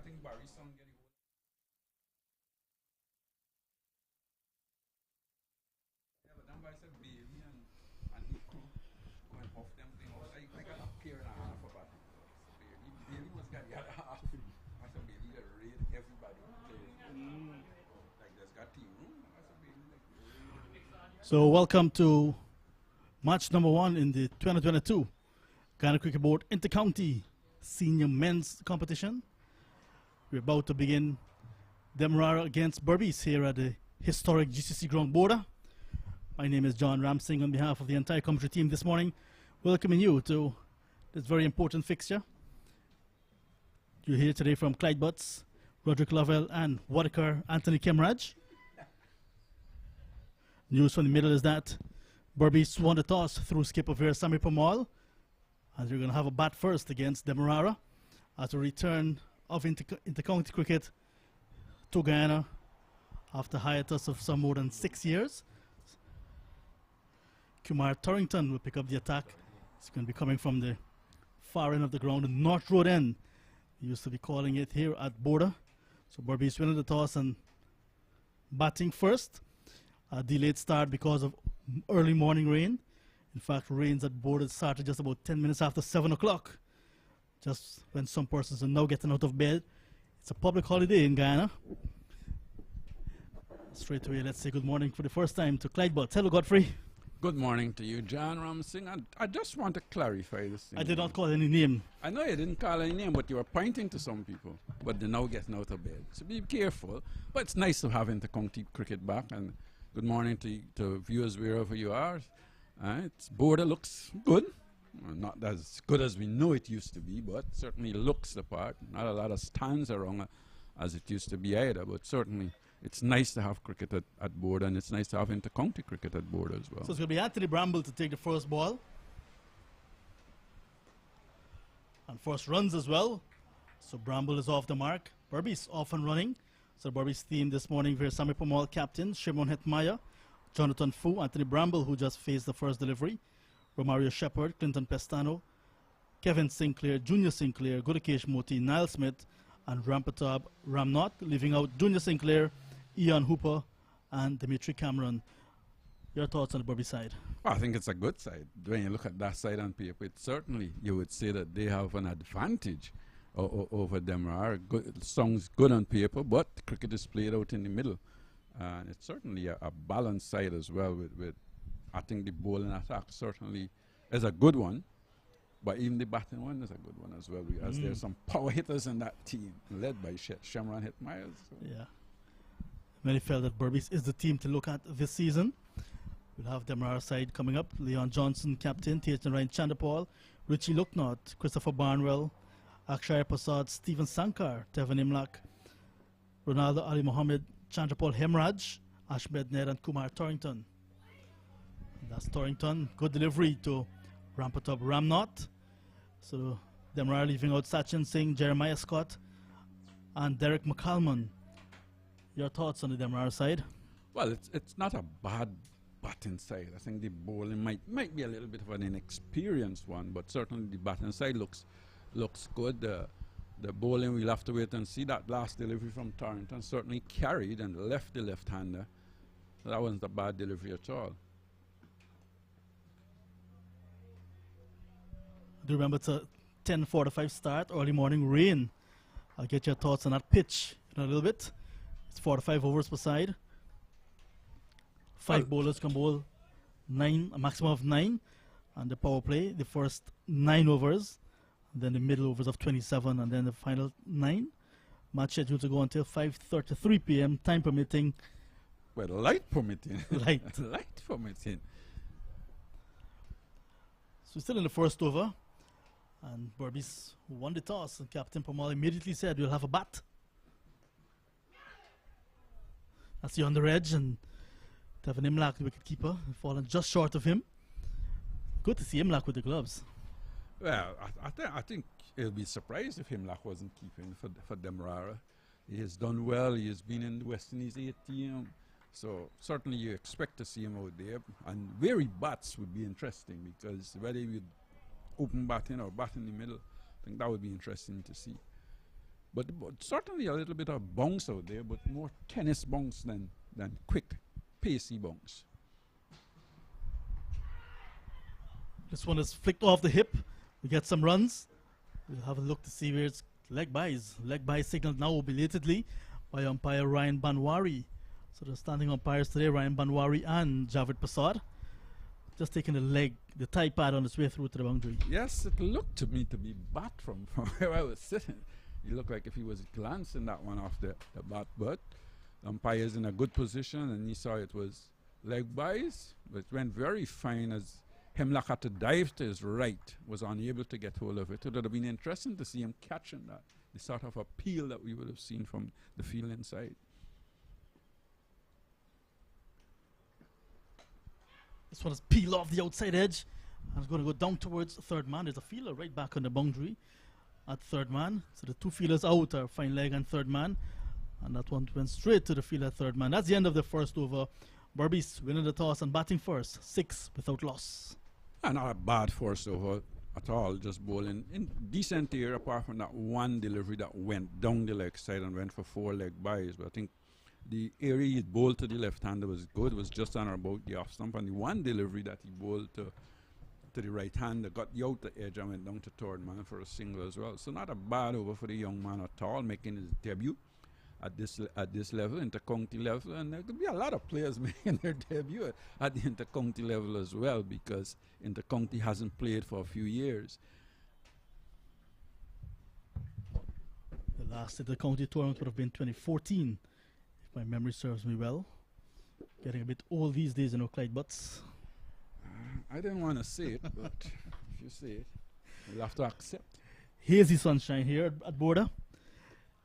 think Barry's son getting yeah, but then I said Bailey and the crew going off them thing. I got a pair and a half of that. Bailey was got the other half. I said Bailey got raid everybody. Like there's got team. I said Bailey like raid. So welcome to match number 1 in the 2022 Guyana Cricket Board Inter-County Senior Men's Competition. We're about to begin Demerara against Berbice here at the historic GCC ground Bourda. My name is John Ramsing on behalf of the entire commentary team this morning, welcoming you to this very important fixture. You're here today from Clyde Butts, Roderick Lovell and Wadakar Anthony Kemraj. News from the middle is that Berbice won the toss through skipper Veer-Sami Pamal, and they're going to have a bat first against Demerara as a return of inter-county cricket to Guyana after a hiatus of some more than 6 years. Kumar Torrington will pick up the attack. He's going to be coming from the far end of the ground, the North Road end. He used to be calling it here at Bourda. So Berbice winning the toss and batting first. A delayed start because of early morning rain. In fact, rains at Bourda started just about 10 minutes after 7 o'clock. Just when some persons are now getting out of bed. It's a public holiday in Guyana. Straight away, let's say good morning for the first time to Clyde Butts. Hello, Godfrey. Good morning to you, John Ramsing. I just want to clarify this thing. I did not call any name. I know you didn't call any name, but you were pointing to some people. But they're now getting out of bed. So be careful. But it's nice to have inter-county cricket back. And good morning to viewers wherever you are. Bourda looks good. Well, not as good as we know it used to be, but certainly looks the part. Not a lot of stands around as it used to be either, but certainly it's nice to have cricket at Bourda, and it's nice to have inter-county cricket at Bourda as well. So it's going to be Anthony Bramble to take the first ball. And first runs as well. So Bramble is off the mark. Berbice off and running. So Berbice team this morning, Veer-Sami Pamal captain, Shimon Hetmaya, Jonathan Fu, Anthony Bramble, who just faced the first delivery, Romario Shepherd, Clinton Pestano, Kevin Sinclair, Junior Sinclair, Gudakesh Moti, Niall Smith, and Rampatab Ramnot, leaving out Junior Sinclair, Ian Hooper, and Dimitri Cameron. Your thoughts on the Berbice side? Well, I think it's a good side. When you look at that side on paper, it certainly you would say that they have an advantage over Demerara. It sounds good on paper, but cricket is played out in the middle. And it's certainly a balanced side as well with I think the bowling attack certainly is a good one, but even the batting one is a good one as well, because there's some power hitters in that team, led by Shamran Hetmaya. So. Yeah. Many felt that Berbice is the team to look at this season. We'll have Demerara side coming up. Leon Johnson, captain, T.H. Ryan Chandapal, Richie Lucknott, Christopher Barnwell, Akshaya Prasad, Stephen Sankar, Tevin Imlak, Ronaldo Ali Mohammed, Chandrapal Hemraj, Ashmed Nair, and Kumar Torrington. That's Torrington. Good delivery to Rampatab Ramnot. So Demerara leaving out Sachin Singh, Jeremiah Scott, and Derek McCalman. Your thoughts on the Demerara side? Well, it's not a bad batting side. I think the bowling might be a little bit of an inexperienced one, but certainly the batting side looks good. The bowling, we'll have to wait and see. That last delivery from Torrington certainly carried and left the left-hander. So that wasn't a bad delivery at all. Do you remember it's a 10:45 start, early morning rain? I'll get your thoughts on that pitch in a little bit. It's 45 overs per side. 5 bowlers can bowl 9, a maximum of 9. And the power play, the first 9 overs, then the middle overs of 27, and then the final 9. Match scheduled to go until 5:33 p.m., time permitting. Well, light permitting. Light. Light permitting. So still in the first over. And Berbice won the toss, and Captain Pamal immediately said, we'll have a bat. That's the on the edge, and Tevin Imlak, the wicketkeeper, fallen just short of him. Good to see Imlak with the gloves. Well, I think he'll be surprised if Imlak wasn't keeping for Demerara. He has done well. He has been in the West Indies A team. So certainly you expect to see him out there. And where he bats would be interesting, because whether he would open batting or bat in the middle, I think that would be interesting to see. But certainly a little bit of bounce out there, but more tennis bounce than quick, pacey bounce. This one is flicked off the hip. We get some runs. We'll have a look to see where it's leg buys. Leg buy signaled now belatedly by umpire Ryan Banwari. So the standing umpires today, Ryan Banwari and Javed Prasad, just taking the thigh pad on its way through to the boundary. Yes, it looked to me to be bat from where I was sitting. It looked like if he was glancing that one off the bat, but the umpire's in a good position and he saw it was leg buys, but it went very fine as Hemlock had to dive to his right, was unable to get hold of it. It would have been interesting to see him catching that, the sort of appeal that we would have seen from the field inside. This one is peeled off the outside edge and it's going to go down towards third man. There's a fielder right back on the boundary at third man. So the two fielders out are fine leg and third man. And that one went straight to the fielder at third man. That's the end of the first over. Berbice winning the toss and batting first. 6 without loss. Not a bad first over at all. Just bowling in decent air apart from that one delivery that went down the leg side and went for 4 leg buys. But I think the area he bowled to the left-hander was good. It was just on or about the off stump. And the one delivery that he bowled to the right-hander got the outer edge and went down to third man for a single as well. So not a bad over for the young man at all, making his debut at this level, inter-county level. And there could be a lot of players making their debut at the inter-county level as well, because inter-county hasn't played for a few years. The last inter-county tournament would have been 2014, if my memory serves me well. Getting a bit old these days, Clyde Butts. I didn't want to say it, but if you say it, we'll have to accept. Hazy sunshine here at Bourda.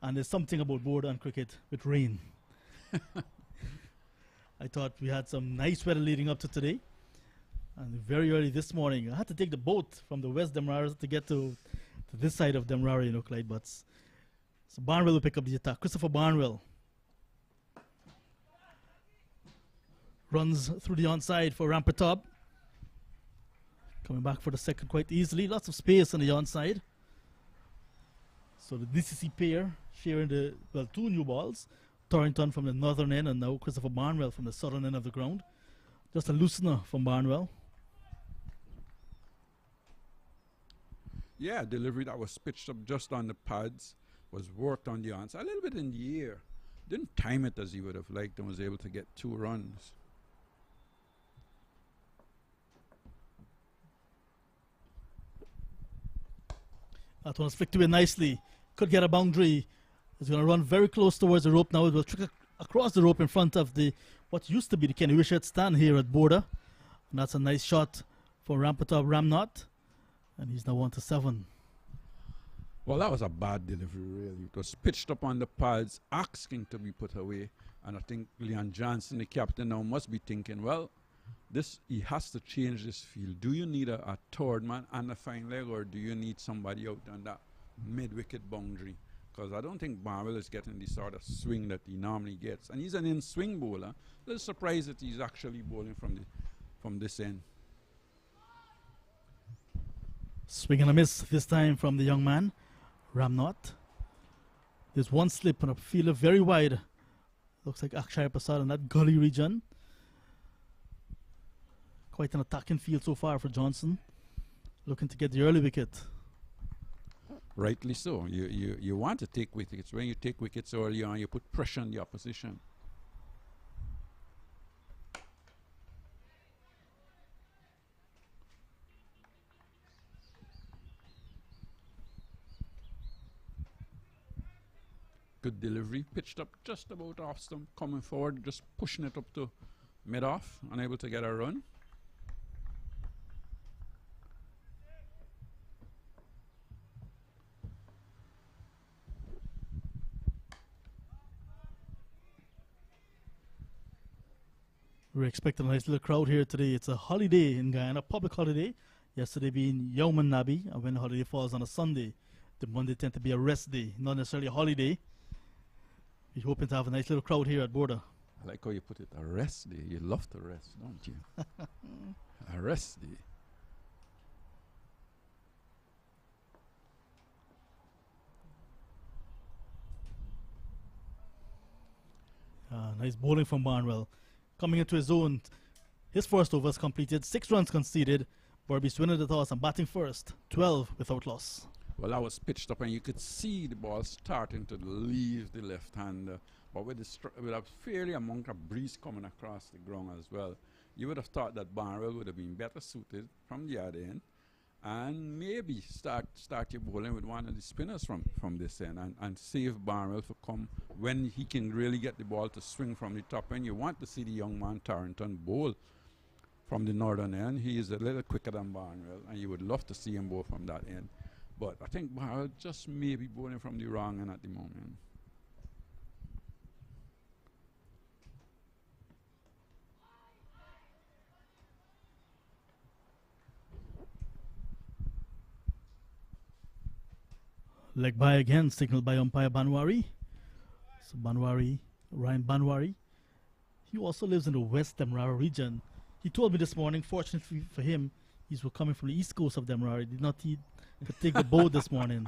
And there's something about Bourda and cricket with rain. I thought we had some nice weather leading up to today. And very early this morning, I had to take the boat from the West Demerara to get to this side of Demerara, Clyde Butts. So Barnwell will pick up the attack. Christopher Barnwell runs through the onside for Rampertab. Coming back for the second quite easily. Lots of space on the onside. So the DCC pair sharing two new balls. Torrington from the northern end and now Christopher Barnwell from the southern end of the ground. Just a loosener from Barnwell. Yeah, delivery that was pitched up just on the pads, was worked on the onside, a little bit in the air. Didn't time it as he would have liked and was able to get 2 runs. That one was flicked away nicely. Could get a boundary. He's going to run very close towards the rope now. It will trick across the rope in front of what used to be the Kenny Wishart stand here at Bourda. And that's a nice shot for Rampertab Ramnot. And he's now on to 7. Well, that was a bad delivery, really. It was pitched up on the pads, asking to be put away. And I think Leon Johnson, the captain, now must be thinking, well, he has to change this field. Do you need a third man and a fine leg, or do you need somebody out on that mid-wicket boundary? Because I don't think Barnwell is getting the sort of swing that he normally gets. And he's an in-swing bowler. A little surprised that he's actually bowling from this end. Swing and a miss this time from the young man, Ramnot. There's one slip and a fielder very wide. Looks like Akshaya Prasad in that gully region. Quite an attacking field so far for Johnson. Looking to get the early wicket. Rightly so. You want to take wickets. When you take wickets early on, you put pressure on the opposition. Good delivery. Pitched up just about off stump, coming forward, just pushing it up to mid-off, unable to get a run. We're expecting a nice little crowd here today. It's a holiday in Guyana, public holiday. Yesterday being Yom Nabi, and when the holiday falls on a Sunday, the Monday tend to be a rest day, not necessarily a holiday. We're hoping to have a nice little crowd here at Bourda. I like how you put it, a rest day. You love to rest, don't you? A rest day. Nice bowling from Barnwell. Coming into his own. His first over is completed. 6 runs conceded. Berbice winning the toss and batting first. 12 without loss. Well, I was pitched up and you could see the ball starting to leave the left hander. But with a fairly amount of breeze coming across the ground as well, you would have thought that Barnwell would have been better suited from the other end and maybe start your bowling with one of the spinners from this end and save Barnwell for come when he can really get the ball to swing from the top end. You want to see the young man Tarranton bowl from the northern end. He is a little quicker than Barnwell, and you would love to see him bowl from that end. But I think Barnwell just maybe bowling from the wrong end at the moment. Leg by again, signaled by umpire Banwari. So Ryan Banwari, he also lives in the West Demerara region. He told me this morning, fortunately for him, he's coming from the east coast of Demerara. He did not could take the boat this morning.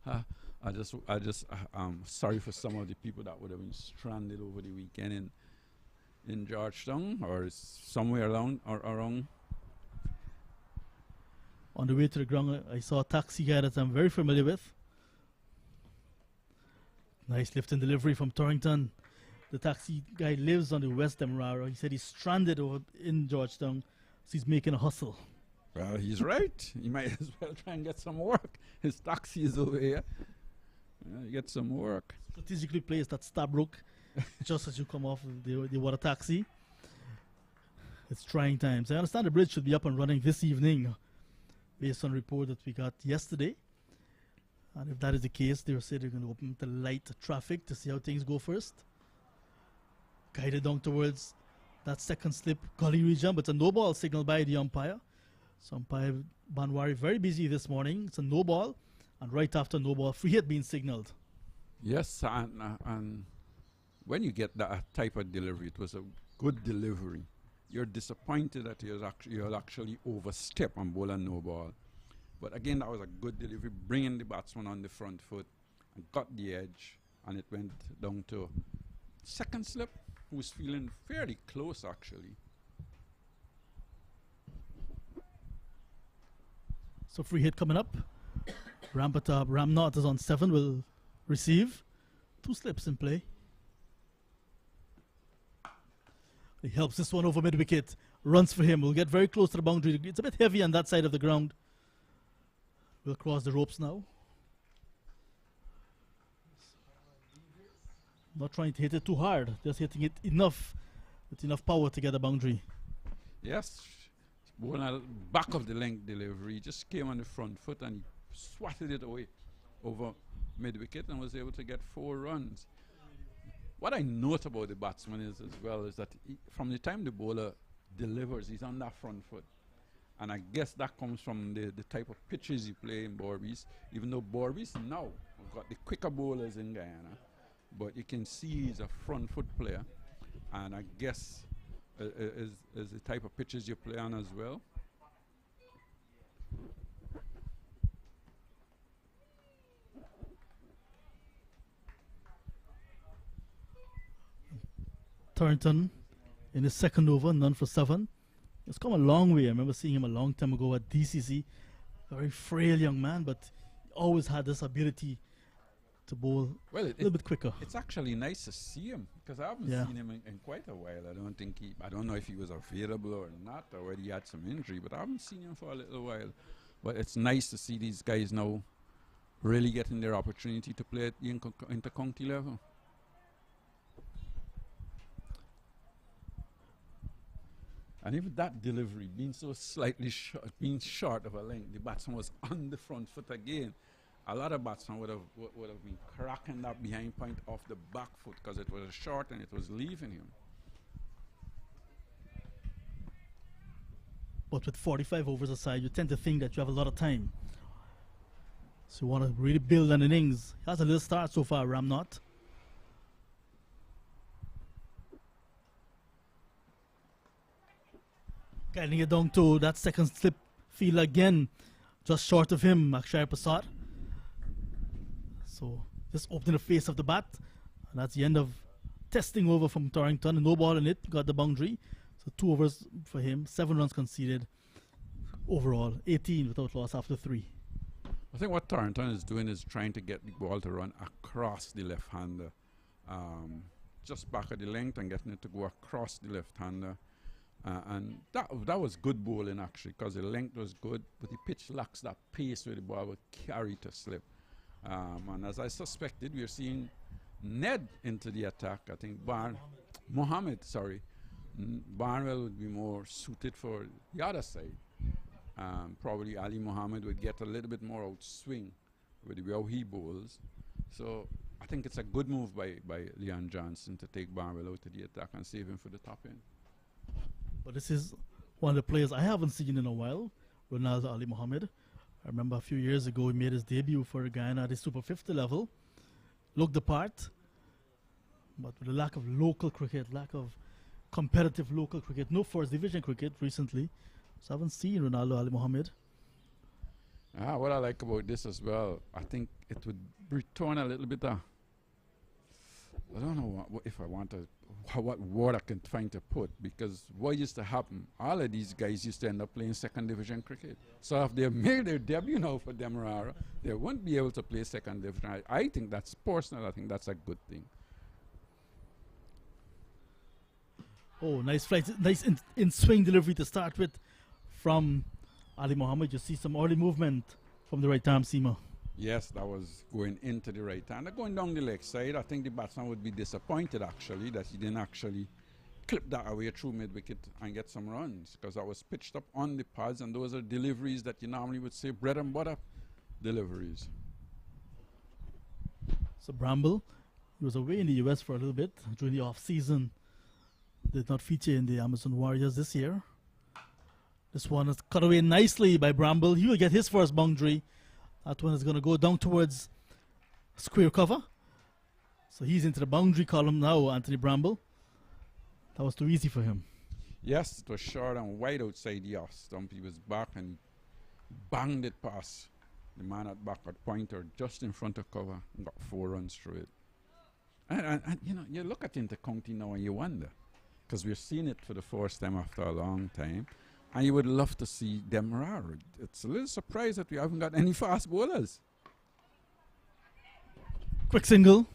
I'm sorry for some of the people that would have been stranded over the weekend in Georgetown or somewhere around. On the way to the ground, I saw a taxi guy that I'm very familiar with. Nice lift and delivery from Torrington. The taxi guy lives on the West Demerara. He said he's stranded over in Georgetown, so he's making a hustle. Well, he's right. He might as well try and get some work. His taxi is over here. Get some work. Strategically placed at Stabrook, just as you come off the water taxi. It's trying times. I understand the bridge should be up and running this evening, based on a report that we got yesterday. And if that is the case, they say they're going to open the light traffic to see how things go first. Guided down towards that second slip gully region, but it's a no ball signaled by the umpire. So umpire Banwari very busy this morning. It's a no ball, and right after no ball, free hit being signaled. Yes, and when you get that type of delivery, it was a good delivery. You're disappointed that you'll actually overstep and bowl a no ball. But again, that was a good delivery, bringing the batsman on the front foot and got the edge, and it went down to second slip, who was feeling fairly close actually. So free hit coming up. Ramnath is on 7, will receive. 2 slips in play. He helps this one over mid-wicket. Runs for him. Will get very close to the boundary. It's a bit heavy on that side of the ground. We'll cross the ropes now. Not trying to hit it too hard. Just hitting it enough, with enough power to get the boundary. Yes. One at the back of the length delivery. He just came on the front foot and he swatted it away over mid-wicket and was able to get 4 runs. What I note about the batsman is that from the time the bowler delivers, he's on that front foot. And I guess that comes from the type of pitches you play in Berbice. Even though Berbice now have got the quicker bowlers in Guyana, but you can see he's a front foot player. And I guess is the type of pitches you play on as well. Thornton in his second over, none for 7. He's come a long way. I remember seeing him a long time ago at DCC. A very frail young man, but always had this ability to bowl a little bit quicker. It's actually nice to see him because I haven't seen him in quite a while. I don't know if he was available or not, or whether he had some injury, but I haven't seen him for a little while. But it's nice to see these guys now really getting their opportunity to play at the inter-county level. And even that delivery being so slightly being short of a length, the batsman was on the front foot again. A lot of batsmen would have been cracking that behind point off the back foot because it was short and it was leaving him. But with 45 overs aside, you tend to think that you have a lot of time. So you want to really build an innings. He has a little start so far, Ramnath. Guiding it down to that second slip field again, just short of him, Akshar Prasad. So just opening the face of the bat, and that's the end of testing over from Torrington. No ball in it. Got the boundary. So 2 overs for him. 7 runs conceded. Overall, 18 without loss after 3. I think what Torrington is doing is trying to get the ball to run across the left-hander. Just back of the length and getting it to go across the left-hander. And that was good bowling, actually, because the length was good, but the pitch lacks that pace where the ball would carry to slip. And as I suspected, we are seeing Ned into the attack. I think Mohammed, Barnwell would be more suited for the other side. Probably Ali Mohammed would get a little bit more outswing with the way he bowls. So I think it's a good move by Leon Johnson to take Barnwell out to the attack and save him for the top end. But this is one of the players I haven't seen in a while, Ronaldo Ali Mohammed. I remember a few years ago he made his debut for Guyana at the Super 50 level. Looked the part, but with a lack of local cricket, lack of competitive local cricket, no first division cricket recently. So I haven't seen Ronaldo Ali Mohammed. What I like about this as well, I think it would return a little bit of, I don't know if I want to, what word I can find to put, because what used to happen, all of these guys used to end up playing second division cricket. So if they made their debut now for Demerara, they won't be able to play second division. I think that's personal. I think that's a good thing. Oh, nice flight. Nice in swing delivery to start with from Ali Mohammed. You see some early movement from the right arm seamer. Yes, that was going into the right hand. Going down the leg side, I think the batsman would be disappointed actually that he didn't actually clip that away through mid-wicket and get some runs, because that was pitched up on the pads, and those are deliveries that you normally would say bread and butter deliveries. So Bramble, he was away in the US for a little bit during the off-season. Did not feature in the Amazon Warriors this year. This one is cut away nicely by Bramble. He will get his first boundary. That one is going to go down towards square cover. So he's into the boundary column now, Anthony Bramble. That was too easy for him. Yes, it was short and wide outside the off stump. He was back and banged it past the man at backward pointer just in front of cover and got 4 runs through it. And you know, you look at Intercounty now and you wonder, because we're seeing it for the first time after a long time, and you would love to see Demerara. It's a little surprised that we haven't got any fast bowlers. Quick single.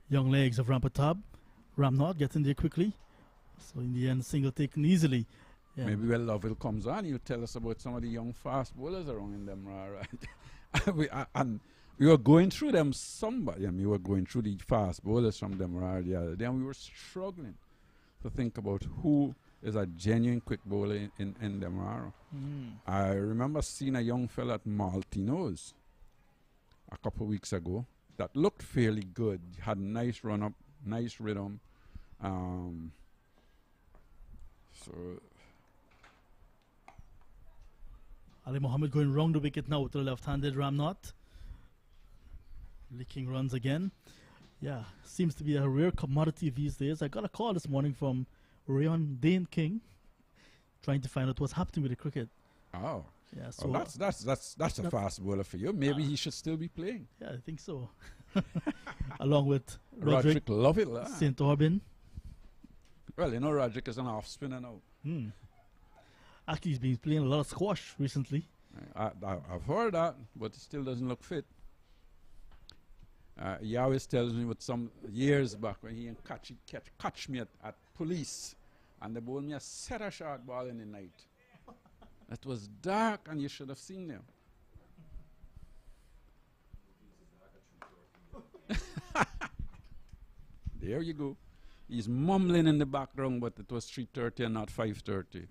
Young legs of Rampatab. Ramnod getting there quickly. So in the end, single taken easily. Yeah. Maybe when Lovell comes on, he'll tell us about some of the young fast bowlers around in Demerara. And we were going through them we were going through the fast bowlers from Demerara the other day, and we were struggling to think about who is a genuine quick bowler in Demerara. I remember seeing a young fella at Maltino's a couple of weeks ago that looked fairly good. Had a nice run up, nice rhythm. So Ali Mohammed going round the wicket now with the left-handed Ramnot. Licking runs again. Yeah, seems to be a rare commodity these days. I got a call this morning from Rayon Dane King trying to find out what's happening with the cricket. Oh. Yeah, so that's a fast bowler for you. Maybe he should still be playing. Yeah, I think so. Along with Roderick Lovell. St. Aubin. Well, you know, Roderick is an off spinner now. Actually, he's been playing a lot of squash recently. I've heard that, but he still doesn't look fit. He always tells me with some years back when he catch me at police, and they bowled me a set of short ball in the night. It was dark, and you should have seen them. There you go. He's mumbling in the background, but it was 3:30 and not 5:30.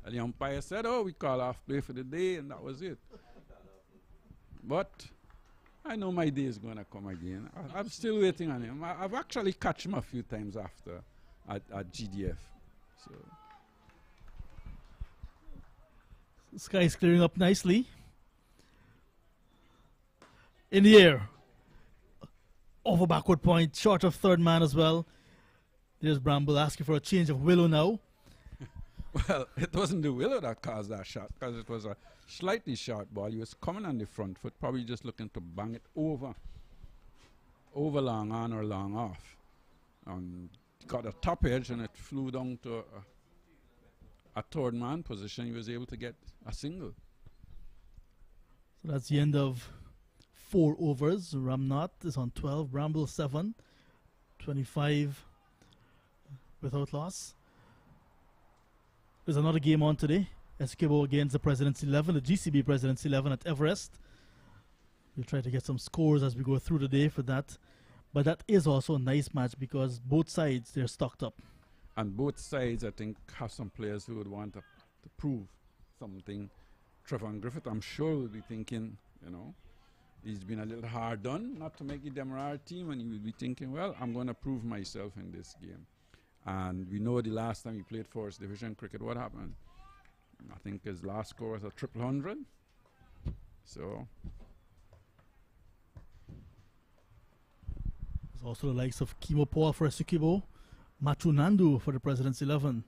And the umpire said, "Oh, we call off play for the day," and that was it. But I know my day is going to come again. I'm still waiting on him. I've actually catch him a few times after at GDF. So The sky is clearing up nicely. In the air. Over backward point, short of third man as well. There's Bramble asking for a change of Willow now. Well, it wasn't the willow that caused that shot because it was a slightly short ball. He was coming on the front foot, probably just looking to bang it over long on or long off. Got a top edge and it flew down to a third man position. He was able to get a single. So that's the end of 4 overs. Ramnath is on 12, Bramble 7, 25 without loss. There's another game on today. Esquibo against the President's 11, the GCB President's 11 at Everest. We'll try to get some scores as we go through the day for that. But that is also a nice match because both sides, they're stocked up. And both sides, I think, have some players who would want to prove something. Trevor Griffith, I'm sure, will be thinking, you know, he's been a little hard done not to make the Demerara team, and he will be thinking, well, I'm going to prove myself in this game. And we know the last time he played First Division cricket, what happened? I think his last score was a 100. So there's also the likes of Kimo Paul for Esquibo, Machu Nandu for the President's 11.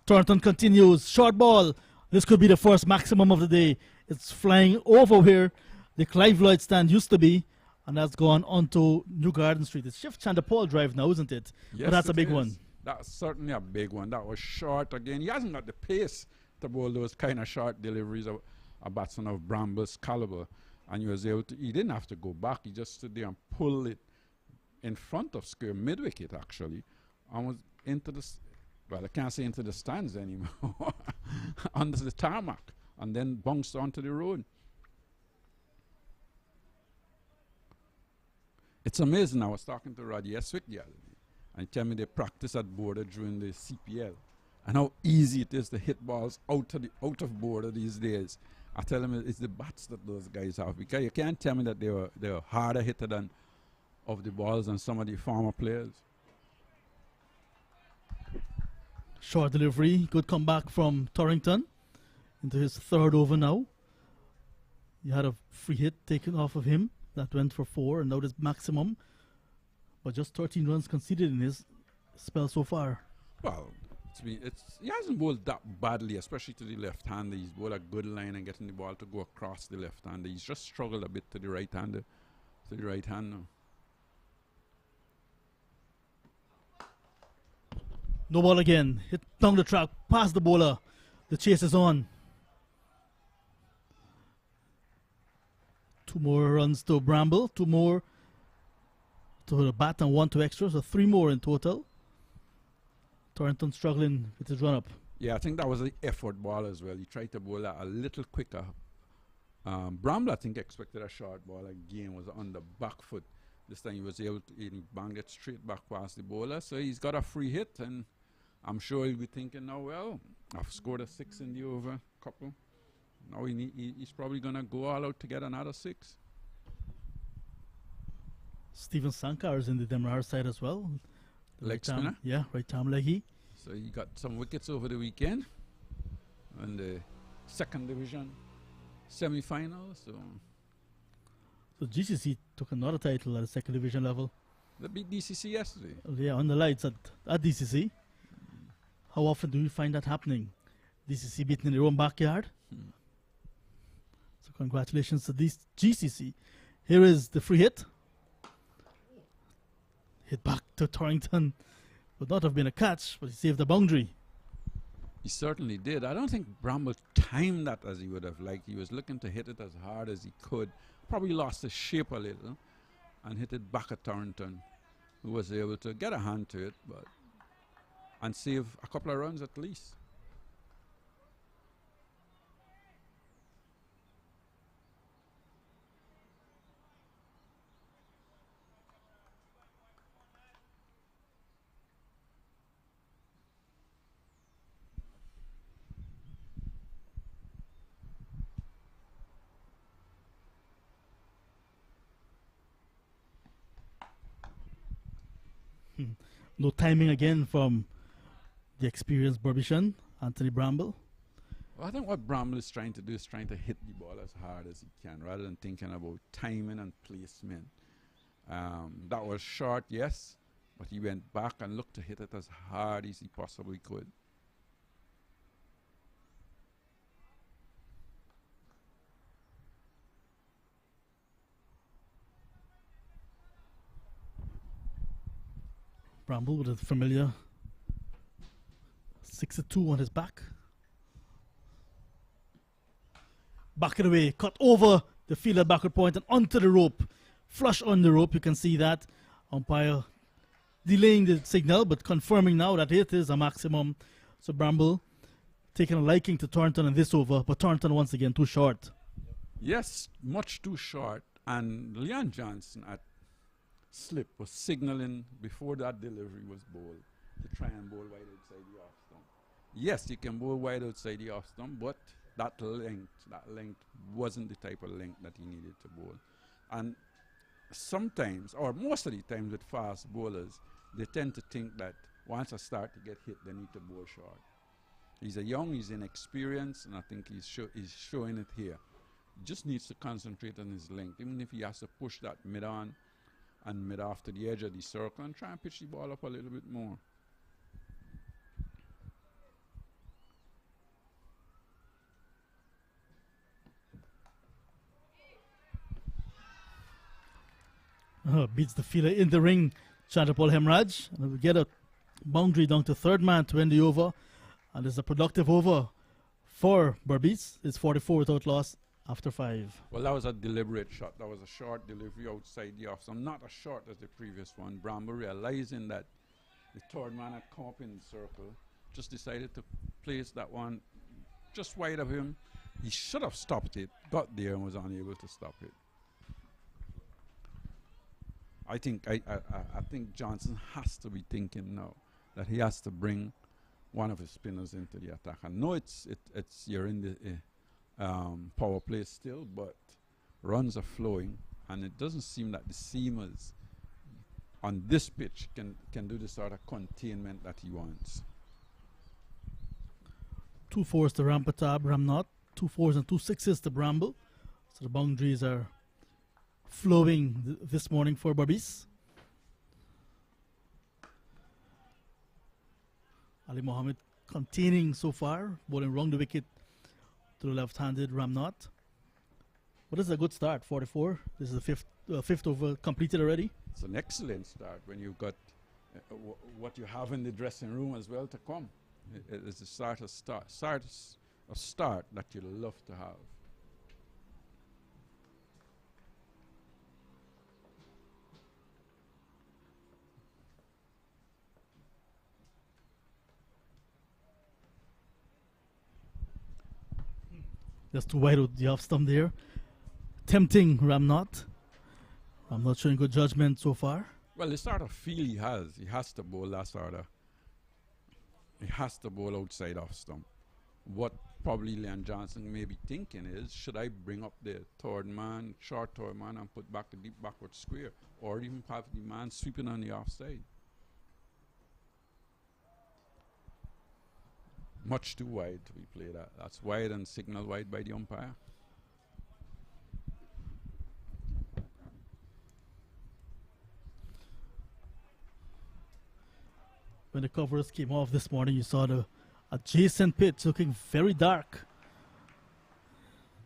Thornton continues, short ball. This could be the first maximum of the day. It's flying over where the Clive Lloyd stand used to be, and that's gone onto New Garden Street. It's Shift Chandapal Drive now, isn't it? yes, but that's a big is. one. That's certainly a big one. That was short again. He hasn't got the pace to bowl those kind of short deliveries of a batsman of Bramble's caliber. And he was able to, he didn't have to go back. He just stood there and pulled it in front of square, mid-wicket actually, and was into the, well, I can't say into the stands anymore, under the tarmac, and then bounced onto the road. It's amazing. I was talking to Roddy Eswick the other day, and he told me they practice at Bourda during the CPL, and how easy it is to hit balls out of Bourda these days. I tell him it's the bats that those guys have, because you can't tell me that they were harder hitter than of the balls than some of the former players. Short delivery, good comeback from Torrington into his 3rd over now. He had a free hit taken off of him that went for 4, and now this maximum, but just 13 runs conceded in his spell so far. Well, he hasn't bowled that badly, especially to the left-hander. He's bowled a good line and getting the ball to go across the left-hander. He's just struggled a bit to the right-hander, to the right hand now. No ball again. Hit down the track, past the bowler. The chase is on. 2 more runs to Bramble, 2 more to the bat and 1 to extra, so 3 more in total. Torrington struggling with his run-up. Yeah, I think that was the effort ball as well. He tried to bowl a little quicker. Bramble, I think, expected a short ball. Again, was on the back foot. This time he was able to bang it straight back past the bowler. So he's got a free hit, and I'm sure he'll be thinking, now, well, I've scored a 6 in the over couple. Now he's probably going to go all out to get another 6. Stephen Sankar is in the Demerara side as well. Leg spinner? Yeah, right arm leggy. So he got some wickets over the weekend in the 2nd division semi-final. So GCC took another title at the 2nd division level. They beat DCC yesterday. Yeah, on the lights at DCC. How often do we find that happening? DCC beaten in their own backyard. So congratulations to this GCC. Here is the free hit. Hit back to Torrington. Would not have been a catch, but he saved the boundary. He certainly did. I don't think Bramble timed that as he would have liked. He was looking to hit it as hard as he could. Probably lost his shape a little and hit it back at Torrington, who was able to get a hand to it and save a couple of runs at least. No timing again from the experienced Berbice, Anthony Bramble. Well, I think what Bramble is trying to do is trying to hit the ball as hard as he can rather than thinking about timing and placement. That was short, yes, but he went back and looked to hit it as hard as he possibly could. Bramble with a familiar 62 on his back. Back it away, cut over the fielder backward point and onto the rope. Flush on the rope, you can see that. Umpire delaying the signal, but confirming now that it is a maximum. So Bramble taking a liking to Thornton in this over, but Thornton once again too short. Yes, much too short. And Leon Johnson at slip was signaling before that delivery was bowled to try and bowl wide outside the off stump. Yes, you can bowl wide outside the off stump, but that length wasn't the type of length that he needed to bowl. And sometimes, or most of the times with fast bowlers, they tend to think that once I start to get hit, they need to bowl short. He's he's inexperienced, and I think he's showing it here. He just needs to concentrate on his length, even if he has to push that mid-on and mid-off to the edge of the circle and try and pitch the ball up a little bit more. Beats the fielder in the ring, Chandrapal Hemraj. And we get a boundary down to third man to end the over. And it's a productive over for Berbice. It's 44 without loss after 5. Well, that was a deliberate shot. That was a short delivery outside the off stump, not as short as the previous one. Bramble, realizing that the third man had come up in the circle, just decided to place that one just wide of him. He should have stopped it, got there and was unable to stop it. I think Johnson has to be thinking now that he has to bring one of his spinners into the attack. I know you're in the power play still, but runs are flowing, and it doesn't seem that the seamers on this pitch can do the sort of containment that he wants. 2 4s to Rampatab, Ramnath. 2 4s and 2 6s to Bramble. So the boundaries are flowing this morning for Berbice. Ali Mohammed containing so far, bowling wrong the wicket to the left-handed Ramnath. But this is a good start, 44. This is the fifth over completed already. It's an excellent start when you've got what you have in the dressing room as well to come. It's a start that you love to have. Just too wide with the off stump there. Tempting Ramnath. Ramnath showing good judgment so far. Well, the sort of feel he has to bowl that sort of. He has to bowl outside off stump. What probably Leon Johnson may be thinking is, should I bring up the short third man, and put back the deep backward square, or even have the man sweeping on the offside? Much too wide to be played at. That's wide and signal wide by the umpire. When the covers came off this morning, you saw the adjacent pitch looking very dark.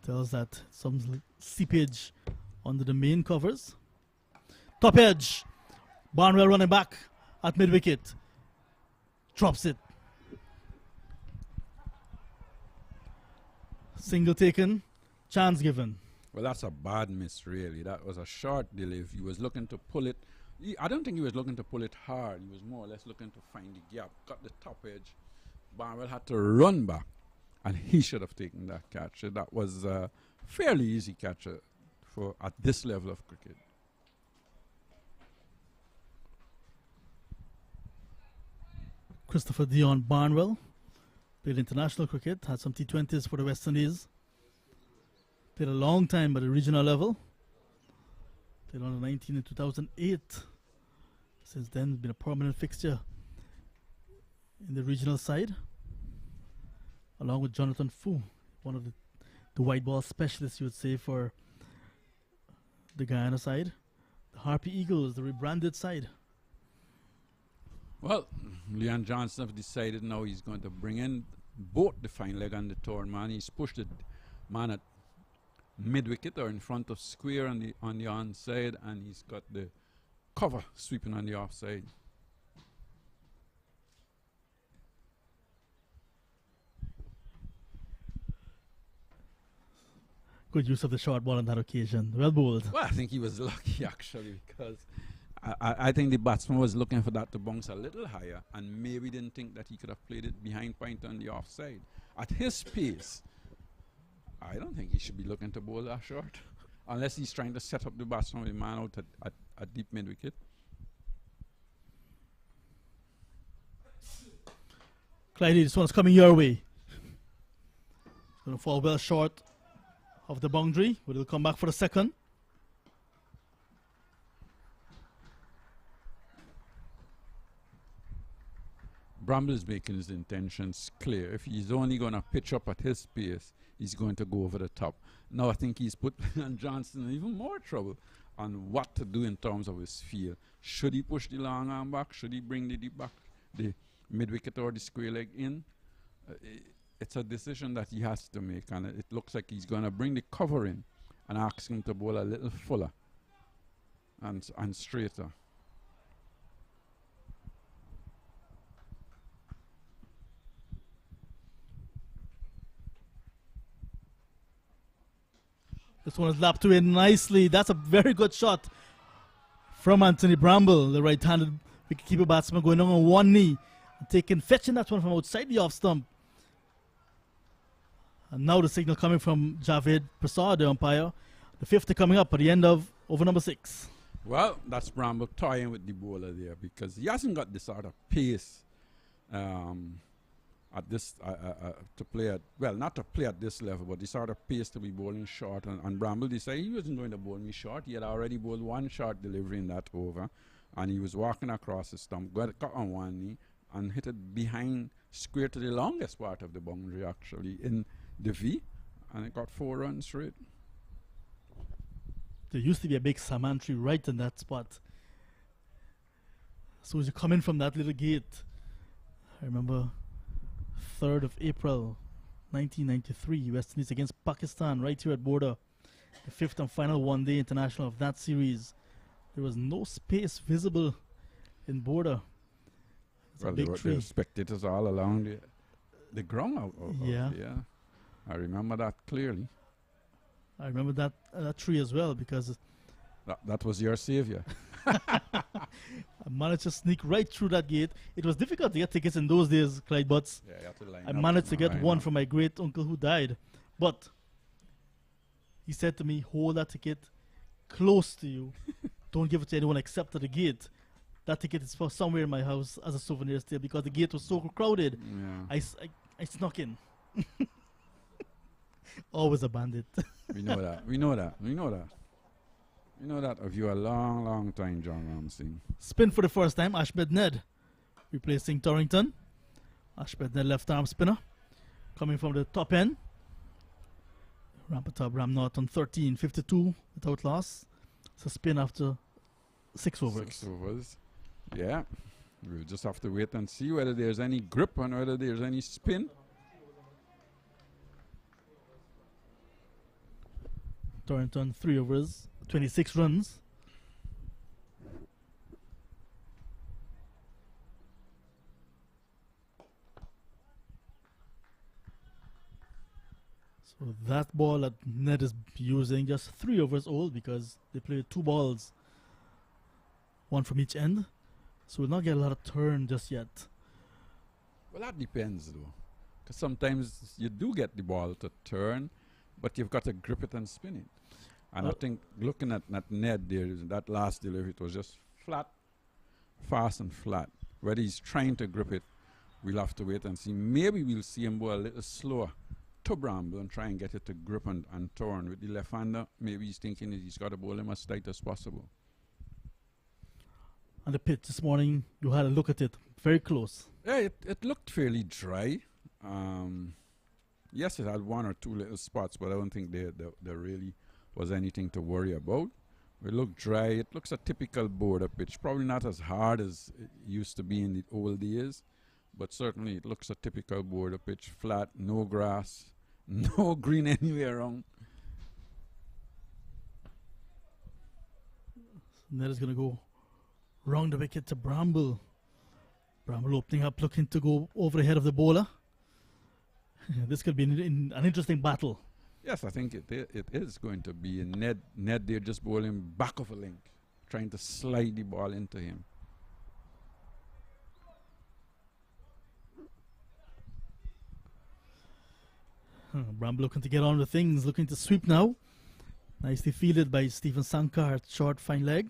Tells that some seepage under the main covers. Top edge. Barnwell running back at mid-wicket. Drops it. Single taken, chance given. Well, that's a bad miss, really. That was a short delivery. He was looking to pull it. I don't think he was looking to pull it hard. He was more or less looking to find the gap. Got the top edge. Barnwell had to run back, and he should have taken that catch. That was a fairly easy catch for at this level of cricket. Christopher Dion Barnwell. Played international cricket, had some T20s for the West Indies. Played a long time at the regional level. Played under 19 in 2008. Since then, been a permanent fixture in the regional side. Along with Jonathan Fu, one of the white ball specialists, you would say, for the Guyana side. The Harpy Eagles, the rebranded side. Well, Leon Johnson have decided now he's going to bring in both the fine leg and the third man. He's pushed the man at mid-wicket or in front of square on the onside, and he's got the cover sweeping on the offside. Good use of the short ball on that occasion. Well bowled. Well, I think he was lucky actually because I think the batsman was looking for that to bounce a little higher and maybe didn't think that he could have played it behind point on the offside. At his pace, I don't think he should be looking to bowl that short unless he's trying to set up the batsman with a man out at deep mid-wicket. Clyde, this one's coming your way. Going to fall well short of the boundary, but it'll come back for the second. Bramble is making his intentions clear. If he's only going to pitch up at his pace, he's going to go over the top. Now I think he's put Johnson in even more trouble on what to do in terms of his field. Should he push the long arm back? Should he bring the deep back, the mid-wicket or the square leg in? It's a decision that he has to make, and it looks like he's going to bring the cover in and ask him to bowl a little fuller and straighter. This one is lapped away nicely. That's a very good shot from Anthony Bramble, the right-handed wicketkeeper batsman, going on one knee and fetching that one from outside the off stump. And now the signal coming from Javed Prasad, the umpire. The 50 coming up at the end of over number 6. Well, that's Bramble toying with the bowler there because he hasn't got this sort of pace at this to play at, well, not to play at this level, but the sort of pace to be bowling short. And Bramble decided he wasn't going to bowl me short. He had already bowled one short delivery in that over, and he was walking across the stump, got on one knee, and hit it behind, square to the longest part of the boundary actually, in the V, and it got 4 runs straight. There used to be a big Samantri right in that spot. So as you come in from that little gate, I remember 3rd of April 1993, West Indies against Pakistan right here at Bourda, the 5th and final one-day international of that series. There was no space visible in Bourda. Well, there were spectators all along the ground out yeah. I remember that clearly. I remember that tree as well because that was your savior. I managed to sneak right through that gate. It was difficult to get tickets in those days, Clyde, but I managed to get one from my great uncle who died. But he said to me, hold that ticket close to you. Don't give it to anyone except at the gate. That ticket is for somewhere in my house as a souvenir still because the gate was so crowded. Yeah. I snuck in. Always a bandit. We know that. We know that. We know that. We know that of you a long, long time, John Ramsey. Spin for the first time, Ashmed Ned replacing Torrington. Ashmed Ned left arm spinner coming from the top end. Rampatab Ram Norton 13-52 without loss. It's a spin after 6 overs. 6 overs. Yeah. We'll just have to wait and see whether there's any grip and whether there's any spin. Torrington 3 overs, 26 runs. So that ball that Ned is using, just 3 overs old because they played 2 balls, 1 from each end. So we'll not get a lot of turn just yet. Well, that depends though, because sometimes you do get the ball to turn, but you've got to grip it and spin it. And I think looking at Ned there, that last delivery, it was just flat, fast and flat. Whether he's trying to grip it, we'll have to wait and see. Maybe we'll see him go a little slower to Bramble and try and get it to grip and turn. With the left-hander, maybe he's thinking that he's got to bowl him as tight as possible. On the pitch this morning, you had a look at it, very close. Yeah, it looked fairly dry. Yes, it had 1 or 2 little spots, but I don't think there really was anything to worry about. It looked dry. It looks a typical Bourda pitch. Probably not as hard as it used to be in the old days, but certainly it looks a typical Bourda pitch. Flat, no grass, no green anywhere around. Ned is going to go round the wicket to Bramble. Bramble opening up, looking to go over the head of the bowler. This could be an interesting battle. Yes, I think it is going to be. And Ned, they're just bowling back of a link, trying to slide the ball into him. Bramble looking to get on with things, looking to sweep now. Nicely fielded by Stephen Sankar at short, fine leg.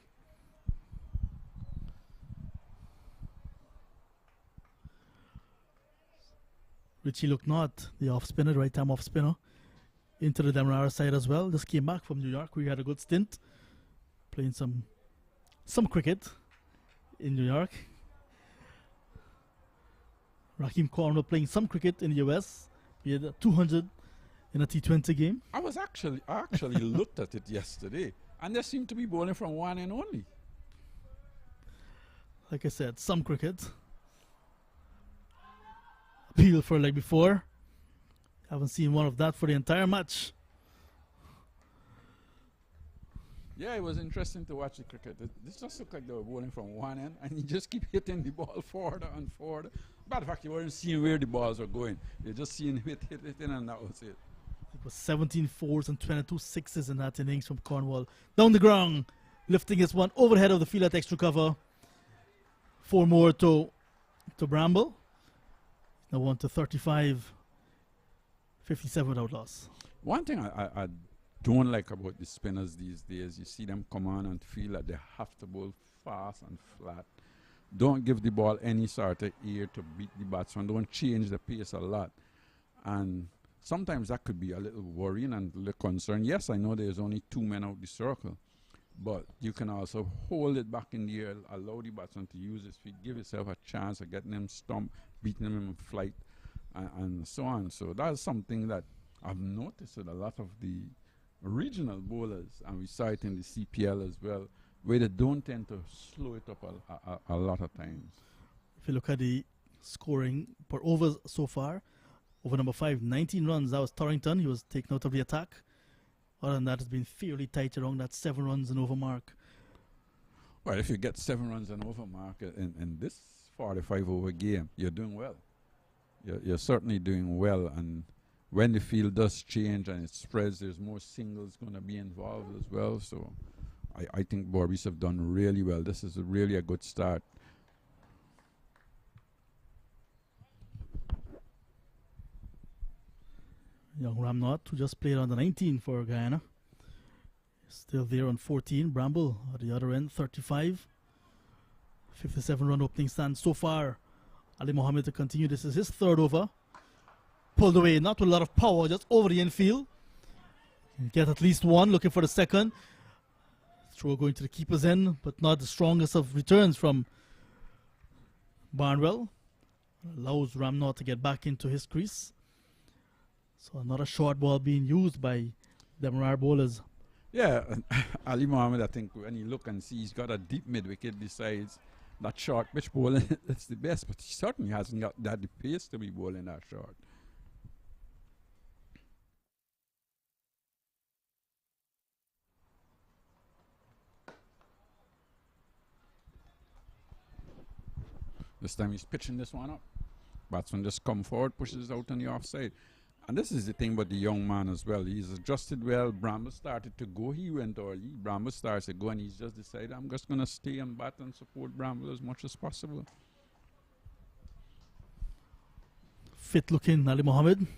Richie Lucknott, the off spinner, right arm off spinner, into the Demerara side as well. Just came back from New York. We had a good stint playing some cricket in New York. Raheem Cornwell playing some cricket in the US. We had 200 in a T20 game. I actually looked at it yesterday, and they seem to be bowling from one end only. Like I said, some cricket. Appeal for a leg before. Haven't seen one of that for the entire match. Yeah, it was interesting to watch the cricket. This just looked like they were bowling from one end, and you just keep hitting the ball forward and forward. Matter of fact, you weren't seeing where the balls were going. You're just seeing hit, and that was it. It was 17 fours and 22 sixes in that innings from Cornwall. Down the ground, lifting his one overhead of the field at extra cover. 4 more to Bramble. Now on to 35, 57 without loss. One thing I don't like about the spinners these days, you see them come on and feel that they have to bowl fast and flat. Don't give the ball any sort of air to beat the batsman. Don't change the pace a lot. And sometimes that could be a little worrying and a little concern. Yes, I know there's only 2 men out the circle, but you can also hold it back in the air, allow the batsman to use his feet, give yourself a chance of getting him stumped, beating him in flight, and so on. So that's something that I've noticed with a lot of the regional bowlers, and we saw it in the CPL as well, where they don't tend to slow it up a lot of times. If you look at the scoring per overs so far, over number 5, 19 runs. That was Torrington. He was taken out of the attack. Other than that, it's been fairly tight around that 7 runs and over mark. Well, if you get 7 runs and over mark in this 45 over game, you're doing well. You're certainly doing well. And when the field does change and it spreads, there's more singles going to be involved as well. So I think Berbice have done really well. This is really a good start. Young Ramnott, who just played on the 19 for Guyana. Still there on 14. Bramble at the other end, 35. 57 run opening stand so far. Ali Mohammed to continue. This is his 3rd over. Pulled away, not with a lot of power, just over the infield. Get at least 1, looking for the 2nd. Throw going to the keeper's end, but not the strongest of returns from Barnwell. Allows Ramnott to get back into his crease. So another short ball being used by Demerara bowlers. Yeah, Ali Mohammed, I think when you look and see, he's got a deep mid-wicket besides that short pitch bowling. It's the best, but he certainly hasn't got that pace to be bowling that short. This time he's pitching this one up. Batsman just come forward, pushes out on the offside. And this is the thing about the young man as well. He's adjusted well. Bramble started to go. He went early. Bramble starts to go, and he's just decided, I'm just going to stay and bat and support Bramble as much as possible. Fit looking Ali Mohammed.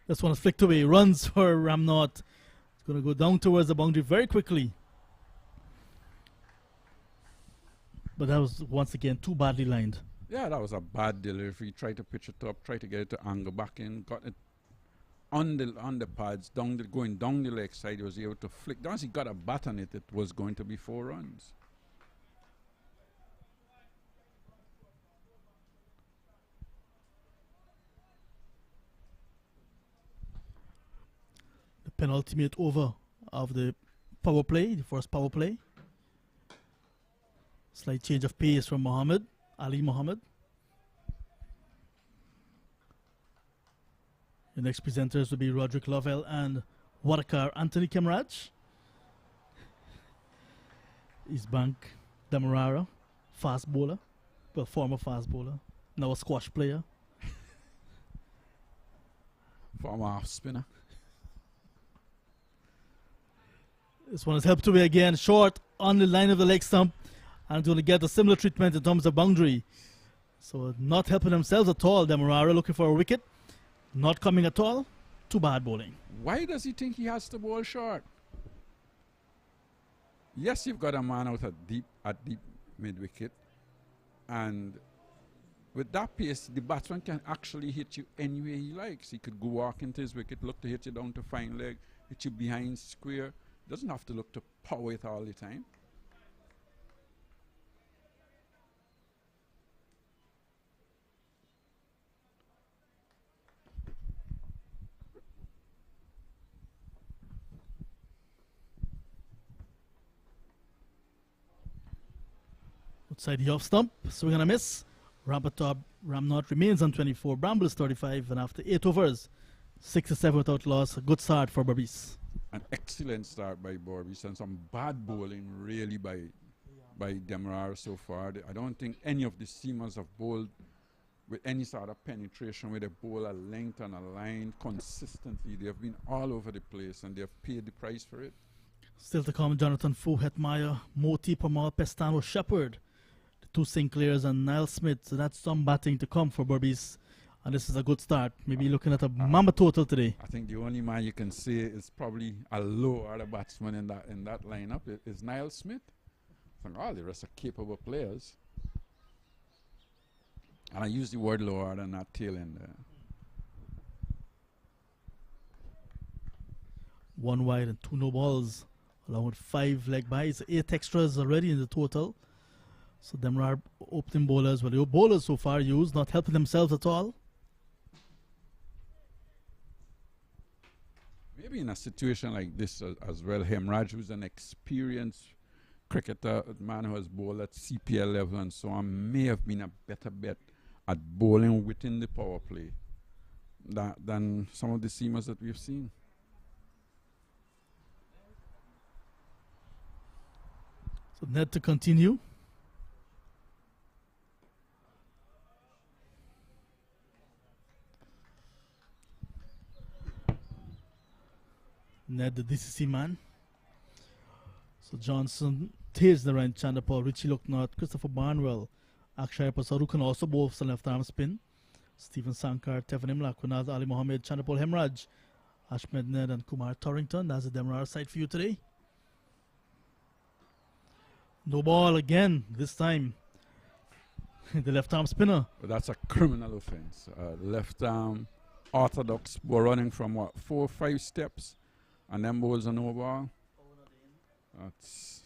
This one is flicked away. Runs for Ramnott. It's going to go down towards the boundary very quickly. But that was once again too badly lined. Yeah, that was a bad delivery. Tried to pitch it up, tried to get it to angle back in, got it on the pads, going down the leg side. He was able to flick. Once he got a bat on it, it was going to be 4 runs. The penultimate over of the power play, the first power play. Slight change of pace from Mohammed. Ali Mohammed. The next presenters will be Roderick Lovell and Watakar Anthony Kemraj. East Bank Demerara, fast bowler. Well, former fast bowler. Now a squash player. Former off spinner. This one is helped away again, short on the line of the leg stump, and going to get a similar treatment in terms of boundary. So not helping themselves at all. Demerara looking for a wicket, not coming at all. Too bad bowling. Why does he think he has to bowl short? Yes, you've got a man out at deep mid wicket, and with that pace, the batsman can actually hit you any way he likes. He could go walk into his wicket, look to hit you down to fine leg, hit you behind square. Doesn't have to look to power it all the time. Outside the off stump, swing and a miss. Ramnot remains on 24. Bramble is 35, and after 8 overs, 67 without loss. A good start for Berbice. An excellent start by Berbice and some bad bowling really by Demerara so far. I don't think any of the seamers have bowled with any sort of penetration, where they bowl a length and a line consistently. They have been all over the place and they have paid the price for it. Still to come, Jonathan Foe, Hetmeyer, Moti, Pamal, Pestano, Shepherd, the 2 Sinclairs and Niall Smith. So that's some batting to come for Berbice. And this is a good start. Maybe looking at a mamba total today. I think the only man you can say is probably a low order batsman in that lineup is Niall Smith. I think all the rest are capable players. And I use the word low order, not tail end there. 1 wide and 2 no balls, along with 5 leg byes. 8 extras already in the total. So Demerara opening bowlers, well, the bowlers so far used, not helping themselves at all. Maybe in a situation like this as well, Hemraj, who's an experienced cricketer, a man who has bowled at CPL level and so on, may have been a better bet at bowling within the power play than some of the seamers that we've seen. So net to continue. Ned, the DCC man. So Johnson, Tej Narayan Chandapal, Richie Lucknow, Christopher Barnwell, Akshay Pasaru can also bowl for left arm spin. Stephen Sankar, Tevin Imla, Kunal Ali Mohammed, Chandapal Hemraj, Ashmed Ned and Kumar Torrington. That's the Demerara side for you today. No ball again, this time. The left arm spinner. But that's a criminal offense. Left arm orthodox ball running from what, 4 or 5 steps, and then bowls a no ball. That's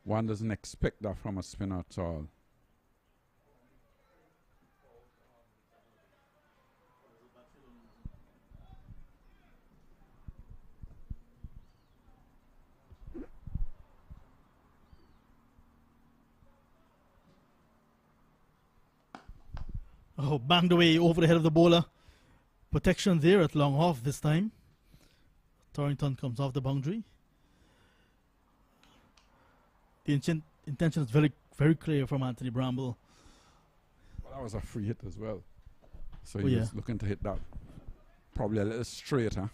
one doesn't expect that from a spinner at all. Oh, banged away over the head of the bowler. Protection there at long off this time. Torrington comes off the boundary. The intention is very, very clear from Anthony Bramble. Well, that was a free hit as well. So he was looking to hit that probably a little straighter.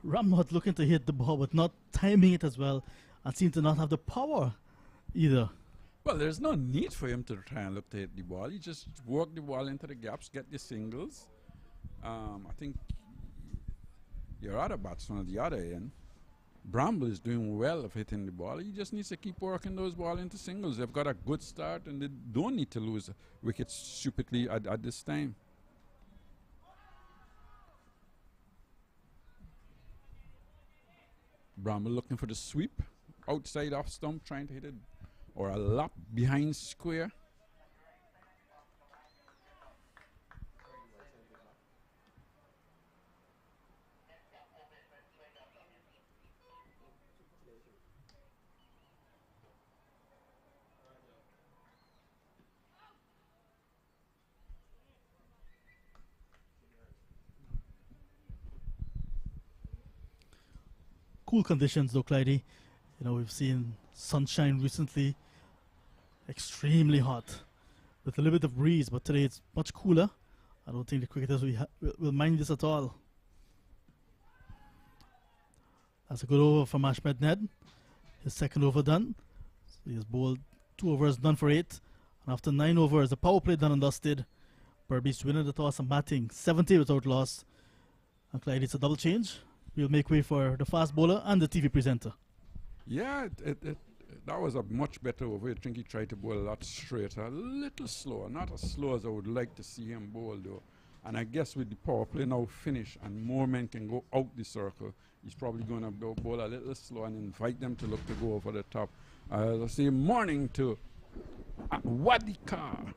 Ramnot looking to hit the ball, but not timing it as well, and seemed to not have the power either. Well, there's no need for him to try and look to hit the ball. He just work the ball into the gaps, get the singles. I think your other batsman at the other end. Bramble is doing well of hitting the ball. He just needs to keep working those balls into singles. They've got a good start and they don't need to lose wickets stupidly at this time. Bramble looking for the sweep. Outside off stump, trying to hit it. Or a lap behind square. Cool conditions though, Clydie. You know, we've seen sunshine recently, extremely hot, with a little bit of breeze, but today it's much cooler. I don't think the cricketers will mind this at all. That's a good over from Ahmed Ned. His second over done. So he has bowled 2 overs, done for 8. And after 9 overs, the power play done and dusted. Berbice winning the toss and batting 70 without loss. And Clydie, it's a double change. We'll make way for the fast bowler and the TV presenter. Yeah, that was a much better over. I think he tried to bowl a lot straighter, a little slower. Not as slow as I would like to see him bowl, though. And I guess with the power play now finished and more men can go out the circle, he's probably going to bowl a little slower and invite them to look to go over the top. I'll say morning to Wadika.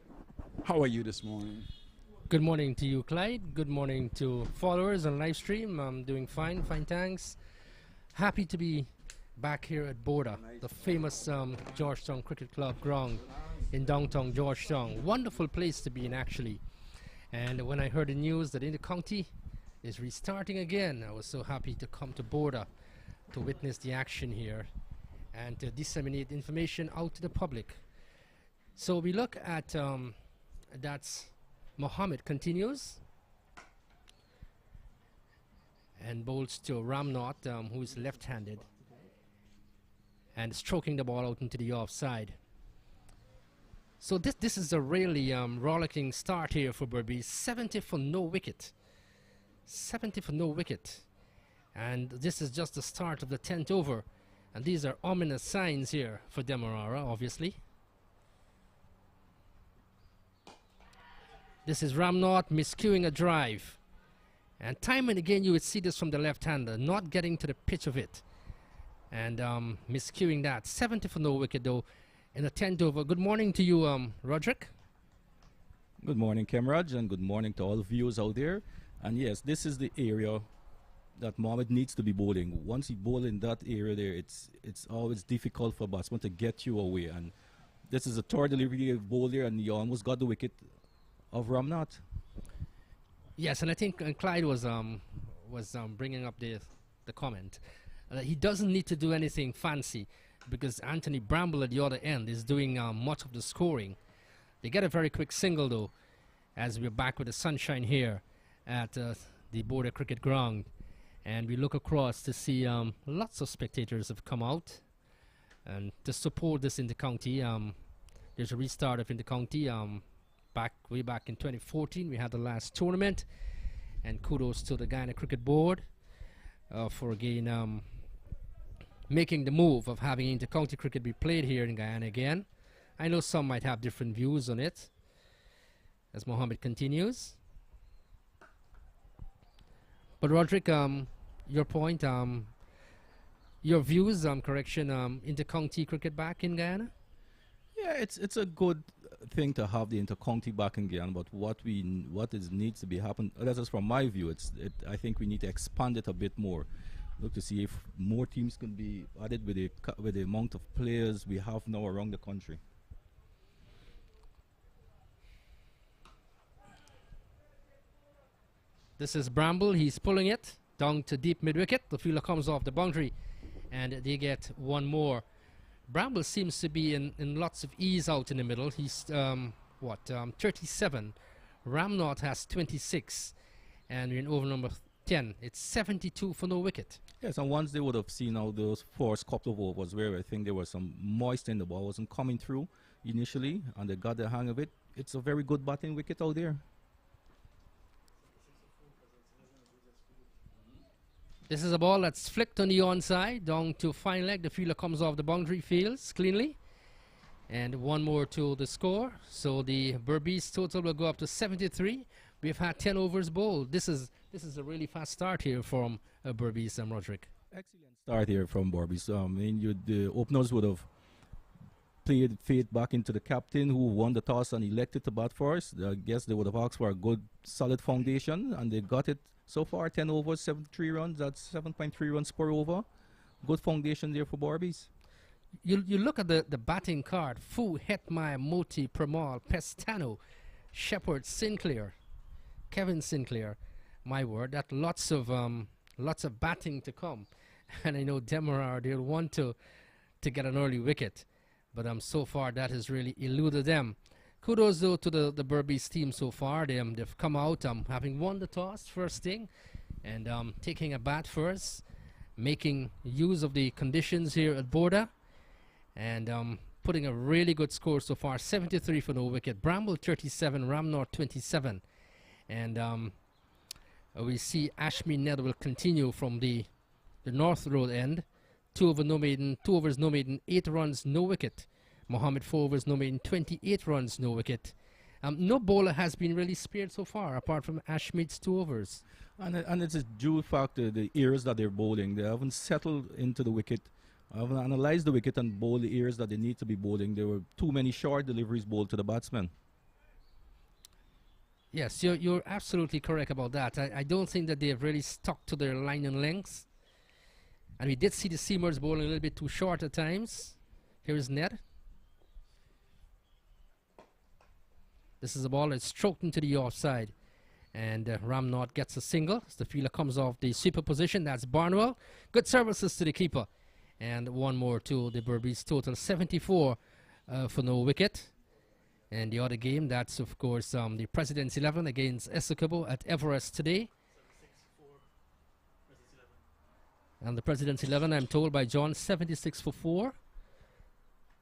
How are you this morning? Good morning to you, Clyde. Good morning to followers on live stream. I'm doing fine, thanks. Happy to be back here at Bourda, the famous Georgetown Cricket Club ground in downtown Georgetown. Wonderful place to be in, actually. And when I heard the news that Inter-County is restarting again, I was so happy to come to Bourda to witness the action here and to disseminate information out to the public. So we look at, that's Mohammed continues and bowls to Ramnath, who is left-handed, and stroking the ball out into the offside. So this is a really rollicking start here for Berbice. 70 for no wicket. 70 for no wicket. And this is just the start of the 10th over. And these are ominous signs here for Demerara, obviously. This is Ramnath miscuing a drive. And time and again you would see this from the left-hander, not getting to the pitch of it. And miscuing that. 70 for no wicket though in the 10th over. Good morning to you, Roderick. Good morning, Kemraj, and good morning to all the viewers out there. And yes, this is the area that Mohammed needs to be bowling. Once he bowls in that area there, it's always difficult for batsman to get you away. And this is a third delivery bowl there, and he almost got the wicket of Ramnath. Yes, and I think Clyde was bringing up the comment. He doesn't need to do anything fancy because Anthony Bramble at the other end is doing much of the scoring. They get a very quick single though, as we're back with the sunshine here at the Bourda Cricket Ground, and we look across to see lots of spectators have come out and to support this Inter-County. There's a restart of Inter-County. Way back in 2014 we had the last tournament, and kudos to the Guyana Cricket Board for again making the move of having inter-county cricket be played here in Guyana again. I know some might have different views on it as Mohammed continues, but Roderick, your point, your views, inter-county cricket back in Guyana. Yeah, it's a good thing to have the inter-county back in Guyana, but what needs to be happen. That's just from my view. I think we need to expand it a bit more. Look to see if more teams can be added with the amount of players we have now around the country. This is Bramble. He's pulling it down to deep mid-wicket. The fielder comes off the boundary, and they get one more. Bramble seems to be in lots of ease out in the middle. He's 37. Ramnath has 26, and we're in over number 10. It's 72 for no wicket. Yes, and once they would have seen how those first couple of overs where I think there was some moist in the ball, wasn't coming through initially, and they got the hang of it. It's a very good batting wicket out there. This is a ball that's flicked on the onside, down to fine leg. The fielder comes off the boundary, fields cleanly. And one more to the score. So the Berbice total will go up to 73. We've had 10 overs bowled. This is a really fast start here from Berbice and Roderick. Excellent start here from Berbice. I mean, the openers would have played faith back into the captain who won the toss and elected to bat first. I guess they would have asked for a good, solid foundation, and they got it so far. 10 overs, 73 runs. That's 7.3 runs per over. Good foundation there for Berbice. You look at the batting card. Fu, Hetmai, Moti, Pramal, Pestano, Shepard, Sinclair, Kevin Sinclair. My word, that lots of batting to come. And I know Demerara, they'll want to get an early wicket. But so far that has really eluded them. Kudos though to the Berbice team so far. They've come out having won the toss first thing, and taking a bat first, making use of the conditions here at Bourda, and putting a really good score so far. 73 for no wicket. Bramble 37, Ramnorth 27, and we see Ashmead Ned will continue from the North Road end. 2 overs no maiden, 8 runs, no wicket. Mohammed 4 overs no maiden, 28 runs, no wicket. No bowler has been really spared so far, apart from Ashmead's 2 overs. And it's a due factor, the errors that they're bowling. They haven't settled into the wicket. I haven't analyzed the wicket and bowled the errors that they need to be bowling. There were too many short deliveries bowled to the batsman. Yes, you're absolutely correct about that. I don't think that they have really stuck to their line and lengths. And we did see the seamers bowling a little bit too short at times. Here is Ned. This is a ball that's stroked into the offside. And Ramnorth gets a single. As the fielder comes off the sweeper position. That's Barnwell. Good services to the keeper. And one more to the Berbice total. 74 for no wicket. And the other game, that's of course the President's 11 against Essequibo at Everest today. And the President's 11, I'm told by John, 76 for 4.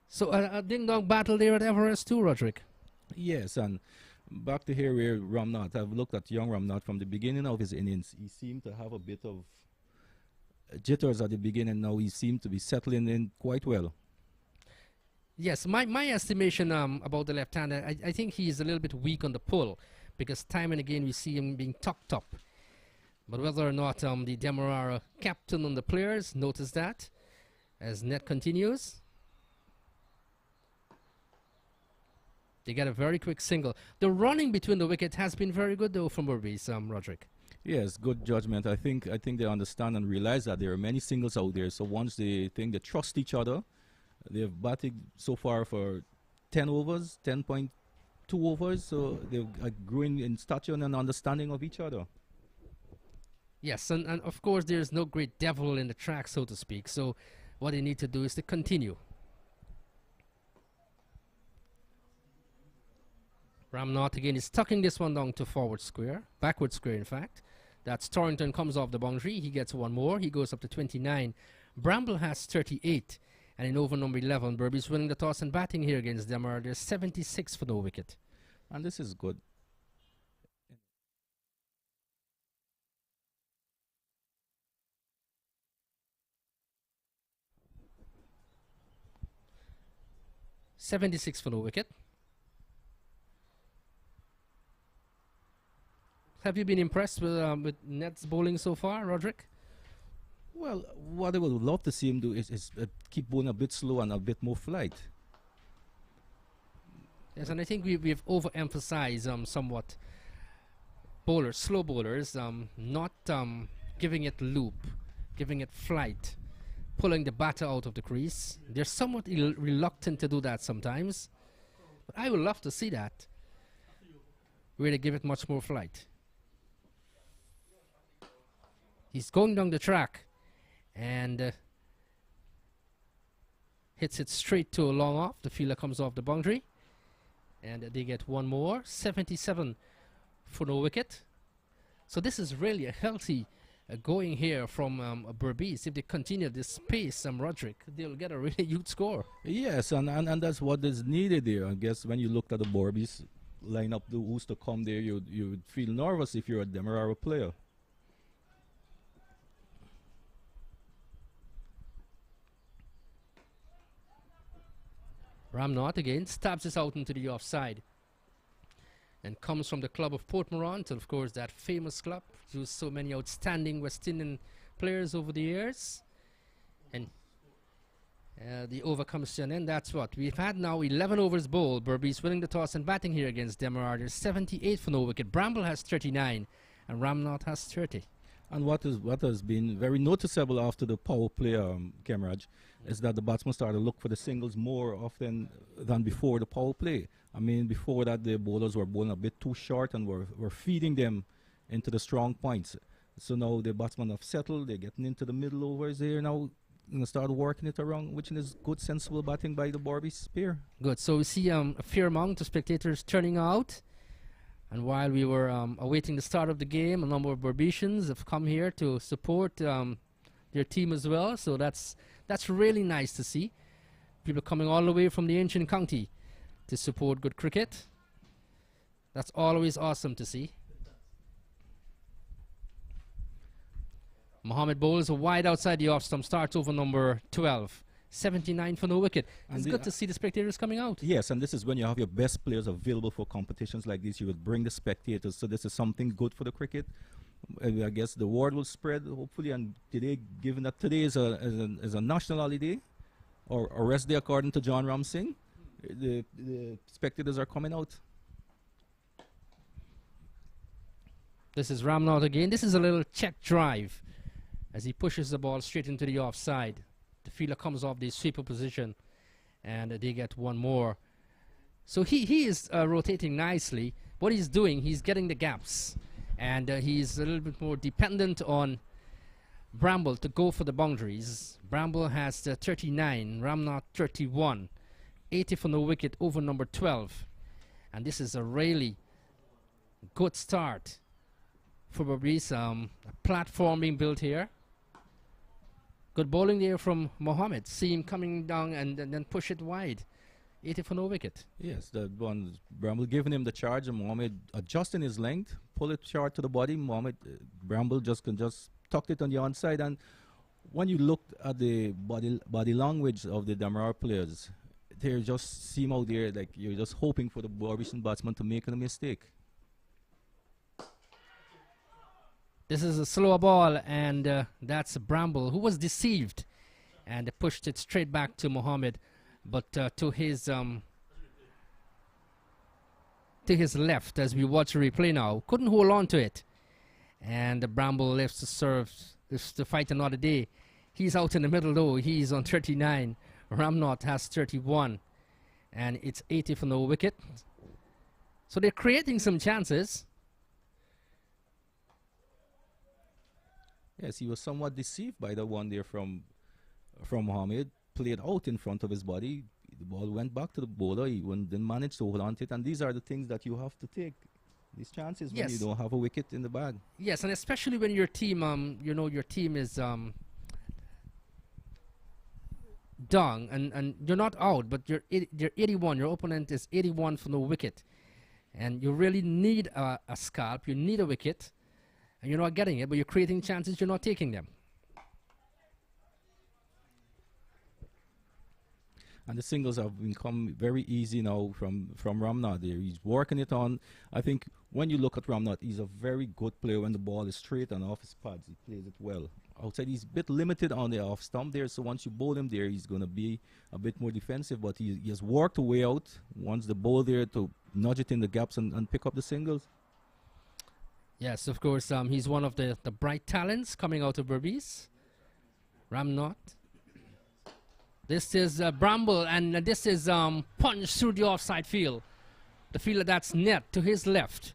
So a ding-dong battle there at Everest too, Roderick. Yes, and back to here where Ramnorth, I've looked at young Ramnorth from the beginning of his innings. He seemed to have a bit of jitters at the beginning. Now he seemed to be settling in quite well. Yes, my estimation about the left-hander, I think he's a little bit weak on the pull, because time and again we see him being tucked up. But whether or not the Demerara captain and the players notice that, as net continues, they get a very quick single. The running between the wicket has been very good though from Berbice, Roderick. Yes, good judgment. I think they understand and realize that there are many singles out there. So once they think they trust each other, they've batted so far for 10 overs, 10.2 overs. So they're growing in stature and understanding of each other. Yes, and of course there's no great devil in the track, so to speak. So what they need to do is to continue. Ramnorth again is tucking this one down to forward square, backward square in fact. That's Torrington comes off the boundary. He gets one more. He goes up to 29. Bramble has 38. And in over number 11, Berbice winning the toss and batting here against Demerara. There's 76 for no wicket. And this is good. .76 for no wicket. Have you been impressed with Ned's bowling so far, Roderick? Well, what I would love to see him do is keep bowling a bit slow and a bit more flight. Yes, and I think we've overemphasized somewhat bowlers, slow bowlers, not giving it loop, giving it flight, pulling the batter out of the crease. They're somewhat reluctant to do that sometimes, but I would love to see that, where they give it much more flight. He's going down the track and hits it straight to a long off. The fielder comes off the boundary and they get one more. 77 for no wicket. So this is really a healthy going here from Berbice. If they continue this pace, Roderick, they'll get a really huge score. Yes, and that's what is needed there. I guess when you looked at the Berbice lineup, who's to come there, you would feel nervous if you're a Demerara player. Ramnot again stabs this out into the offside and comes from the club of Port Morant, of course, that famous club, produced so many outstanding West Indian players over the years. And the over comes to an end. That's what we've had now. 11 overs bowled. Berbice winning the toss and batting here against Demerara. There's 78 for no wicket. Bramble has 39 and Ramnot has 30. And what has been very noticeable after the power play, Kemraj, is that the batsmen started to look for the singles more often than before the power play. I mean, before that, the bowlers were bowling a bit too short and were feeding them into the strong points. So now the batsmen have settled. They're getting into the middle overs here now. Start working it around, which is good, sensible batting by the Berbice pair. Good. So we see a fair amount of spectators turning out. And while we were awaiting the start of the game, a number of Berbicians have come here to support their team as well. So that's really nice to see. People coming all the way from the ancient county to support good cricket. That's always awesome to see. Mohammed bowls a wide outside the off stump, starts over number 12. 79 for no wicket. It's good to see the spectators coming out. Yes, and this is when you have your best players available for competitions like this. You would bring the spectators, so this is something good for the cricket. I guess the word will spread, hopefully, and today, given that today is a national holiday, or a rest day according to John Ram Singh, the spectators are coming out. This is Ramnot again. This is a little check drive as he pushes the ball straight into the offside. The fielder comes off the sweeper position and they get one more. So he is rotating nicely. What he's doing, he's getting the gaps. And he's a little bit more dependent on Bramble to go for the boundaries. Bramble has 39, Ramnot 31. 80 for no wicket over number 12. And this is a really good start for Berbice. A platform being built here. Good bowling there from Mohammed. See him coming down and then push it wide. 80 for no wicket. Yes, the one Bramble giving him the charge, and Mohammed adjusting his length, pull it short to the body. Mohammed Bramble just tucked it on the onside. And when you looked at the body language of the Demerara players, they just seem out there like you're just hoping for the Berbice batsman to make a mistake. This is a slower ball, and that's Bramble, who was deceived and pushed it straight back to Mohammed, but to his left as we watch the replay now. Couldn't hold on to it, and Bramble left to serve to fight another day. He's out in the middle though. He's on 39. Ramnot has 31, and it's 80 for no wicket. So they're creating some chances. Yes, he was somewhat deceived by the one there from Mohammed. Played out in front of his body. The ball went back to the bowler. He didn't manage to hold on to it. And these are the things that you have to take. These chances when you don't have a wicket in the bag. Yes, and especially when your team, your team is down and you're not out, but you're 81. Your opponent is 81 for no wicket, and you really need a scalp. You need a wicket. And you're not getting it, but you're creating chances, you're not taking them. And the singles have become very easy now from Ramnot there. He's working it on. I think when you look at Ramnot, he's a very good player when the ball is straight and off his pads. He plays it well. Outside, he's a bit limited on the off stump there, so once you bowl him there, he's going to be a bit more defensive, but he has worked a way out. Wants the ball there to nudge it in the gaps and pick up the singles. Yes, of course, he's one of the bright talents coming out of Berbice. Ramnot. This is Bramble, and this is punched through the offside field. The fielder that's net to his left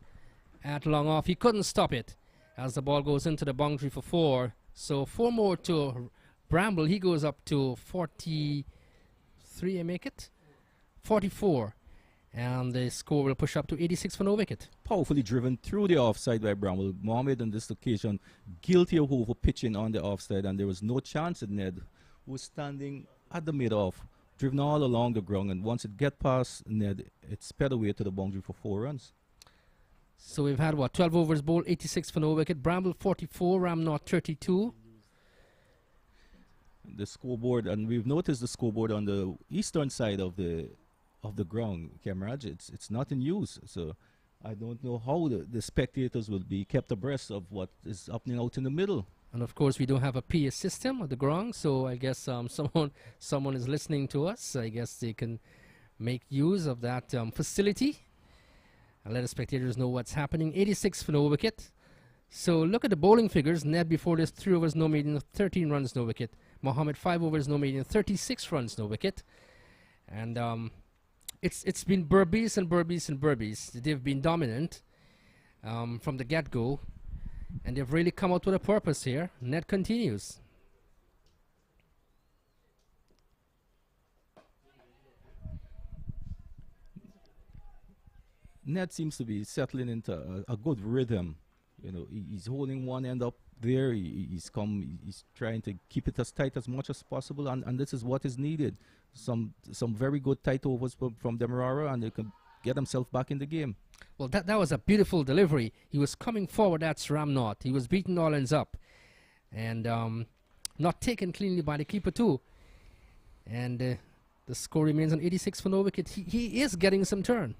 at long off. He couldn't stop it as the ball goes into the boundary for 4. So 4 more to Bramble. He goes up to 43, I make it? 44. And the score will push up to 86 for no wicket. Powerfully driven through the offside by Bramble. Mohammed on this occasion guilty of over pitching on the offside, and there was no chance at Ned, who was standing at the mid-off, driven all along the ground, and once it get past Ned, it sped away to the boundary for 4 runs. So we've had 12 overs bowled, 86 for no wicket. Bramble 44, Ramnot 32. The scoreboard, and we've noticed the scoreboard on the eastern side of the of the ground, Camarade. It's not in use. So I don't know how the spectators will be kept abreast of what is happening out in the middle. And of course, we don't have a PA system at the ground, so I guess someone is listening to us. I guess they can make use of that facility and let the spectators know what's happening. 86 for no wicket. So look at the bowling figures. Ned before this, 3 overs, no median, 13 runs, no wicket. Mohammed, 5 overs, no median, 36 runs, no wicket. And it's been Berbice and Berbice and Berbice. They've been dominant from the get-go. And they've really come out with a purpose here. Ned continues. Ned seems to be settling into a good rhythm. You know, he's holding one end up there. He's trying to keep it as tight as much as possible, and this is what is needed. Some very good tight overs from Demerara, and they can get himself back in the game. Well, that was a beautiful delivery. He was coming forward, that's Ramnot. He was beating all ends up. And not taken cleanly by the keeper too. And the score remains on 86 for no wicket. He is getting some turn.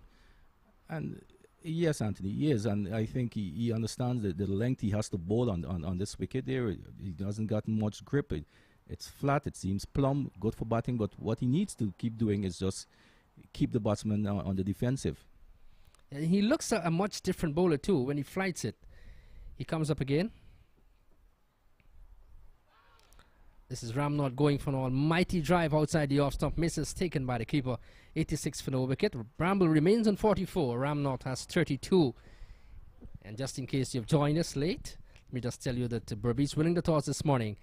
And yes, Anthony, he is. And I think he understands the length he has to bowl on this wicket there. He hasn't got much grip. It's flat, it seems plumb, good for batting. But what he needs to keep doing is just keep the batsman on the defensive. And he looks a much different bowler too when he flights it. He comes up again. This is Ramnot going for an almighty drive outside the off stump. Misses taken by the keeper. 86 for no wicket. Bramble remains on 44. Ramnot has 32. And just in case you've joined us late, let me just tell you that Berbice winning the toss this morning,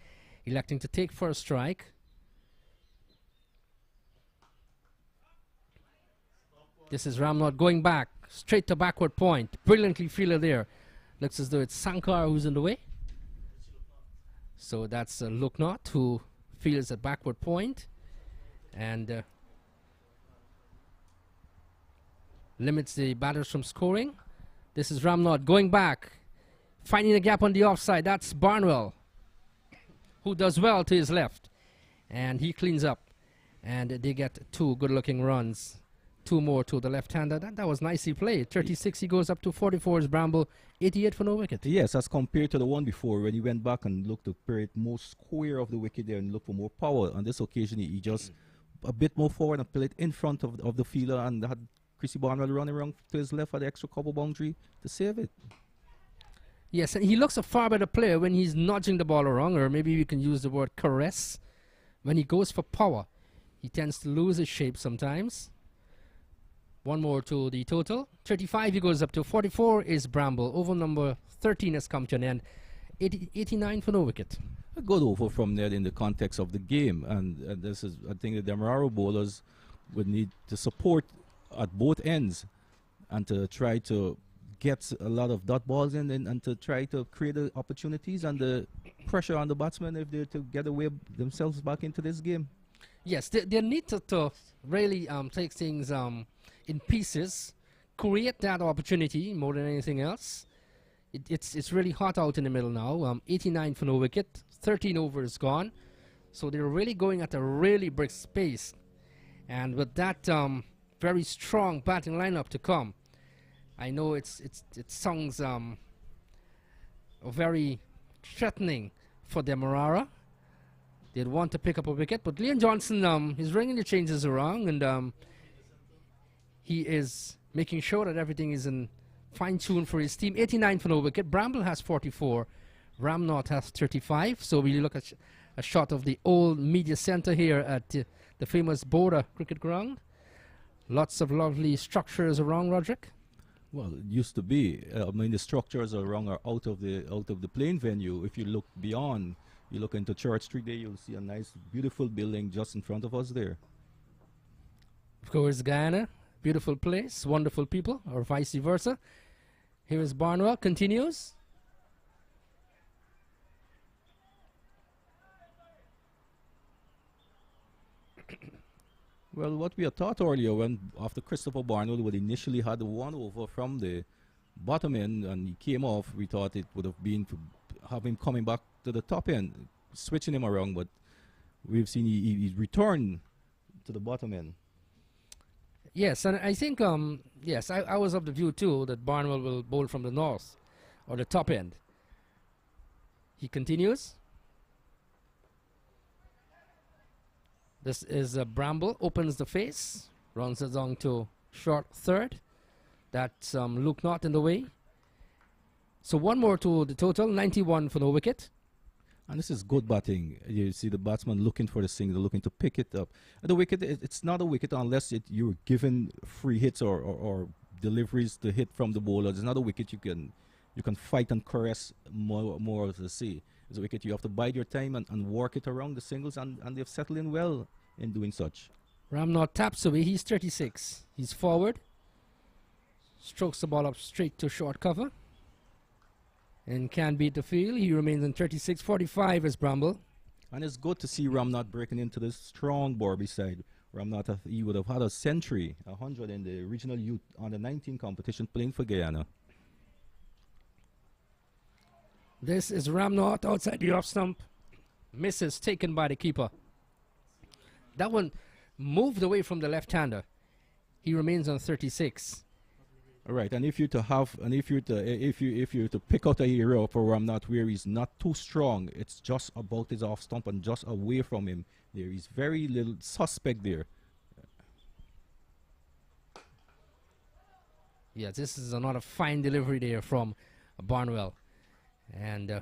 electing to take first strike. This is Ramnot going back, straight to backward point. Brilliantly fielded there. Looks as though it's Sankar who's in the way. So that's Luknot who fields at backward point and limits the batters from scoring. This is Ramnot going back, finding a gap on the offside. That's Barnwell, who does well to his left. And he cleans up. And they get 2 good-looking runs. 2 more to the left-hander. That was nicely played. 36, he goes up to 44 is Bramble. 88 for no wicket. Yes, as compared to the one before when he went back and looked to play it more square of the wicket there and look for more power. On this occasion, he just a bit more forward and played it in front of the fielder and had Chrissy Barnwell running around to his left at the extra cover boundary to save it. Yes, and he looks a far better player when he's nudging the ball around, or maybe we can use the word caress. When he goes for power, he tends to lose his shape sometimes. 1 more to the total. 35 he goes up to. 44 is Bramble. Over number 13 has come to an end. 89 for no wicket. A good over from Ned in the context of the game. And this is, I think the Demerara bowlers would need to support at both ends and to try to get a lot of dot balls in and to try to create the opportunities and the pressure on the batsmen if they're to get away themselves back into this game. Yes, they need to really take things in pieces, create that opportunity more than anything else. It's really hot out in the middle now. 89 for no wicket, 13 overs gone. So they're really going at a really brisk pace. And with that very strong batting lineup to come, I know it sounds very threatening for Demerara. They'd want to pick up a wicket, but Leon Johnson is ringing the changes around, and he is making sure that everything is in fine-tune for his team. 89 for no wicket. Bramble has 44. Ramnot has 35. So we look at a shot of the old media center here at the famous Bourda cricket ground. Lots of lovely structures around, Roderick. Well, it used to be. I mean, the structures around are out of the playing venue. If you look beyond, you look into Church Street there, you'll see a nice, beautiful building just in front of us there. Of course, Guyana, beautiful place, wonderful people, or vice versa. Here is Barnwell, continues. Well, what we had thought earlier when after Christopher Barnwell would initially had the 1 over from the bottom end and he came off, we thought it would have been to have him coming back to the top end, switching him around, but we've seen he returned to the bottom end. Yes, and I think, yes, I was of the view too that Barnwell will bowl from the north or the top end. He continues. This is Bramble, opens the face, runs it down to short third. That's Luke Knott in the way. So one more to the total, 91 for no wicket. And this is good batting. You see the batsman looking for the single, looking to pick it up. And the wicket, it's not a wicket unless you're given free hits or deliveries to hit from the bowler. It's not a wicket you can fight and caress more to see. It's a wicket you have to bide your time and work it around the singles, and they've settled in well in doing such. Ramnath taps away. He's 36. He's forward. Strokes the ball up straight to short cover. And can beat the field. He remains in 36-45 as Bramble. And it's good to see Ramnath breaking into the strong Berbice side. Ramnath, he would have had a century, 100 in the regional youth under 19 competition playing for Guyana. This is Ramnath outside the off stump. Misses taken by the keeper. That one moved away from the left-hander. He remains on 36. All right, and if you to pick out a hero for Ramnath where he's not too strong, it's just about his off stump and just away from him. There is very little suspect there. Yeah, this is another fine delivery there from Barnwell, and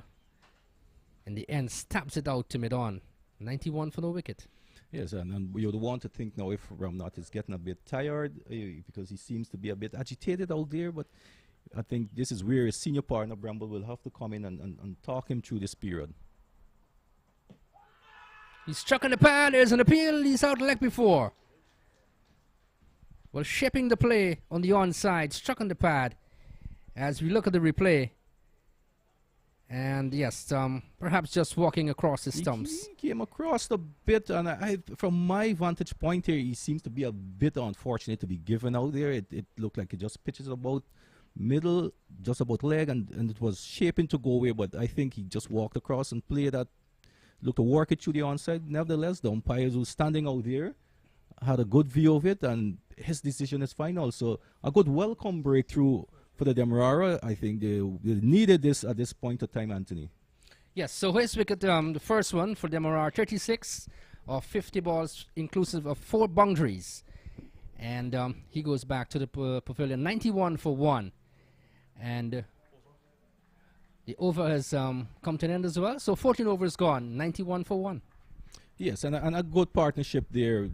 in the end stabs it out to mid-on. 91 for no wicket. Yes, and you would want to think now if Ramnath is getting a bit tired because he seems to be a bit agitated out there, but I think this is where his senior partner Bramble will have to come in and talk him through this period. He's struck on the pad. There's an appeal. He's out leg before. Well, shaping the play on the onside, struck on the pad. As we look at the replay, and yes, perhaps just walking across the stumps. He came across a bit, and from my vantage point here, he seems to be a bit unfortunate to be given out there. It looked like he just pitches about middle, just about leg, and it was shaping to go away, but I think he just walked across and played that, looked to work it through the onside. Nevertheless, the umpires who standing out there had a good view of it, and his decision is final. So a good welcome breakthrough for the Demerara. I think they needed this at this point of time, Anthony. Yes, so here's wicket, the first one for Demerara, 36 of 50 balls, inclusive of 4 boundaries. And he goes back to the pavilion, 91 for 1. And the over has come to an end as well. So 14 overs gone, 91 for 1. Yes, and a good partnership there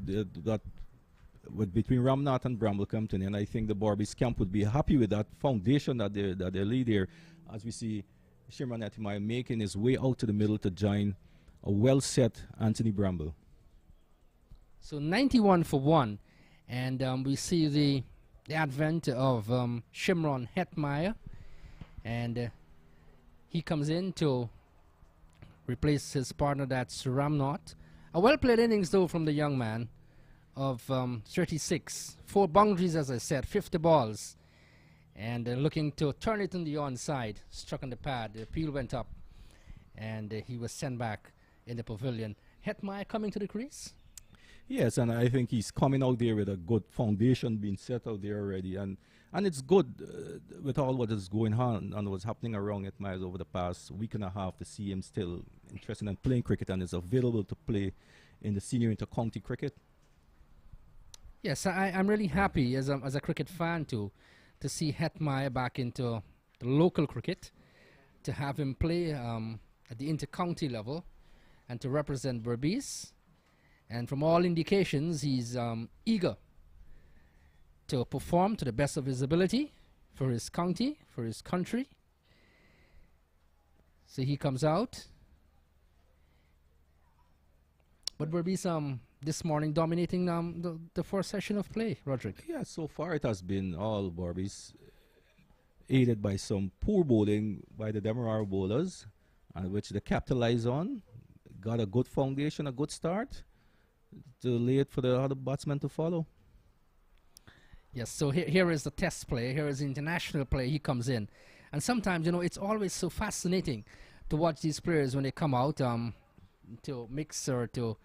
between Ramnath and Bramble Company, and I think the Berbice camp would be happy with that foundation that they lead there. As we see Shimron Etimai making his way out to the middle to join a well-set Anthony Bramble. So 91 for 1, and we see the advent of Shimron Hetmeyer, and he comes in to replace his partner, that's Ramnath. A well-played innings though from the young man of 36, 4 boundaries as I said, 50 balls, and looking to turn it on the onside, struck on the pad, the appeal went up, and he was sent back in the pavilion. Hetmeyer coming to the crease? Yes, and I think he's coming out there with a good foundation being set out there already, and it's good with all what is going on and what's happening around Hetmeyer over the past week and a half to see him still interested in playing cricket and is available to play in the senior inter-county cricket. Yes, I'm really happy as a cricket fan to see Hetmeyer back into the local cricket, to have him play at the inter-county level and to represent Berbice. And from all indications, he's eager to perform to the best of his ability for his county, for his country. So he comes out. But Berbice this morning dominating the first session of play, Roderick. Yeah, so far it has been all Berbice, aided by some poor bowling by the Demerara bowlers, which they capitalize on. Got a good foundation, a good start. Too late for the other batsmen to follow. Yes, so here is the test play. Here is the international play. He comes in. And sometimes, you know, it's always so fascinating to watch these players when they come out to mix or to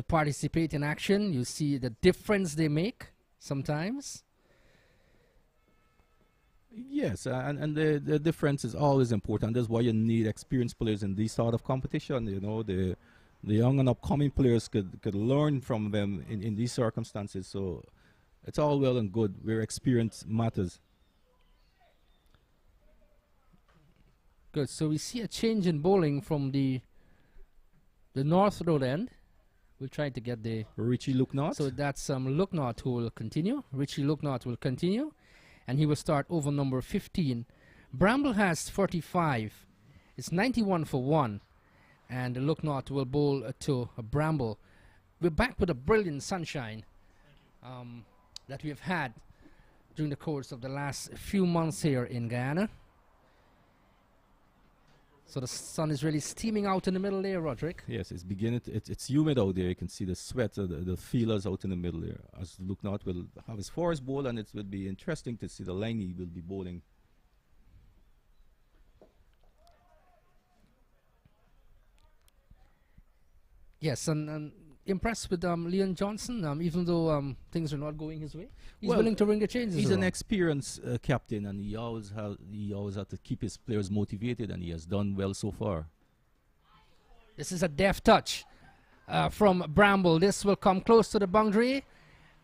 participate in action. You see the difference they make. sometimes. Yes, and the difference is always important. That's why you need experienced players in this sort of competition. You know, the young and upcoming players could learn from them in these circumstances. So it's all well and good where experience matters. Good. So we see a change in bowling from the north road end. We'll try to get the Richie Looknott. So that's Looknott who will continue. Richie Looknott will continue, and he will start over number 15. Bramble has 45. It's 91 for 1, and Looknott will bowl to Bramble. We're back with a brilliant sunshine that we have had during the course of the last few months here in Guyana. So the sun is really steaming out in the middle there, Roderick. Yes, it's beginning. It's humid out there. You can see the sweat, the feelers out in the middle there. As Looknott will have his forest bowl, and it will be interesting to see the line he will be bowling. Yes, and impressed with Leon Johnson, even though things are not going his way. He's willing to bring the changes. He's around. an experienced captain, and he always has to keep his players motivated, and he has done well so far. This is a deft touch from Bramble. This will come close to the boundary,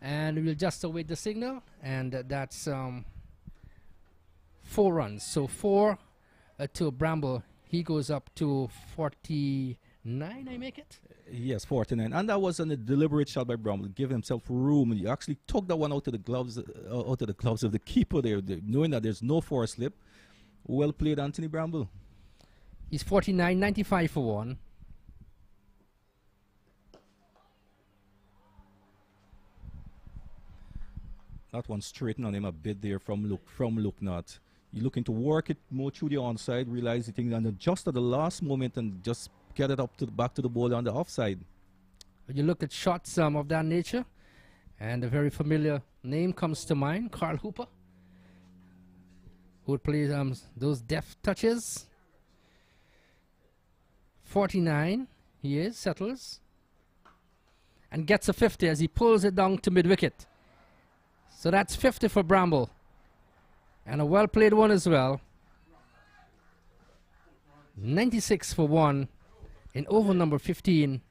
and we'll just await the signal, and that's 4 runs. So 4 to Bramble. He goes up to 49, I make it? Yes, 49. And that was a deliberate shot by Bramble. Give himself room. He actually took that one out of the gloves of the keeper there, knowing that there's no force slip. Well played, Anthony Bramble. He's 49, 95 for 1. That one straightened on him a bit there from Looknott. You're looking to work it more through the onside, realizing and just at the last moment and just get it up to back to the ball on the offside. When you look at shots of that nature, and a very familiar name comes to mind, Carl Hooper, who would play those deft touches. 49, he is, settles, and gets a 50 as he pulls it down to mid-wicket. So that's 50 for Bramble, and a well-played one as well. 96 for 1 in over number 15,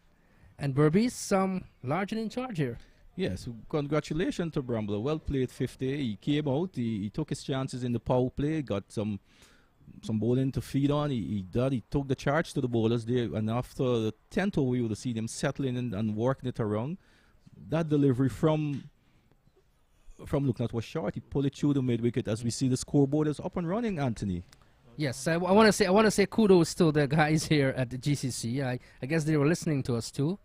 and Berbice large and in charge here. Yes, congratulations to Bramble. Well played 50. He came out, he took his chances in the power play, got some bowling to feed on. He took the charge to the bowlers there, and after the 10th over, you would have seen him settling in and working it around. That delivery from Looknott was short. He pulled it through the mid-wicket as we see the scoreboard is up and running, Anthony. Yes, I want to say kudos to the guys here at the GCC. I guess they were listening to us too.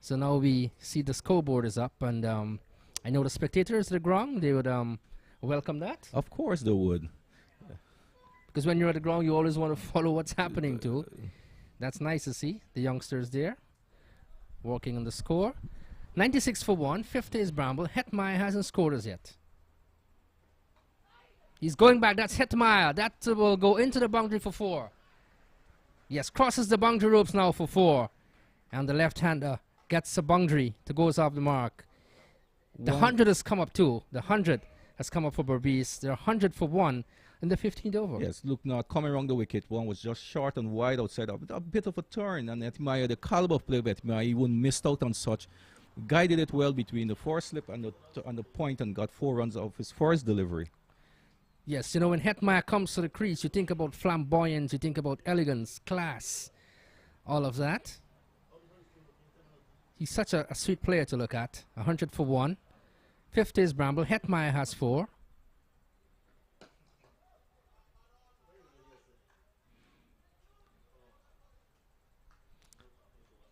So now we see the scoreboard is up, and I know the spectators at the ground, they would welcome that. Of course they would. Because when you're at the ground, you always want to follow what's happening too. That's nice to see the youngsters there working on the score. 96 for 1, 50 is Bramble. Hetmeyer hasn't scored as yet. He's going back. That's Hetmeyer. That will go into the boundary for 4. Yes, crosses the boundary ropes now for 4. And the left-hander gets a boundary to goes off the mark. The 100 has come up too. The 100 has come up for Berbice. They're 100 for 1 in the 15th over. Yes, look now, coming around the wicket. One was just short and wide outside. A bit of a turn. And Hetmeyer, the caliber of play of Hetmeyer, he wouldn't missed out on such. Guided it well between the force slip and the point and got 4 runs off his first delivery. Yes, you know, when Hetmeyer comes to the crease, you think about flamboyance, you think about elegance, class, all of that. He's such a sweet player to look at. 100 for 1. 50 is Bramble. Hetmeyer has 4.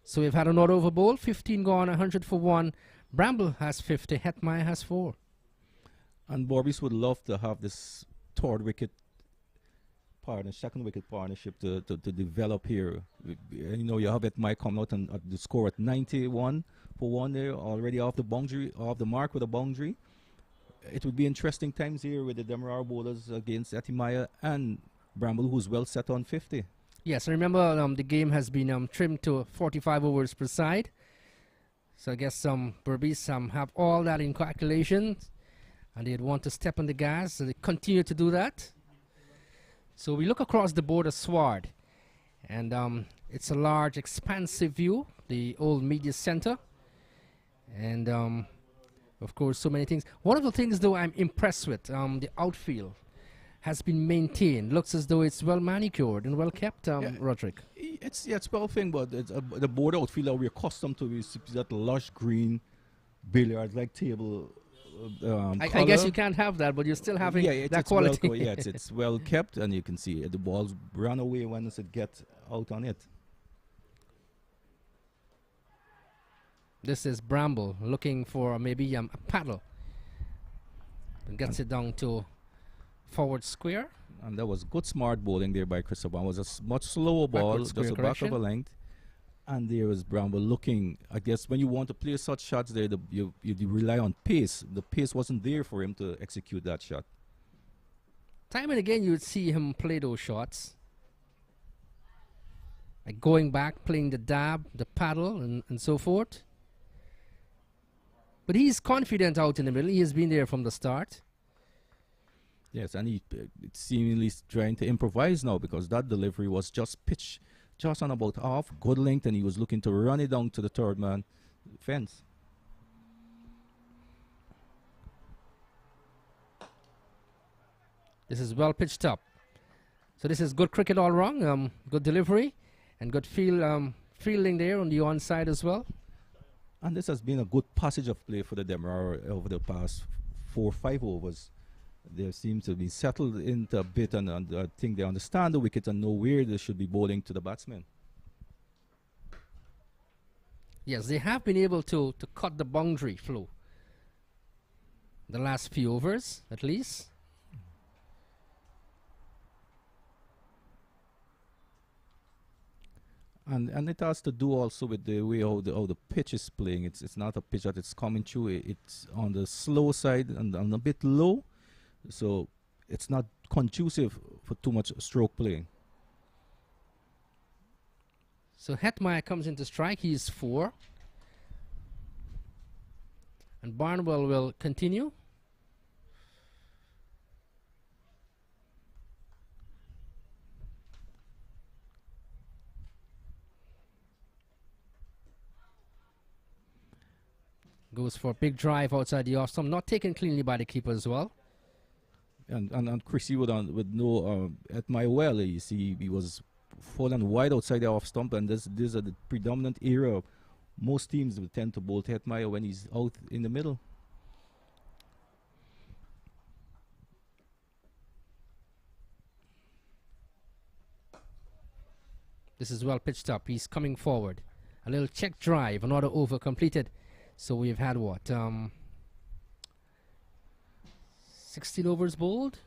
So we've had an odd over bowl. 15 gone, 100 for 1. Bramble has 50. Hetmeyer has 4. And Berbice would love to have this third wicket partnership, second wicket partnership to develop here. You know, you have Hetmeyer come out and the score at 91 for 1 there, already off the boundary, off the mark with a boundary. It would be interesting times here with the Demerara bowlers against Hetmeyer and Bramble, who's well set on 50. Yes, I remember the game has been trimmed to 45 overs per side. So I guess Berbice have all that in calculation, and they'd want to step on the gas, so they continue to do that. So we look across the Bourda sward, and it's a large, expansive view, the old media center, and of course, so many things. One of the things, though, I'm impressed with, the outfield has been maintained. Looks as though it's well manicured and well kept, Roderick. It's well thing, but it's, the board outfield that we're accustomed to is that lush green billiard-like table. I guess you can't have that, but you're still having that quality. Well, it's well kept, and you can see the balls run away once it gets out on it. This is Bramble looking for maybe a paddle. And gets it down to forward square. And that was good smart bowling there by Christopher. It was a much slower ball, just a back of a length. And there was Bramble looking. I guess when you want to play such shots there, you rely on pace. The pace wasn't there for him to execute that shot. Time and again you would see him play those shots. Like going back, playing the dab, the paddle, and so forth. But he's confident out in the middle. He has been there from the start. Yes, and he seemingly trying to improvise now, because that delivery was just pitched just on about half, good length, and he was looking to run it down to the third man fence. This is well pitched up. So this is good cricket all wrong. Good delivery and good fielding there on the onside as well. And this has been a good passage of play for the Demerara over the past 4 or 5 overs. They seem to be settled into a bit, and I think they understand the wicket and know where they should be bowling to the batsmen. Yes, they have been able to cut the boundary flow. The last few overs, at least. And it has to do also with the way how the pitch is playing. It's not a pitch that it's coming through. It's on the slow side and a bit low, so it's not conducive for too much stroke playing. So Hetmeyer comes into strike. He is 4, and Barnwell will continue. Goes for a big drive outside the off stump, not taken cleanly by the keeper as well. And Chrissy would know at my well, you see, he was fallen wide outside the off stump, and this is the predominant area. Most teams will tend to bowl Hetmeyer when he's out in the middle. This is well pitched up. He's coming forward. A little check drive, another over completed. So we've had what? 16 overs bowled?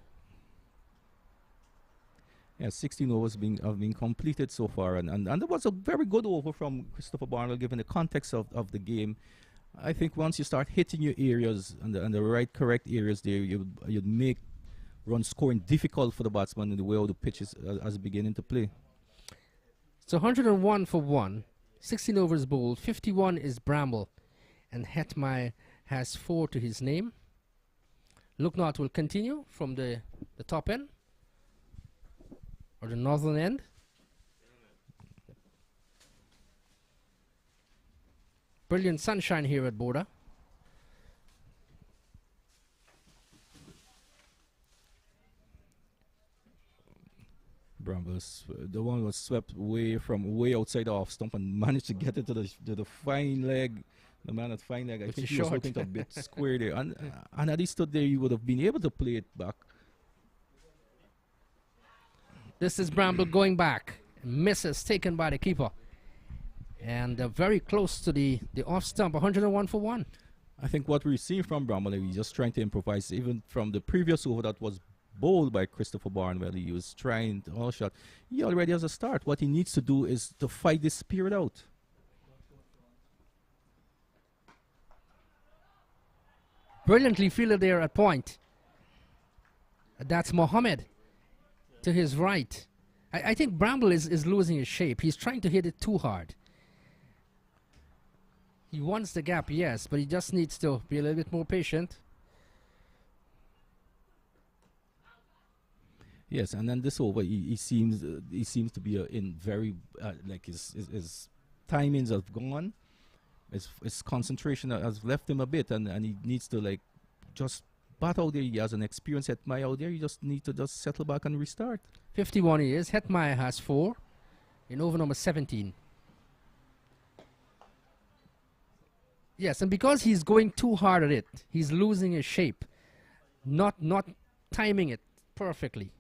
Yeah, 16 overs have been completed so far, and that was a very good over from Christopher Barnwell, given the context of the game. I think once you start hitting your areas and the right correct areas there, you'd make run scoring difficult for the batsman in the way how the pitch is as beginning to play. So 101 for 1, 16 overs bowled, 51 is Bramble, and Hetmeyer has 4 to his name. Looknott will continue from the top end, or the northern end. Brilliant sunshine here at Bourda. Brambles, the one was swept way outside the off stump and managed to get it to the fine leg. The man at fine leg, I think he was looking a bit square there. And had he stood there, he would have been able to play it back. This is Bramble going back. Misses taken by the keeper. And very close to the off stump, 101 for 1. I think what we're seeing from Bramble, he's just trying to improvise. Even from the previous over that was bowled by Christopher Barnwell, he was trying to all shot. He already has a start. What he needs to do is to fight this spirit out. Brilliantly fielded there at point. That's Mohammed to his right. I think Bramble is losing his shape. He's trying to hit it too hard. He wants the gap, yes, but he just needs to be a little bit more patient. Yes, and then this over, he seems to be in very like his timings have gone. His concentration has left him a bit, and he needs to like just bat out there. He has an experienced Hetmai out there. You just need to just settle back and restart. 51 he is. Hetmai has 4 in over number 17. Yes, and because he's going too hard at it, he's losing his shape, not timing it perfectly.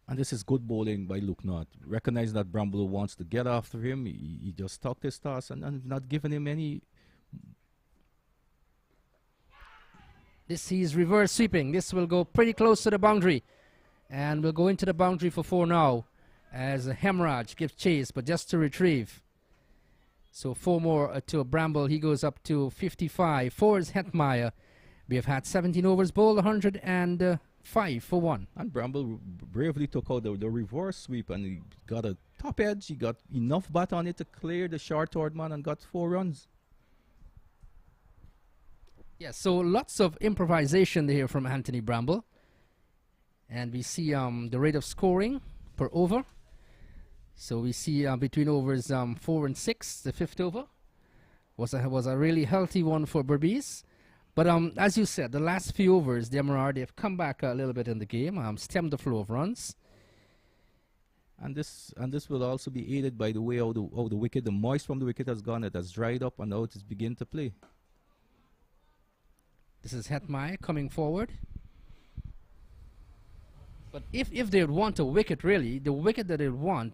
And this is good bowling by Luke Knott. Recognize that Bramble wants to get after him. He just stuck his toss and not giving him any. This he's reverse sweeping. This will go pretty close to the boundary. And we'll go into the boundary for 4 now as Hemorrhage gives chase, but just to retrieve. So 4 more to Bramble. He goes up to 55. 4 is Hetmeyer. We have had 17 overs bowled, 105 for 1. And Bramble bravely took out the reverse sweep, and he got a top edge. He got enough bat on it to clear the short-haired man and got 4 runs. Yes, so lots of improvisation here from Anthony Bramble. And we see the rate of scoring per over. So we see between overs 4 and 6, the 5th over was a really healthy one for Berbice. But as you said, the last few overs, Demerara, they've come back a little bit in the game, stemmed the flow of runs. And this will also be aided by the way how the wicket, the moist from the wicket has gone. It has dried up, and now it is beginning to play. This is Hetmai coming forward. But if they would want a wicket, really, the wicket that they would want,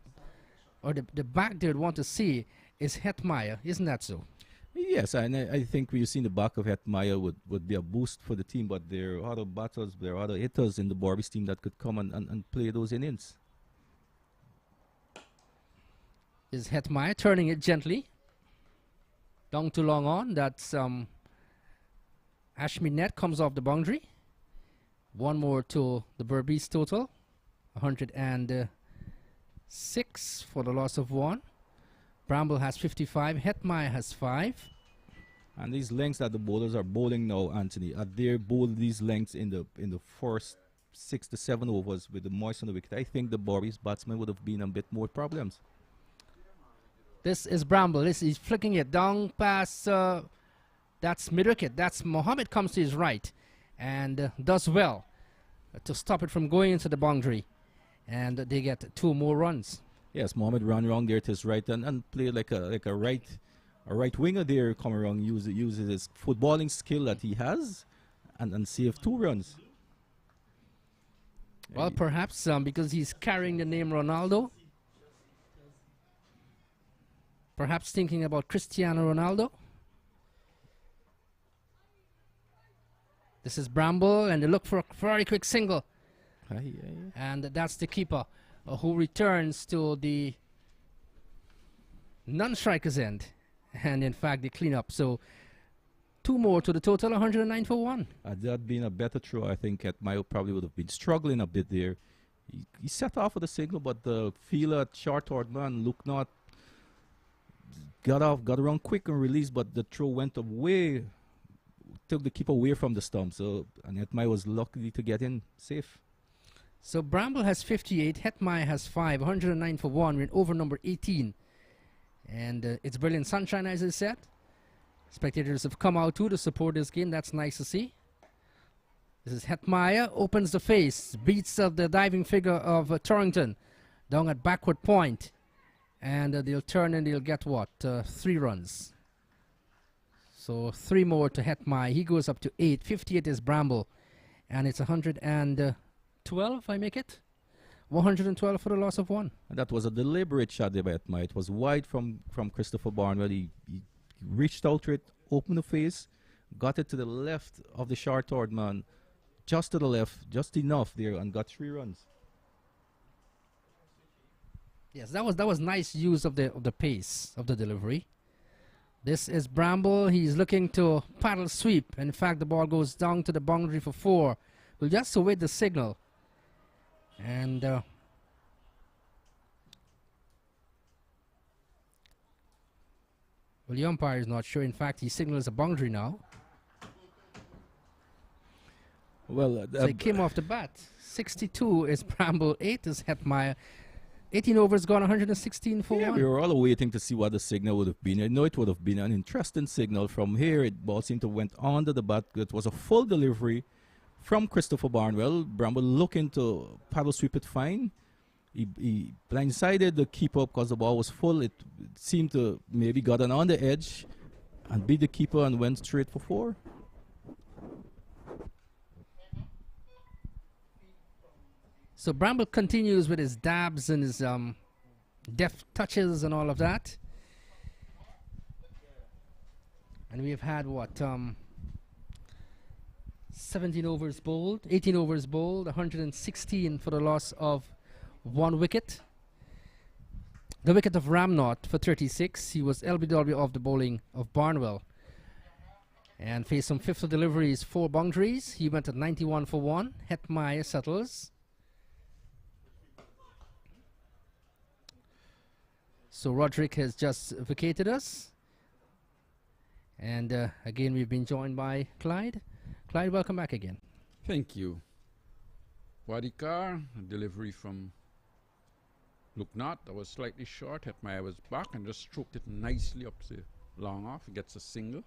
or the back they would want to see, is Hetmai. Isn't that so? Yes, and I think we've seen the back of Hetmaya would be a boost for the team, but there are other batters, there are other hitters in the Berbice team that could come and play those innings. Is Hetmaya turning it gently? Down to long on. That's Ashmi Net comes off the boundary. 1 more to the Berbice total. 106 for the loss of 1. Bramble has 55. Hetmai has 5. And these lengths that the bowlers are bowling now, Anthony, are they bowled these lengths in the first 6 to 7 overs with the moist on the wicket? I think the Berbice batsmen would have been a bit more problems. This is Bramble. He's flicking it down past. That's mid-wicket. That's Mohammed comes to his right and does well to stop it from going into the boundary. And they get 2 more runs. Yes, Mohammed ran around there to his right and played like a right winger there, come around, uses his footballing skill that he has and save 2 runs. Well, perhaps because he's carrying the name Ronaldo. Perhaps thinking about Cristiano Ronaldo. This is Bramble, and they look for a very quick single. And that's the keeper who returns to the non-striker's end. And in fact, they clean up. So 2 more to the total, 109 for 1. Had that been a better throw, I think Hetmai probably would have been struggling a bit there. He set off with a single, but the fielder, short-haired man, Luke Knott, got around quick and released, but the throw went away, took the keeper away from the stump. So, and Hetmai was lucky to get in safe. So Bramble has 58, Hetmai has 5, 109 for 1. We're in over number 18. And it's brilliant sunshine, as I said. Spectators have come out too to support this game. That's nice to see. This is Hetmaya, opens the face, beats the diving figure of Torrington down at backward point. And they'll turn and they'll get what? 3 runs. So 3 more to Hetmai. He goes up to 8. 58 is Bramble. And it's 112, I make it. 112 for the loss of 1. And that was a deliberate shot there by Hetmai. It was wide from Christopher Barnwell. He reached out to it, opened the face, got it to the left of the short-haired man, just to the left, just enough there, and got 3 runs. Yes, that was nice use of the pace of the delivery. This is Bramble. He's looking to paddle sweep. In fact, the ball goes down to the boundary for 4. We'll just await the signal. And Well, the umpire is not sure. In fact, he signals a boundary now. Well, So he came off the bat. 62 is Bramble, 8 is Hetmeyer. 18 overs gone, 116 for yeah, 1. we were all waiting to see what the signal would have been. I know it would have been an interesting signal. From here, it ball seemed to went under the bat. It was a full delivery from Christopher Barnwell. Bramble looking to paddle sweep it fine. He blindsided the keeper because the ball was full. It seemed to maybe got on the edge and beat the keeper and went straight for 4. So Bramble continues with his dabs and his deft touches and all of that. And we've had what? 17 overs bowled, 18 overs bowled, 116 for the loss of 1 wicket. The wicket of Ramnot for 36. He was LBW of the bowling of Barnwell. And faced some fifth deliveries, 4 boundaries. He went at 91 for 1. Hetmeyer settles. So Roderick has just vacated us. And again, we've been joined by Clyde. Clyde, welcome back again. Thank you. Wadikar, a delivery from Luknot. That was slightly short. Hetmeyer was back and just stroked it nicely up the long off. He gets a single.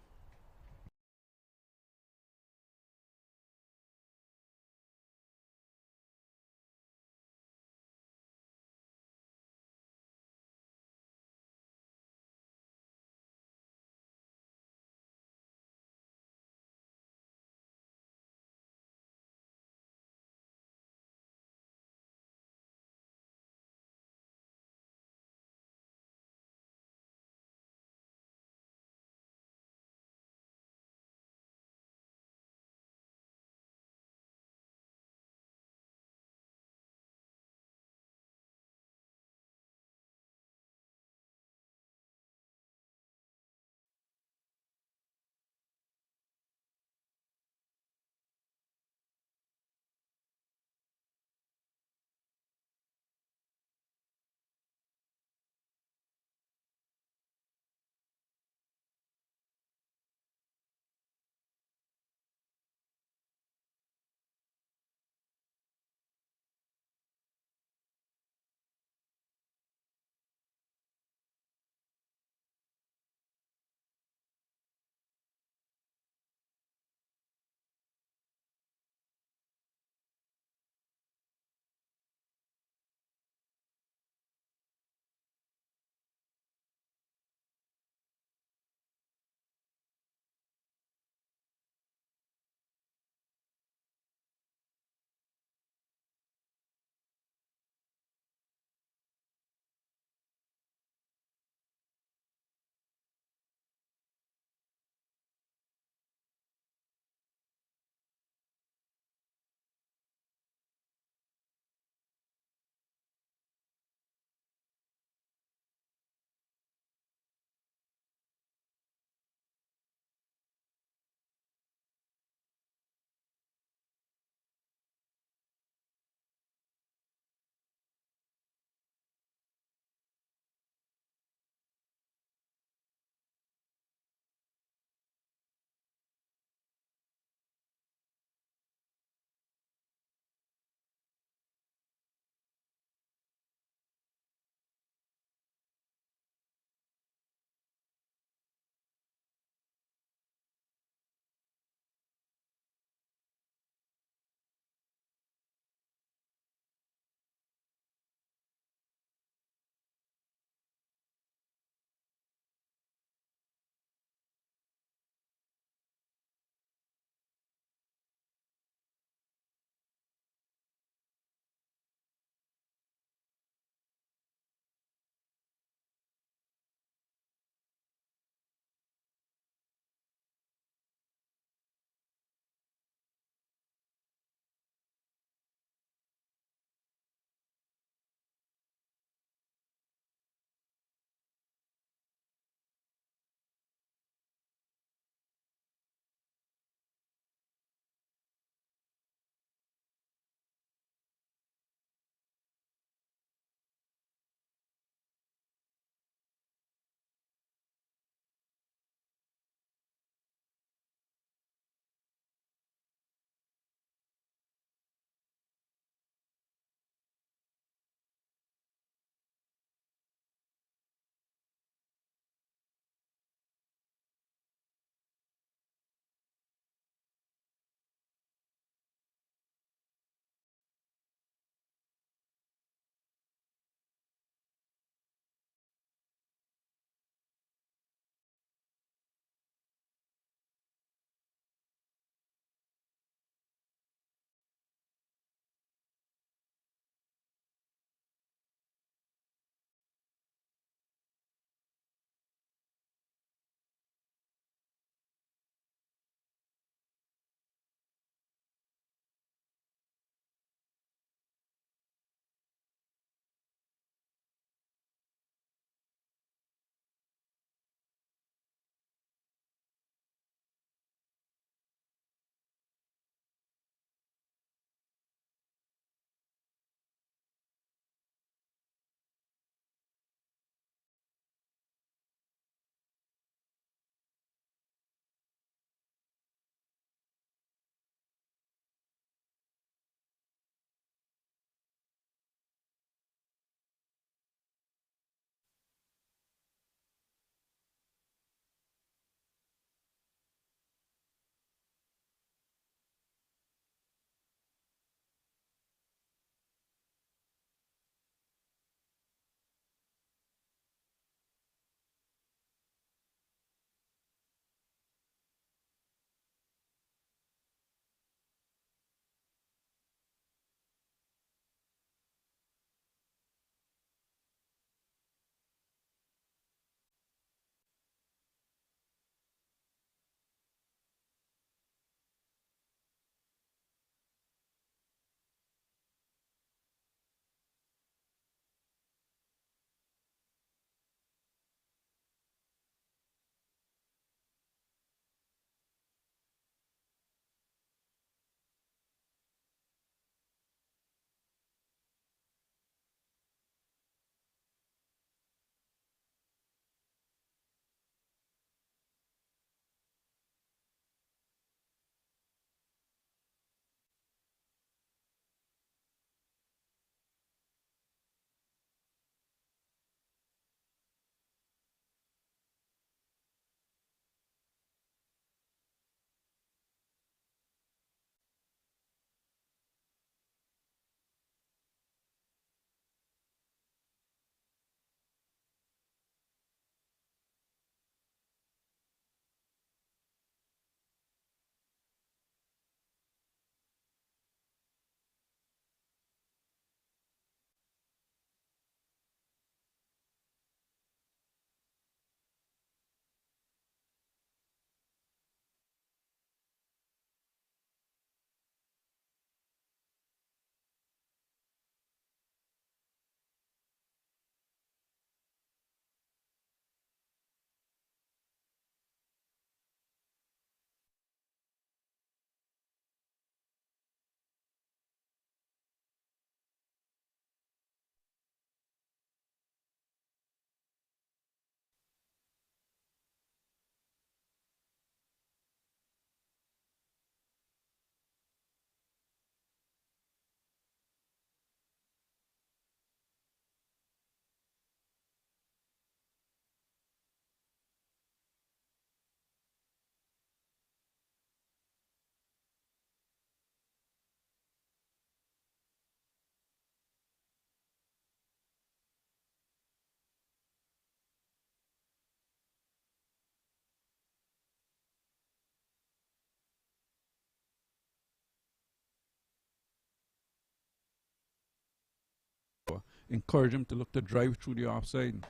encourage him to look to drive through the offside.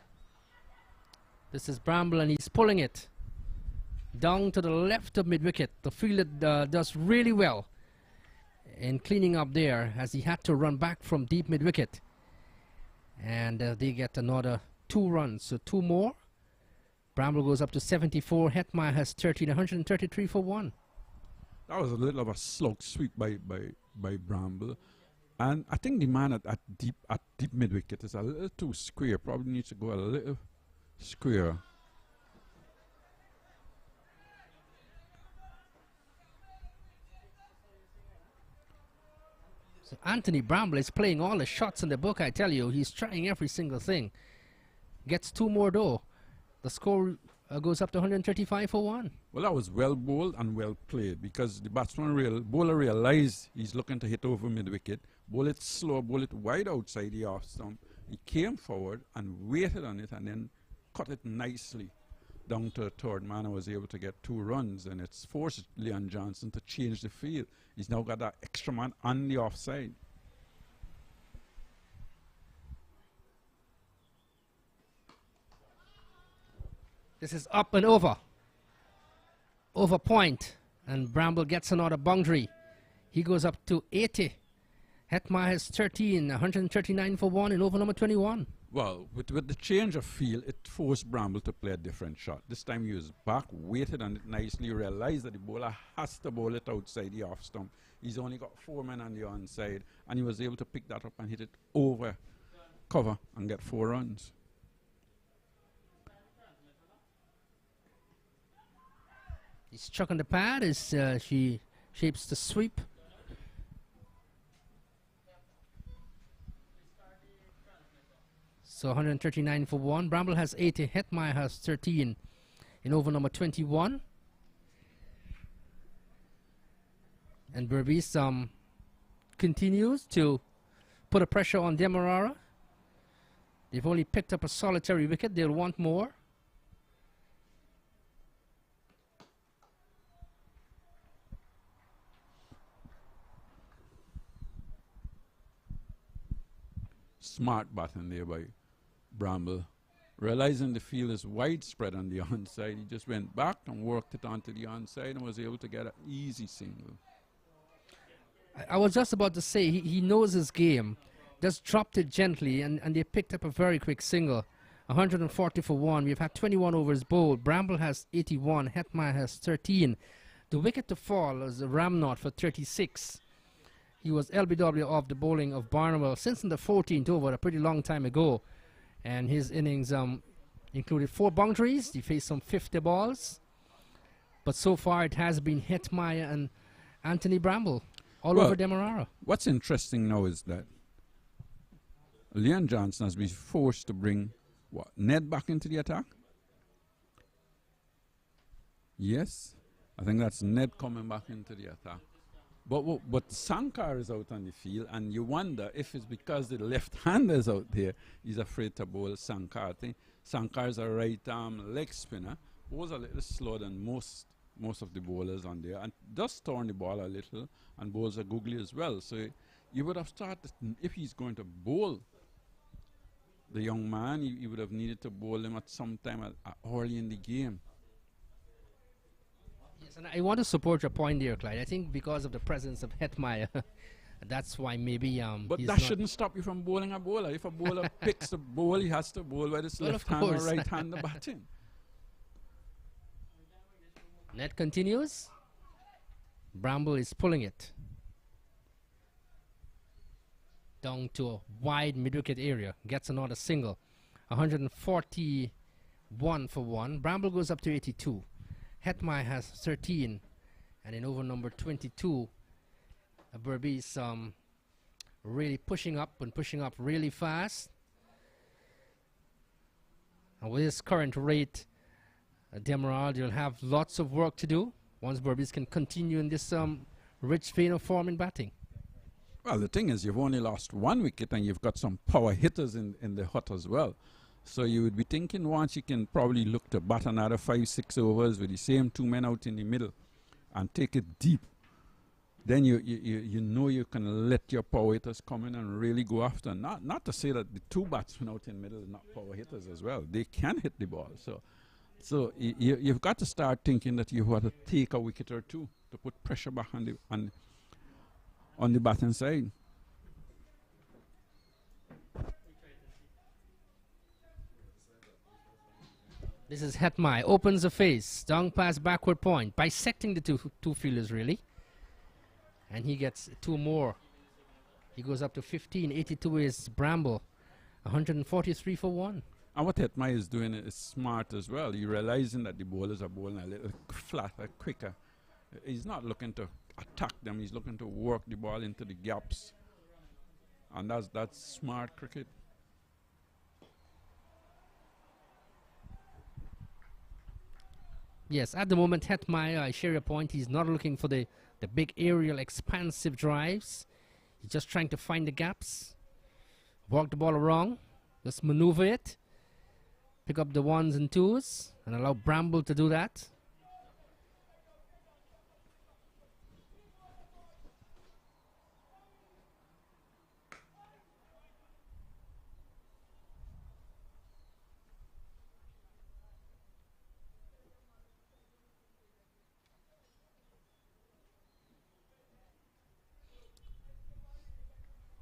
This is Bramble, and he's pulling it down to the left of mid-wicket. The fielder does really well in cleaning up there, as he had to run back from deep mid-wicket. And they get another 2 runs, so 2 more. Bramble goes up to 74. Hetmeyer has 13, 133 for 1. That was a little of a slug sweep by Bramble. And I think the man at deep mid-wicket is a little too square. Probably needs to go a little square. So Anthony Bramble is playing all the shots in the book, I tell you. He's trying every single thing. Gets 2 more though. The score goes up to 135 for 1. Well, that was well bowled and well played, because the bowler realized he's looking to hit over mid-wicket. Bowl it slow, bowl it wide outside the off stump. He came forward and waited on it and then cut it nicely down to a third man and was able to get 2 runs. And it's forced Leon Johnson to change the field. He's now got that extra man on the offside. This is up and over. Over point. And Bramble gets another boundary. He goes up to 80. Hetmeyer has 13, 139 for 1 in over number 21. Well, with the change of field, it forced Bramble to play a different shot. This time he was back, waited on it nicely, realized that the bowler has to bowl it outside the off stump. He's only got 4 men on the onside, and he was able to pick that up and hit it over cover and get 4 runs. He's chucking the pad as she shapes the sweep. So 139 for 1. Bramble has 80. Hetmeyer has 13 in over number 21. And Berbice continues to put a pressure on Demerara. They've only picked up a solitary wicket. They'll want more. Smart batting there by Bramble. Realizing the field is widespread on the onside, he just went back and worked it onto the onside and was able to get an easy single. I was just about to say, he knows his game. Just dropped it gently, and they picked up a very quick single. 140 for 1. We've had 21 overs bowled. Bramble has 81. Hetmeyer has 13. The wicket to fall was Ramnot for 36. He was LBW of the bowling of Barnwell since in the 14th over, a pretty long time ago. And his innings included 4 boundaries. He faced some 50 balls. But so far it has been Hetmeyer and Anthony Bramble all over Demerara. What's interesting now is that Leon Johnson has been forced to bring Ned back into the attack. Yes, I think that's Ned coming back into the attack. But Sankar is out on the field, and you wonder if it's because the left-hander is out there, he's afraid to bowl Sankar. I think Sankar is a right-arm leg spinner, bowls a little slower than most of the bowlers on there, and does turn the ball a little, and bowls are googly as well. So you would have started, if he's going to bowl the young man, you would have needed to bowl him at some time early in the game. Yes, and I want to support your point there, Clyde. I think because of the presence of Hetmeyer, that's why maybe but that shouldn't stop you from bowling a bowler. If a bowler picks the ball, he has to bowl whether it's left hand or right hand batting. Net continues. Bramble is pulling it down to a wide mid-wicket area. Gets another single. 141 for 1. Bramble goes up to 82. Hetmeyer has 13. And in over number 22, Berbice really pushing up really fast. And with his current rate, Demerara will have lots of work to do once Berbice can continue in this rich vein of form in batting. Well, the thing is, you've only lost 1 wicket and you've got some power hitters in the hut as well. So you would be thinking once you can probably look to bat another 5-6 overs with the same 2 men out in the middle and take it deep then you know you can let your power hitters come in and really go after. Not to say that the two batsmen out in the middle are not power hitters as well. They can hit the ball. So you've got to start thinking that you've got to take a wicket or two to put pressure back on the batting side. This is Hetmai, opens the face, down pass, backward point, bisecting the two fielders really. And he gets two more. He goes up to 15, 82 is Bramble, 143 for one. And what Hetmai is doing is smart as well. He's realizing that the bowlers are bowling a little flatter, quicker. He's not looking to attack them, he's looking to work the ball into the gaps. And that's smart cricket. Yes, at the moment, Hetmai, I share your point, he's not looking for the big aerial expansive drives. He's just trying to find the gaps, walk the ball around, just maneuver it, pick up the ones and twos, and allow Bramble to do that.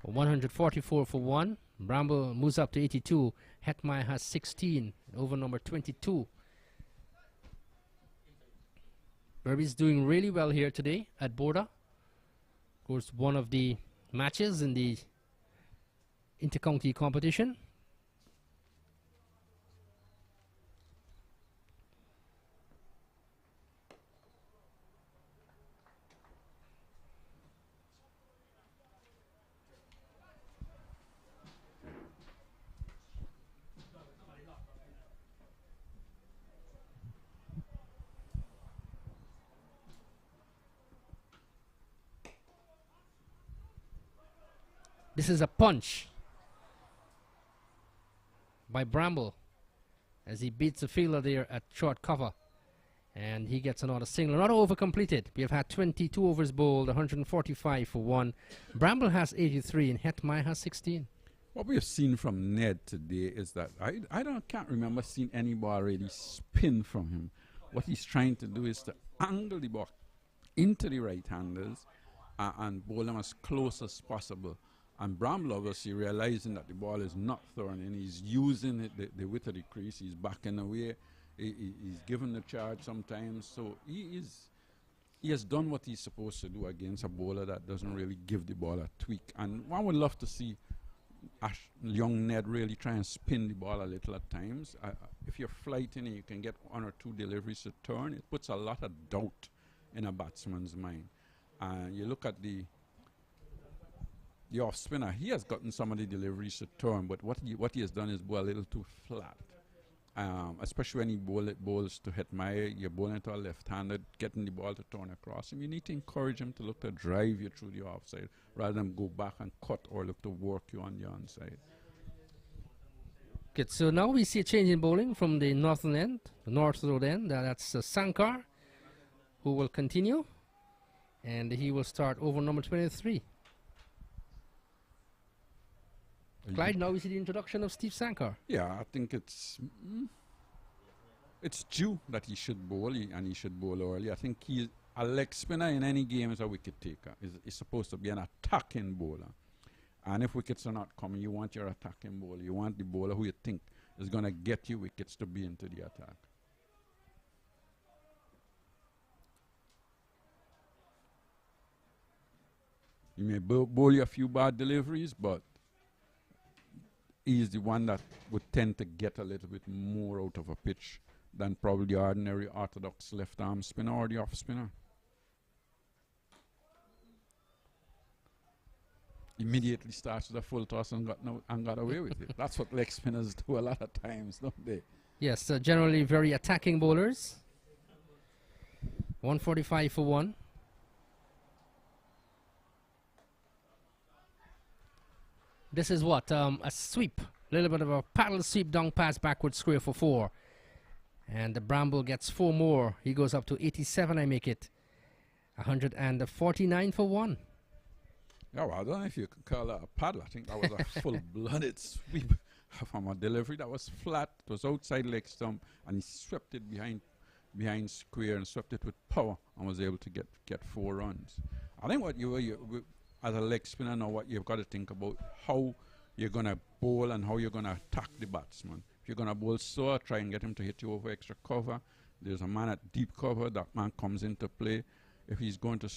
For 144 for one. Bramble moves up to 82. Hetmai has 16 over number 22. Berbice doing really well here today at Bourda. Of course, one of the matches in the inter-county competition. This is a punch by Bramble as he beats the fielder there at short cover. And he gets another single, not over completed. We have had 22 overs bowled, 145 for one. Bramble has 83 and Hetmai has 16. What we have seen from Ned today is that can't remember seeing any ball really spin from him. What he's trying to do is to angle the ball into the right-handers and bowl them as close as possible. And Bramble obviously realizing that the ball is not thrown in, he's using it, the width of the crease, he's backing away, he's given the charge sometimes. So he has done what he's supposed to do against a bowler that doesn't really give the ball a tweak. And one would love to see young Ned really try and spin the ball a little at times. If you're flighting and you can get one or two deliveries to turn, it puts a lot of doubt in a batsman's mind. You look at the off spinner, he has gotten some of the deliveries to turn, but what he has done is bowl a little too flat. Especially when he bowls to Hetmai, you're bowling to a left-handed, getting the ball to turn across him. You need to encourage him to look to drive you through the offside rather than go back and cut or look to work you on the onside. Good, so now we see a change in bowling from the northern end, the north road end. That's Sankar, who will continue, and he will start over number 23. Clyde, now we see the introduction of Steve Sankar. Yeah, I think it's due that he should bowl, and he should bowl early. I think a leg spinner in any game is a wicket taker. Is supposed to be an attacking bowler. And if wickets are not coming, you want your attacking bowler. You want the bowler who you think is going to get you wickets to be into the attack. You may bowl you a few bad deliveries, but he's the one that would tend to get a little bit more out of a pitch than probably the ordinary orthodox left-arm spinner or the off-spinner. Immediately starts with a full toss and got away with it. That's what leg spinners do a lot of times, don't they? Yes, generally very attacking bowlers. 145 for one. This is what? A sweep. A little bit of a paddle sweep, down pass, backward square for 4. And the Bramble gets 4 more. He goes up to 87, I make it. 149 for 1. Yeah, well, I don't know if you could call that a paddle. I think that was a full-blooded sweep from a delivery that was flat. It was outside leg stump, and he swept it behind square and swept it with power and was able to get 4 runs. I think what you as a leg spinner now, what you've got to think about how you're going to bowl and how you're going to attack the batsman. If you're going to bowl slow, try and get him to hit you over extra cover. There's a man at deep cover. That man comes into play. If he's going to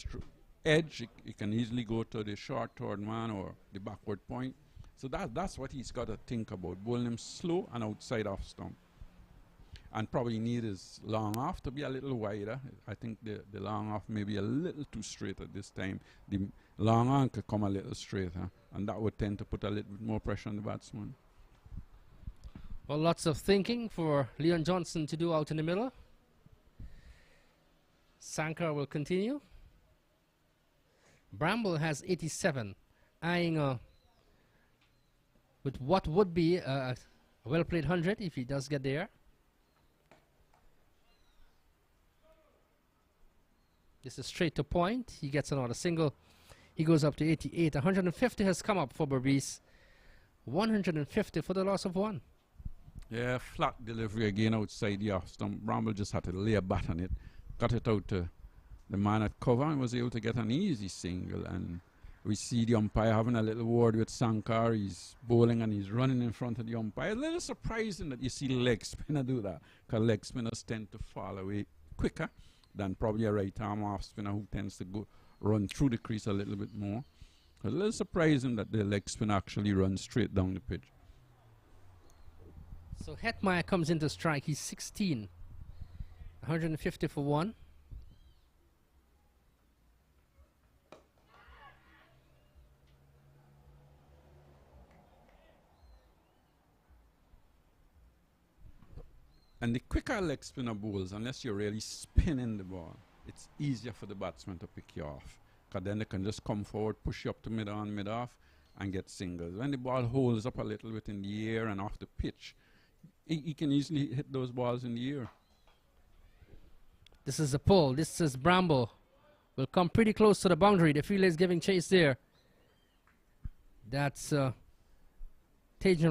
edge, he can easily go to the short third man or the backward point. So that's what he's got to think about, bowling him slow and outside off stump. And probably need his long off to be a little wider. I think the long off may be a little too straight at this time. The long on could come a little straighter, and that would tend to put a little bit more pressure on the batsman. Well, lots of thinking for Leon Johnson to do out in the middle. Sankar will continue. Bramble has 87, eyeing with what would be a well-played 100 if he does get there. This is straight to point. He gets another single. He goes up to 88. 150 has come up for Berbice. 150 for the loss of 1. Yeah, flat delivery again outside the off stump. Bramble just had to lay a bat on it. Got it out to the man at cover and was able to get an easy single. And we see the umpire having a little word with Sankar. He's bowling and he's running in front of the umpire. A little surprising that you see leg spinner do that, because leg spinners tend to fall away quicker than probably a right arm off spinner who tends to run through the crease a little bit more. A little surprising that the leg spinner actually runs straight down the pitch. So Hetmeyer comes into strike. He's 16. 150 for 1. And the quicker leg spinner bowls, unless you're really spinning the ball, it's easier for the batsman to pick you off. Because then they can just come forward, push you up to mid-on, mid-off, and get singles. When the ball holds up a little bit in the air and off the pitch, he can easily hit those balls in the air. This is a pull. This is Bramble. Will come pretty close to the boundary. The fielder is giving chase there. That's Tajan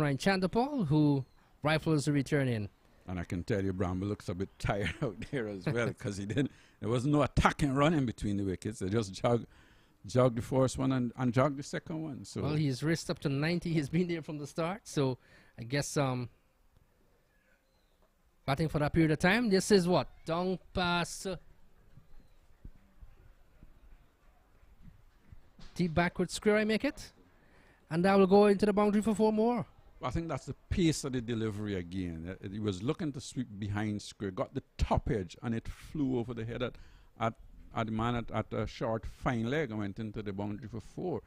Ryan Chandapal, who rifles the return in. And I can tell you, Bramble looks a bit tired out there as well, because there was no attacking running between the wickets. They just jogged the first one and jogged the second one. So well, he's raced up to 90. He's been there from the start. So I guess batting for that period of time. This is what? Down pass. Deep backward square, I make it. And that will go into the boundary for 4 more. I think that's the pace of the delivery again. He was looking to sweep behind square, got the top edge, and it flew over the head at the man at a short, fine leg and went into the boundary for 4.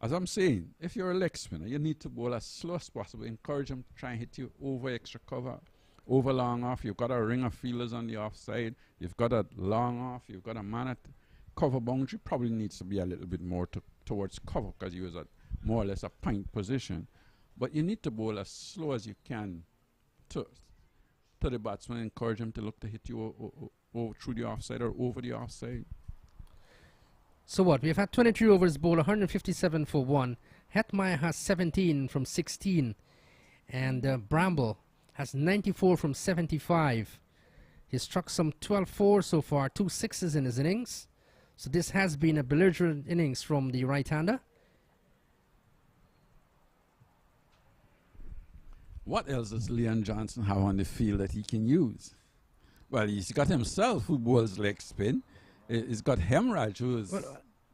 As I'm saying, if you're a leg spinner, you need to bowl as slow as possible. Encourage him to try and hit you over extra cover, over long off. You've got a ring of fielders on the offside. You've got a long off. You've got a man at cover boundary. Probably needs to be a little bit more towards cover, because he was at more or less a point position. But you need to bowl as slow as you can to the batsman. Encourage him to look to hit you through the offside or over the offside. So what? We've had 23 overs bowled, 157 for 1. Hetmeyer has 17 from 16. And Bramble has 94 from 75. He's struck some 12-4 so far, 2 sixes in his innings. So this has been a belligerent innings from the right-hander. What else does Leon Johnson have on the field that he can use? Well, he's got himself, who bowls leg spin. He's got Hemraj, who is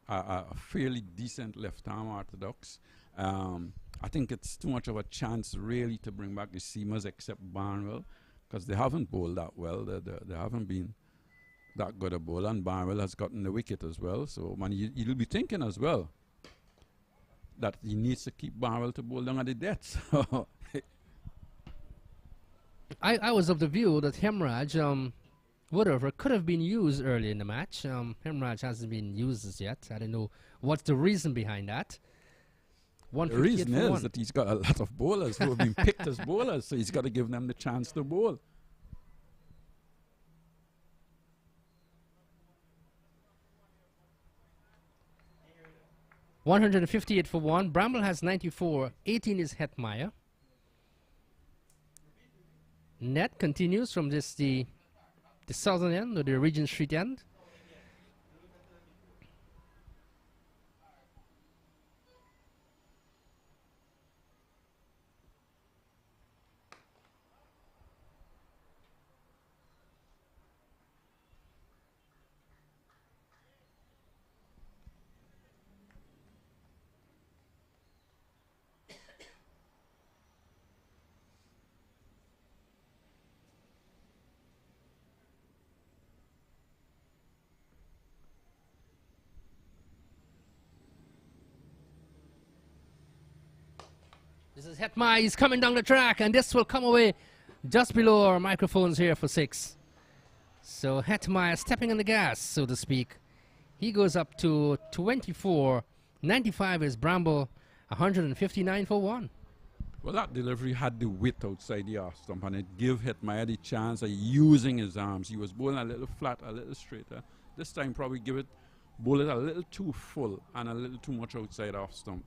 a fairly decent left-arm orthodox. I think it's too much of a chance, really, to bring back the seamers except Barnwell, because they haven't bowled that well. They haven't been that good a bowler, and Barnwell has gotten the wicket as well. So you'll be thinking as well that he needs to keep Barnwell to bowl down at the death. I was of the view that Hemraj, whatever, could have been used early in the match. Hemraj hasn't been used as yet. I don't know what's the reason behind that. The reason is that he's got a lot of bowlers who have been picked as bowlers, so he's got to give them the chance to bowl. 158 for 1. Bramble has 94. 18 is Hetmeyer. Net continues from this the southern end or the Regent Street end. This is Hetmeyer. He's coming down the track, and this will come away just below our microphones here for 6. So Hetmeyer stepping on the gas, so to speak. He goes up to 24. 95 is Bramble. 159 for 1. Well, that delivery had the width outside the off stump, and it gave Hetmeyer the chance of using his arms. He was bowling a little flat, a little straighter. This time probably bowl it a little too full and a little too much outside off stump.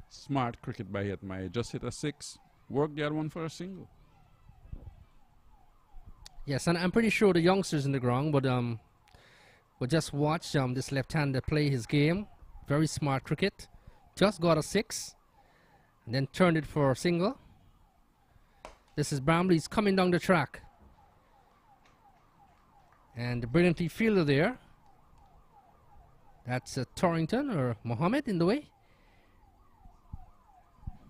Smart cricket by Hetmeyer. Just hit a 6. Work the other one for a single. Yes, and I'm pretty sure the youngsters in the ground would just watch this left-hander play his game. Very smart cricket. Just got a 6. And then turned it for a single. This is Bramble. He's coming down the track. And brilliantly fielded there. That's Torrington or Mohammed in the way.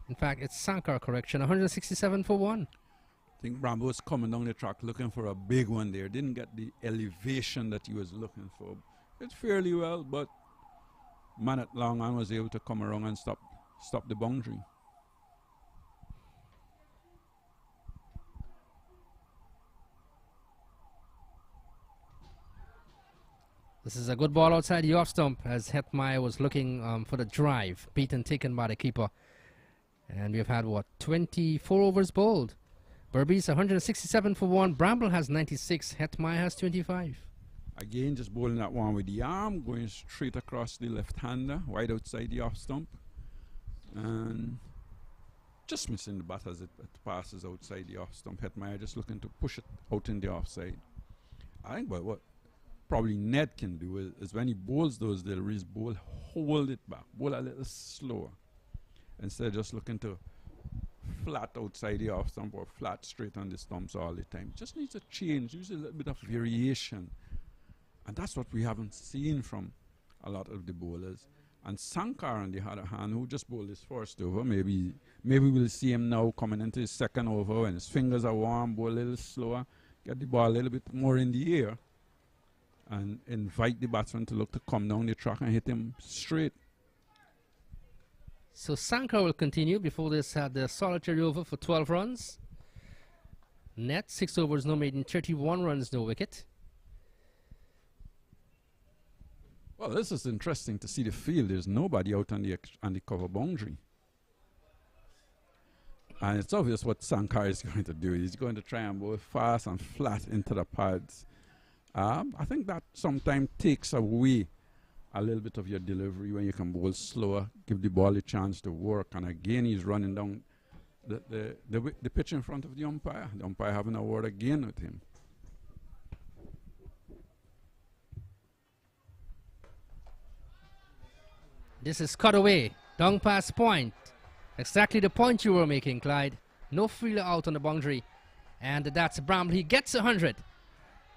In fact, it's Sankar, correction. 167 for 1. I think Bramble was coming down the track looking for a big one there. Didn't get the elevation that he was looking for. It's fairly well, but man at long on was able to come around and stop the boundary. This is a good ball outside the off stump as Hetmeyer was looking for the drive. Beaten, taken by the keeper. And we've had, 24 overs bowled. Berbice 167 for 1. Bramble has 96. Hetmeyer has 25. Again, just bowling that one with the arm, going straight across the left-hander, wide outside the off stump. And just missing the bat as it passes outside the off stump. Hetmeyer just looking to push it out in the offside. I think what probably Ned can do is when he bowls those deliveries, hold it back, bowl a little slower. Instead of just looking to flat outside the off stump or flat straight on the stumps all the time. Just needs a change, use a little bit of variation. And that's what we haven't seen from a lot of the bowlers. And Sankar, on the other hand, who just bowled his first over, maybe we'll see him now coming into his second over when his fingers are warm, bowl a little slower, get the ball a little bit more in the air, and invite the batsman to look to come down the track and hit him straight. So Sankar will continue. Before this had the solitary over for 12 runs. Net, 6 overs, no maiden, 31 runs, no wicket. Well, this is interesting to see the field. There's nobody out on the cover boundary. And it's obvious what Sankar is going to do. He's going to try and bowl fast and flat into the pads. I think that sometimes takes away a little bit of your delivery when you can bowl slower, give the ball a chance to work. And again, he's running down the pitch in front of the umpire. The umpire having a word again with him. This is cut away, down past point. Exactly the point you were making, Clyde. No fielder out on the boundary. And that's Bramble. He gets 100.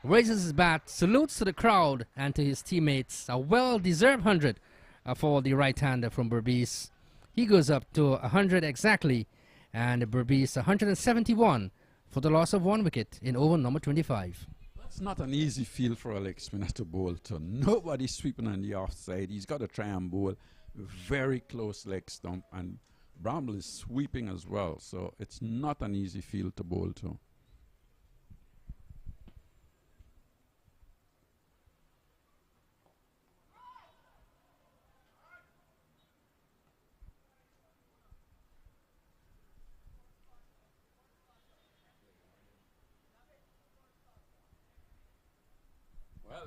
Raises his bat, salutes to the crowd and to his teammates. A well-deserved 100 for the right-hander from Berbice. He goes up to 100 exactly. And Berbice 171 for the loss of 1 wicket in over number 25. It's not an easy field for a leg spinner to bowl to. Nobody's sweeping on the offside. He's got to try and bowl very close leg stump. And Bramble is sweeping as well. So it's not an easy field to bowl to.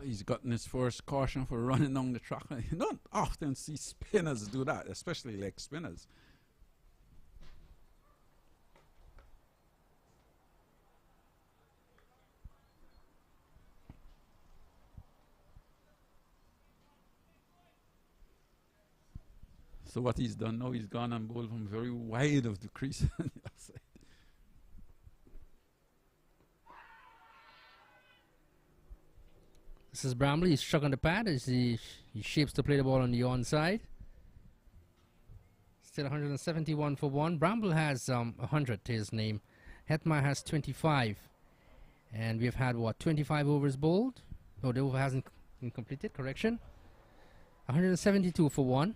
he's gotten his first caution for running down the track. You don't often see spinners do that, especially leg spinners. So what he's done now, he's gone and bowled from very wide of the crease. This is Bramble. He's struck on the pad as he shapes to play the ball on the onside. Still 171 for 1. Bramble has 100 to his name. Hetmar has 25. And we've had, what, 25 overs bowled? No, the over hasn't been completed. Correction. 172 for 1.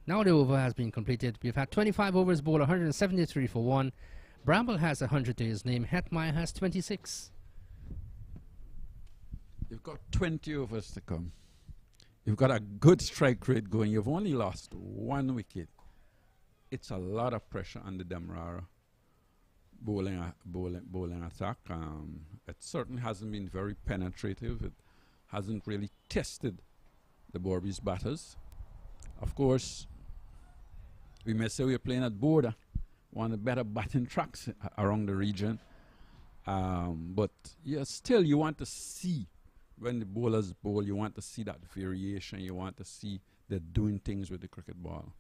Now the over has been completed. We've had 25 overs bowled, 173 for 1. Bramble has 100 to his name. Hetmar has 26. You've got 20 overs to come. You've got a good strike rate going. You've only lost 1 wicket. It's a lot of pressure on the Demerara bowling attack. It certainly hasn't been very penetrative. It hasn't really tested the Berbice batters. Of course, we may say we're playing at Bourda, one of the better batting tracks around the region. But yeah, still you want to see, when the bowlers bowl, you want to see that variation. You want to see they're doing things with the cricket ball.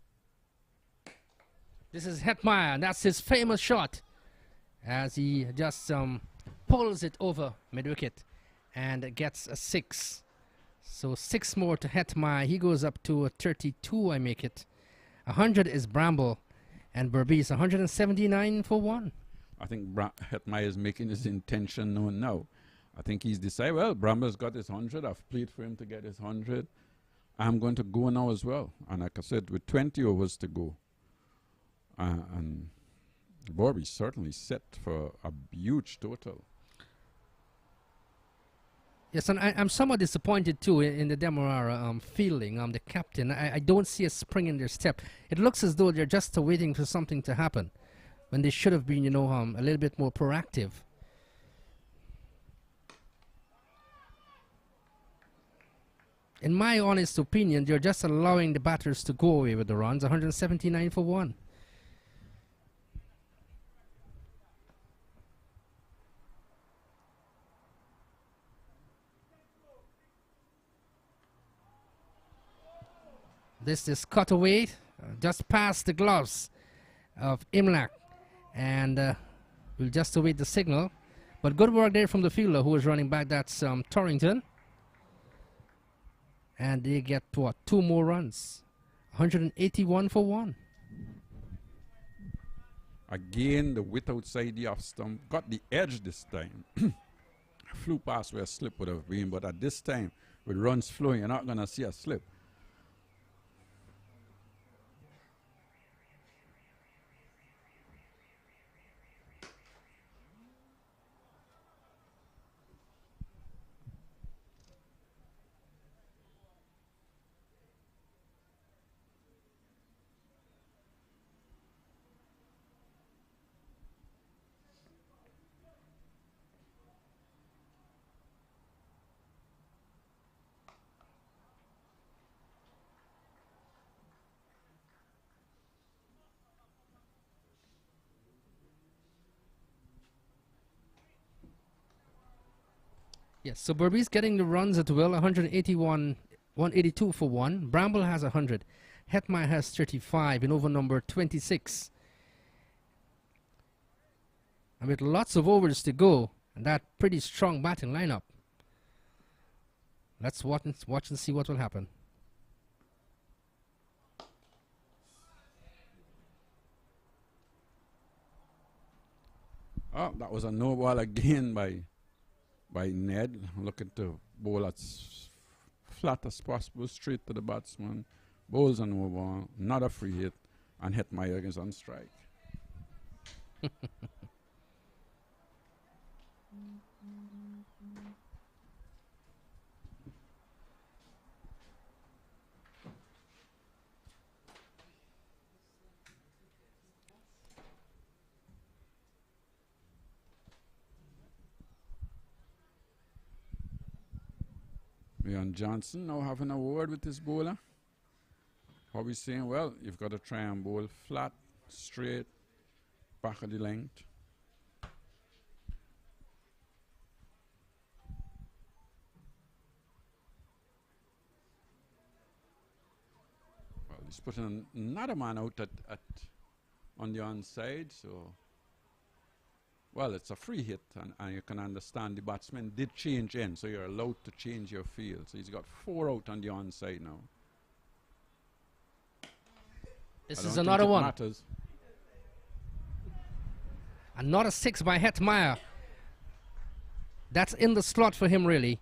This is Hetmar, and that's his famous shot as he just pulls it over mid-wicket and gets a 6. So 6 more to Hetmar. He goes up to a 32, I make it. 100 is Bramble, and Berbice 179 for 1. I think Hetmar is making his intention known now. I think he's decided, well, Bramble's got his 100. I've played for him to get his 100. I'm going to go now as well. And like I said, with 20 overs to go, and Berbice certainly set for a huge total. Yes, and I'm somewhat disappointed too in the Demerara fielding. The captain, I don't see a spring in their step. It looks as though they're just waiting for something to happen, when they should have been, a little bit more proactive. In my honest opinion, they're just allowing the batters to go away with the runs. 179 for 1. This is cut away, just past the gloves of Imlach, and we'll just await the signal. But good work there from the fielder who was running back. That's Torrington. And they get, what, 2 more runs. 181 for 1. Again, the width outside the off stump got the edge this time. Flew past where a slip would have been, but at this time, with runs flowing, you're not going to see a slip. Yes, so Berbice getting the runs at will, 182 for 1. Bramble has 100. Hetmar has 35 in over number 26. And with lots of overs to go, and that pretty strong batting lineup, let's watch and see what will happen. Oh, that was a no ball again by Ned, looking to bowl as flat as possible, straight to the batsman, Bowls a no ball, not a free hit, and Hetmeyer is on strike. Leon Johnson now having a word with his bowler. Probably saying, well, you've got to try and bowl flat, straight, back of the length. Well, he's putting another man out on the onside, so well, it's a free hit, and you can understand the batsman did change in, so you're allowed to change your field. So he's got 4 out on the onside now. This is another one. Matters. Another 6 by Hetmeyer. That's in the slot for him, really.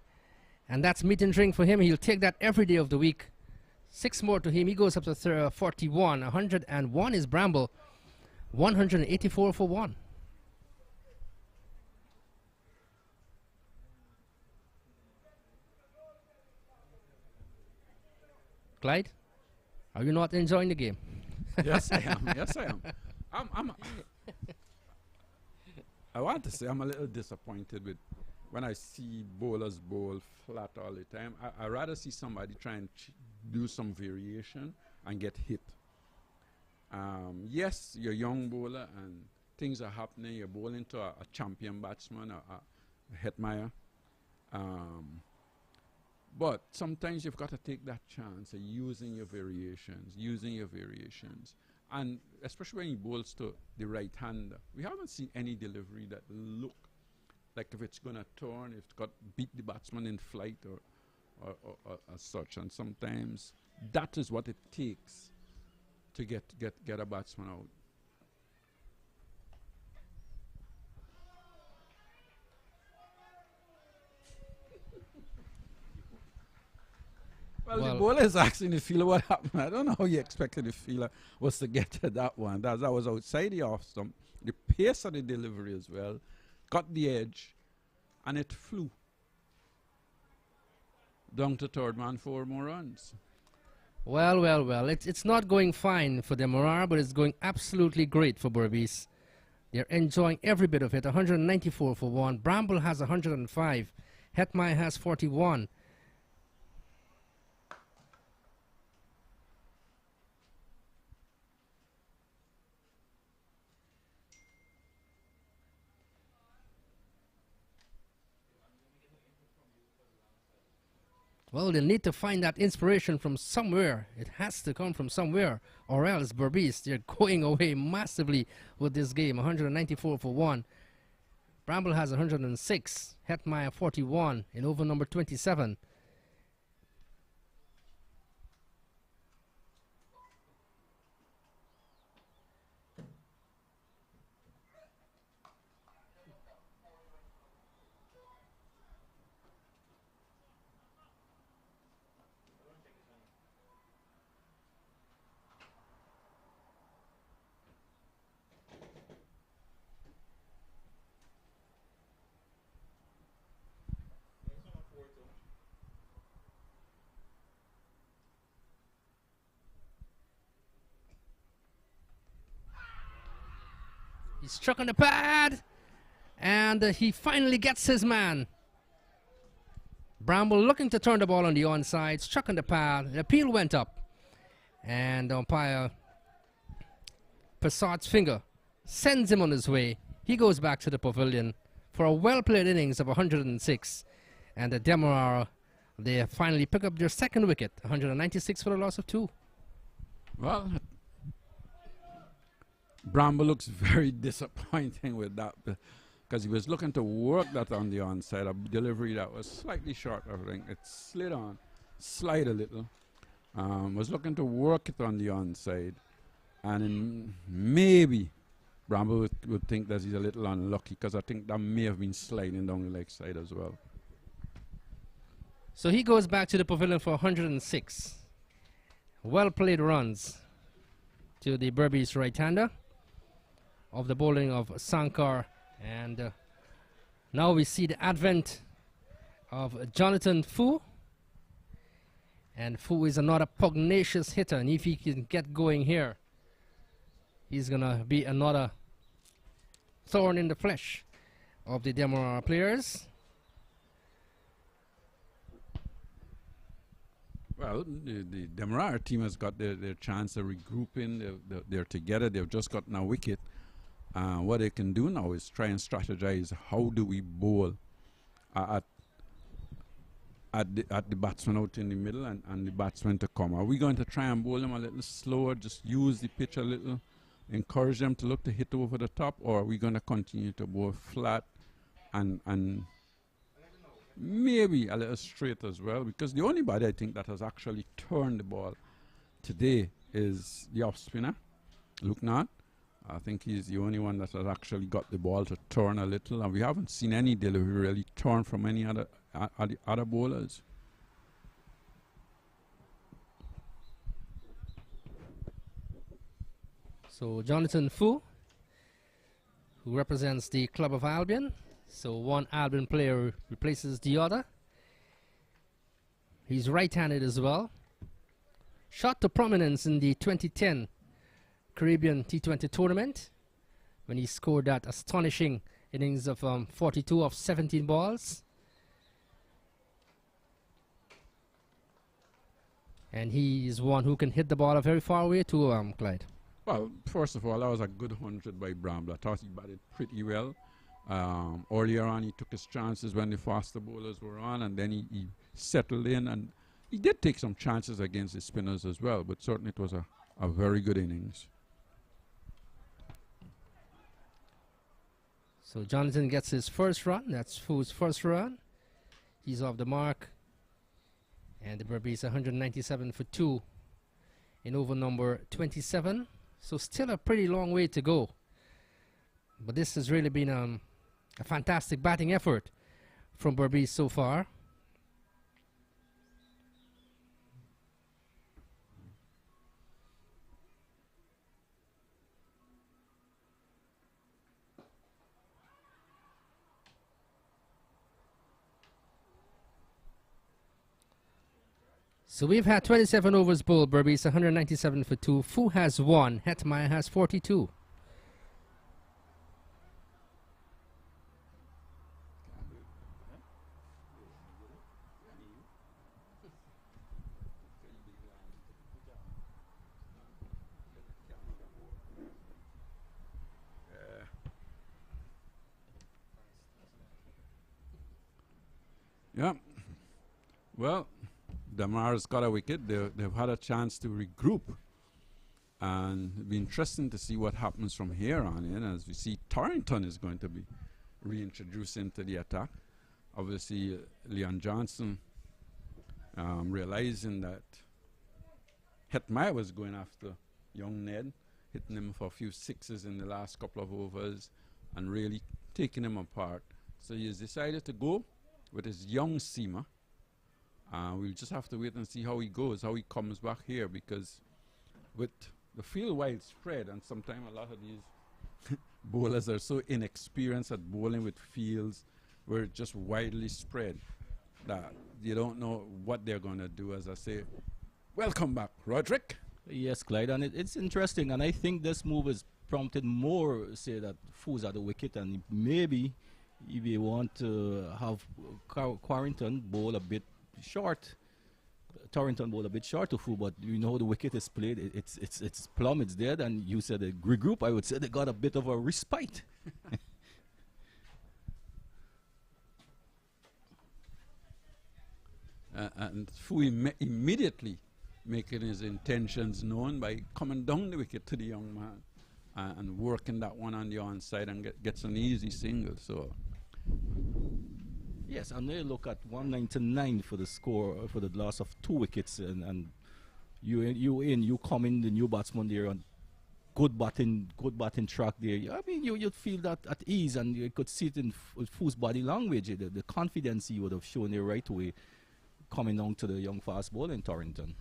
And that's meat and drink for him. He'll take that every day of the week. 6 more to him. He goes up to 41. 101 is Bramble. 184 for 1. Clyde, are you not enjoying the game? Yes, I am. Yes, I am. I want to say I'm a little disappointed with when I see bowlers bowl flat all the time. I rather see somebody try and do some variation and get hit. Yes, you're a young bowler and things are happening. You're bowling to a champion batsman, a Hetmeyer. But sometimes you've got to take that chance of using your variations. And especially when he bowls to the right-hander. We haven't seen any delivery that look like if it's going to turn, if it's got beat the batsman in flight or as such. And sometimes that is what it takes to get a batsman out. Well, the bowler is asking the fielder what happened. I don't know how you expected the fielder was to get to that one. That was outside the off stump. The pace of the delivery as well. Got the edge. And it flew. Down to third man, 4 more runs. Well. It's not going fine for Demerara, but it's going absolutely great for Berbice. They're enjoying every bit of it. 194 for 1. Bramble has 105. Hetmeyer has 41. Well, they need to find that inspiration from somewhere. It has to come from somewhere, or else Berbice, they're going away massively with this game. 194 for 1. Bramble has 106. Hetmeyer 41 in over number 27. He struck on the pad, and he finally gets his man. Bramble looking to turn the ball on the onside, struck on the pad. The appeal went up, and umpire Passart's finger sends him on his way. He goes back to the pavilion for a well-played innings of 106, and the Demerara, they finally pick up their second wicket, 196 for the loss of 2. Well, Bramble looks very disappointing with that because he was looking to work that on the onside, a delivery that was slightly short, I think. It slide a little. Was looking to work it on the onside, and maybe Bramble would think that he's a little unlucky because I think that may have been sliding down the leg side as well. So he goes back to the pavilion for 106. well played runs to the Berbice right-hander of the bowling of Sankar. And now we see the advent of Jonathan Fu. And Fu is another pugnacious hitter, and if he can get going here, he's going to be another thorn in the flesh of the Demerara players. Well, the Demerara team has got their chance of regrouping. They're together. They've just gotten a wicket. What they can do now is try and strategize. How do we bowl at the batsman out in the middle and the batsman to come? Are we going to try and bowl them a little slower, just use the pitch a little, encourage them to look to hit over the top, or are we going to continue to bowl flat and maybe a little straight as well? Because the only body I think that has actually turned the ball today is the off spinner, Luke Nott. I think he's the only one that has actually got the ball to turn a little, and we haven't seen any delivery really turn from any other other bowlers. So Jonathan Fu, who represents the Club of Albion. So one Albion player replaces the other. He's right-handed as well. Shot to prominence in the 2010 Caribbean T20 tournament when he scored that astonishing innings of 42 of 17 balls. And he is one who can hit the ball very far away too, Clyde. Well, first of all, that was a good 100 by Bramble. I thought he batted pretty well. Earlier on, he took his chances when the faster bowlers were on, and then he settled in, and he did take some chances against the spinners as well, but certainly it was a very good innings. So Jonathan gets his first run. That's Fu's first run. He's off the mark. And the Berbice 197 for 2 in over number 27. So still a pretty long way to go. But this has really been a fantastic batting effort from Berbice so far. So we've had 27 overs bowled, Berbice 197 for 2. Fu has 1, Hetmeyer has 42. Yeah. Well, Demerara's got a wicket. They've had a chance to regroup. And it'll be interesting to see what happens from here on in. As we see, Torrington is going to be reintroduced into the attack. Obviously, Leon Johnson realizing that Hetmeyer was going after young Ned, hitting him for a few sixes in the last couple of overs and really taking him apart. So he has decided to go with his young seamer. We'll just have to wait and see how he goes, how he comes back here, because with the field wide spread, and sometimes a lot of these bowlers are so inexperienced at bowling with fields where it's just widely spread that you don't know what they're going to do. As I say, welcome back, Roderick. Yes, Clyde, and it's interesting, and I think this move has prompted more, say, that Fu's at the wicket, and maybe if you want to have Quarrington bowl a bit short, Torrington bowl a bit short to Fu, but you know the wicket is played, it's plumb, it's dead, and you said a regroup. I would say they got a bit of a respite. And Fu immediately making his intentions known by coming down the wicket to the young man and working that one on the onside and gets an easy single. So yes, and they look at 199 for the score for the loss of 2 wickets, and you come in the new batsman there on good batting track there. I mean, you'd feel that at ease, and you could see it in Fu's body language, the confidence he would have shown there right away, coming down to the young fast bowler in Torrington.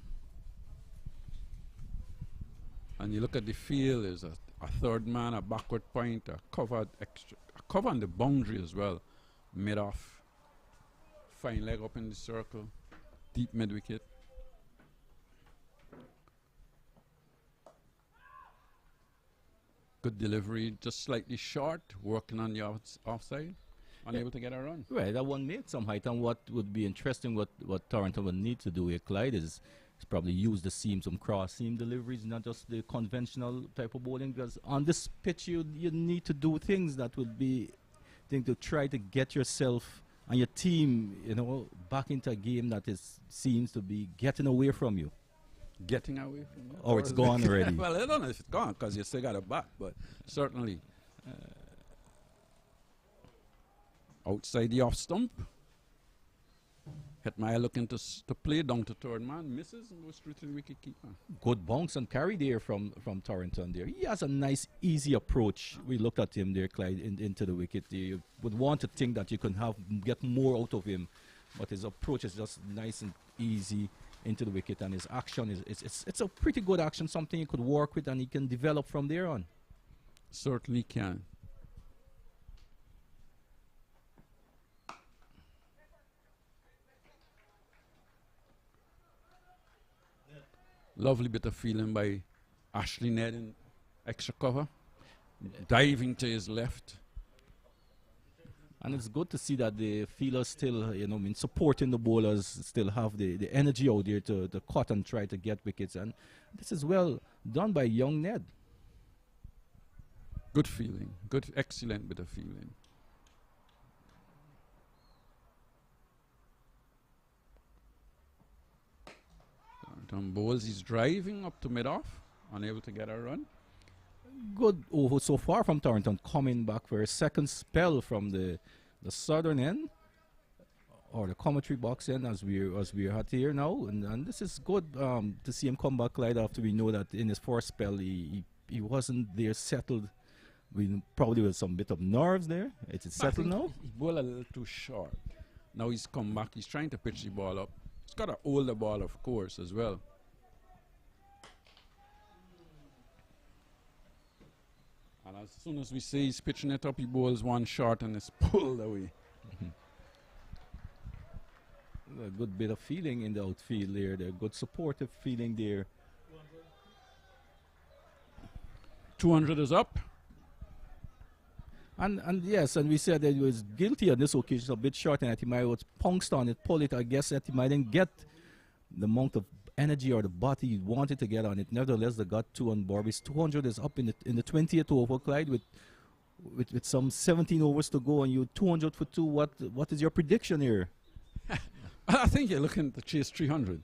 And you look at the field, there's a third man, a backward point, a cover on the boundary as well. Mid off, fine leg up in the circle, deep mid wicket. Good delivery, just slightly short, working on the offside, unable to get a run. Right, that one made some height, and what would be interesting, what Toronto would need to do here, Clyde, is probably use the seam, some cross seam deliveries, not just the conventional type of bowling, because on this pitch you need to do things that would be to try to get yourself and your team, back into a game that seems to be getting away from you. Getting away from you? Or it's gone already. Well, I don't know if it's gone because you still got a bat, but certainly outside the off stump. Hetmeyer looking to play down to third man, misses and goes through to the wicket keeper. Good bounce and carry there from Torrington there. He has a nice, easy approach. We looked at him there, Clyde, into the wicket. You would want to think that you can get more out of him, but his approach is just nice and easy into the wicket, and his action it's a pretty good action, something you could work with and he can develop from there on. Certainly can. Lovely bit of feeling by Ashley Ned in extra cover, diving to his left. And it's good to see that the fielders still, supporting the bowlers, still have the energy out there to cut and try to get wickets. And this is well done by young Ned. Good feeling, excellent bit of feeling. Bowles, he's driving up to mid-off, unable to get a run. Good over so far from Torrington, coming back for a second spell from the southern end, or the commentary box end, as we're at here now. And this is good to see him come back, Clyde, after we know that in his first spell he wasn't there settled. We probably with some bit of nerves there. It's settled now. He bowled a little too short. Now he's come back. He's trying to pitch the ball up. He's got to hold the ball, of course, as well. And as soon as we say he's pitching it up, he bowls one short and it's pulled away. A good bit of feeling in the outfield there. Good supportive feeling there. 200 is up. And yes, and we said that he was guilty on this occasion, a bit short, and that he might was pounced on it, pull it. I guess that he mightn't get the amount of energy or the body he wanted to get on it. Nevertheless, they got two on Berbice. 200 is up in the 20th over, Clyde, with some 17 overs to go, and you 200 for two. What is your prediction here? I think you're looking to chase 300.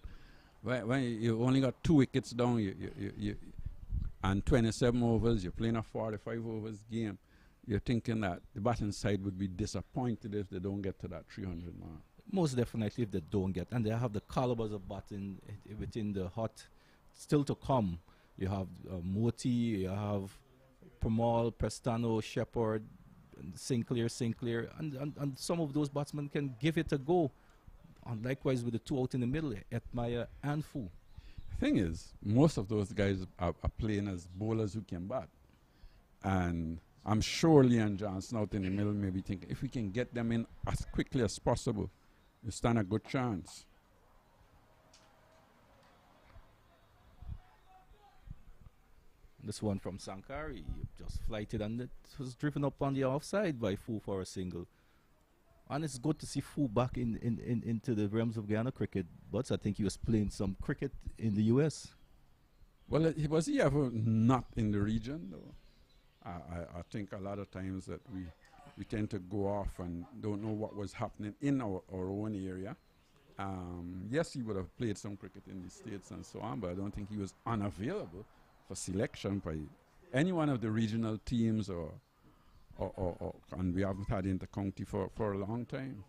When you only got 2 wickets down, you and 27 overs, you're playing a 45 overs game. You're thinking that the batting side would be disappointed if they don't get to that 300 mark. Most definitely if they don't get. And they have the calibers of batting within the hot still to come. You have Moti, you have Pramal, Prestano, Shepherd, and Sinclair. And some of those batsmen can give it a go. And likewise with the two out in the middle, Hetmeyer and Fu. The thing is, most of those guys are playing as bowlers who can bat. And I'm sure Leon Johnson out in the middle may be thinking, if we can get them in as quickly as possible, we stand a good chance. This one from Sankari, just flighted and it was driven up on the offside by Fu for a single. And it's good to see Fu back into the realms of Guyana cricket, but I think he was playing some cricket in the US. Well, was he ever not in the region, though? I think a lot of times that we tend to go off and don't know what was happening in our own area. Yes, he would have played some cricket in the States and so on, but I don't think he was unavailable for selection by any one of the regional teams and we haven't had inter-county for a long time.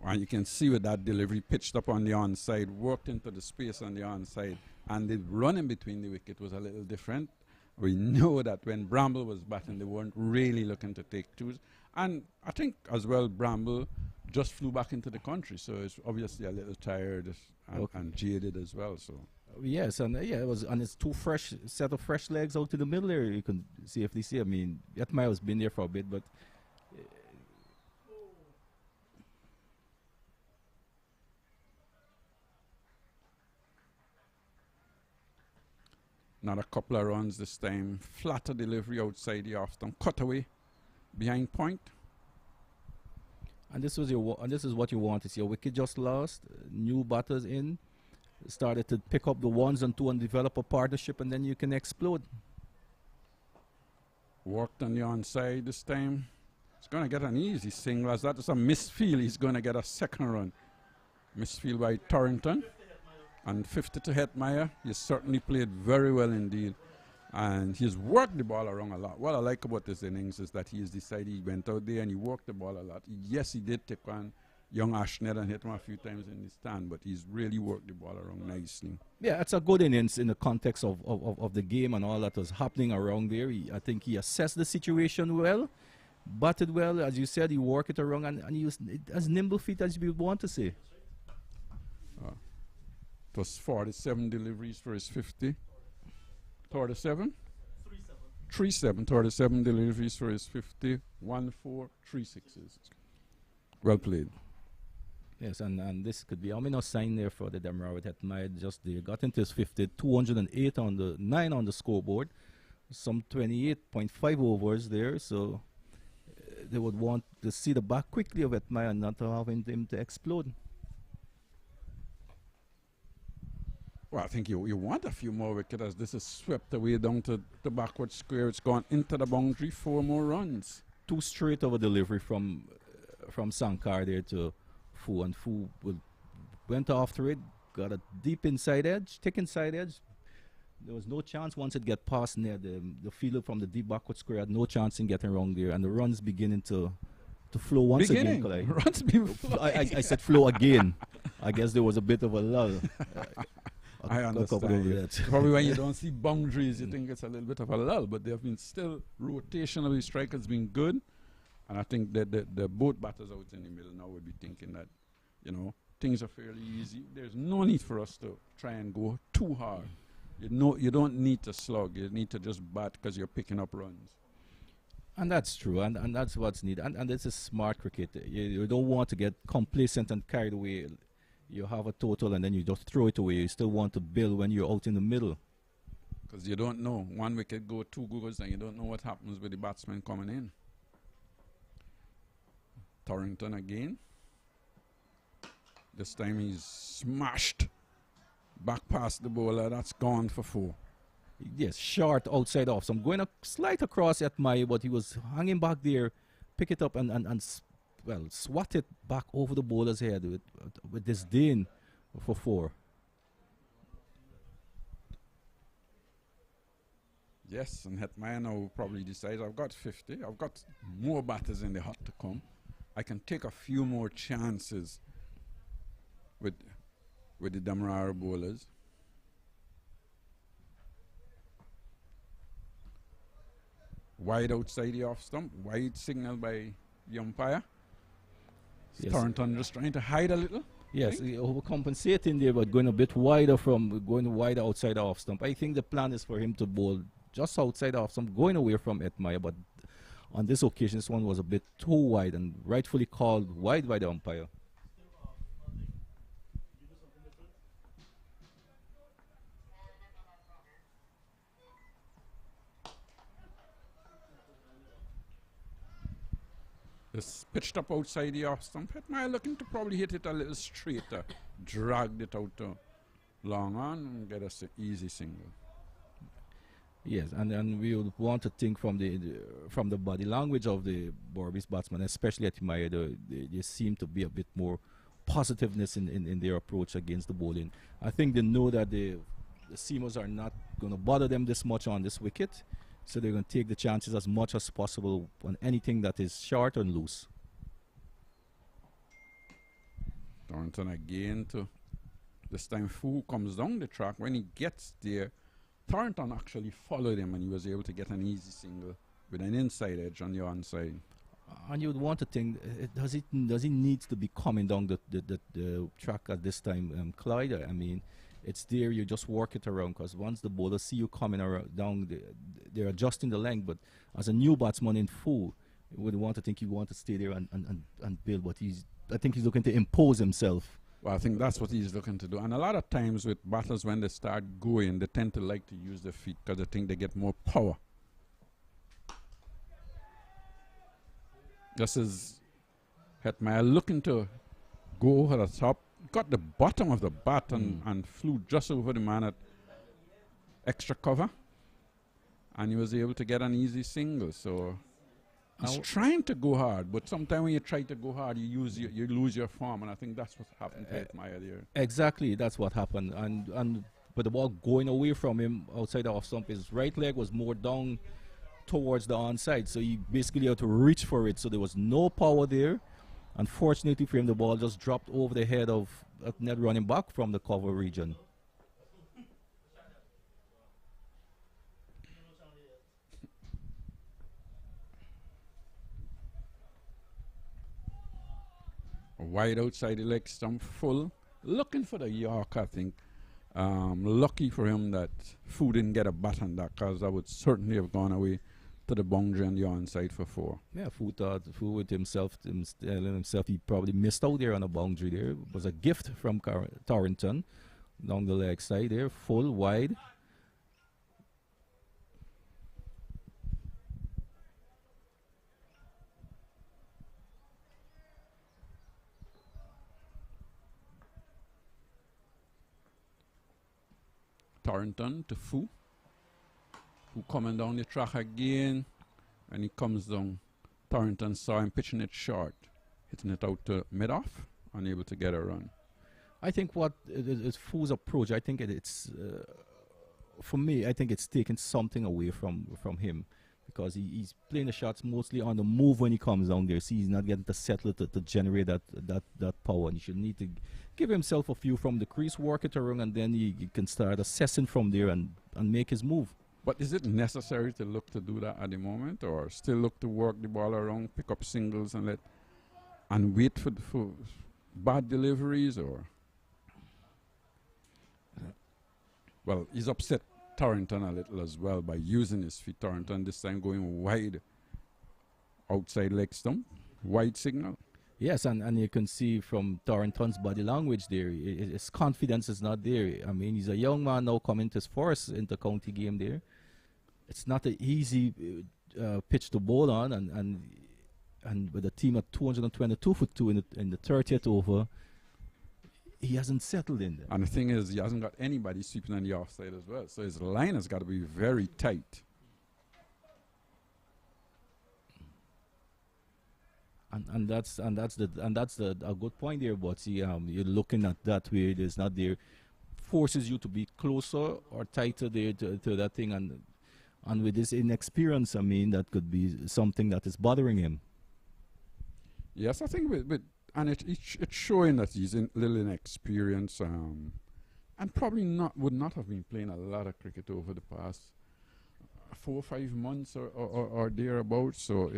And you can see with that delivery pitched up on the onside, worked into the space on the onside, and the run in between the wicket was a little different. We know that when Bramble was batting, they weren't really looking to take twos. And I think as well, Bramble just flew back into the country, so it's obviously a little tired and jaded as well. So Yes, and yeah, it was, and it's two fresh set of fresh legs out to the middle area. You can safely see. I mean, Etmai has been there for a bit, but not a couple of runs this time. Flatter delivery outside the off stump, cut away behind point. and this was and this is what you want to see. Your wicket just lost, new batters in, started to pick up the ones and two and develop a partnership, and then you can explode. Worked on the onside this time. He's going to get an easy single. As that is a misfield, he's going to get a second run. Misfield by Torrington. And 50 to Hetmeyer. He certainly played very well indeed. And he's worked the ball around a lot. What I like about this innings is that he's decided he went out there and he worked the ball a lot. Yes, he did take on young Ashnet and hit him a few times in the stand, but he's really worked the ball around nicely. Yeah, it's a good innings in the context of the game and all that was happening around there. I think he assessed the situation well, batted well. As you said, he worked it around and he was as nimble feet as you would want to say. It was 47 deliveries for his 50. 37? 3-7. 37 deliveries for his 50. 1-4, 3 sixes. Well played. Yes, and this could be ominous sign there for the Demerara that might just they got into his 50, 208 on the 9 on the scoreboard, some 28.5 overs there. So they would want to see the back quickly of Etmai and not having him to explode. Well, I think you want a few more wickets as this is swept away down to the backward square. It's gone into the boundary. 4 more runs. 2 straight over delivery from Sankar there to Fu, and Fu went after it, got a deep inside edge, thick inside edge. There was no chance once it get past near the fielder from the deep backward square had no chance in getting wrong there, and the runs beginning to flow once again. Runs being I said flow again. I guess there was a bit of a lull. I understand. Probably when you don't see boundaries, you think it's a little bit of a lull, but there have been still rotation of the strikers been good. And I think that the both batters out in the middle now would be thinking that, things are fairly easy. There's no need for us to try and go too hard. You don't need to slug. You need to just bat because you're picking up runs. And that's true, and that's what's needed. And this is smart cricket. You don't want to get complacent and carried away. You have a total and then you just throw it away. You still want to build when you're out in the middle. Because you don't know. One wicket go, 2 goes, and you don't know what happens with the batsman coming in. Torrington again. This time he's smashed back past the bowler. That's gone for 4. Yes, short outside off. So I'm going to slide across at but he was hanging back there, pick it up and swat it back over the bowler's head with disdain for 4. Yes, and Hetmeyer now probably decides I've got 50. I've got more batters in the hut to come. I can take a few more chances with the Demerara bowlers. Wide outside the off stump. Wide signal by the umpire. Yes. Torrington just trying to hide a little. Yes, overcompensating there, but going a bit wider outside the off stump. I think the plan is for him to bowl just outside the off stump, going away from Etmai, but on this occasion, this one was a bit too wide and rightfully called wide by the umpire. It's pitched up outside the off stump. Hetmeyer looking to probably hit it a little straighter. Dragged it out to long on and get us an easy single. Yes, and then we would want to think from the body language of the Berbice batsman, especially at Hetmeyer, they seem to be a bit more positiveness in their approach against the bowling. I think they know that the seamers are not going to bother them this much on this wicket. So they're going to take the chances as much as possible on anything that is short and loose. Torrington again to this time Fu comes down the track. When he gets there, Thornton actually followed him and he was able to get an easy single with an inside edge on the onside. And you would want to think, does he need to be coming down the track at this time, Clyde? I mean, it's there, you just work it around, because once the bowlers see you coming down, they're adjusting the length. But as a new batsman in full, you would want to think you want to stay there and build. But I think he's looking to impose himself. Well, I think that's what he's looking to do. And a lot of times with batters, when they start going, they tend to like to use their feet because they think they get more power. This is Hetmeyer looking to go over the top. Got the bottom of the bat and flew just over the man at extra cover. And he was able to get an easy single. So he's trying to go hard, but sometimes when you try to go hard, you lose your form, and I think that's what happened to Hetmeyer there. Exactly, that's what happened. And but the ball going away from him outside the off stump, his right leg was more down towards the onside, so he basically had to reach for it. So there was no power there. Unfortunately for him, the ball just dropped over the head of net running back from the cover region. Wide outside the leg stump, full. Looking for the York, I think. Lucky for him that Fu didn't get a bat on that, because I would certainly have gone away to the boundary and the onside for 4. Yeah, Fu with himself, telling himself he probably missed out there on a boundary there. It was a gift from Torrington down the leg side there, full, wide. Torrington to Fu. Fu coming down the track again. And he comes down. Torrington saw him pitching it short, hitting it out to mid-off, unable to get a run. I think what is Fu's approach, I think it's, for me, I think it's taking something away from him, because he's playing the shots mostly on the move when he comes down there. See, he's not getting to settle to generate that power. And he should need to give himself a few from the crease, work it around, and then he can start assessing from there and make his move. But is it necessary to look to do that at the moment, or still look to work the ball around, pick up singles and wait for bad deliveries, or? Well, he's upset Torrington a little as well by using his feet. Torrington this time going wide outside leg stump, wide signal. Yes, and you can see from Torrington's body language there, his confidence is not there. I mean, he's a young man now coming to his first inter-county game there. It's not an easy pitch to bowl on, and with a team at 222 for 2 in the 30th over, he hasn't settled in there. And the thing is, he hasn't got anybody sweeping on the offside as well, so his line has got to be very tight. And that's a good point there, but see, you're looking at that way. There's not there, forces you to be closer or tighter there to that thing, and with this inexperience, I mean, that could be something that is bothering him. Yes, I think and it's showing that he's a little inexperienced, and probably would not have been playing a lot of cricket over the past 4 or 5 months or thereabouts. So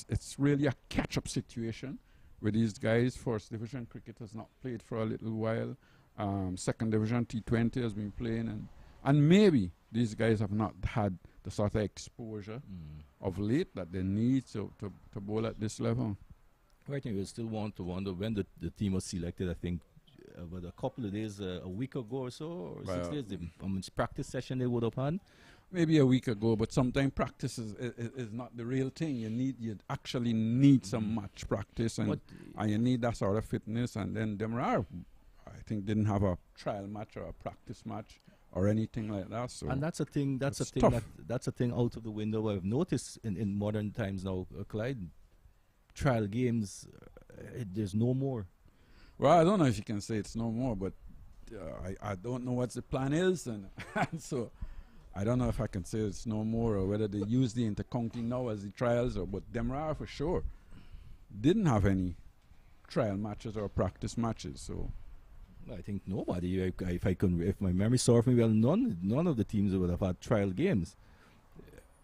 it's really a catch-up situation with these guys. First division cricket has not played for a little while. Second division T20 has been playing, and maybe these guys have not had the sort of exposure of late that they need to bowl at this level. I think we still want to wonder when the team was selected. I think about a couple of days, a week ago or so, or 6 days. The practice session they would have had. Maybe a week ago, but sometimes practice is not the real thing. You actually need some match practice, and you need that sort of fitness. And then Demerara, I think, didn't have a trial match or a practice match or anything like that. So and that's a thing. That's a thing out of the window. I've noticed in modern times now, Clyde. Trial games, there's no more. Well, I don't know if you can say it's no more, but I don't know what the plan is, and so I don't know if I can say it's no more, or whether they use the inter-county now as the trials, but Demerara for sure didn't have any trial matches or practice matches. So I think nobody. If my memory serves me well, none of the teams would have had trial games,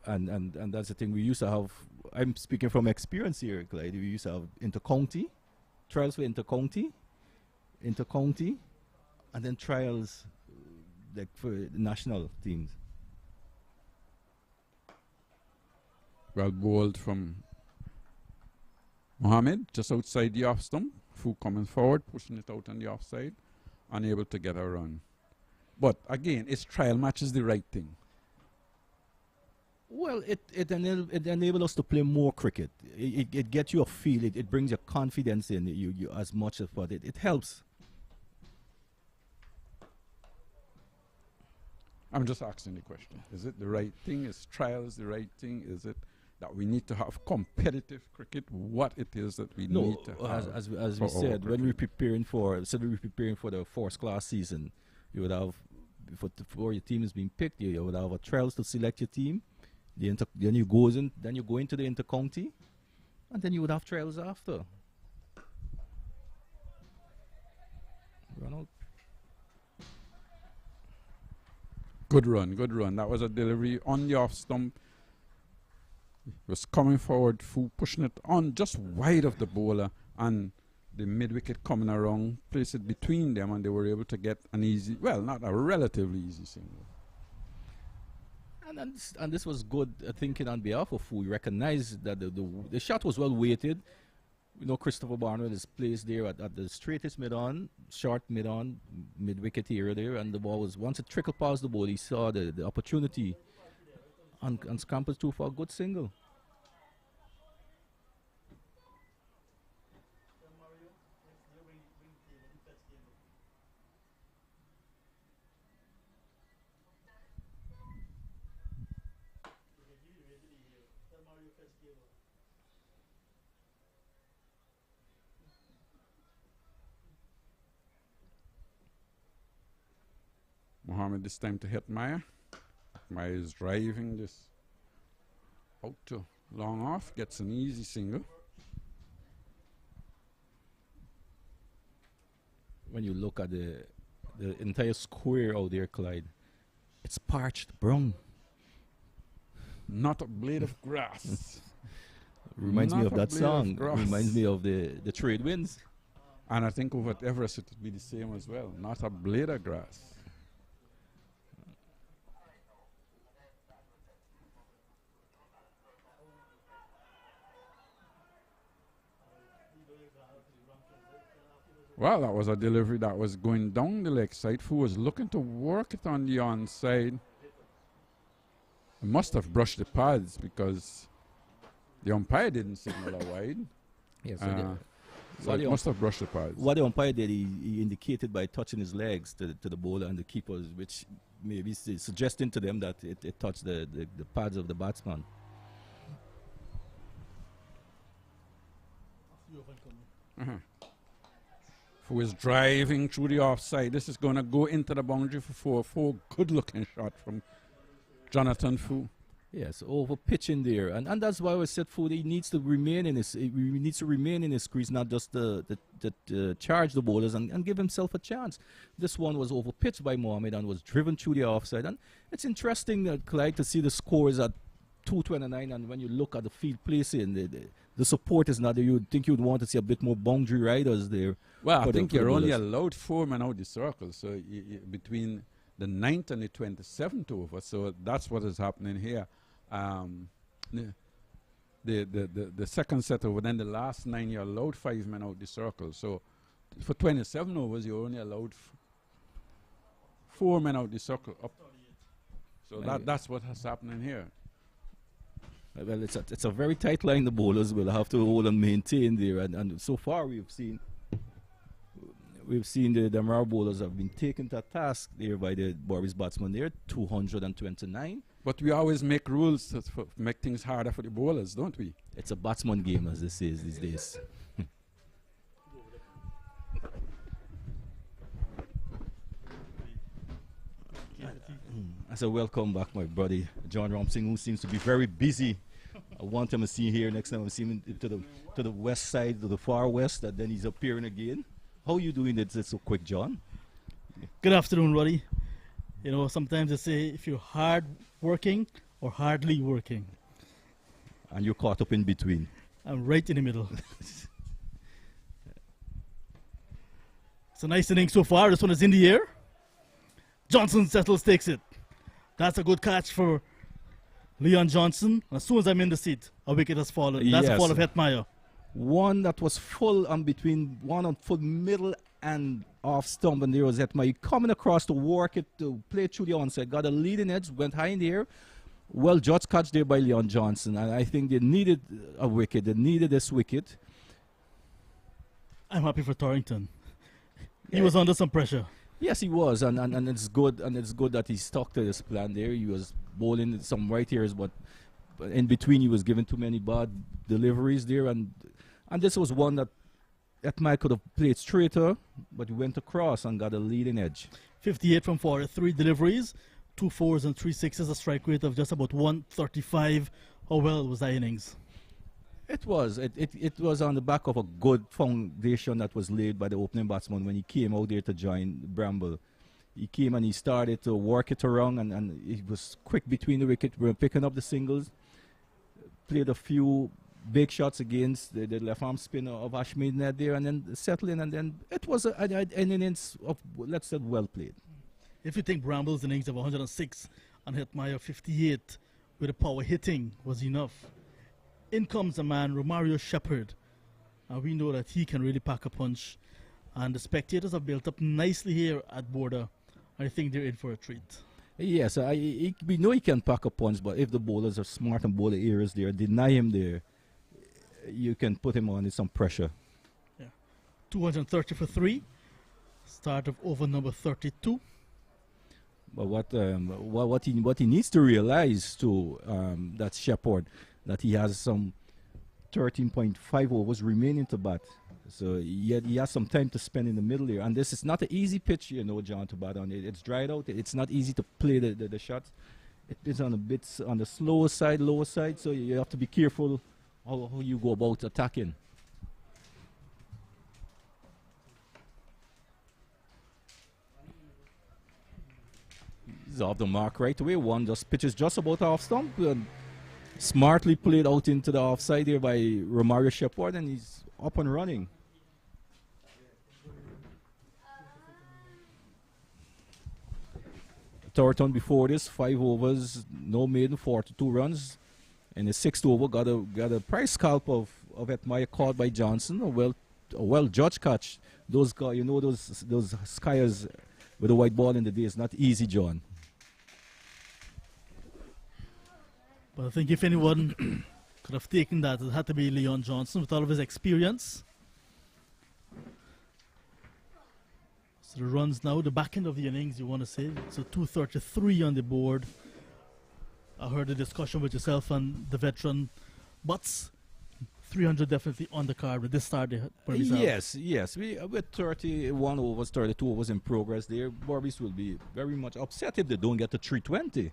and that's the thing. We used to have. I'm speaking from experience here, Clyde. We used to have inter-county trials for inter-county, and then trials like for the national teams. Well bowled from Mohammed, just outside the off stump. Fu coming forward, pushing it out on the offside, unable to get a run. But again, it's trial match is the right thing. Well, it enables us to play more cricket. It gets you a feel. It brings your confidence in you as much as what it helps. I'm just asking the question. Is it the right thing? Is trials the right thing? Is it that we need to have competitive cricket? What it is that we need to have? As we said, when we're preparing for the first class season, you would have before your team is being picked, you would have a trials to select your team. Then you go into the inter-county, and then you would have trials after. Ronald. Good run. That was a delivery on the off stump. Was coming forward, pushing it on just wide of the bowler, and the mid-wicket coming around, placed it between them, and they were able to get an easy, well, not a relatively easy single. And this was good thinking on behalf of Fu. We recognized that the shot was well weighted. You know, Christopher Barnwell is placed there at the straightest mid-on, short mid-on, mid-wicket area there, and the ball was, once it trickled past the ball, he saw the opportunity and scampered through for a good single. Mohammed this time to hit Maya. Maya is driving this out to long off, gets an easy single. When you look at the entire square out there, Clyde, it's parched brown. Not a blade of grass. Reminds me of that song. Reminds me of the trade winds. And I think over at Everest it would be the same as well. Not a blade of grass. Well, that was a delivery that was going down the leg side. Fu was looking to work it on the onside. He must have brushed the pads because the umpire didn't signal a wide. Yes, so it must have brushed the pads. What the umpire did, he indicated by touching his legs to the bowler and the keepers, which maybe suggesting to them that it touched the pads of the batsman. Fu is driving through the offside. This is going to go into the boundary for four. Good looking shot from Jonathan Fu. Yes, over pitching there, and that's why I said Fu, he needs to remain in his crease, not just charge the bowlers and give himself a chance. This one was over pitched by Mohammed and was driven through the offside, and it's interesting, Clyde, to see the scores at 229, and when you look at the field placing, the support is not there. You'd think you'd want to see a bit more boundary riders there. Well, I think you're only allowed 4 men out the circle, so between the 9th and the 27th over, so that's what is happening here. The second set over, then the last 9 you're allowed 5 men out the circle. So for 27 overs you're only allowed 4 men out the circle up. So that's what has happening here. Well, it's a very tight line the bowlers will have to hold and maintain there, and so far we've seen the Demerara bowlers have been taken to task there by the Berbice batsman there, 229. But we always make rules to make things harder for the bowlers, don't we? It's a batsman game, as they say these days. I said, welcome back, my buddy, John Romsing, who seems to be very busy. I want him to see here next time I see him to the west side, to the far west, and then he's appearing again. How are you doing it so quick, John? Good afternoon, Roddy. You know, sometimes they say if you're hard working or hardly working. And you're caught up in between. I'm right in the middle. It's a nice inning so far. This one is in the air. Johnson settles, takes it. That's a good catch for Leon Johnson. And as soon as I'm in the seat, a wicket has fallen. That's a fall of Hetmeyer. One that was full on between one on full middle and off stump, and there was Hetmeyer coming across to work it, to play through the onside. Got a leading edge, went high in the air. Well judged catch there by Leon Johnson. And I think they needed a wicket. They needed this wicket. I'm happy for Torrington. He was under some pressure. Yes, he was, and it's good, that he stuck to his plan there. He was bowling some right ears, but in between he was giving too many bad deliveries there, and this was one that Hetmeyer could have played straighter, but he went across and got a leading edge. 58 from 43 deliveries, 2 4s and 3 6s, a strike rate of just about 135. How well was that innings? It was on the back of a good foundation that was laid by the opening batsman when he came out there to join Bramble. He came and he started to work it around, and he was quick between the wicket, picking up the singles, played a few big shots against the left arm spinner of Ashmead net there, and then settling, and then it was an innings of, let's say, well played. If you think Bramble's innings of 106 and Hetmeyer 58 with the power hitting was enough, in comes a man, Romario Shepherd, and we know that he can really pack a punch, and the spectators have built up nicely here at Bourda. I think they're in for a treat. Yes, we know he can pack a punch, but if the bowlers are smart and bowl the areas there, deny him there, you can put him on some pressure. Yeah, 230 for 3, start of over number 32. But what he needs to realize too, that Shepherd, that he has some 13.5 overs remaining to bat. So he has some time to spend in the middle here. And this is not an easy pitch, you know, John, to bat on. It's dried out. It's not easy to play the shots. It is on a bit on the lower side. So you have to be careful how you go about attacking. He's off the mark right away. One just pitches just about off stump. Smartly played out into the offside there by Romario Shepherd, and he's up and running. Torrington before this, 5 overs, no maiden, 42 runs. In the 6th over, got a price scalp of Hetmeyer caught by Johnson. A well judged catch. Those guys, you know, those skiers with a white ball in the day is not easy, John. But I think if anyone could have taken that, it had to be Leon Johnson with all of his experience. So the runs now, the back end of the innings, you want to say. So 233 on the board. I heard the discussion with yourself and the veteran. Butts, 300 definitely on the card with this start. Yes. With 31 overs, 32 overs in progress there, Berbice will be very much upset if they don't get to 320.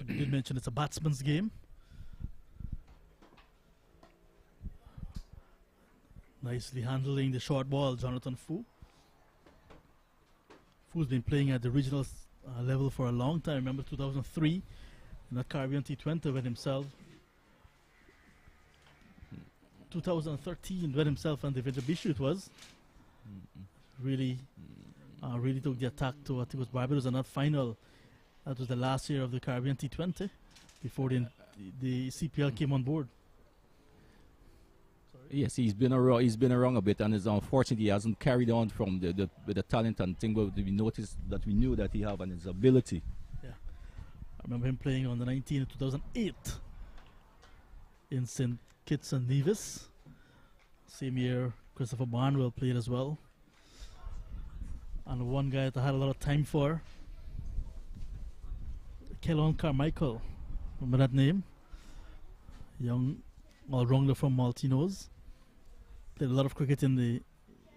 You did mention it's a batsman's game. Nicely handling the short ball, Jonathan Fu. Fu's been playing at the regional level for a long time. Remember 2003 in that Caribbean T20 with himself. 2013 with himself and the Berbice it was. Really took the attack to, I think it was Barbados in that final. That was the last year of the Caribbean T20 before the CPL came on board. Yes, he's been around a bit, and it's unfortunate he hasn't carried on from the talent and thing. But we noticed that we knew that he had and his ability. Yeah, I remember him playing on the 19 in 2008 in St. Kitts and Nevis. Same year, Christopher Barnwell played as well. And one guy that I had a lot of time for, Kellon Carmichael. Remember that name? Young all-rounder from Maltinos. Played a lot of cricket in the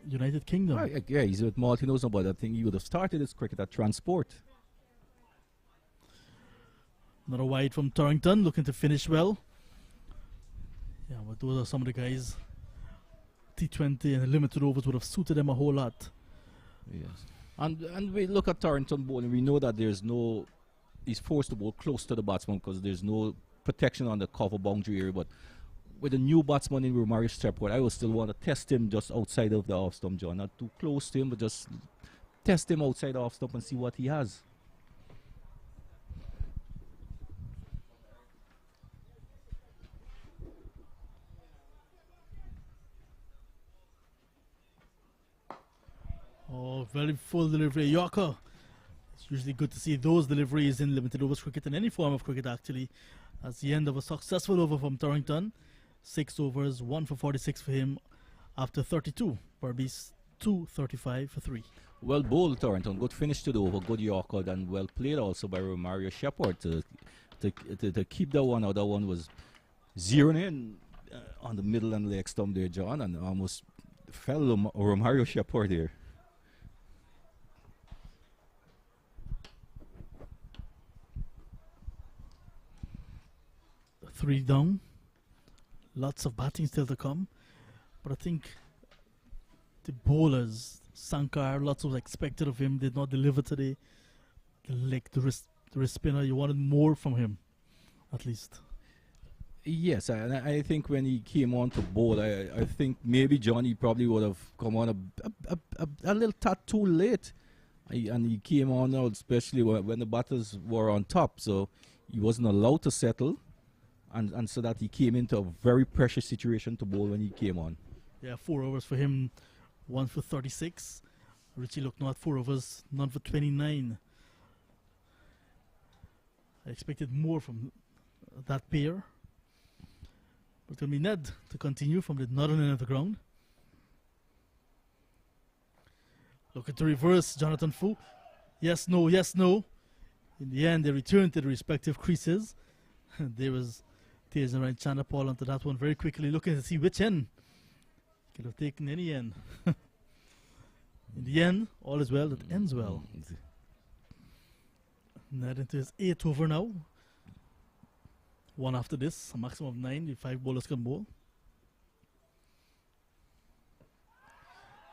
United Kingdom. Yeah, he's with Maltinos now, but I think he would have started his cricket at Transport. Another wide from Torrington, looking to finish well. Yeah, but those are some of the guys T20 and the limited overs would have suited them a whole lot. Yes. And we look at Torrington bowling, we know that he's forced to bowl close to the batsman because there's no protection on the cover boundary area. But with a new batsman in Romario Shepherd, I will still want to test him just outside of the off stump, John. Not too close to him, but just test him outside the off stump and see what he has. Oh, very full delivery. Yorker. It's usually good to see those deliveries in limited overs cricket, in any form of cricket actually. That's the end of a successful over from Torrington. 6 overs, 1 for 46 for him after 32. Berbice 235 for 3. Well bowled, Torrington. Good finish to the over, good Yorker, and well played also by Romario Shepherd to keep that one out. That one was zeroing in on the middle and leg stump there, John, and almost fell Romario Shepherd there. 3 down. Lots of batting still to come. But I think the bowlers, Sankar, lots was expected of him, did not deliver today. The leg, the wrist spinner, you wanted more from him, at least. Yes, I think when he came on to bowl, I think maybe Johnny probably would have come on a little tad too late. And he came on now, especially when the batters were on top. So he wasn't allowed to settle. And so that he came into a very precious situation to bowl when he came on. Yeah, 4 overs for him, 1 for 36. Richie Lucknow 4 overs, none for 29. I expected more from that pair. But it'll be Ned to continue from the northern end of the ground. Look at the reverse, Jonathan Fu. Yes, no, yes, no. In the end, they returned to the respective creases. There was Tejas and Chanderpaul onto that one very quickly, looking to see which end. Could have taken any end. In the end, all is well that ends well. Ned into his 8th over now. 1 after this, a maximum of 9. The 5 bowlers can bowl.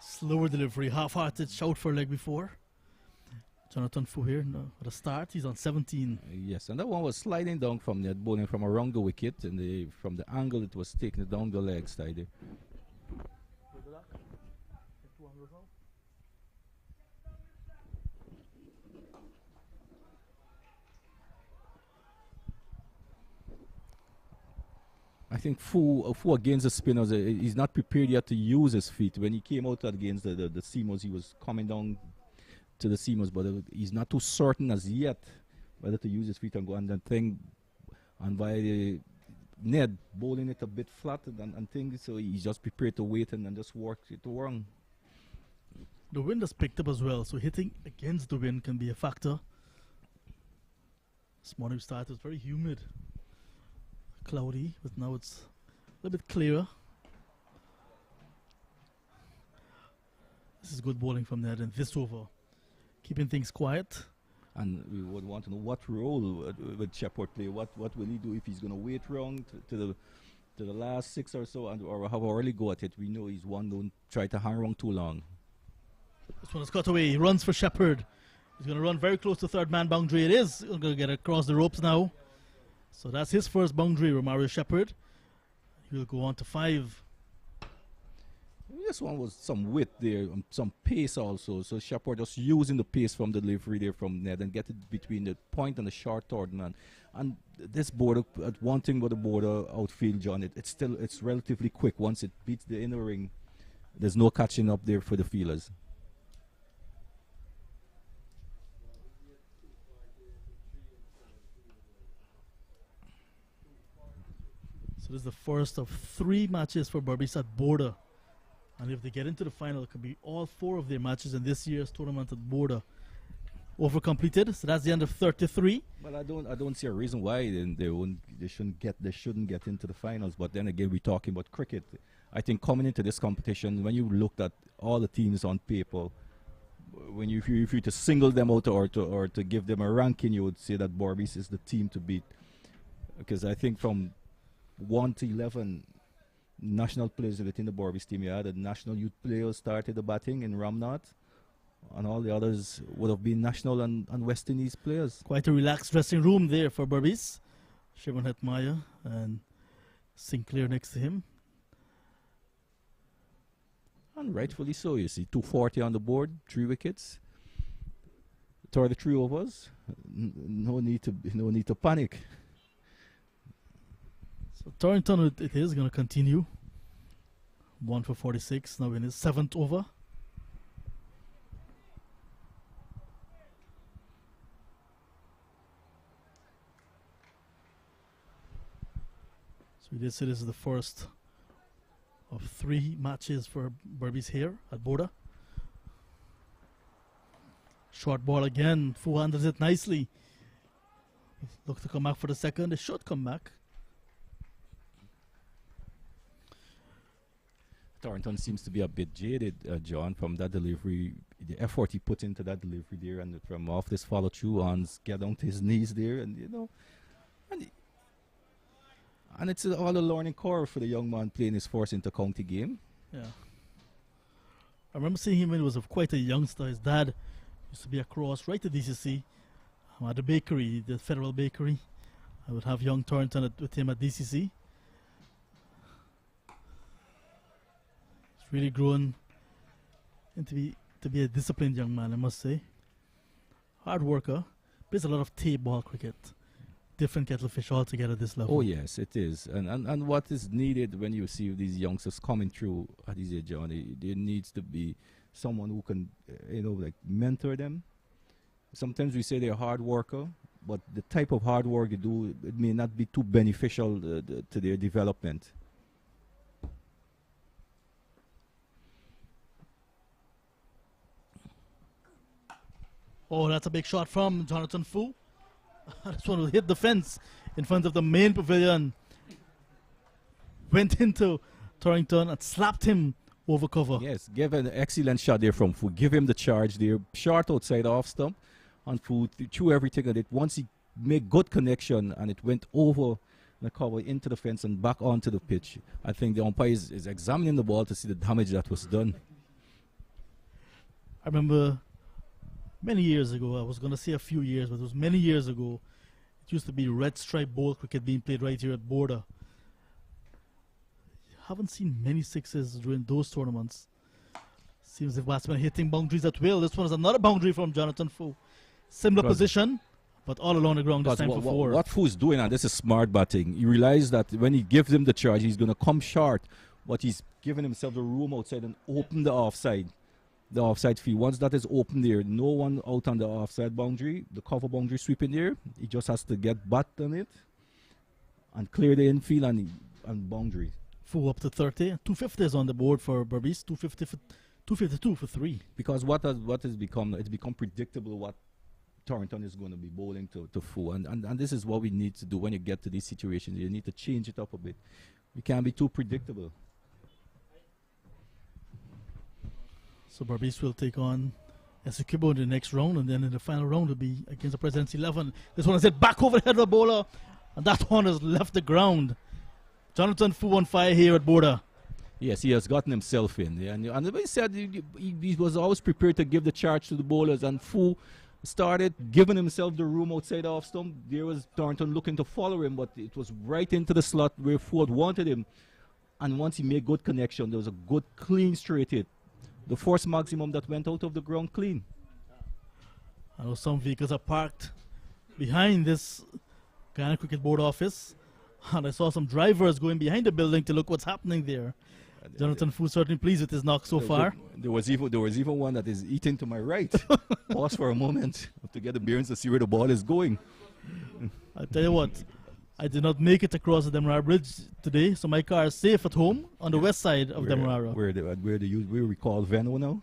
Slower delivery, half-hearted shout for a leg before. Jonathan Fu here at a start. He's on 17. Yes, and that one was sliding down from the bowling from around the wicket, and from the angle it was taking it down the leg side there. I think Fu against the spinners, he's not prepared yet to use his feet. When he came out against the seamers, he was coming down to the seamers, but he's not too certain as yet whether to use his feet and go on that thing. And by Ned bowling it a bit flat and things, so he's just prepared to wait and just work it around. The wind has picked up as well, so hitting against the wind can be a factor. This morning start was very humid, cloudy, but now it's a little bit clearer. This is good bowling from Ned, and this over, keeping things quiet. And we would want to know what role would Shepherd play. What will he do if he's going to wait round to the last 6 or so, or have already go at it? We know he's one, don't try to hang around too long. This one is cut away. He runs for Shepherd. He's going to run very close to third man boundary. It is going to get across the ropes now. So that's his first boundary, Romario Shepherd. He'll go on to 5. This one was some width there, some pace also. So Shepherd just using the pace from the delivery there from Ned and get it between the point and the short third man. And this Bourda, one thing about the Bourda outfield, John, it's relatively quick. Once it beats the inner ring, there's no catching up there for the fielders. So this is the first of 3 matches for Berbice at Bourda. And if they get into the final, it could be all 4 of their matches in this year's tournament at Bourda. Over completed, so that's the end of 33. Well, I don't see a reason why they shouldn't get into the finals. But then again, we're talking about cricket. I think coming into this competition, when you looked at all the teams on paper, if you to single them out or to give them a ranking, you would say that Berbice is the team to beat. Because I think from 1 to 11, national players within the Berbice team. You had a national youth player started the batting in Ramnat, and all the others would have been national and West Indies players. Quite a relaxed dressing room there for Berbice. Shimon Hetmaya and Sinclair next to him. And rightfully so. You see 240 on the board, 3 wickets. 33 overs. No need to panic. So Torrington, it is going to continue. 1 for 46, now in his 7th over. So we did say this is the first of 3 matches for Berbice here at Bourda. Short ball again, Fu handles it nicely. Look to come back for the second, they should come back. Torrington seems to be a bit jaded, John, from that delivery. The effort he put into that delivery there, and from off this follow through, Hans get down to his knees there, and and it's all a learning curve for the young man playing his first inter-county game. Yeah. I remember seeing him when he was quite a youngster. His dad used to be across right at DCC at the bakery, the Federal Bakery. I would have young Torrington with him at DCC. He's really grown into to be a disciplined young man, I must say. Hard worker. Plays a lot of tape ball cricket. Different kettle of fish altogether at this level. Oh yes, it is. And what is needed when you see these youngsters coming through at this age, John, there needs to be someone who can, mentor them. Sometimes we say they're a hard worker, but the type of hard work you do, it may not be too beneficial to their development. Oh, that's a big shot from Jonathan Fu. This one will hit the fence in front of the main pavilion. Went into Torrington and slapped him over cover. Yes, give an excellent shot there from Fu. Give him the charge there. Short outside off stump. And Fu threw everything at it. Once he made good connection and it went over the cover into the fence and back onto the pitch. I think the umpire is examining the ball to see the damage that was done. I remember many years ago, I was going to say a few years, but it was many years ago, it used to be red stripe ball cricket being played right here at Bourda. Haven't seen many sixes during those tournaments. Seems the batsmen hitting boundaries at will. This one is another boundary from Jonathan Fu. Similar position, but all along the ground this time for 4. What Fu is doing, and this is smart batting, he realized that when he gives him the charge, he's going to come short, but he's giving himself the room outside and open the offside field. Once that is open there, no one out on the offside boundary, the cover boundary sweeping there, he just has to get bat on it and clear the infield and boundary. Fu up to 30. 250 is on the board for Berbice. 252 for 3. Because what has become, it's become predictable what Torrington is going to be bowling to Fu, and this is what we need to do when you get to these situations. You need to change it up a bit. You can't be too predictable. So Berbice will take on Essequibo in the next round, and then in the final round will be against the President's 11. This one is hit back over the head of the bowler, and that one has left the ground. Jonathan Fu on fire here at Bourda. Yes, he has gotten himself in. Yeah, and he said he was always prepared to give the charge to the bowlers, and Fu started giving himself the room outside off stump. There was Torrington looking to follow him, but it was right into the slot where Fu had wanted him. And once he made good connection, there was a good clean straight hit. The force maximum that went out of the ground clean. I know some vehicles are parked behind this Guyana Cricket Board office, and I saw some drivers going behind the building to look what's happening there. Jonathan Fu certainly pleased with his knock so far. There was even one that is eating to my right. Pause for a moment to get the bearings to see where the ball is going. I tell you what, I did not make it across the Demerara Bridge today, so my car is safe at home on the west side of Demerara. Where we call Venlo now?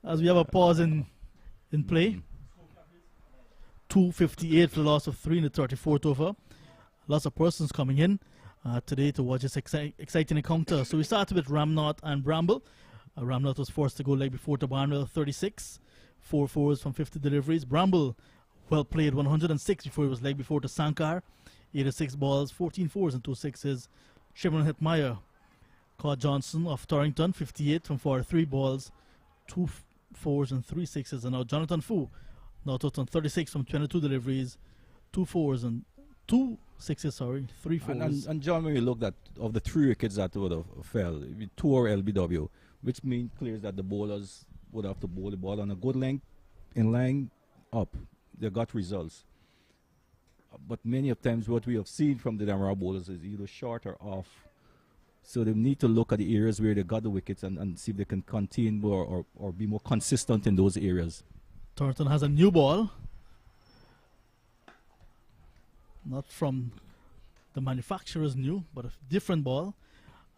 As we have a pause in play. 2:58 for the loss of 3 in the 34th over. Lots of persons coming in today to watch this exciting encounter. So we started with Ramnot and Bramble. Ramnot was forced to go leg before to Barnwell, 36. 4 fours from 50 deliveries. Bramble, well played, 106 before he was leg before to Sankar. 86 balls, 14 fours and 2 sixes. Shimron Hetmeyer caught Johnson of Torrington, 58 from 43 balls, 2 fours and 3 sixes. And now Jonathan Fu, now total 36 from 22 deliveries, 2 fours and 2 sixes, 3 fours. And John, when we looked at of the 3 wickets that would have fell, 2 or LBW, which means clears that the bowlers would have to bowl the ball on a good length in line up. They got results. But many of times what we have seen from the Demerara bowlers is either short or off. So they need to look at the areas where they got the wickets and see if they can contain more or be more consistent in those areas. Thornton has a new ball. Not from the manufacturer's new, but a different ball.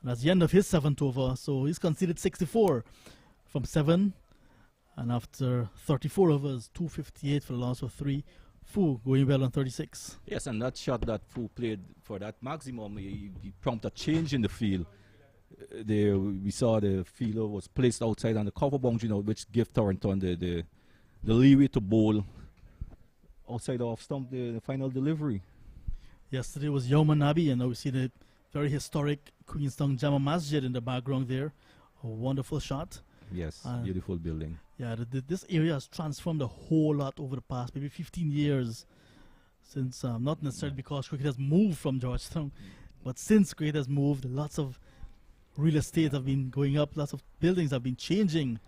And that's the end of his 7th over. So he's conceded 64 from 7. And after 34 overs, 258 for the loss of 3. Fu going well on 36. Yes, and that shot that Fu played for that maximum, he prompted a change in the field. There we saw the fielder was placed outside on the cover boundary now, which gave Thornton the leeway to bowl outside the off stump the final delivery. Yesterday was Yom Nabi, and now we see the very historic Queenstown Jama Masjid in the background there. A wonderful shot. Yes, beautiful building. Yeah, this area has transformed a whole lot over the past maybe 15 years since, not necessarily because cricket has moved from Georgetown, but since cricket has moved, lots of real estate have been going up, lots of buildings have been changing.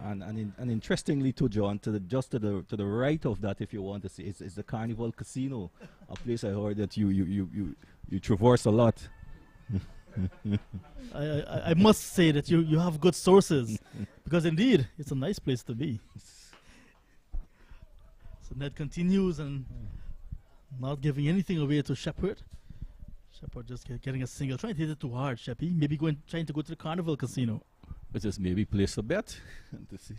And interestingly too, John, just to the right of that, if you want to see, is the Carnival Casino, a place I heard that you traverse a lot. I must say that you have good sources, because indeed it's a nice place to be. So Ned continues and not giving anything away to Shepherd. Shepherd just getting a single, trying to hit it too hard. Sheppy maybe trying to go to the Carnival Casino. But just maybe place a bet to see.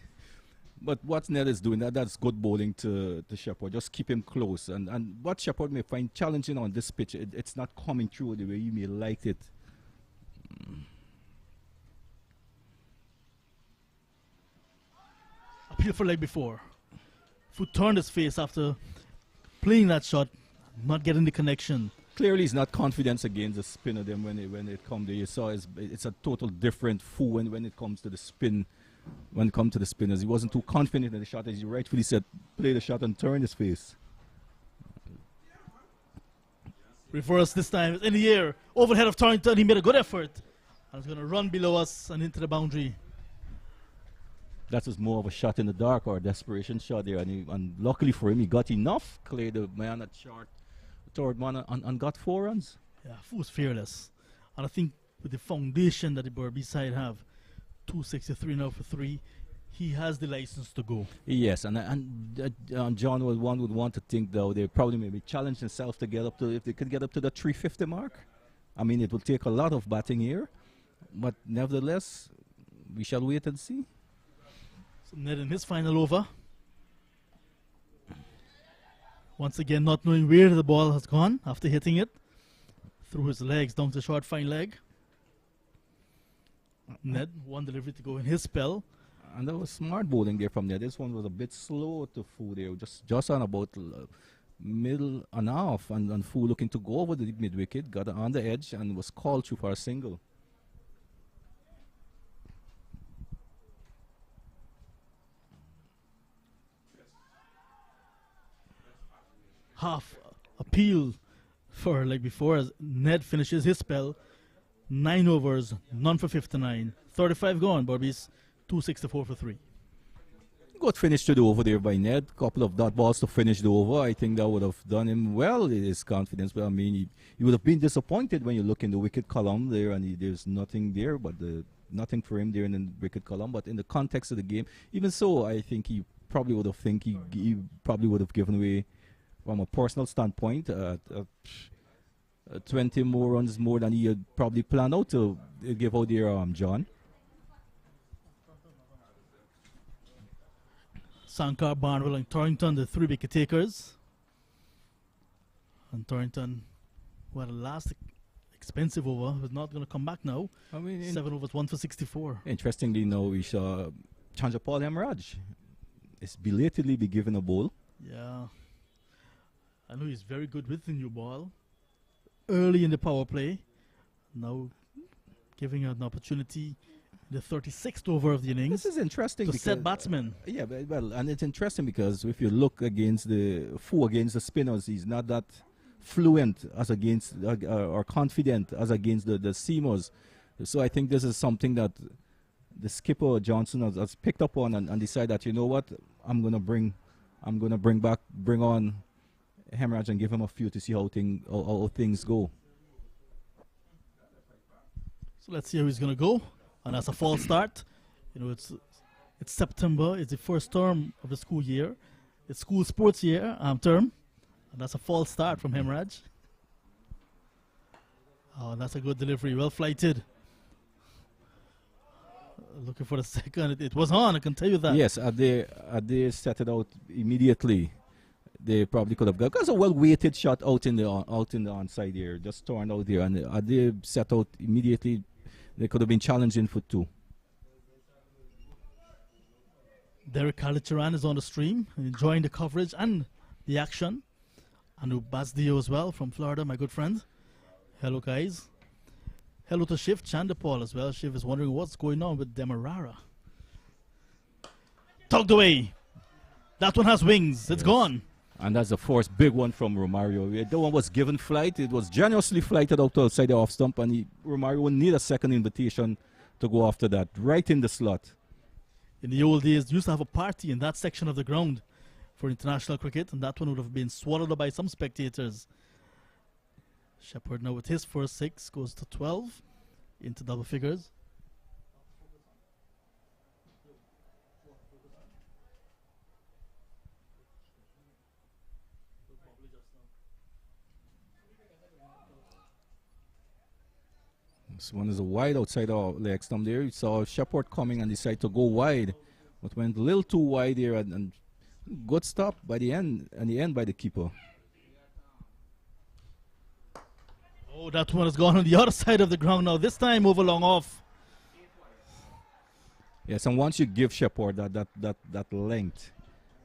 But what Ned is doing, that's good bowling to Shepherd. Just keep him close. And what Shepherd may find challenging on this pitch, it's not coming through the way you may like it. Appeal for leg before. Fu turned his face after playing that shot, not getting the connection. Clearly, he's not confident against the spin of them when it comes there. You saw it's a total different Fu when it comes to the spin. When it comes to the spinners, he wasn't too confident in the shot, as you rightfully said. Play the shot and turn his face. Reverse this time in the air, overhead of Torrington. He made a good effort, and it's going to run below us and into the boundary. That was more of a shot in the dark or a desperation shot there, and luckily for him, he got enough. Cleared the man at short, third man, and got 4 runs. Yeah, Fu's fearless, and I think with the foundation that the Berbice side have, 263 now for 3. He has the license to go. Yes, and John, one would want to think though they probably maybe challenge themselves to get up to, if they could get up to the 350 mark. I mean, it will take a lot of batting here, but nevertheless, we shall wait and see. So Ned in his final over. Once again, not knowing where the ball has gone after hitting it through his legs down to the short fine leg. Ned, one delivery to go in his spell. And that was smart bowling there from there. This one was a bit slow to Fu there, just on about middle and half, and Fu looking to go over the mid wicket, got on the edge and was called through for a single. Half appeal for like before as Ned finishes his spell. 9 overs, none for 59. 35 gone, Berbice. 264 for 3. Good finish to the over there by Ned. Couple of dot balls to finish the over. I think that would have done him well in his confidence. But I mean, he would have been disappointed when you look in the wicket column there and there's nothing there, but nothing for him there in the wicket column. But in the context of the game, even so, I think he probably would have he probably would have given away from a personal standpoint 20 more runs more than he had probably planned out to give out there, John. Sankar, Barnwell and Torrington, the 3 wicket takers. And Torrington, well, the last expensive over, was not going to come back now. I mean, 7 overs, 1 for 64. Interestingly, now we saw Chandrapal Hemraj is belatedly be given a bowl. Yeah. I know he's very good with the new ball. early in the power play. Now giving an opportunity in the 36th over of the innings This is interesting to because set batsmen. yeah, well, and it's interesting because if you look against the spinners, he's not that fluent as against or confident as against the seamers. So I think this is something that the skipper Johnson has picked up on and decided that, you know what, I'm gonna bring on Hemorrhage and give him a few to see how things go. So let's see how he's going to go. And that's a false start. You know, it's September. It's the first term of the school year. It's school sports year term. And that's a false start from Hemorrhage. Oh, that's a good delivery. Well flighted. Looking for the second. It was on, I can tell you that. Yes, had they set it out immediately, they probably could have got. Because a well-weighted shot out in the onside here, just turned out there. And had they set out immediately, they could have been challenging for 2. Derek Calicharan is on the stream, enjoying the coverage and the action. And Basdio as well from Florida, my good friend. Hello, guys. Hello to Shiv Chandapal as well. Shiv is wondering what's going on with Demerara. Tugged away. That one has wings. It's gone. And that's the first big one from Romario. That one was given flight. It was generously flighted out outside the off stump, and Romario would need a second invitation to go after that, right in the slot. In the old days, they used to have a party in that section of the ground for international cricket, and that one would have been swallowed up by some spectators. Shepherd now with his first 6 goes to 12 into double figures. This one is a wide outside our leg stump there. You saw Shepherd coming and decided to go wide, but went a little too wide there, and good stop by the end, by the keeper. Oh, that one has gone on the other side of the ground now, this time over long off. Yes, and once you give Shepherd that length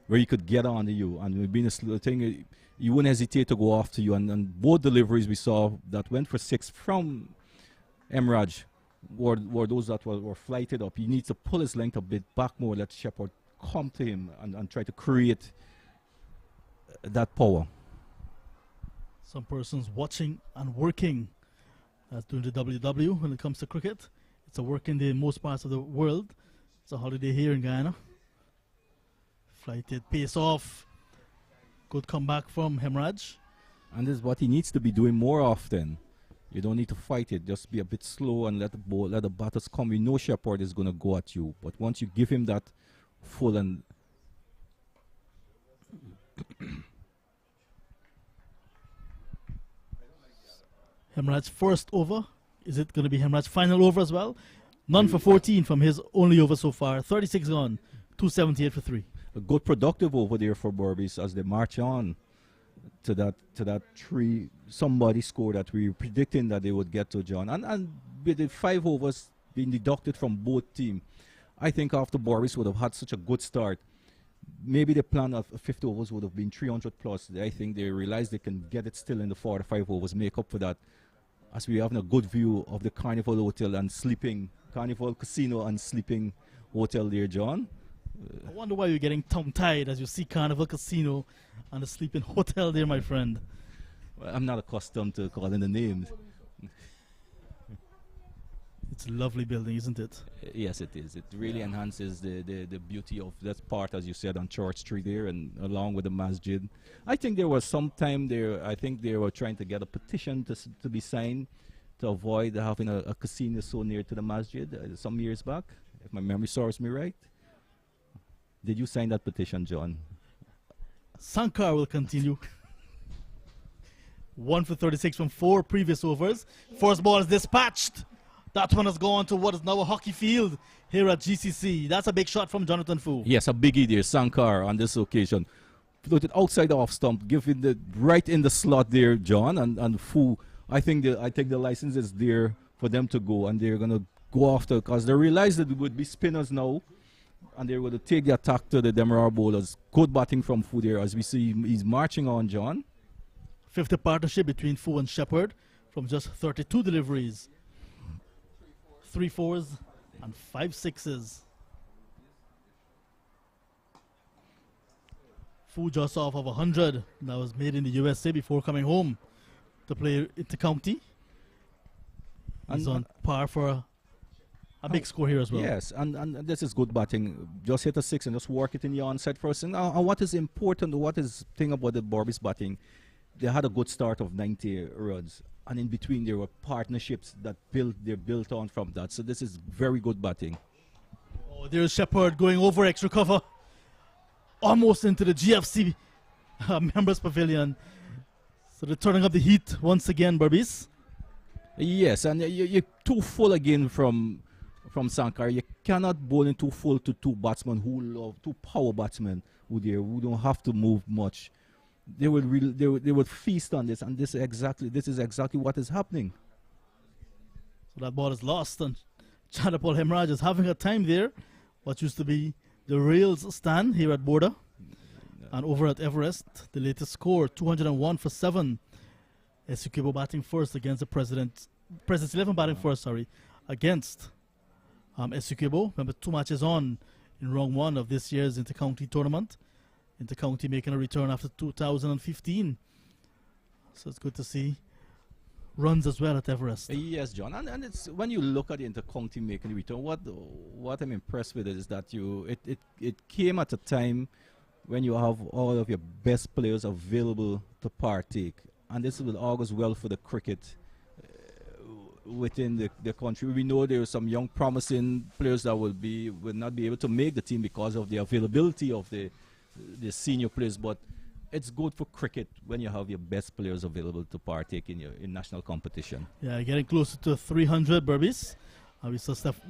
where he could get onto you, and being a slow thing, you wouldn't hesitate to go after you. And both deliveries we saw that went for 6 from Emraj were those that were flighted up. He needs to pull his length a bit back more, let Shepherd come to him and try to create that power. Some persons watching and working. That's doing the WW when it comes to cricket. It's a work in the most parts of the world. It's a holiday here in Guyana. Flighted, pace off. Good comeback from Hemorrhage. And this is what he needs to be doing more often. You don't need to fight it. Just be a bit slow and let the batters come. You know Shepherd is going to go at you. But once you give him that full and... Hemorrhage first over. Is it going to be Hemorrhage final over as well? None for 14 from his only over so far. 36 gone. 278 for 3. A good productive over there for Berbice as they march on to that 3 somebody score that we were predicting that they would get to, John. And with the 5 overs being deducted from both teams, I think after Berbice would have had such a good start, maybe the plan of 50 overs would have been 300 plus. I think they realized they can get it still in the 45 overs, make up for that, as we're having a good view of the Carnival Hotel and sleeping, Carnival Casino and sleeping hotel there, John. I wonder why you're getting tongue-tied as you see Carnival Casino and the sleeping hotel there, my friend. Well, I'm not accustomed to calling the names. It's a lovely building, isn't it? Yes, it is. It really enhances the beauty of that part, as you said, on Church Street there, and along with the masjid. I think there was some time there, I think they were trying to get a petition to be signed to avoid having a casino so near to the masjid some years back, if my memory serves me right. Did you sign that petition, John? Sankar will continue. 1 for 36 from 4 previous overs. First ball is dispatched. That one has gone to what is now a hockey field here at GCC. That's a big shot from Jonathan Fu. Yes, a biggie there, Sankar, on this occasion. Floated outside the off stump, giving the right in the slot there, John, and Fu. I think the license is there for them to go, and they're gonna go after, because they realize that it would be spinners now, and they're going to take the attack to the Demerara bowlers. Good batting from Fu there, as we see he's marching on, John. 50 partnership between Fu and Shepherd. from just 32 deliveries. 3 fours and 5 sixes. Fu just off of 100. That was made in the USA before coming home to play inter-county. He's on par for a big score here as well. Yes, and this is good batting. Just hit a 6 and just work it in the onset first. And what is important, what is thing about the Berbice batting, they had a good start of 90 runs. And in between there were partnerships that they're built on from that. So this is very good batting. Oh, there's Shepherd going over extra cover. Almost into the GFC members pavilion. So they're turning up the heat once again, Berbice. Yes, and you're too full again from Sankar. You cannot bowl in too full to two batsmen who love, two power batsmen who don't have to move much. They would feast on this, and this is exactly what is happening. So that ball is lost, and Chandapal Hemraj is having a time there. What used to be the Rails stand here at Bourda. And over at Everest, the latest score, 201 for 7. Esukebo batting first against the President's 11 batting first, against Esukebo. Remember, 2 matches on in round 1 of this year's inter-county tournament. Inter-county making a return after 2015. So it's good to see runs as well at Everest. Yes, John, and it's when you look at the inter-county making a return, what I'm impressed with is that it came at a time when you have all of your best players available to partake. And this will augurs well for the cricket within the country. We know there are some young promising players that will not be able to make the team because of the availability of the senior players, but it's good for cricket when you have your best players available to partake in national competition. Yeah, getting closer to 300, Berbice. We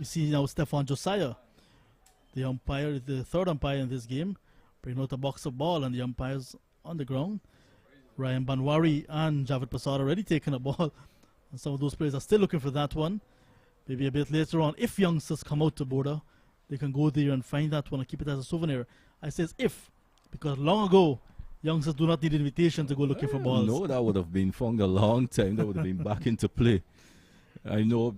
see now Stefan Josiah, the umpire, the third umpire in this game, bringing out a box of ball, and the umpires on the ground. Ryan Banwari and Javed Prasad already taking a ball, and some of those players are still looking for that one. Maybe a bit later on, if youngsters come out to Bourda, they can go there and find that one and keep it as a souvenir. I says if, because long ago, youngsters do not need invitation to go looking for balls. No, that would have been found a long time. That would have been back into play. I know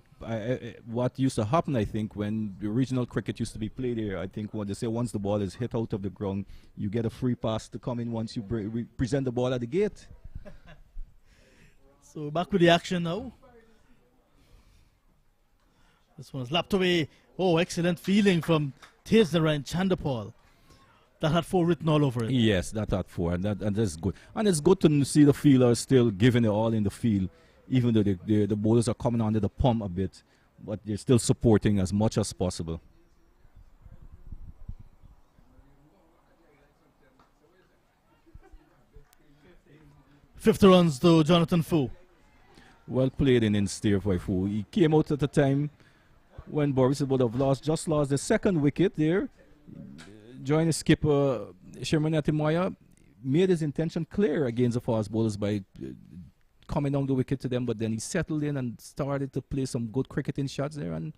what used to happen, I think, when the regional cricket used to be played here. I think when they say once the ball is hit out of the ground, you get a free pass to come in once you present the ball at the gate. So back with the action now. This one is lapped away. Oh, excellent feeling from Teznara and Chandapal. That had 4 written all over it. Yes, that had 4, and that's good. And it's good to see the fielders still giving it all in the field, even though the bowlers are coming under the pump a bit, but they're still supporting as much as possible. 50 runs to Jonathan Fu. Well played in steer by Fu. He came out at a time when Berbice would have just lost the second wicket there. Joining skipper Sherman Atimaya made his intention clear against the fast bowlers by coming down the wicket to them, but then he settled in and started to play some good cricketing shots there and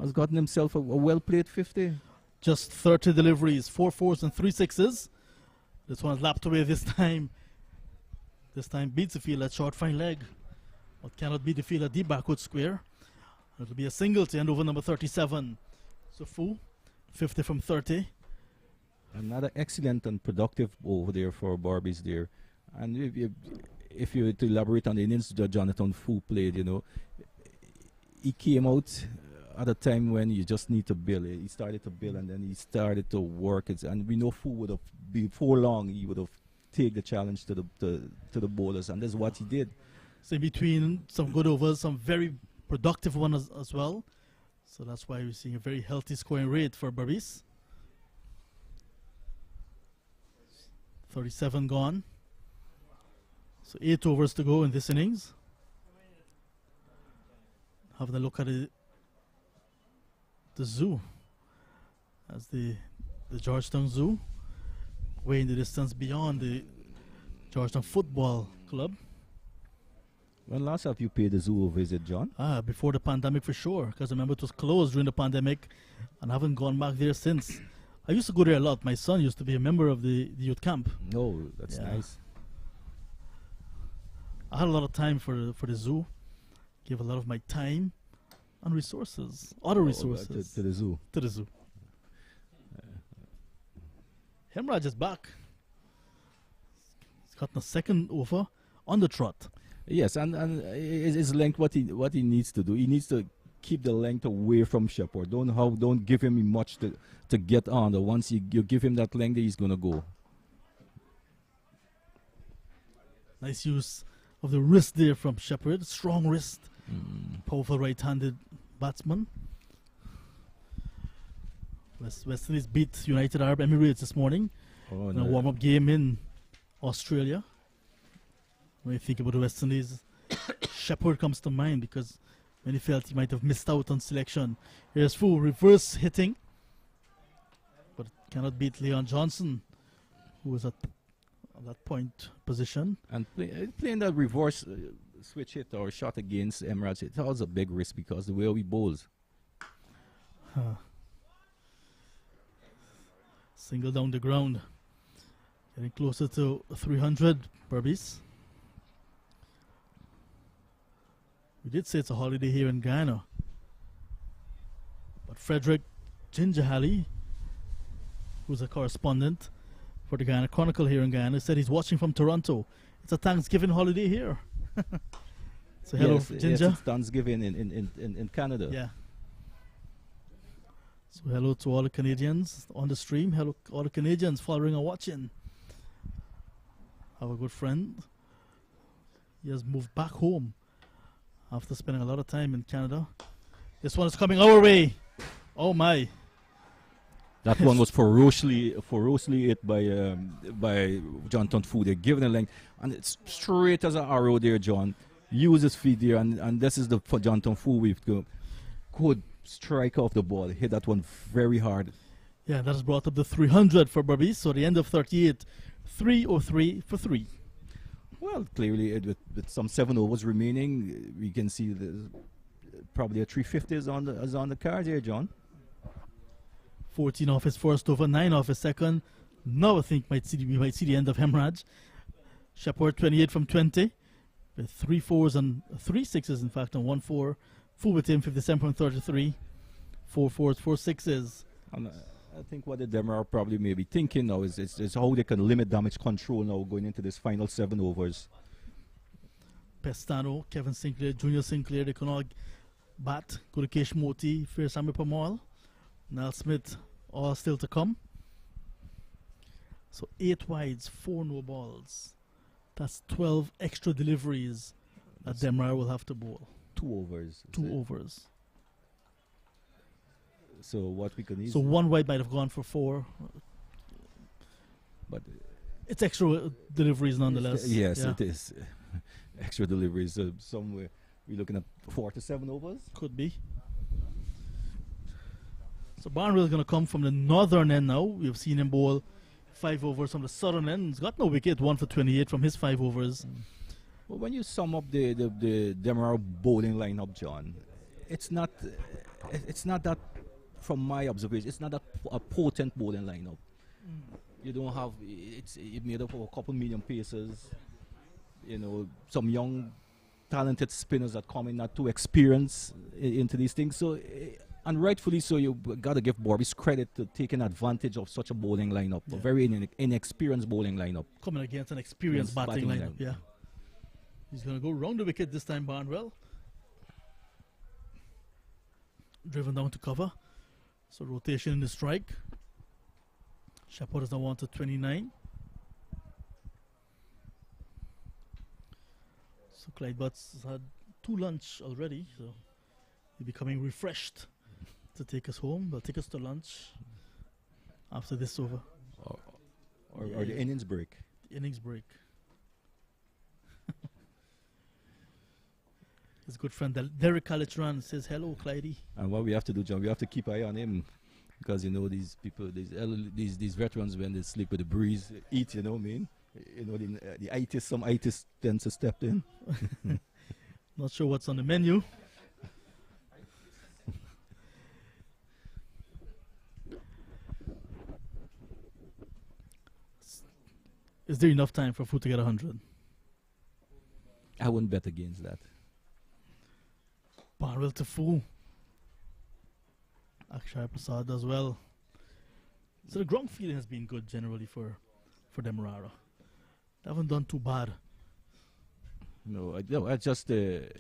has gotten himself a well-played 50. Just 30 deliveries, 4 fours and 3 sixes. This one's lapped away this time. This time beats the field at short fine leg, but cannot beat the field at deep backward square. It'll be a single to end over number 37. So Fu, 50 from 30. Another excellent and productive over there for Berbice there. And if you to elaborate on the innings that Jonathan Fu played, he came out at a time when you just need to build. He started to build and then he started to work. And we know Fu would have, before long, he would have taken the challenge to the bowlers, and that's what he did. So in between some good overs, some very productive ones as well. So that's why we're seeing a very healthy scoring rate for Berbice. 37 gone. So 8 overs to go in this innings. Having a look at the zoo. As the Georgetown Zoo, way in the distance beyond the Georgetown Football Club. When last have you paid the zoo a visit, John? Before the pandemic for sure, because I remember it was closed during the pandemic and I haven't gone back there since. I used to go there a lot. My son used to be a member of the youth camp. No, that's nice. I had a lot of time for the zoo. Give a lot of my time and resources, other resources, to the zoo. to the zoo. Hemraj is back. He's gotten a second over on the trot. Yes, and his length. What he needs to do, he needs to keep the length away from Shepherd. Don't give him much to get on. Once you give him that length, he's gonna go. Nice use of the wrist there from Shepherd. Strong wrist. Powerful right-handed batsman. West Indies beat United Arab Emirates this morning in a warm-up game in Australia. When you think about the West Indies, Shepherd comes to mind because many felt he might have missed out on selection. Here's full reverse hitting, but cannot beat Leon Johnson, who was at that point position. And playing that reverse switch hit or shot against Emirates, it was a big risk because the way we bowls. Single down the ground. Getting closer to 300, Berbice. We did say it's a holiday here in Guyana. But Frederick Gingerhally, who's a correspondent for the Guyana Chronicle here in Guyana, said he's watching from Toronto. It's a Thanksgiving holiday here. So hello, Ginger. Yes, it's Thanksgiving in Canada. Yeah. So hello to all the Canadians on the stream. Hello all the Canadians following and watching. Have a good friend. He has moved back home after spending a lot of time in Canada. This one is coming our way. Oh my. That one was ferociously hit by Jonathan Fu. They're giving a length, and it's straight as an arrow there, John. Use his feet there, and this is for Jonathan Fu. We've got good strike off the ball. Hit that one very hard. Yeah, that has brought up the 300 for Berbice. So the end of 38, 303 for 3. Well, clearly with some 7 overs remaining, we can see probably a 350 is on the card here, John. 14 off his first over, 9 off his second. Now I think we might see the end of Hemraj. Shepherd 28 from 20 with 3 4s and 3 6s in fact, and 1 4. Full with him 57 from 33, 4 4s, 4 6s. And I think what the Demerara probably may be thinking now is how they can limit damage control now going into this final 7 overs. Pestano, Kevin Sinclair, Junior Sinclair, they can all bat. Gurukesh Moti, Firsami Pamal, Nal Smith, all still to come. So 8 wides, 4 no balls. That's 12 extra deliveries that Demerara will have to bowl. 2 overs. 2 overs. So what we can easily... So 1 wide might have gone for 4. But it's extra deliveries nonetheless. Yes, yeah. it is. Extra deliveries. Somewhere we're looking at 4 to 7 overs. Could be. So Barnwell is going to come from the northern end now. We've seen him bowl 5 overs from the southern end. He's got no wicket, 1 for 28 from his 5 overs. Well, when you sum up the Demerara bowling lineup, John, it's not that, from my observation, it's not that a potent bowling lineup. You don't have, it's made up of a couple million pacers, some young talented spinners that come in not too experienced into these things. So, and rightfully so, you got to give Berbice credit to taking advantage of such a bowling lineup, a very inexperienced bowling lineup. Coming against an experienced batting lineup, yeah. He's going to go round the wicket this time, Barnwell. Driven down to cover. So rotation in the strike. Shepherd is now on to 29. So Clyde Butts has had 2 lunch already, so he'll be coming refreshed to take us home. They'll take us to lunch after this over. Or the innings break. The innings break. His good friend Derek Calitran says hello, Clydie. And what we have to do, John, we have to keep eye on him, because these people, these veterans, when they sleep with the breeze, eat. The itis, some itis tends to step in. Not sure what's on the menu. Is there enough time for Fu to get 100? I wouldn't bet against that. Barnwell to Fu. Akshay Prasad as well. So the ground feeling has been good generally for Demerara. They haven't done too bad. No, I just the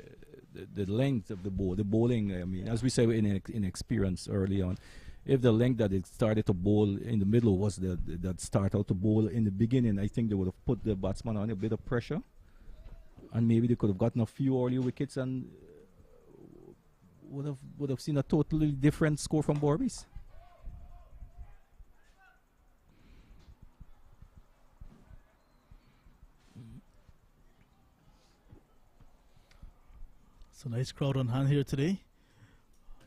length of the ball, the bowling. I mean, as we say in experience early on, if the length that it started to bowl in the middle was that start out to bowl in the beginning, I think they would have put the batsman on a bit of pressure, and maybe they could have gotten a few early wickets and would have seen a totally different score from Berbice. It's a nice crowd on hand here today.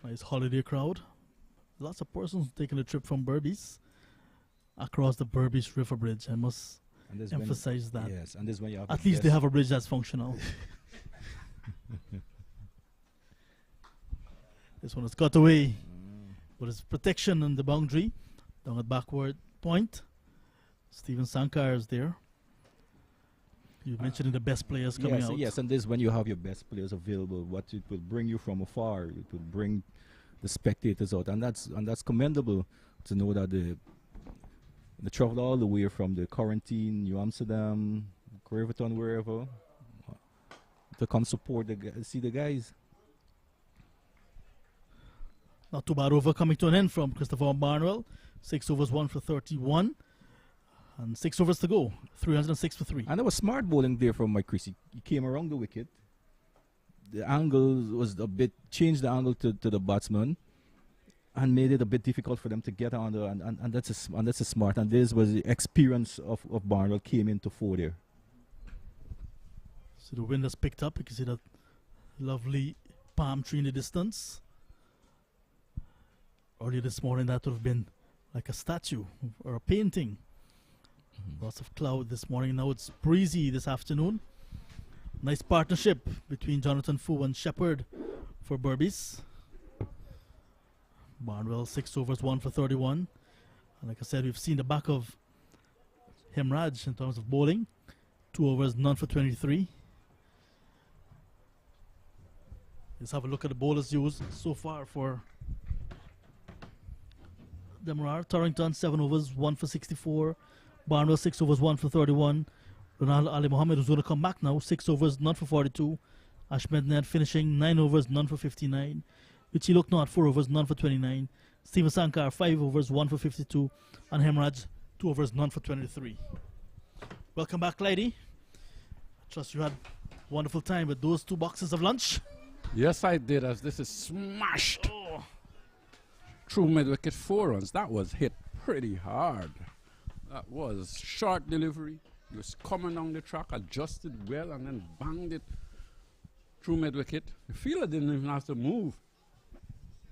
Nice holiday crowd. Lots of persons taking a trip from Berbice across the Berbice River Bridge. I must emphasize that. Yes, and this when you have at least they have a bridge that's functional. This one has got away with its protection on the boundary. Down at backward point. Stephen Sankar is there. You mentioned the best players coming out. Yes, and this when you have your best players available, what it will bring you from afar, it will bring the spectators out, and that's commendable to know that they traveled all the way from the quarantine, New Amsterdam, Georgetown, wherever, to come support see the guys. Not too bad over coming to an end from Christopher Barnwell. 6 overs, 1 for 31. And 6 overs to go. 306 for 3. And there was smart bowling there from Mike Chris. He came around the wicket. The angle was a bit, changed the angle to the batsman and made it a bit difficult for them to get under. And that's a smart. And this was the experience of Barnwell came into fore there. So the wind has picked up. You can see that lovely palm tree in the distance. Earlier this morning, that would have been like a statue or a painting. Lots of cloud this morning. Now it's breezy this afternoon. Nice partnership between Jonathan Fu and Shepherd for Berbice. Barnwell 6 overs, 1 for 31. And like I said, we've seen the back of Hemraj in terms of bowling. 2 overs, none for 23. Let's have a look at the bowlers used so far for Demerara. Torrington 7 overs, 1 for 64. Barnwell 6 overs, 1 for 31. Ronaldo Ali Mohammed, who's going to come back now, 6 overs, none for 42. Ahmed Ned finishing 9 overs, none for 59. Richie Loknot 4 overs, none for 29. Steven Sankar 5 overs, 1 for 52. And Hemraj 2 overs, none for 23. Welcome back, lady. I trust you had a wonderful time with those 2 boxes of lunch. Yes, I did, as this is smashed through mid-wicket 4 runs. That was hit pretty hard. That was short delivery. He was coming down the track, adjusted well, and then banged it through mid-wicket. The fielder didn't even have to move.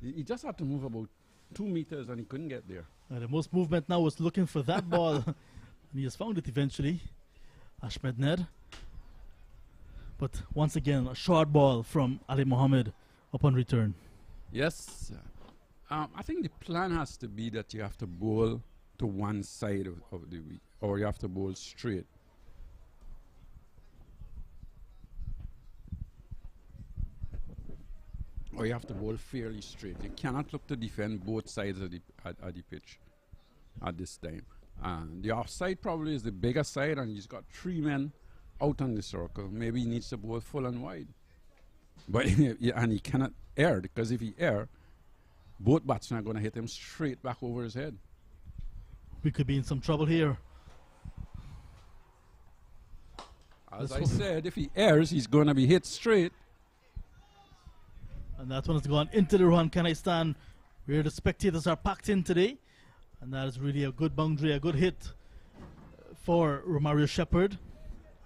He just had to move about 2 meters, and he couldn't get there. The most movement now was looking for that ball, and he has found it eventually. Ahmed Ned. But once again, a short ball from Ali Mohammed upon return. Yes. I think the plan has to be that you have to bowl to one side of the week, or you have to bowl straight. Or you have to bowl fairly straight. You cannot look to defend both sides of the pitch at this time. And the offside probably is the bigger side, and he's got 3 men out on the circle. Maybe he needs to bowl full and wide. But and he cannot err, because if he err, both batsmen are going to hit him straight back over his head. We could be in some trouble here. As I said, if he errs, he's going to be hit straight. And that one has gone into the Rohan Can I Stand, where the spectators are packed in today. And that is really a good boundary, a good hit for Romario Shepherd.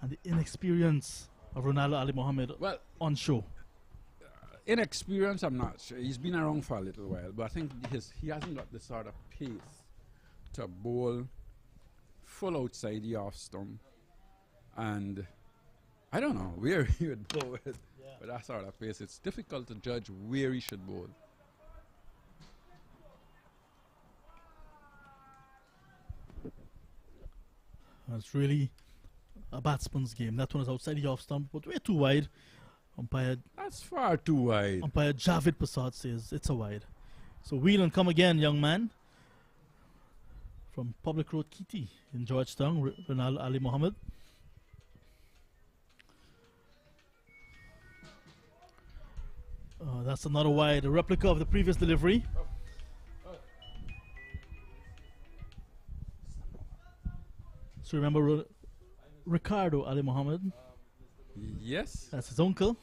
And the inexperience of Ronaldo Ali Mohammed on show. Inexperience, I'm not sure. He's been around for a little while, but I think he hasn't got the sort of pace to bowl full outside the off stump. And I don't know where he would bowl with that sort of pace. It's difficult to judge where he should bowl. It's really a batsman's game. That one is outside the off stump, but way too wide. Umpire That's far too wide. Umpire Javid Prasad says it's a wide. So wheel and come again, young man. From Public Road Kiti in Georgetown, Renal Ali Mohammed. That's another wide, a replica of the previous delivery. So remember Ricardo Ali Mohammed? Yes. That's his uncle.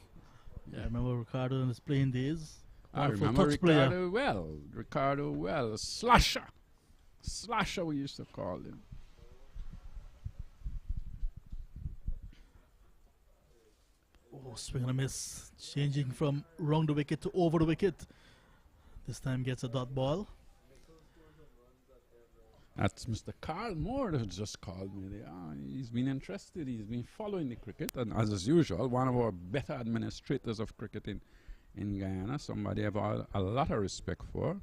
Yeah, I remember Ricardo in his playing days. I Wonderful remember touch player. Ricardo well. Ricardo well. Slasher. Slasher we used to call him. Oh, swing and a miss. Changing from round the wicket to over the wicket. This time gets a dot ball. That's Mr. Carl Moore that just called me there. He's been interested. He's been following the cricket. And as is usual, one of our better administrators of cricket in Guyana. Somebody I have a lot of respect for.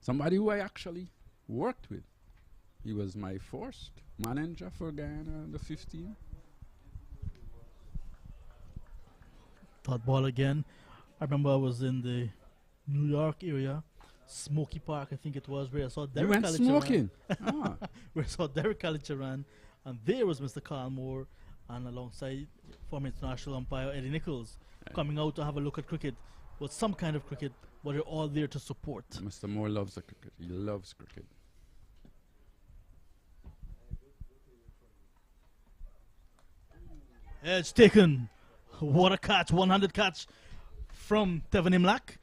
Somebody who I actually worked with. He was my first manager for Guyana under 15. Dot ball again. I remember I was in the New York area. Smoky Park, I think it was, where I saw You Derek went Kalicharan. smoking. Where I saw Derek Kalicharan, and there was Mr. Carl Moore, and alongside former international umpire Eddie Nichols, coming out to have a look at cricket. Was some kind of cricket, but they're all there to support. Mr. Moore loves the cricket. He loves cricket. Edge taken. What a catch, 100 catch from Tevin Imlak.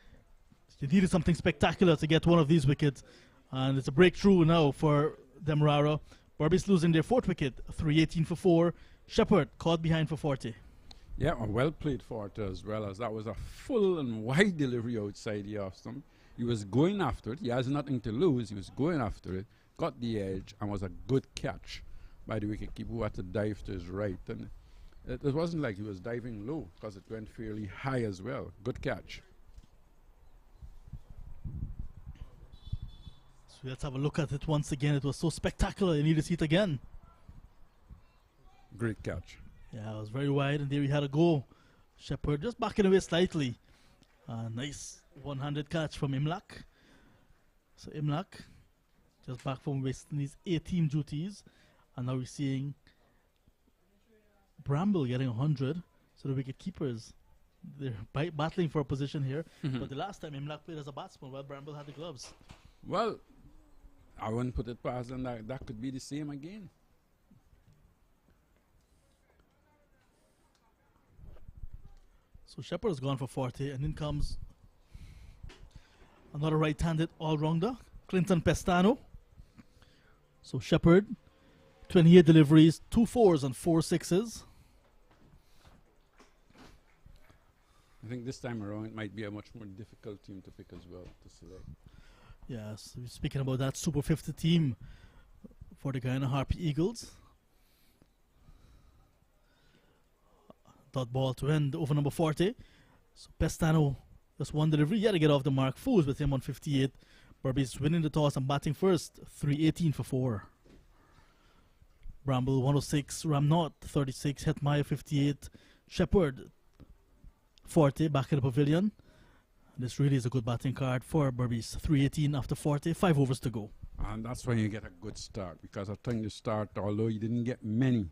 He needed something spectacular to get one of these wickets, and it's a breakthrough now for Demerara. Berbice losing their fourth wicket, 318 for 4. Shepherd caught behind for 40. Yeah, a well played Forte as well, as that was a full and wide delivery outside the off stump. He was going after it. He has nothing to lose. He was going after it, got the edge, and was a good catch by the wicketkeeper who had to dive to his right. And it wasn't like he was diving low, because it went fairly high as well. Good catch. So let's have a look at it once again. It was so spectacular. You need to see it again. Great catch. Yeah, it was very wide, and there we had a go. Shepherd just backing away slightly. Nice 100 catch from Imlak. So Imlak just back from wasting his 18 duties, and now we're seeing Bramble getting 100. So the wicket keepers, they're battling for a position here. But the last time Imlak played as a batsman, while Bramble had the gloves. Well, I wouldn't put it past them that could be the same again. So Shepherd has gone for 40, and in comes another right-handed all-rounder, Clinton Pestano. So Shepherd, 28 deliveries, 2 4s and 4 6s. I think this time around it might be a much more difficult team to pick as well, to select. Yes, we're speaking about that Super 50 team for the Guyana Harpy Eagles. Dot ball to end over number 40. So Pestano just one delivery. He had to get off the mark. Fools with him on 58. Berbice winning the toss and batting first. 318 for 4. Bramble 106. Ramnot 36. Hetmeyer 58. Shepherd 40 back in the pavilion. This really is a good batting card for Berbice. 318 after 40. 5 overs to go. And that's when you get a good start, because I think the start, although he didn't get many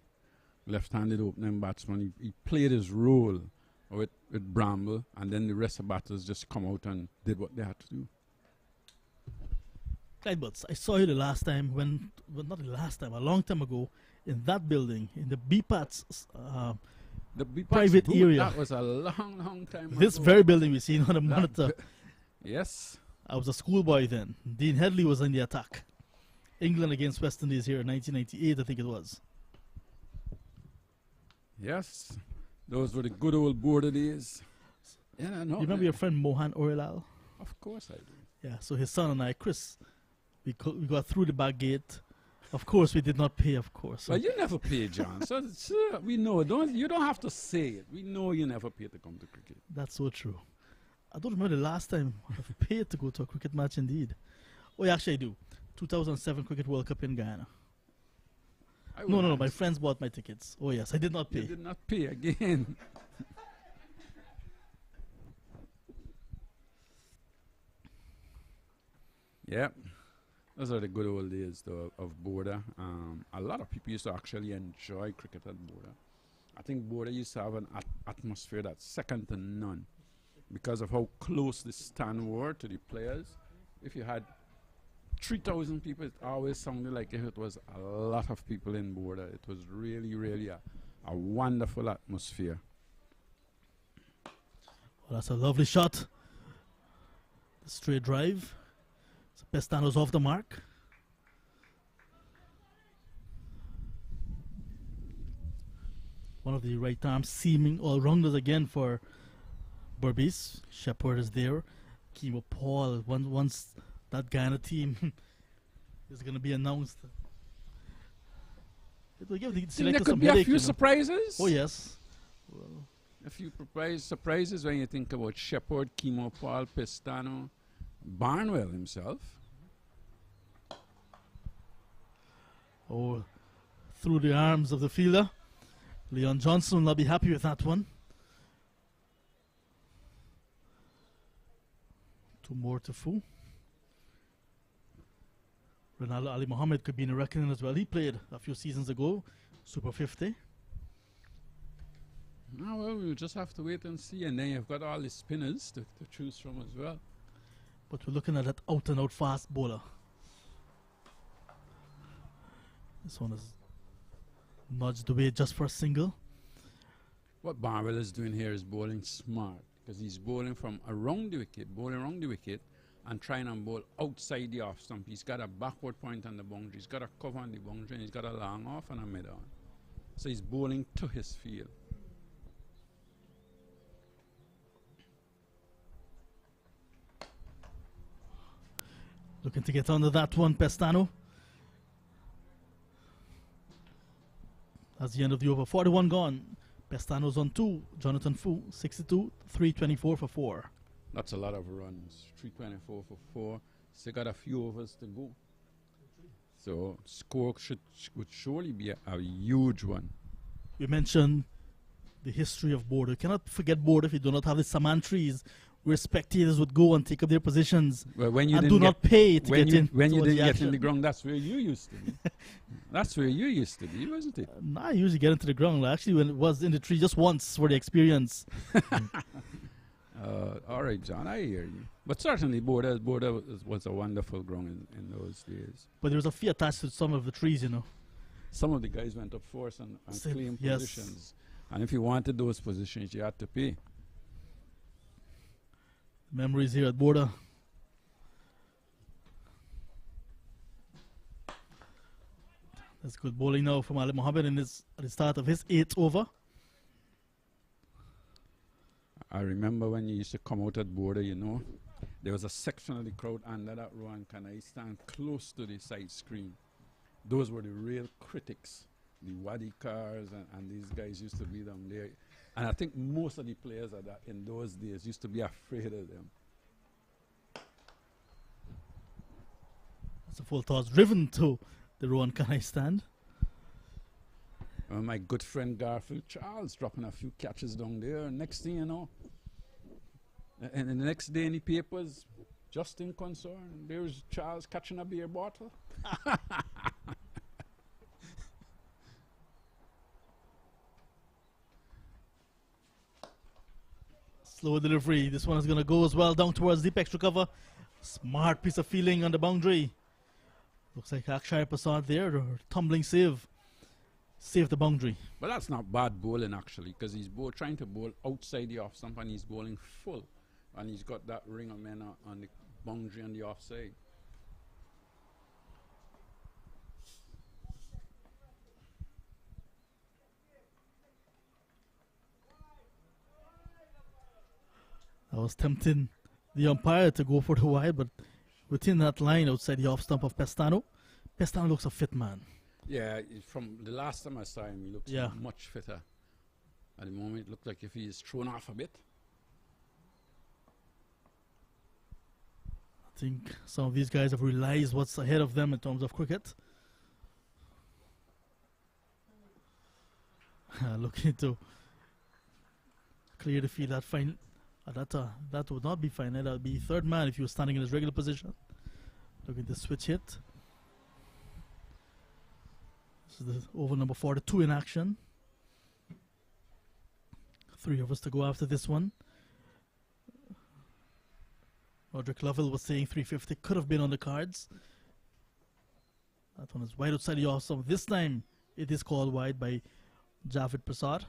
left-handed opening batsmen, he played his role with Bramble, and then the rest of the batters just come out and did what they had to do. Clyde Butts, I saw you the last time well, not the last time, a long time ago, in that building, in the BPAT's The BPAT's private booth, area. That was a long time This ago. very building we seen on the monitor. Yes. I was a schoolboy then. Dean Headley was in the attack. England against West Indies here in 1998, I think it was. Yes. Those were the good old Bourda days. Yeah, I know. You remember your friend Mohan Orilal? Of course I do. Yeah, so his son and I, Chris, we got through the back gate. Of course, we did not pay, of course. But you never pay, John. So we know. You don't have to say it. We know you never pay to come to cricket. That's so true. I don't remember the last time I've paid to go to a cricket match indeed. Oh, yeah, actually I do. 2007 Cricket World Cup in Guyana. No. My friends bought my tickets. Oh, yes, I did not pay. You did not pay again. Yeah. Those are the good old days, though, of Bourda. A lot of people used to actually enjoy cricket at Bourda. I think Bourda used to have an atmosphere that's second to none because of how close the stand were to the players. If you had 3,000 people, it always sounded like if it was a lot of people in Bourda. It was really, really a wonderful atmosphere. Well, that's a lovely shot. The straight drive. So Pestano's off the mark. One of the right arm seaming all-rounders again for Berbice. Shepherd is there. Kimo Paul. Once that Guyana team is going to be announced, it will give the There selectors could some be a headache, few you know. surprises. Oh yes. Well, A few surprises when you think about Shepherd, Kimo Paul, Pestano, Barnwell himself. oh, through the arms of the fielder. Leon Johnson will not be happy with that one. 2 more to full. Ronaldo Ali Mohammed could be in a reckoning as well. He played a few seasons ago, Super 50. Oh, well, we'll just have to wait and see. And then you've got all the spinners to choose from as well. But we're looking at that out-and-out fast bowler. This one is nudged away just for a single. What Barnwell is doing here is bowling smart because he's bowling from around the wicket, and trying and bowl outside the off stump. He's got a backward point on the boundary. He's got a cover on the boundary, and he's got a long off and a mid on. So he's bowling to his field. Looking to get under that one, Pestano. That's the end of the over. 41 gone. Pestano's on 2. Jonathan Fu, 62, 324 for 4. That's a lot of runs. 324 for 4. Still got a few overs to go. So score would surely be a huge one. We mentioned the history of Bourda. You cannot forget Bourda if you do not have the saman trees where spectators would go and take up their positions Well, when you and didn't do not pay to get in. when you towards didn't the get action. in the ground, that's where you used to be. That's where you used to be, wasn't it? I usually get into the ground. Actually, when it was in the tree just once for the experience. All right, John, I hear you. But certainly, Bourda was a wonderful ground in those days. But there was a fee attached to some of the trees, you know. Some of the guys went up first and claimed Yes. positions. And if you wanted those positions, you had to pay. Memories here at Bourda. That's good bowling now from Ali Mohammed at the start of his 8th over. I remember when you used to come out at Bourda, you know, there was a section of the crowd under that row and can I stand close to the side screen. Those were the real critics, the Wadi cars, and these guys used to be down there. And I think most of the players in those days used to be afraid of them. That's a full toss driven to the Rowan Kanai stand. My good friend Garfield Charles dropping a few catches down there. Next thing you know, and the next day in the papers, Justin Concern, there's Charles catching a beer bottle. Slow delivery. This one is going to go as well down towards deep extra cover. Smart piece of feeling on the boundary. Looks like Akshaya Prasad there. Tumbling save. Save the boundary. But that's not bad bowling actually, because he's trying to bowl outside the off stump and he's bowling full. And he's got that ring of men on the boundary on the offside. I was tempting the umpire to go for the wide, but within that line outside the off stump of Pestano, Pestano looks a fit man. Yeah, from the last time I saw him, he looks much fitter. At the moment, it looked like if he is thrown off a bit. I think some of these guys have realized what's ahead of them in terms of cricket. Looking to clear the field. That would not be fine. That would be third man if he was standing in his regular position. Looking to switch hit. This is the over number 42 in action. 3 overs to go after this one. Roderick Lovell was saying 350 could have been on the cards. That one is wide outside the off stump. This time it is called wide by Javid Prasad,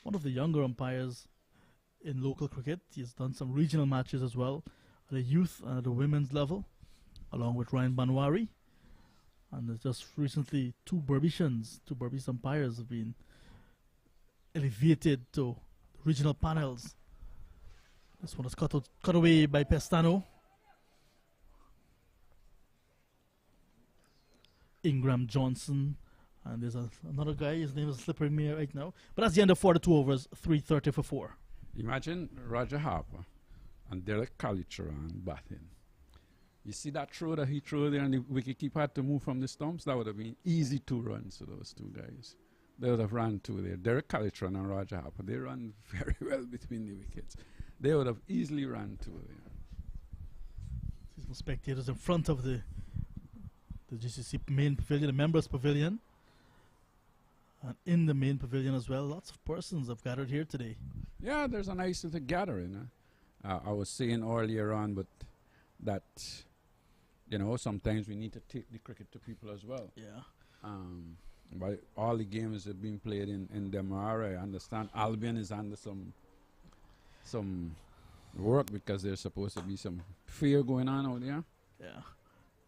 one of the younger umpires in local cricket. He's done some regional matches as well at the youth and at the women's level, along with Ryan Banwari. And just recently, two Berbice umpires have been elevated to regional panels. This one is cut away by Pestano. Ingram Johnson. And there's another guy, his name is slipping me right now. But that's the end of 42 overs, 330 for 4. Imagine Roger Harper and Derek Calitran batting. You see that throw that he threw there and the wicketkeeper had to move from the stumps? That would have been easy 2 runs to those 2 guys. They would have run 2 there. Derek Calitran and Roger Harper, they run very well between the wickets. They would have easily run 2 there. See some spectators in front of the GCC main pavilion, the members pavilion. And in the main pavilion as well, lots of persons have gathered here today. Yeah, there's a nice little gathering. I was saying earlier on, but that, sometimes we need to take the cricket to people as well. Yeah. But all the games have been played in Demerara. I understand Albion is under some work because there's supposed to be some fear going on out there. Yeah.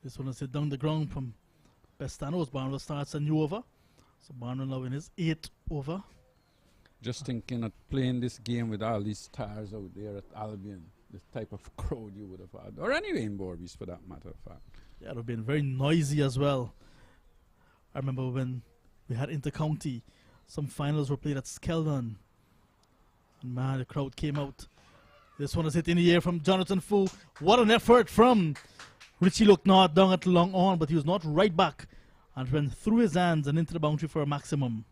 This one is hit down the ground from Pestano's. Barnwell starts a new over. So Barnwell now in his 8th over. Just thinking of playing this game with all these stars out there at Albion, the type of crowd you would have had, or anyway in Berbice for that matter of fact. Yeah, it would have been very noisy as well. I remember when we had inter-county, some finals were played at Skeldon. And man, the crowd came out. This one is hit in the air from Jonathan Fu. What an effort from Richie Lucknott down at long on, but he was not right back and went through his hands and into the boundary for a maximum.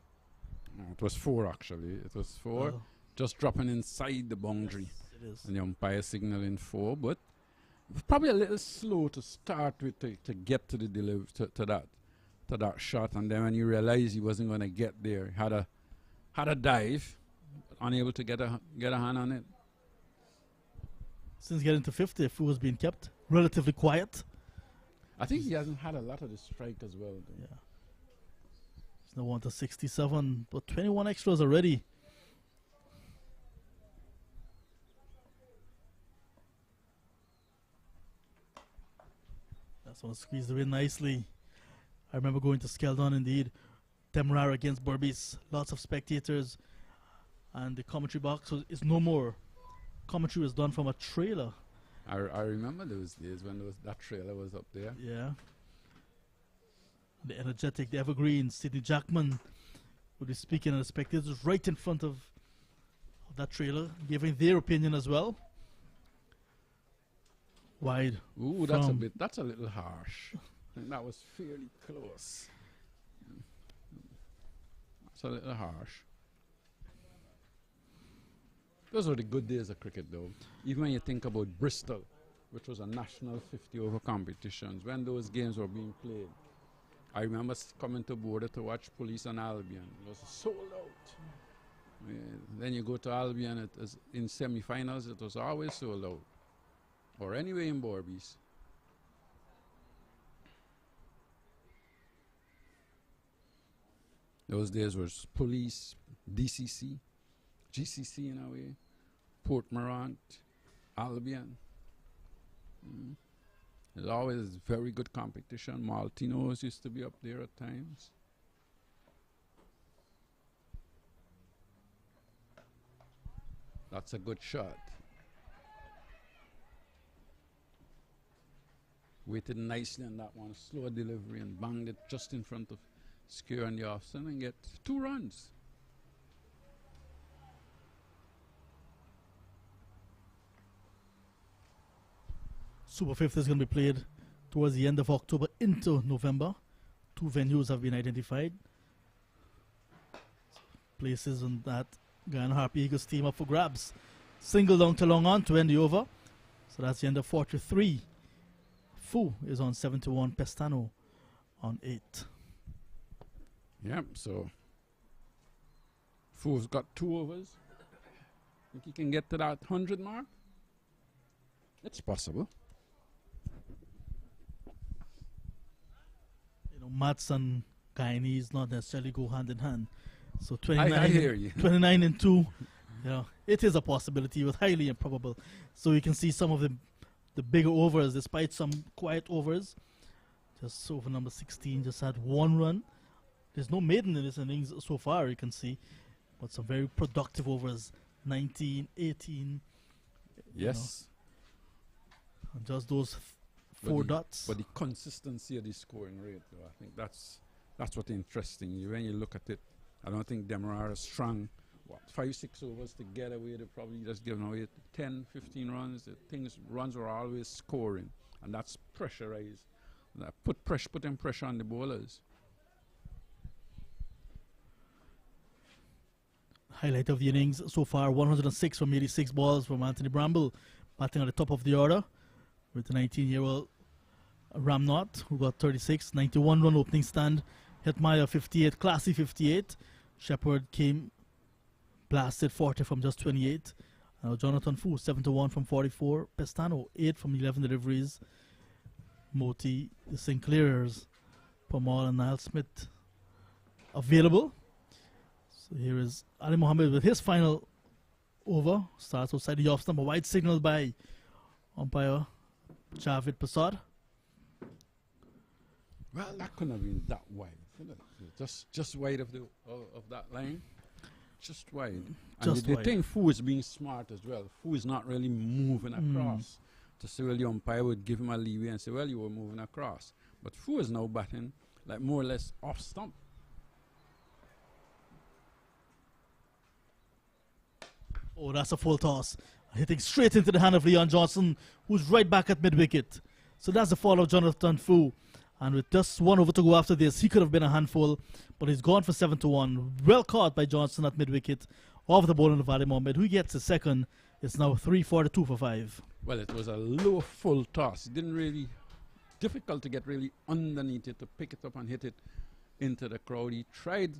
It was 4 actually. It was 4, just dropping inside the boundary. Yes, it is. And the umpire signaling 4, but it was probably a little slow to start with to get to the to that shot, and then when you realize he wasn't going to get there, had a dive, unable to get a hand on it. Since getting to 50, Fu has been kept relatively quiet. I think he hasn't had a lot of the strike as well. Yeah. He's now on to 67, but 21 extras already. That's one squeezed away nicely. I remember going to Skeldon indeed. Demerara against Berbice. Lots of spectators. And the commentary box is no more. Commentary was done from a trailer. I remember those days when that trailer was up there. Yeah. The energetic, the evergreen, Sidney Jackman would be speaking, and the spectators right in front of that trailer, giving their opinion as well. Wide. Ooh, that's a little harsh. I think that was fairly close. That's a little harsh. Those were the good days of cricket, though. Even when you think about Bristol, which was a national 50-over competitions, when those games were being played, I remember coming to Bourda to watch Police and Albion. It was sold out. Yeah, then you go to Albion in semi-finals, it was always sold out. Or anyway in Berbice. Those days was Police, DCC, GCC in a way, Port Morant, Albion. There's always very good competition. Maltinos used to be up there at times. That's a good shot. Waited nicely on that one, slow delivery, and banged it just in front of Skewer on the offside and get 2 runs. Super 50 is going to be played towards the end of October into November. 2 venues have been identified. Places on that Guyana Harpy Eagles team up for grabs. Single down to long on to end the over. So that's the end of 43. Fu is on 71, Pestano on 8. Yep, so Fu's got 2 overs. Think he can get to that 100 mark? It's possible. You know, Mats and Guyanese not necessarily go hand in hand. So I 29, hear you. 29 and 2, you know, it is a possibility, but highly improbable. So you can see some of the bigger overs, despite some quiet overs. Just over number 16, just had 1 run. There's no maiden in this innings so far, you can see, but some very productive overs. 19, 18. Yes. And just those 4 dots. But the consistency of the scoring rate, though, I think that's what's interesting. When you look at it, I don't think Demerara is strong. 5, 6 overs together, they're probably just giving away 10, 15 runs. Runs are always scoring, and that's pressurized. That putting pressure on the bowlers. Highlight of the innings so far, 106 from 86 balls from Anthony Bramble, batting at the top of the order with the 19-year-old Ramnot, who got 36, 91 run opening stand. Hetmeyer 58, classy 58. Shepherd came blasted 40 from just 28. Jonathan Fu 71 from 44. Pestano 8 from 11 deliveries. Moti, the Sinclairs, Pamal and Niall Smith available. So here is Ali Mohammed with his final over. Starts outside the off stump. A wide signal by umpire Javed Prasad. Well, that couldn't have been that wide, could it? Just wide of that line. Just wide. Just and the wide. thing, Fu is being smart as well. Fu is not really moving across. To say, well, the umpire would give him a leeway and say, well, you were moving across. But Fu is now batting like more or less off stump. Oh, that's a full toss. Hitting straight into the hand of Leon Johnson, who's right back at mid-wicket. So that's the fall of Jonathan Fu. And with just 1 over to go after this, he could have been a handful, but he's gone for 7-1. Well caught by Johnson at mid-wicket. Off the ball of Ali Mohammed, who gets a second. It's now 342 for 5. Well, it was a low full toss. It didn't really, difficult to get really underneath it, to pick it up and hit it into the crowd. He tried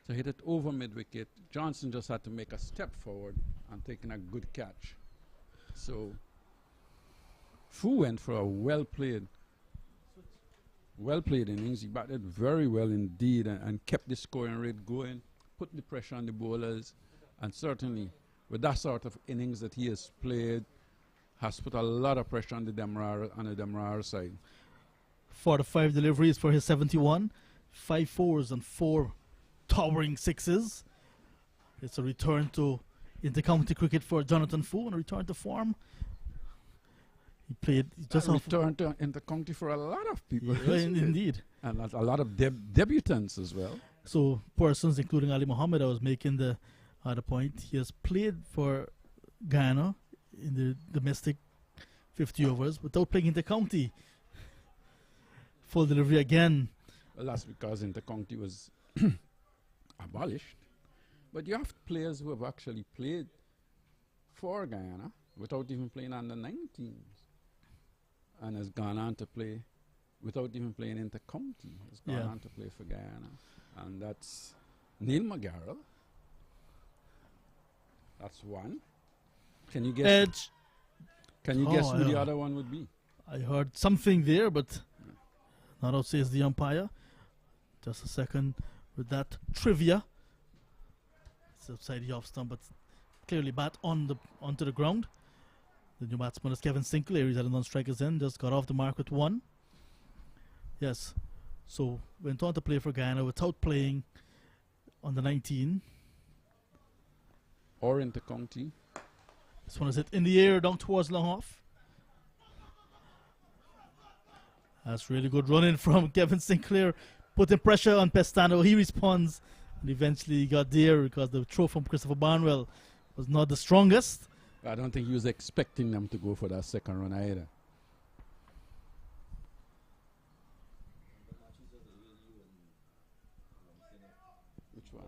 to hit it over mid-wicket. Johnson just had to make a step forward and taking a good catch. So, Fu went for a well-played innings. He batted very well indeed and kept the scoring rate going, put the pressure on the bowlers, and certainly with that sort of innings that he has played, has put a lot of pressure on the Demerara side. 45 deliveries for his 71, 5 fours and 4 towering 6s. It's a return to intercounty cricket for Jonathan Fu and a return to form. He played just off returned to intercounty for a lot of people. Yeah, indeed. And a lot of debutants as well. So persons, including Ali Mohammed, I was making the point. He has played for Guyana in the domestic 50 overs without playing intercounty. Full delivery again. Well, that's because intercounty was abolished. But you have players who have actually played for Guyana without even playing under 19s. And has gone on to play without even playing intercounty. Has gone on to play for Guyana. And that's Neil McGarrell. That's one. Can you guess? Edge. Can you guess who the other one would be? I heard something there, but not out says the umpire. Just a second with that trivia. It's outside the off stump, but clearly bat onto the ground. The new batsman is Kevin Sinclair. He's at a non-strikers end. Just got off the mark with 1. Yes. So went on to play for Guyana without playing on the 19. Or intercounty. This one is hit in the air down towards long off. That's really good running from Kevin Sinclair, putting pressure on Pestano. He responds and eventually got there because the throw from Christopher Barnwell was not the strongest. I don't think he was expecting them to go for that second run either. Which one?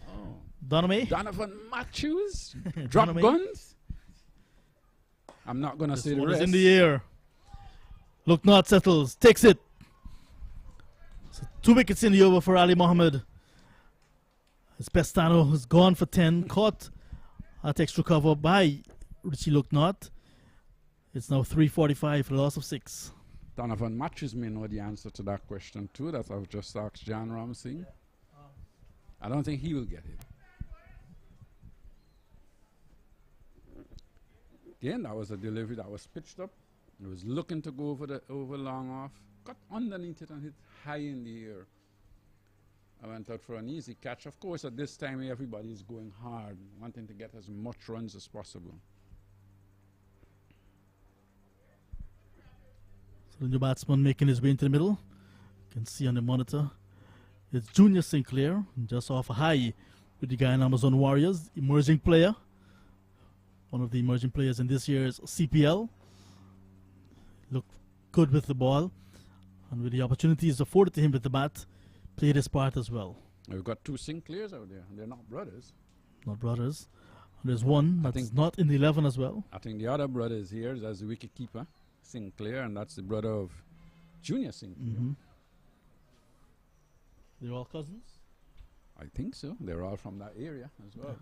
Oh. Donovan Matthews? Drop Donovan. guns? I'm not going to say the This one rest. is in the air. Look not settles, takes it. So 2 wickets in the over for Ali Mohammed. As Pestano has gone for 10, caught at extra cover by Richie Look not. It's now 3:45 for a loss of 6. Donovan Matthews may know the answer to that question too. That I've just asked Jan Ramsey. I don't think he will get it. Again, that was a delivery that was pitched up. It was looking to go over long off. Got underneath it and hit high in the air. I went out for an easy catch. Of course, at this time, everybody is going hard, wanting to get as much runs as possible. So the new batsman making his way into the middle. You can see on the monitor. It's Junior Sinclair, just off a high with the Guyana Amazon Warriors. Emerging player. One of the emerging players in this year's CPL. Looked good with the ball. And with the opportunities afforded to him with the bat, played his part as well. We've got 2 Sinclairs out there. They're not brothers. Not brothers. And there's one that's not in the 11 as well. I think the other brother is here as the wicket keeper, Sinclair, and that's the brother of Junior Sinclair. Mm-hmm. They're all cousins? I think so. They're all from that area as well.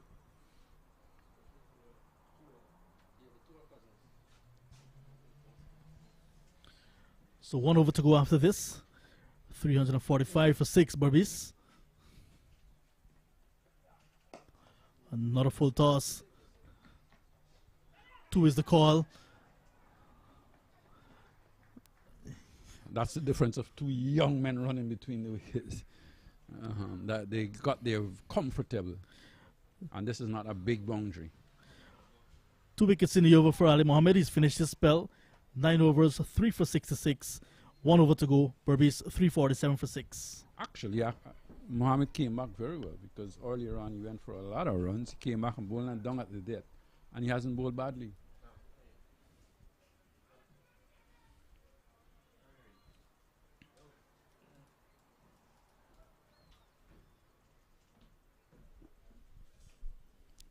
So 1 over to go after this. 345 for 6, Berbice. Another full toss. 2 is the call. That's the difference of 2 young men running between the wickets. That they got there comfortable. And this is not a big boundary. 2 wickets in the over for Ali Mohammed. He's finished his spell. 9 overs, 3 for 66. 1 over to go. Berbice 347 for 6. Actually, Mohammed came back very well because earlier on he went for a lot of runs. He came back and bowled and down at the death. And he hasn't bowled badly.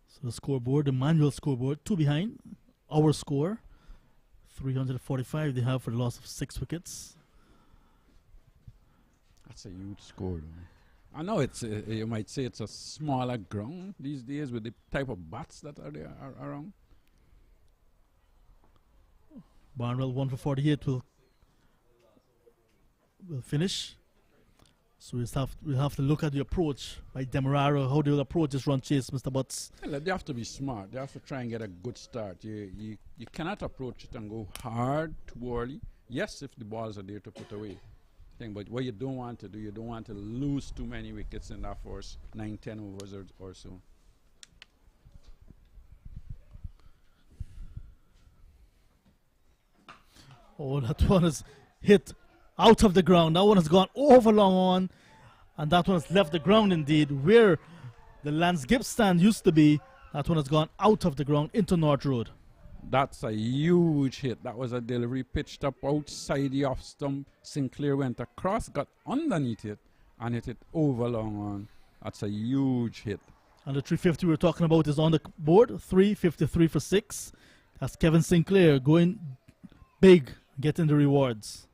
So the scoreboard, the manual scoreboard, 2 behind. Our score, 345 they have for the loss of 6 wickets. That's a huge score, though. I know it's you might say it's a smaller ground these days with the type of bats that are there around. Barnwell 1 for 48 will finish. So we'll have to look at the approach by Demerara, how they will approach this run chase, Mr. Butts. Well, they have to be smart. They have to try and get a good start. You cannot approach it and go hard too early. Yes, if the balls are there to put away. But what you don't want to do, you don't want to lose too many wickets in that first 9-10 overs or so. Oh, that one is hit out of the ground. That one has gone over long on, and that one has left the ground indeed. Where the landscape stand used to be, that one has gone out of the ground into North Road. That's a huge hit. That was a delivery pitched up outside the off stump. Sinclair went across, got underneath it, and hit it over long on. That's a huge hit. And the 350 we're talking about is on the board. 353 for 6. That's Kevin Sinclair going big, getting the rewards.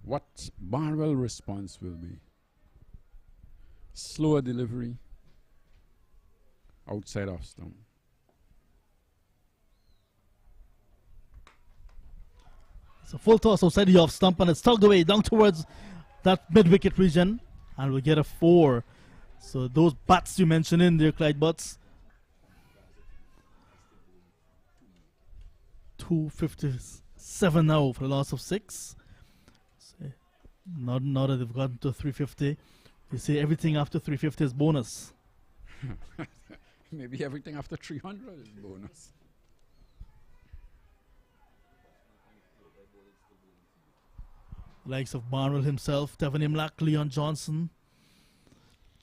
What Barnwell response will be? Slower delivery. Outside off stump. It's a full toss outside the off stump, and it's tugged away down towards that mid-wicket region, and we'll get a 4. So those bats you mentioned in there, Clyde Butts. 257 now for the loss of 6. So now that they've gotten to 350, they say everything after 350 is bonus. Maybe everything after 300 is bonus. Likes of Barnwell himself, Tevin Imlak, Leon Johnson,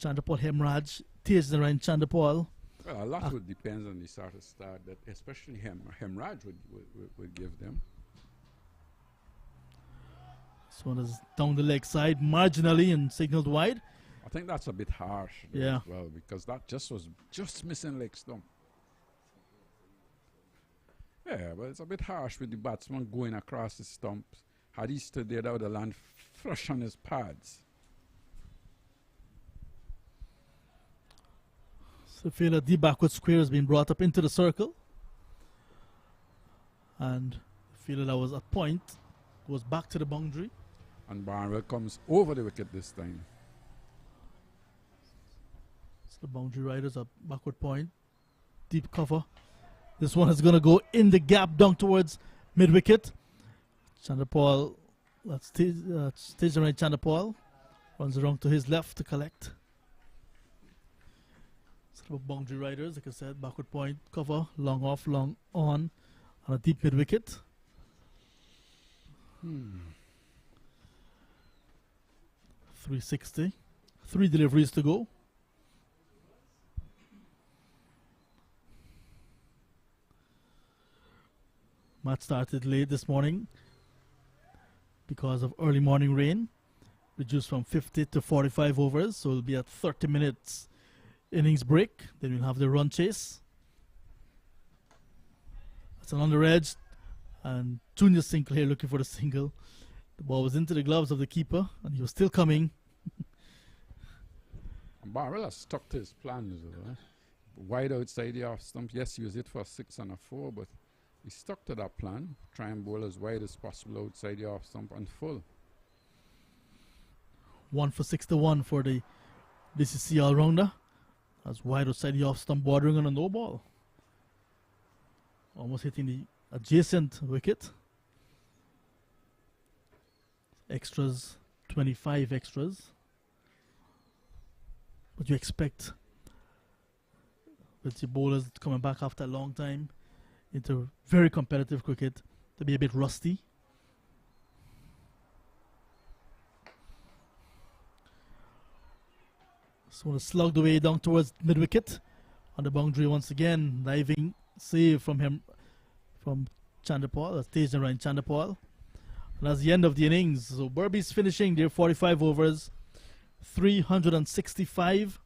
Chandapal Hemraj, Tejaran Chandapal. Well, a lot would depend on the sort of start that especially Hemraj would give them. This one is down the leg side marginally and signaled wide. I think that's a bit harsh Yeah. as well because that just was missing leg stump. Yeah, but it's a bit harsh with the batsman going across the stumps. Had he stood there, that would have landed flush on his pads. So feel that the backward square has been brought up into the circle. And feel that was at point. Goes back to the boundary. And Barnwell comes over the wicket this time. So the boundary riders are backward point. Deep cover. This one is going to go in the gap down towards mid-wicket. Chandapal, that's stage right. Chandapal runs around to his left to collect. So boundary riders, like I said, backward point, cover, long off, long on a deep mid-wicket. 360. 3 deliveries to go. Match started late this morning because of early morning rain. Reduced from 50 to 45 overs, so it'll be at 30 minutes innings break. Then we'll have the run chase. That's an under edge, and Junior Sinclair looking for the single. The ball was into the gloves of the keeper, and he was still coming. Barrel has stuck to his plans. Wide outside the off stump. Yes, he was hit for a 6 and a 4, but he stuck to that plan. Try and bowl as wide as possible outside the off stump and full. 1 for 61 for the DCC all-rounder. That's wide outside the off stump, bordering on a no ball. Almost hitting the adjacent wicket. Extras, 25 extras. What you expect with the bowlers coming back after a long time into very competitive cricket to be a bit rusty. So slugged away down towards mid-wicket on the boundary once again. Diving save from him, from Chandapal. That's Tej Narayan Chandapal. And that's the end of the innings. So Berbice finishing their 45 overs. 365.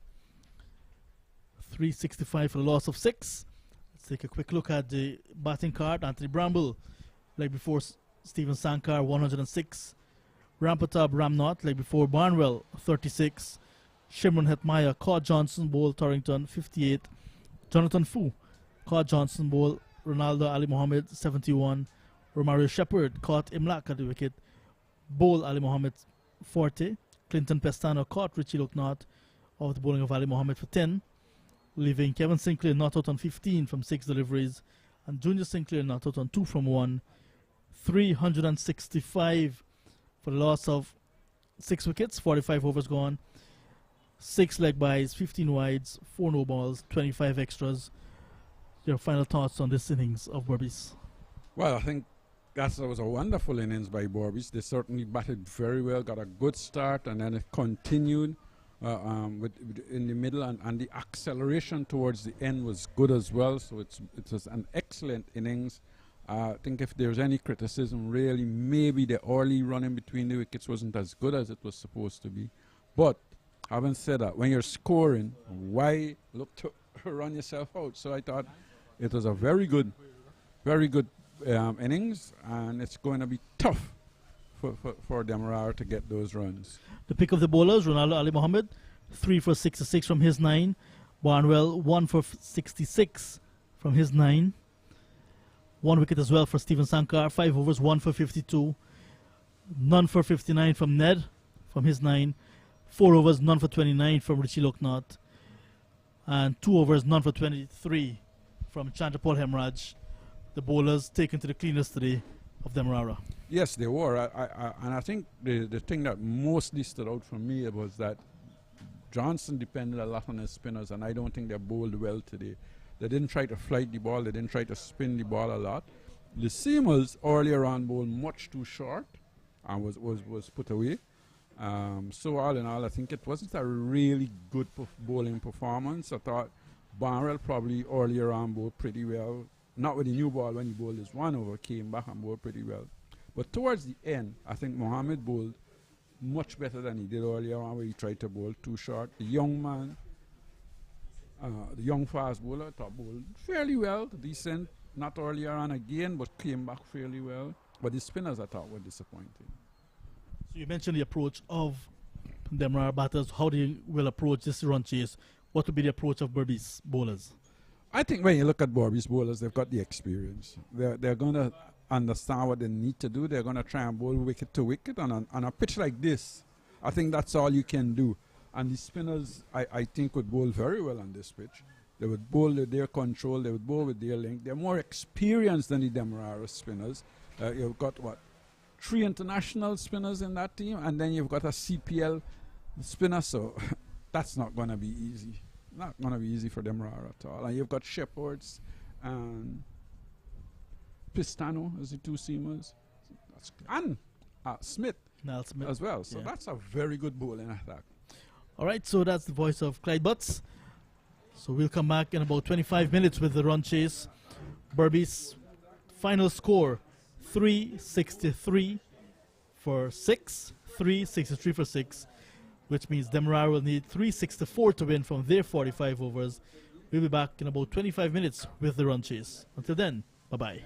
365 for a loss of 6. Let's take a quick look at the batting card. Anthony Bramble, like before Stephen Sankar, 106. Rampatab Ramnath, like before Barnwell, 36. Shimron Hetmaya, Cod Johnson, Bowl Torrington, 58. Jonathan Fu, Cod Johnson, Bowl Ronaldo Ali Mohammed, 71. Romario Shepherd caught Imlak at the wicket. Bowl Ali Mohammed, 40. Clinton Pestano caught Richie Loknath off the bowling of Ali Mohammed for 10. Leaving Kevin Sinclair not out on 15 from 6 deliveries. And Junior Sinclair not out on 2 from 1. 365 for the loss of 6 wickets, 45 overs gone. 6 leg byes, 15 wides, 4 no balls, 25 extras. Your final thoughts on this innings of Berbice? Well, I think that was a wonderful innings by Berbice. They certainly batted very well, got a good start, and then it continued in the middle, and the acceleration towards the end was good as well. So it was an excellent innings. I think if there's any criticism, really, maybe the early running between the wickets wasn't as good as it was supposed to be. But having said that, when you're scoring, why look to run yourself out? So I thought it was a very good innings, and it's going to be tough for Demerara to get those runs. The pick of the bowlers, Ronaldo Ali Mohammed, 3 for 66 from his 9. Barnwell, 1 for 66 from his 9. 1 wicket as well for Stephen Sankar, 5 overs, 1 for 52. None for 59 from Ned, from his 9. 4 overs, none for 29 from Richie Loknath. And 2 overs, none for 23 from Chandapal Hemraj. The bowlers taken to the cleaners today of Demerara. Yes, they were. And I think the thing that mostly stood out for me was that Johnson depended a lot on his spinners, and I don't think they bowled well today. They didn't try to flight the ball. They didn't try to spin the ball a lot. The seamers earlier on bowled much too short and was put away. So all in all, I think it wasn't a really good bowling performance. I thought Barnwell probably earlier on bowled pretty well. Not with the new ball, when he bowled his 1 over, came back and bowled pretty well. But towards the end, I think Mohammed bowled much better than he did earlier on, where he tried to bowl too short. The young man, the young fast bowler, I thought bowled fairly well, decent. not earlier on again, but came back fairly well. But the spinners I thought were disappointing. So you mentioned the approach of Demerara batters. How they will approach this run chase? What would be the approach of Berbice bowlers? I think when you look at Berbice bowlers, they've got the experience. They're going to understand what they need to do. They're going to try and bowl wicket to wicket on a pitch like this. I think that's all you can do. And the spinners, I think, would bowl very well on this pitch. They would bowl with their control. They would bowl with their length. They're more experienced than the Demerara spinners. You've got, 3 international spinners in that team, and then you've got a CPL spinner, so that's not going to be easy. Not going to be easy for Demerara at all. And you've got Shepherds and Pistano as the 2 seamers. And Smith Niall Smith as well. So yeah. that's a very good bowling attack. All right, so that's the voice of Clyde Butts. So we'll come back in about 25 minutes with the run chase. Berbice final score 363 for 6, 363 for 6, which means Demerara will need 364 to win from their 45 overs. We'll be back in about 25 minutes with the run chase. Until then, bye-bye.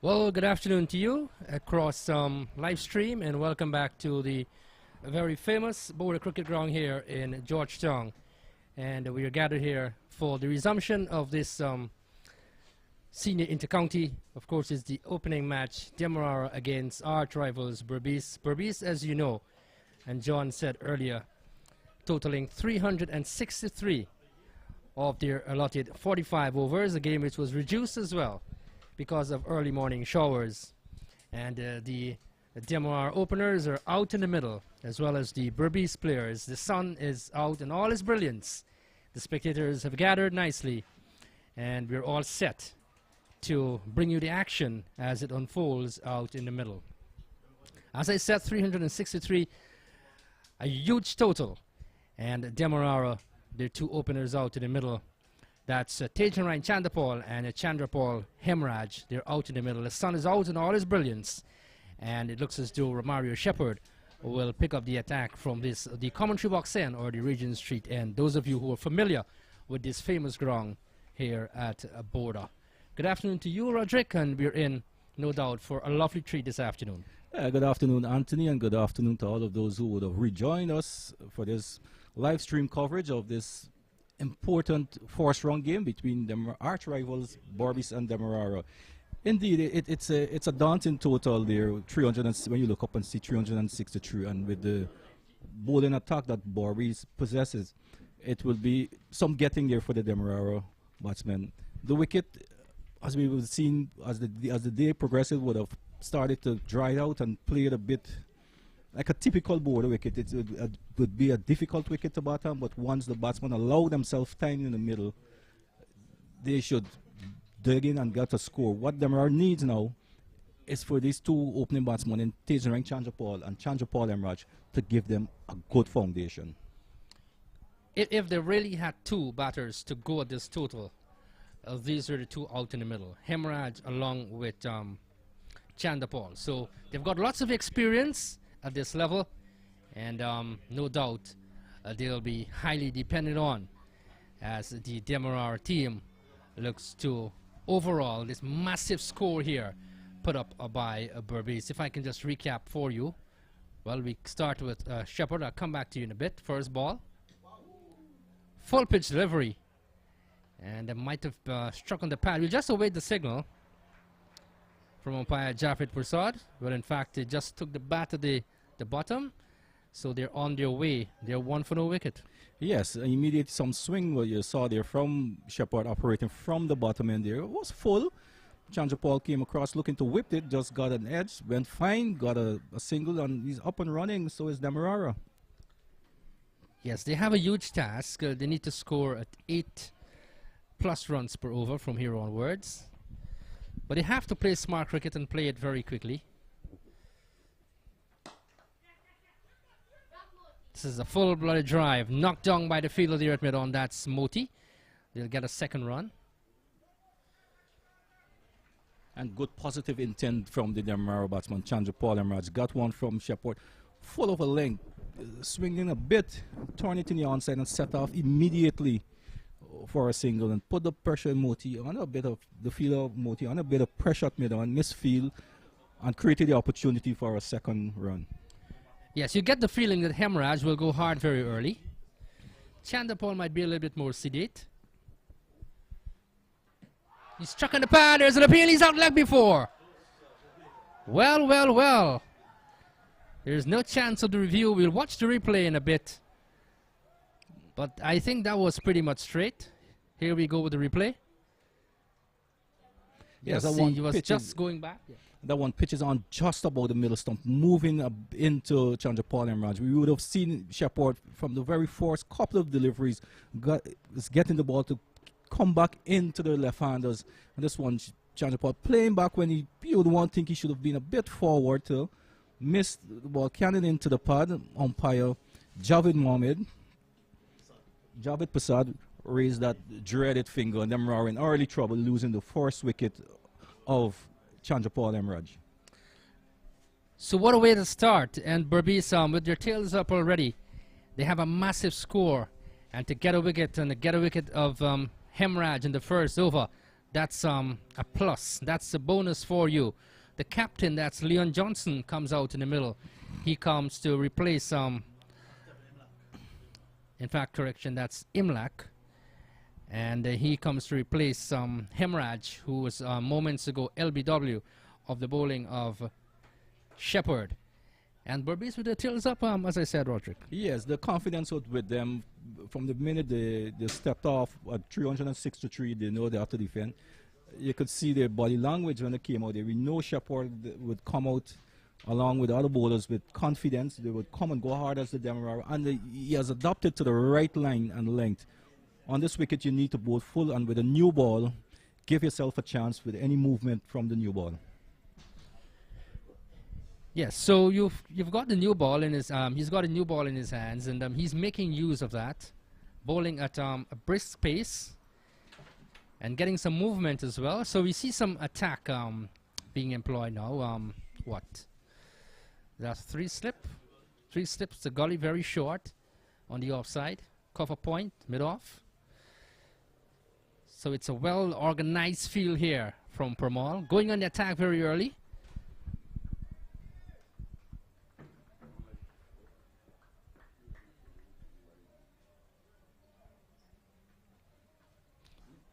Well, good afternoon to you across live stream, and welcome back to the very famous Bourda Cricket Ground here in Georgetown. And we are gathered here for the resumption of this senior intercounty. Of course, it's the opening match, Demerara against arch rivals Berbice. Berbice, as you know, and John said earlier, totaling 363 of their allotted 45 overs, a game which was reduced as well because of early morning showers. And the Demerara openers are out in the middle, as well as the Berbice players. The sun is out in all its brilliance. The spectators have gathered nicely, and we're all set to bring you the action as it unfolds out in the middle. As I said, 363, a huge total. And Demerara, their two openers out in the middle. That's Tejanrai Chandapal and Chandrapal Hemraj. They're out in the middle. The sun is out in all its brilliance. And it looks as though Romario Shepherd will pick up the attack from this, the commentary box end or the Regent Street end. Those of you who are familiar with this famous ground here at Bourda. Good afternoon to you, Roderick, and we're in, no doubt, for a lovely treat this afternoon. Good afternoon, Anthony, and good afternoon to all of those who would have rejoined us for this live stream coverage of this important first-round game between the arch rivals Berbice and Demerara. Indeed, it's a daunting total there. 300 when you look up and see 363, and with the bowling attack that Berbice possesses, it will be some getting there for the Demerara batsmen. The wicket, as we have seen, as the day progresses, would have started to dry out and played a bit like a typical Bourda wicket. It would be a difficult wicket to bat on, but once the batsmen allow themselves time in the middle, they should dig in and get a score. What Demerara needs now is for these two opening batsmen in Tejanrai Chandrapal and Chandrapal Hemraj to give them a good foundation. If they really had two batters to go at this total, these are the two out in the middle. Hemraj along with Chandapal. So they've got lots of experience at this level, and no doubt they'll be highly dependent on as the Demerara team looks to overall this massive score here put up by Berbice. If I can just recap for you. Well, we start with Shepherd. I'll come back to you in a bit. First ball. Full pitch delivery. And it might have struck on the pad. We'll just await the signal from umpire Jafet Prasad. Well, in fact, they just took the bat to the bottom. So they're on their way. They're 1 for no wicket. Yes, immediately some swing where you saw there from Shepherd operating from the bottom end there. It was full. Chandrapal came across looking to whip it, just got an edge, went fine, got a single, and he's up and running. So is Demerara. Yes, they have a huge task. They need to score at 8+ runs per over from here onwards. But they have to play smart cricket and play it very quickly. This is a full-blooded drive, knocked down by the fielder there at mid-on. That's Moti. They'll get a second run. And good positive intent from the Demerara batsman, Chandrapal Hemraj. Got one from Shepherd, full of a length, swinging a bit, turn it in the onside and set off immediately for a single and put the pressure on Moti on a bit of the fielder of Moti on a bit of pressure at mid-on, misfield, and created the opportunity for a second run. Yes, you get the feeling that Hemraj will go hard very early. Chandapal might be a little bit more sedate. He struck on the pad. There's an appeal. He's out leg before. Well, well, well. There's no chance of the review. We'll watch the replay in a bit. But I think that was pretty much straight. Here we go with the replay. Yes, that one he was just going back. Yeah. That one pitches on just about the middle stump, moving into Chandrapal Hemraj. We would have seen Shepherd from the very first couple of deliveries was getting the ball to come back into the left-handers. And this one, Chandrapal playing back when you would want to think he should have been a bit forward to miss the ball, cannon into the pad. Umpire Javed Prasad raised that dreaded finger, and Demerara in early trouble, losing the first wicket of Chandrapal Hemraj. So what a way to start. And Berbice, with their tails up already, they have a massive score. And to get a wicket, and to get a wicket of Hemraj in the first over, That's a plus. That's a bonus for you. The captain, that's Leon Johnson, comes out in the middle. He comes to replace, in fact, correction, that's Imlak. And he comes to replace Hemraj, who was moments ago LBW of the bowling of Shepherd. And Berbice with the tails up, as I said, Roderick. Yes, the confidence out with them from the minute they stepped off at 363, they know they have to defend. You could see their body language when they came out there. We know Shepherd would come out along with other bowlers with confidence. They would come and go hard as the Demerara, and he has adapted to the right line and length. On this wicket, you need to bowl full, and with a new ball, give yourself a chance with any movement from the new ball. Yes, so you've got the new ball in his he's got a new ball in his hands, and he's making use of that, bowling at a brisk pace and getting some movement as well. So we see some attack being employed now. What? That's three slips. The gully very short on the offside, cover point mid off. So it's a well organized field here from Permal, going on the attack very early.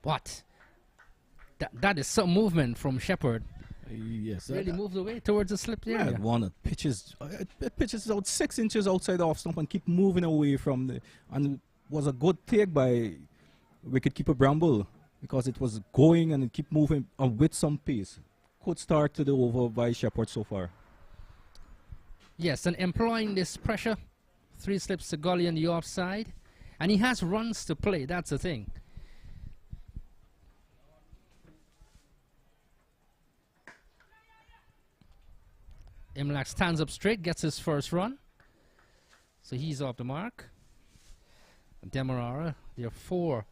What? That is some movement from Shepherd. Yes. Really moved away towards the slip there. Yeah, one pitches out 6 inches outside off stump and keep moving away from the, and it was a good take by wicketkeeper Bramble because it was going and it keep moving with some pace. Good start to the over by Shepherd so far. Yes, and employing this pressure, 3 slips to gully on the offside, and he has runs to play. That's the thing. Imlak stands up straight, gets his first run. So he's off the mark. Demerara, they're 4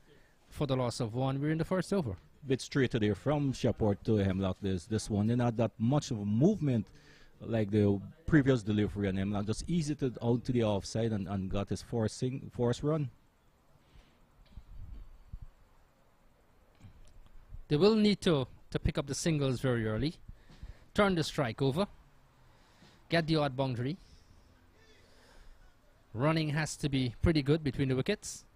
for the loss of 1. We're in the first over. Bit straighter there from Shepherd to Hemlock. This one, they're not that much of a movement like the previous delivery on Hemlock. Just eased it out to the offside and got his forced run. They will need to pick up the singles very early. Turn the strike over. Get the odd boundary. Running has to be pretty good between the wickets.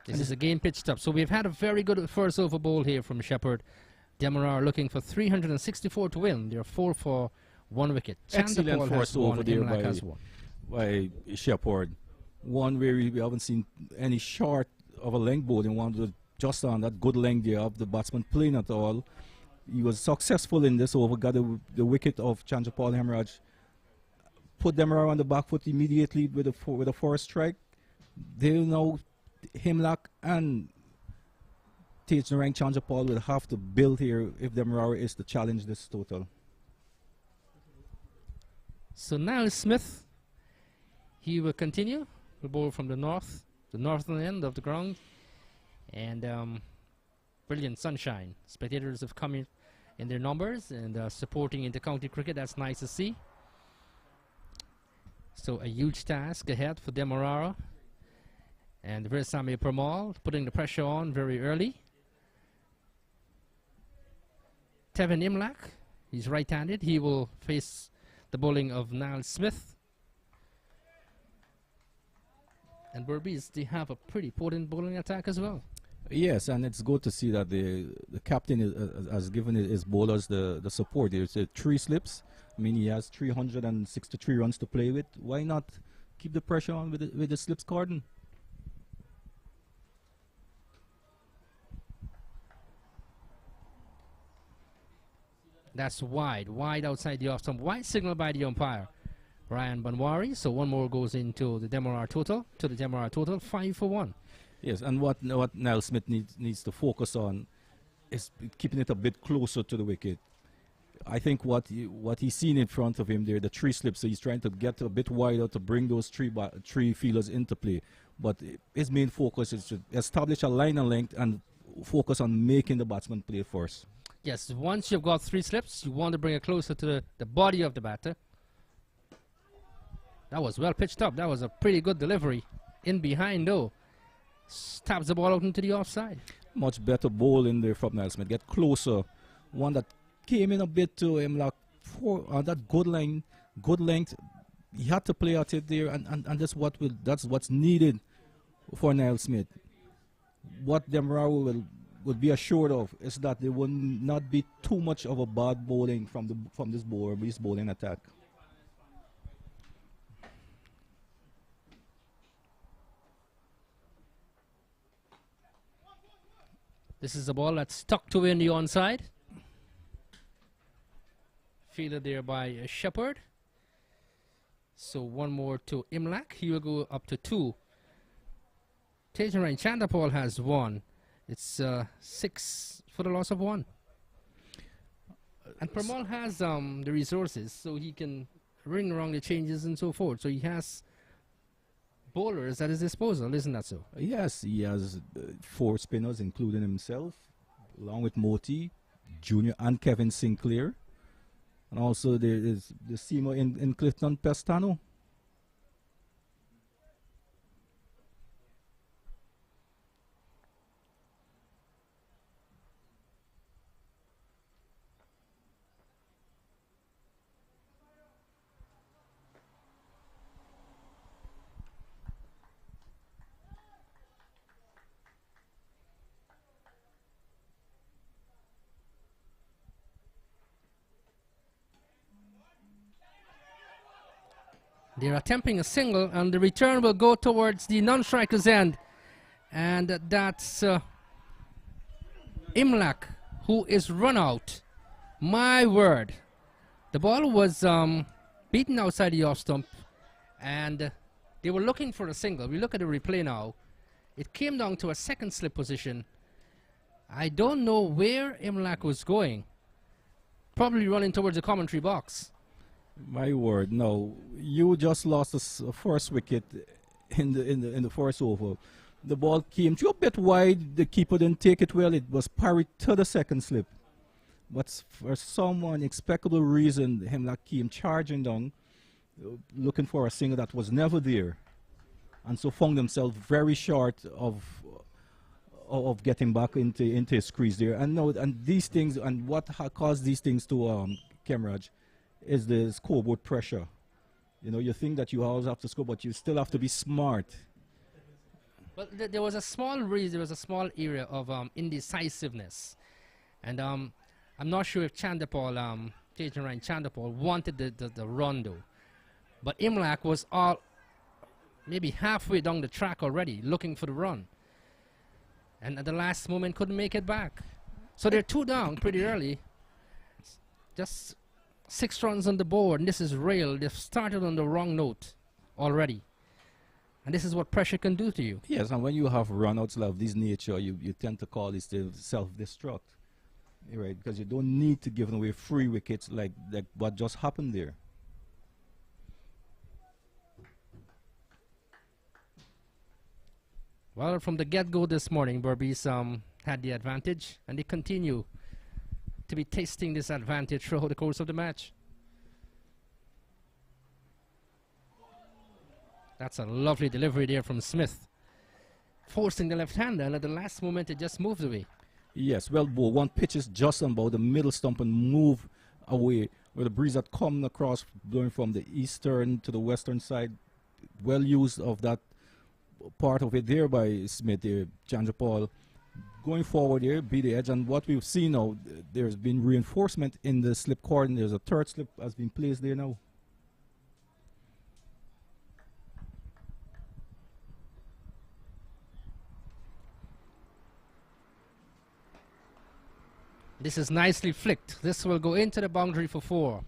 This is again pitched up. So we've had a very good first over bowl here from Shepherd. Demerara looking for 364 to win. They're 4 for 1 wicket. Excellent first over there by Shepherd. One where we haven't seen any short of a length bowling. One was just on that good length there of the batsman playing at all. He was successful in this over, got the wicket of Chandrapal Hemraj. Put Demerara on the back foot immediately with a forced strike. They'll now, Hemlock and Tej Narang Chandrapal will have to build here if Demerara is to challenge this total. So now Smith, he will continue. We'll bowl from the northern end of the ground. And brilliant sunshine. Spectators have come in their numbers and supporting inter-county cricket. That's nice to see. So a huge task ahead for Demerara. And Versame Permal putting the pressure on very early. Tevin Imlak, he's right-handed. He will face the bowling of Niall Smith. And Berbice, they have a pretty potent bowling attack as well. Yes, and it's good to see that the captain has given his bowlers the support. There's 3 slips. I mean, he has 363 runs to play with. Why not keep the pressure on with the slips cordon? That's wide outside the off stump. Wide signal by the umpire, Ryan Banwari. So one more goes into the Demerara total, 5 for 1. Yes, and what Niall Smith needs to focus on is keeping it a bit closer to the wicket. I think what he's seen in front of him there, the 3 slips, so he's trying to get a bit wider to bring those three fielders into play. But his main focus is to establish a line and length and focus on making the batsman play first. Yes, once you've got 3 slips, you want to bring it closer to the body of the batter. That was well pitched up. That was a pretty good delivery. In behind though. Stabs the ball out into the offside. Much better ball in there from Niall Smith. Get closer. One that came in a bit to him like that good line, good length. He had to play at it there, and that's what's needed for Niall Smith. What Demerara will be assured of is that there will not be too much of a bad bowling from this bowling attack. This is a ball that's tucked away in the onside. Fielded there by Shepherd. So one more to Imlach. He will go up to 2. Tajan Chandapal has 1. It's 6 for the loss of 1. And Parmal has the resources, so he can ring around the changes and so forth. So he has bowlers at his disposal, isn't that so? Yes, he has 4 spinners, including himself, along with Moti, Junior, and Kevin Sinclair. And also there is the seamer in Clifton Pestano. They're attempting a single, and the return will go towards the non-striker's end. And that's Imlach, who is run out. My word. The ball was beaten outside the off stump, and they were looking for a single. We look at the replay now. It came down to a second slip position. I don't know where Imlach was going. Probably running towards the commentary box. My word, no. You just lost the first wicket in the first over. The ball came to a bit wide. The keeper didn't take it well. It was parried to the second slip. But for some unexplicable reason, Hemlock came charging down, looking for a single that was never there. And so found themselves very short of getting back into his crease there. And no, and these things, and what caused these things to Kemraj is the scoreboard pressure. You know, you think that you always have to score, but you still have to be smart. But there was a small reason, there was a small area of indecisiveness. And I'm not sure if Chandapal, Tejan Chandapal, wanted the run though. But Imlach was maybe halfway down the track already, looking for the run. And at the last moment couldn't make it back. So they're 2 down pretty early. Just 6 runs on the board, and this is real. They've started on the wrong note already. And this is what pressure can do to you. Yes, and when you have runouts of this nature, you tend to call it self-destruct. Right, because you don't need to give away free wickets like what just happened there. Well, from the get-go this morning, Berbice had the advantage, and they continue to be tasting this advantage throughout the course of the match. That's a lovely delivery there from Smith, forcing the left-hander, and at the last moment it just moved away. Yes, well, Bo, one pitches just about the middle stump and move away, where the breeze had come across, blowing from the eastern to the western side. Well used of that part of it there by Smith there, Chandapal. Going forward here, be the edge, and what we've seen now, there's been reinforcement in the slip cord, and there's a third slip has been placed there now. This is nicely flicked. This will go into the boundary for 4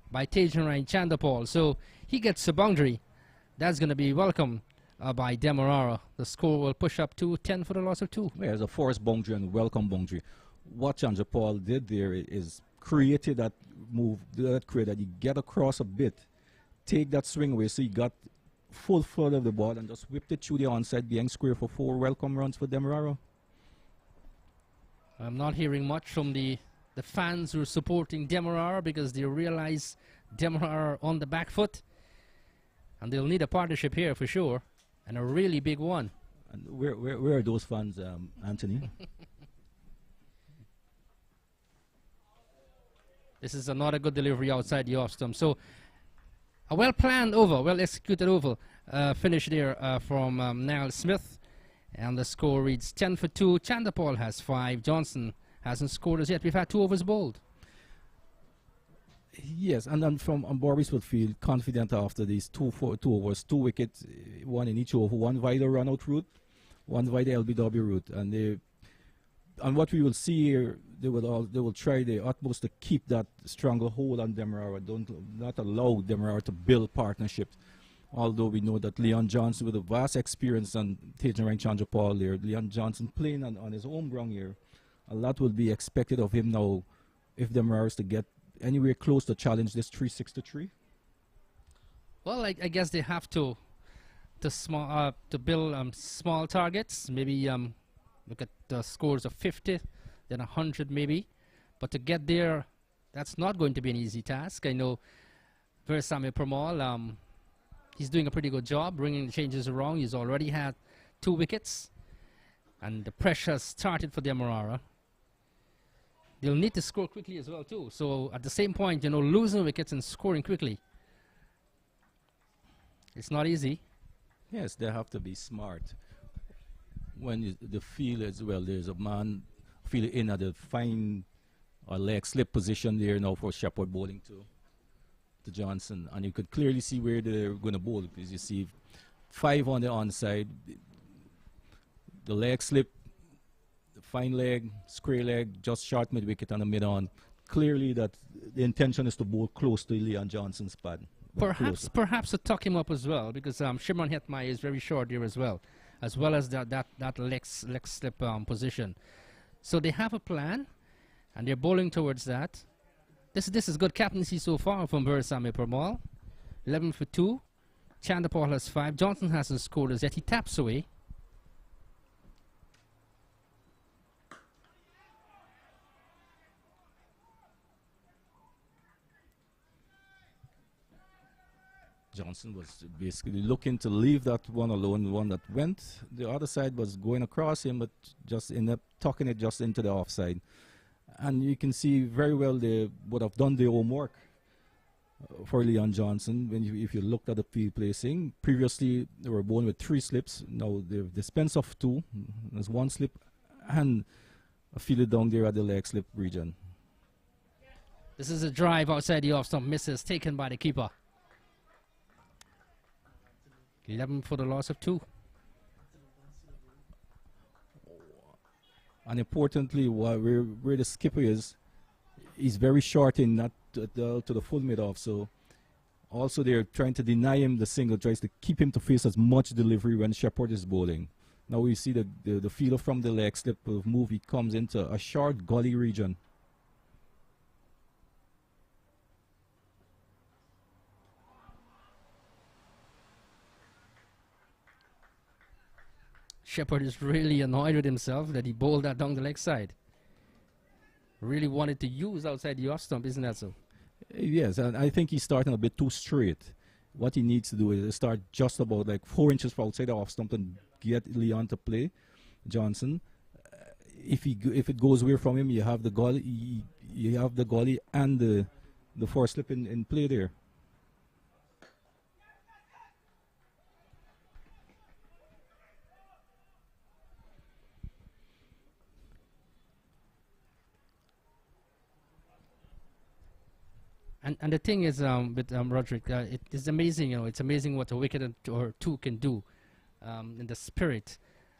by Tejan Chandapal. So he gets the boundary. That's going to be welcome by Demerara. The score will push up to 10 for the loss of 2. There's a forced boundary and welcome boundary. What Chandapal did there is created that move, that you get across a bit, take that swing away, so you got full flood of the ball and just whipped it through the onside behind square for 4 welcome runs for Demerara. I'm not hearing much from the fans who are supporting Demerara because they realize Demerara on the back foot. And they'll need a partnership here for sure. And a really big one. And where are those fans, Anthony? This is another good delivery outside the off stump. So a well-planned over, well-executed over finish there from Niall Smith. And the score reads 10 for 2. Chandapal has 5. Johnson hasn't scored as yet. We've had 2 overs bowled. Yes, and then from Berbice would feel confident after these two overs, 2 wickets, 1 in each over, 1 via the run-out route, 1 via the LBW route, and what we will see here, they will try their utmost to keep that stronger hold on Demerara, not allow Demerara to build partnerships. Although we know that Leon Johnson, with a vast experience on taking rank Chandra Paul there, Leon Johnson playing on his home ground here, a lot will be expected of him now if Demerara is to get anywhere close to challenge this 363. Well, I guess they have to build small targets. Maybe look at the scores of 50, then 100 maybe. But to get there, that's not going to be an easy task. I know Versame Pramal, he's doing a pretty good job bringing the changes around. He's already had 2 wickets. And the pressure started for Demerara. They'll need to score quickly as well too. So at the same point, you know, losing wickets and scoring quickly, it's not easy. Yes, they have to be smart. When the field as well, there's a man field in at the fine or leg slip position there now for Shepherd bowling to Johnson, and you could clearly see where they're going to bowl, because you see 5 on the onside, the leg slip, fine leg, square leg, just short mid wicket on the mid on. Clearly that the intention is to bowl close to Leon Johnson's pad. Perhaps to tuck him up as well, because Shimron Hetmai is very short here as well as that leg slip position. So they have a plan, and they're bowling towards that. This is good captaincy so far from Versame Pramal. 11 for 2. Chandapal has 5. Johnson hasn't scored as yet. He taps away. Johnson was basically looking to leave that one alone, the one that went. The other side was going across him, but just ended up tucking it just into the offside. And you can see very well they would have done their homework for Leon Johnson. If you looked at the field placing, previously they were bowling with 3 slips. Now they've dispensed of 2. There's 1 slip and a field down there at the leg slip region. This is a drive outside the off stump, misses, taken by the keeper. 11 for the loss of 2. And importantly, where the skipper is, he's very short in, not to the full mid-off. So also they're trying to deny him the single, tries to keep him to face as much delivery when Shepherd is bowling. Now we see the fielder from the leg slip move, he comes into a short gully region. Shepherd is really annoyed with himself that he bowled that down the leg side. Really wanted to use outside the off stump, isn't that so? Yes, and I think he's starting a bit too straight. What he needs to do is start just about like 4 inches from outside the off stump and get Leon to play Johnson. If it goes away from him, you have the gully, and the 4 slip in play there. And the thing is, with Roderick, it is amazing. You know, it's amazing what a wicket or 2 can do, in the spirit,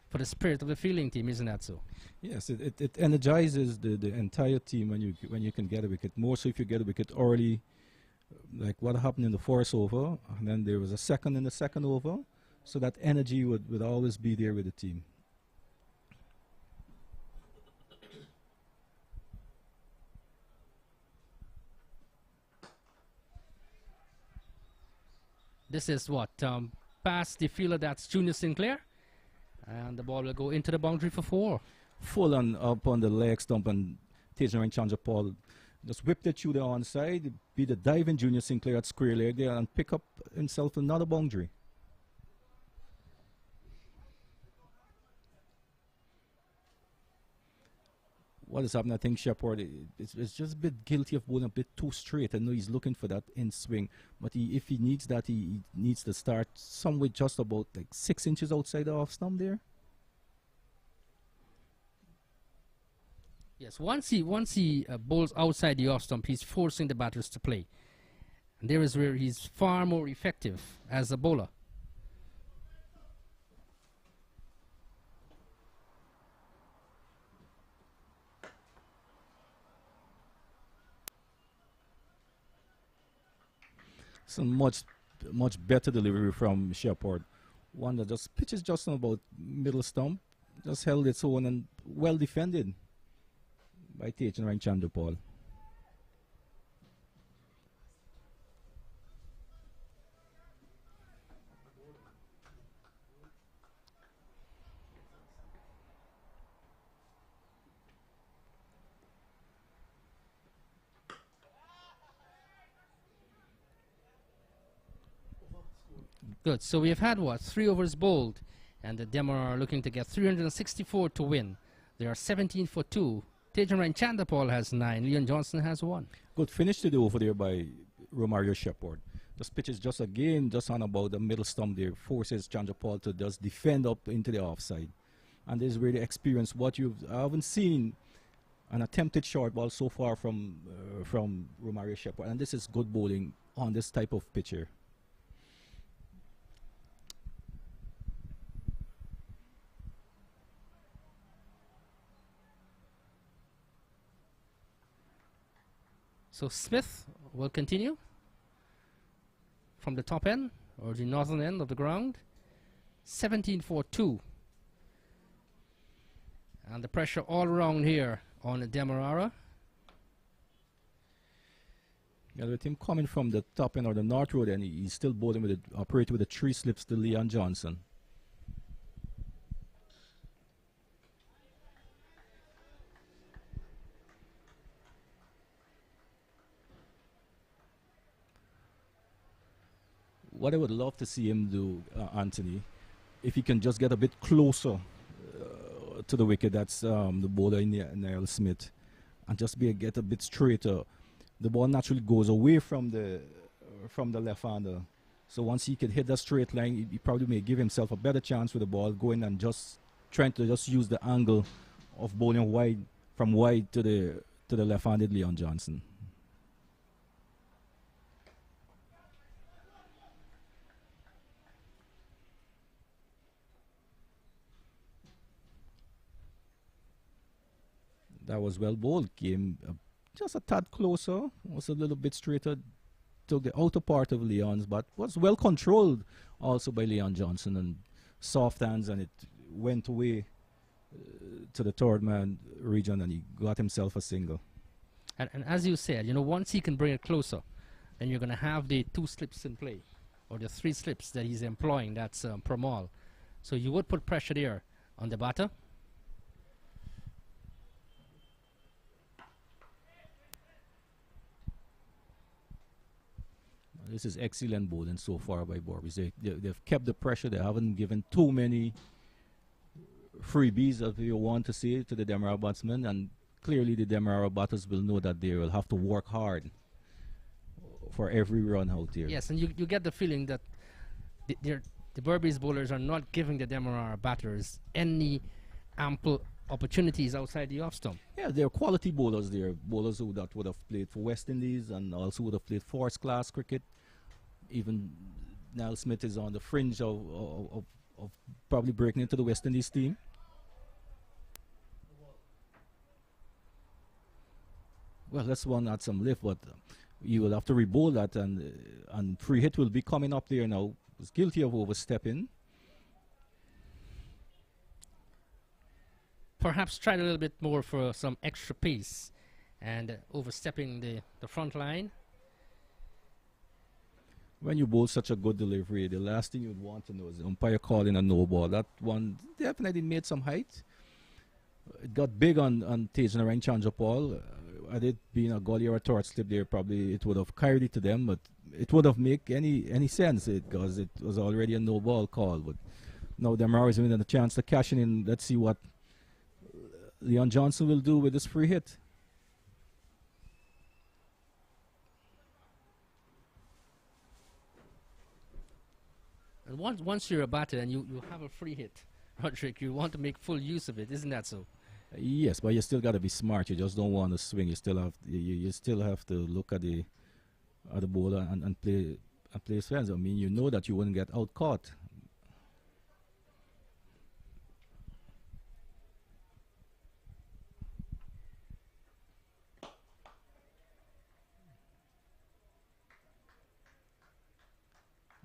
for the spirit of the fielding team, isn't that so? Yes, it energizes the entire team when you can get a wicket. More so if you get a wicket early, like what happened in the first over, and then there was a second in the second over, so that energy would always be there with the team. This is what? Past the fielder, that's Junior Sinclair. And the ball will go into the boundary for 4. Full on up on the leg stump, and Tejan Chandra Paul Just whipped it through the onside, beat the diving Junior Sinclair at square leg there, and pick up himself another boundary. What is happening? I think Shepard is just a bit guilty of bowling a bit too straight. I know he's looking for that in swing, but if he needs that, he needs to start somewhere just about like 6 inches outside the off stump there. Yes, once he bowls outside the off stump, he's forcing the batters to play. And there is where he's far more effective as a bowler. Some much better delivery from Shepard. One that just pitches just on about middle stump, just held its own and well defended by Tejan Chandapal. Good. So we have had, what, 3 overs bowled, and the Demerara are looking to get 364 to win. They are 17 for 2. Tejan Chandapal has 9. Leon Johnson has 1. Good finish to the over there by Romario Shepard. Just pitches just again, just on about the middle stump there, forces Chandapal to just defend up into the offside. And this is really experience what I haven't seen an attempted short ball so far from Romario Shepard. And this is good bowling on this type of pitcher. So Smith will continue from the top end or the northern end of the ground. 17 for 2. And the pressure all around here on the Demerara. Yeah, with him coming from the top end or the north road, and he's still bowling with operating with the 3 slips to Leon Johnson. What I would love to see him do, Anthony, if he can just get a bit closer to the wicket, that's the bowler in Niall Smith, and just get a bit straighter. The ball naturally goes away from the left-hander. So once he can hit that straight line, he probably may give himself a better chance with the ball going and just trying to just use the angle of bowling wide, from wide to the left-handed Leon Johnson. That was well bowled. Came just a tad closer. Was a little bit straighter. Took the outer part of Leon's, but was well controlled also by Leon Johnson, and soft hands, and it went away to the third man region, and he got himself a single. And as you said, once he can bring it closer, then you're going to have the 2 slips in play, or the 3 slips that he's employing. That's Pramal. So you would put pressure there on the batter. This is excellent bowling so far by Berbice. They've kept the pressure. They haven't given too many freebies, if you want to say, to the Demerara batsmen. And clearly the Demerara batters will know that they will have to work hard for every run out here. Yes, and you get the feeling that the Berbice bowlers are not giving the Demerara batters any ample opportunities outside the off stump. Yeah, they're quality bowlers. They're bowlers who that would have played for West Indies and also would have played first class cricket. Even Niall Smith is on the fringe of probably breaking into the West Indies team. Well, that's one at some lift, but you will have to re-bowl that, and free hit will be coming up there now. Was guilty of overstepping. Perhaps tried a little bit more for some extra pace and overstepping the front line. When you bowl such a good delivery, the last thing you'd want to know is the umpire calling a no ball. That one definitely made some height. It got big on Tejan Chandapal. had it been a gully or a torch slip there, probably it would have carried it to them, but it would have make any sense because it was already a no ball call. But now Demerara is winning a chance to cash in. Let's see what Leon Johnson will do with this free hit. And once you're a batter and you have a free hit, Roderick, you want to make full use of it, isn't that so? Yes, but you still got to be smart. You just don't want to swing. You still have you still have to look at the bowler and play his fans. I mean, you know that you wouldn't get out caught.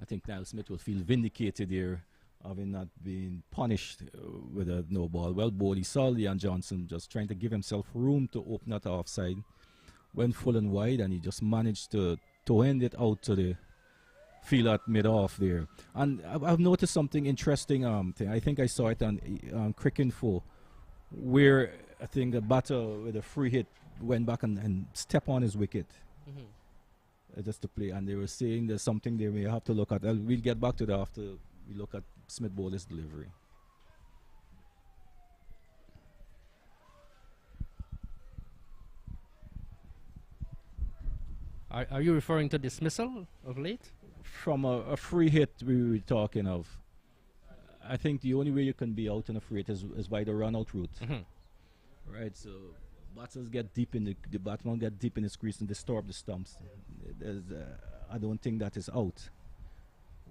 I think Niall Smith will feel vindicated here, having not been punished with a no ball. Well bowled. He saw Leon Johnson just trying to give himself room to open that offside. Went full and wide, and he just managed to end it out to the field at mid-off there. And I've noticed something interesting. I think I saw it on Crick Info, where I think the batter with a free hit went back and stepped on his wicket. Just to play, and they were saying there's something there we have to look at. We'll get back to that after we look at Smith bowler's delivery. Are you referring to dismissal of late? From a free hit we were talking of. I think the only way you can be out in a free hit is by the run out route. Right, so batsmen get deep in the batsman get deep in his crease and disturb the stumps. I don't think that is out.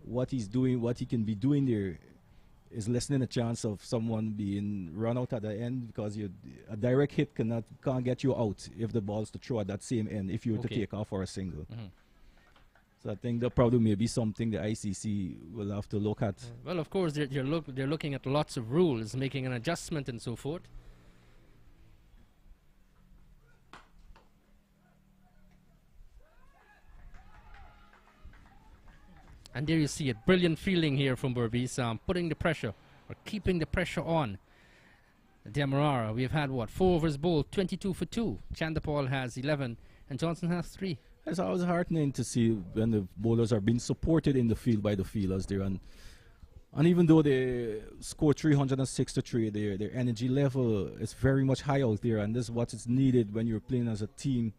What he's doing, what he can be doing there, is lessening the chance of someone being run out at the end, because a direct hit can't get you out if the ball's to throw at that same end if you were to take off for a single. So I think that probably may be something the ICC will have to look at. Well, of course, they're looking at lots of rules, making an adjustment and so forth. And there you see it. Brilliant fielding here from Berbice, putting the pressure, or keeping the pressure on Demerara. We've had, 4 overs bowled, 22 for 2. Chandapal has 11, and Johnson has 3. It's always heartening to see when the bowlers are being supported in the field by the fielders there. And even though they score 363, their energy level is very much high out there. And this is what is needed when you're playing as a team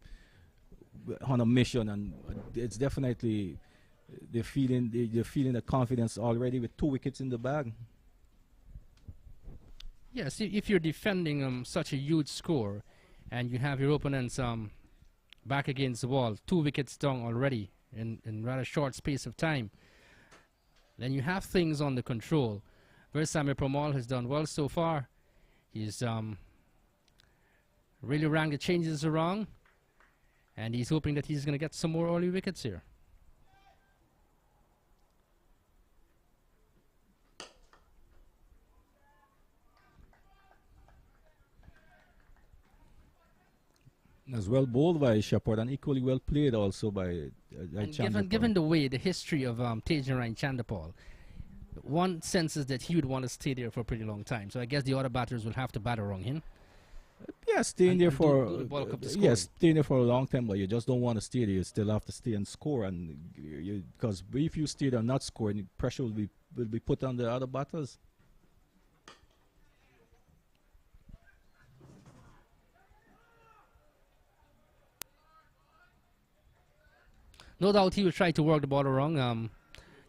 on a mission. And it's definitely... They're feeling the confidence already with 2 wickets in the bag. Yes, if you're defending such a huge score, and you have your opponents back against the wall, 2 wickets down already in rather short space of time, then you have things under control. Versamir Pramal has done well so far. He's really rang the changes around, and he's hoping that he's going to get some more early wickets here. As well bowled by Shepherd, and equally well played also by Chandapal. Given the way, the history of Tejan Chandapal, one senses that he would want to stay there for a pretty long time. So I guess the other batters will have to bat around him. Yeah, staying there for staying there for a long time, but you just don't want to stay there. You still have to stay and score, and because if you stay there and not scoring, pressure will be put on the other batters. No doubt he will try to work the ball around,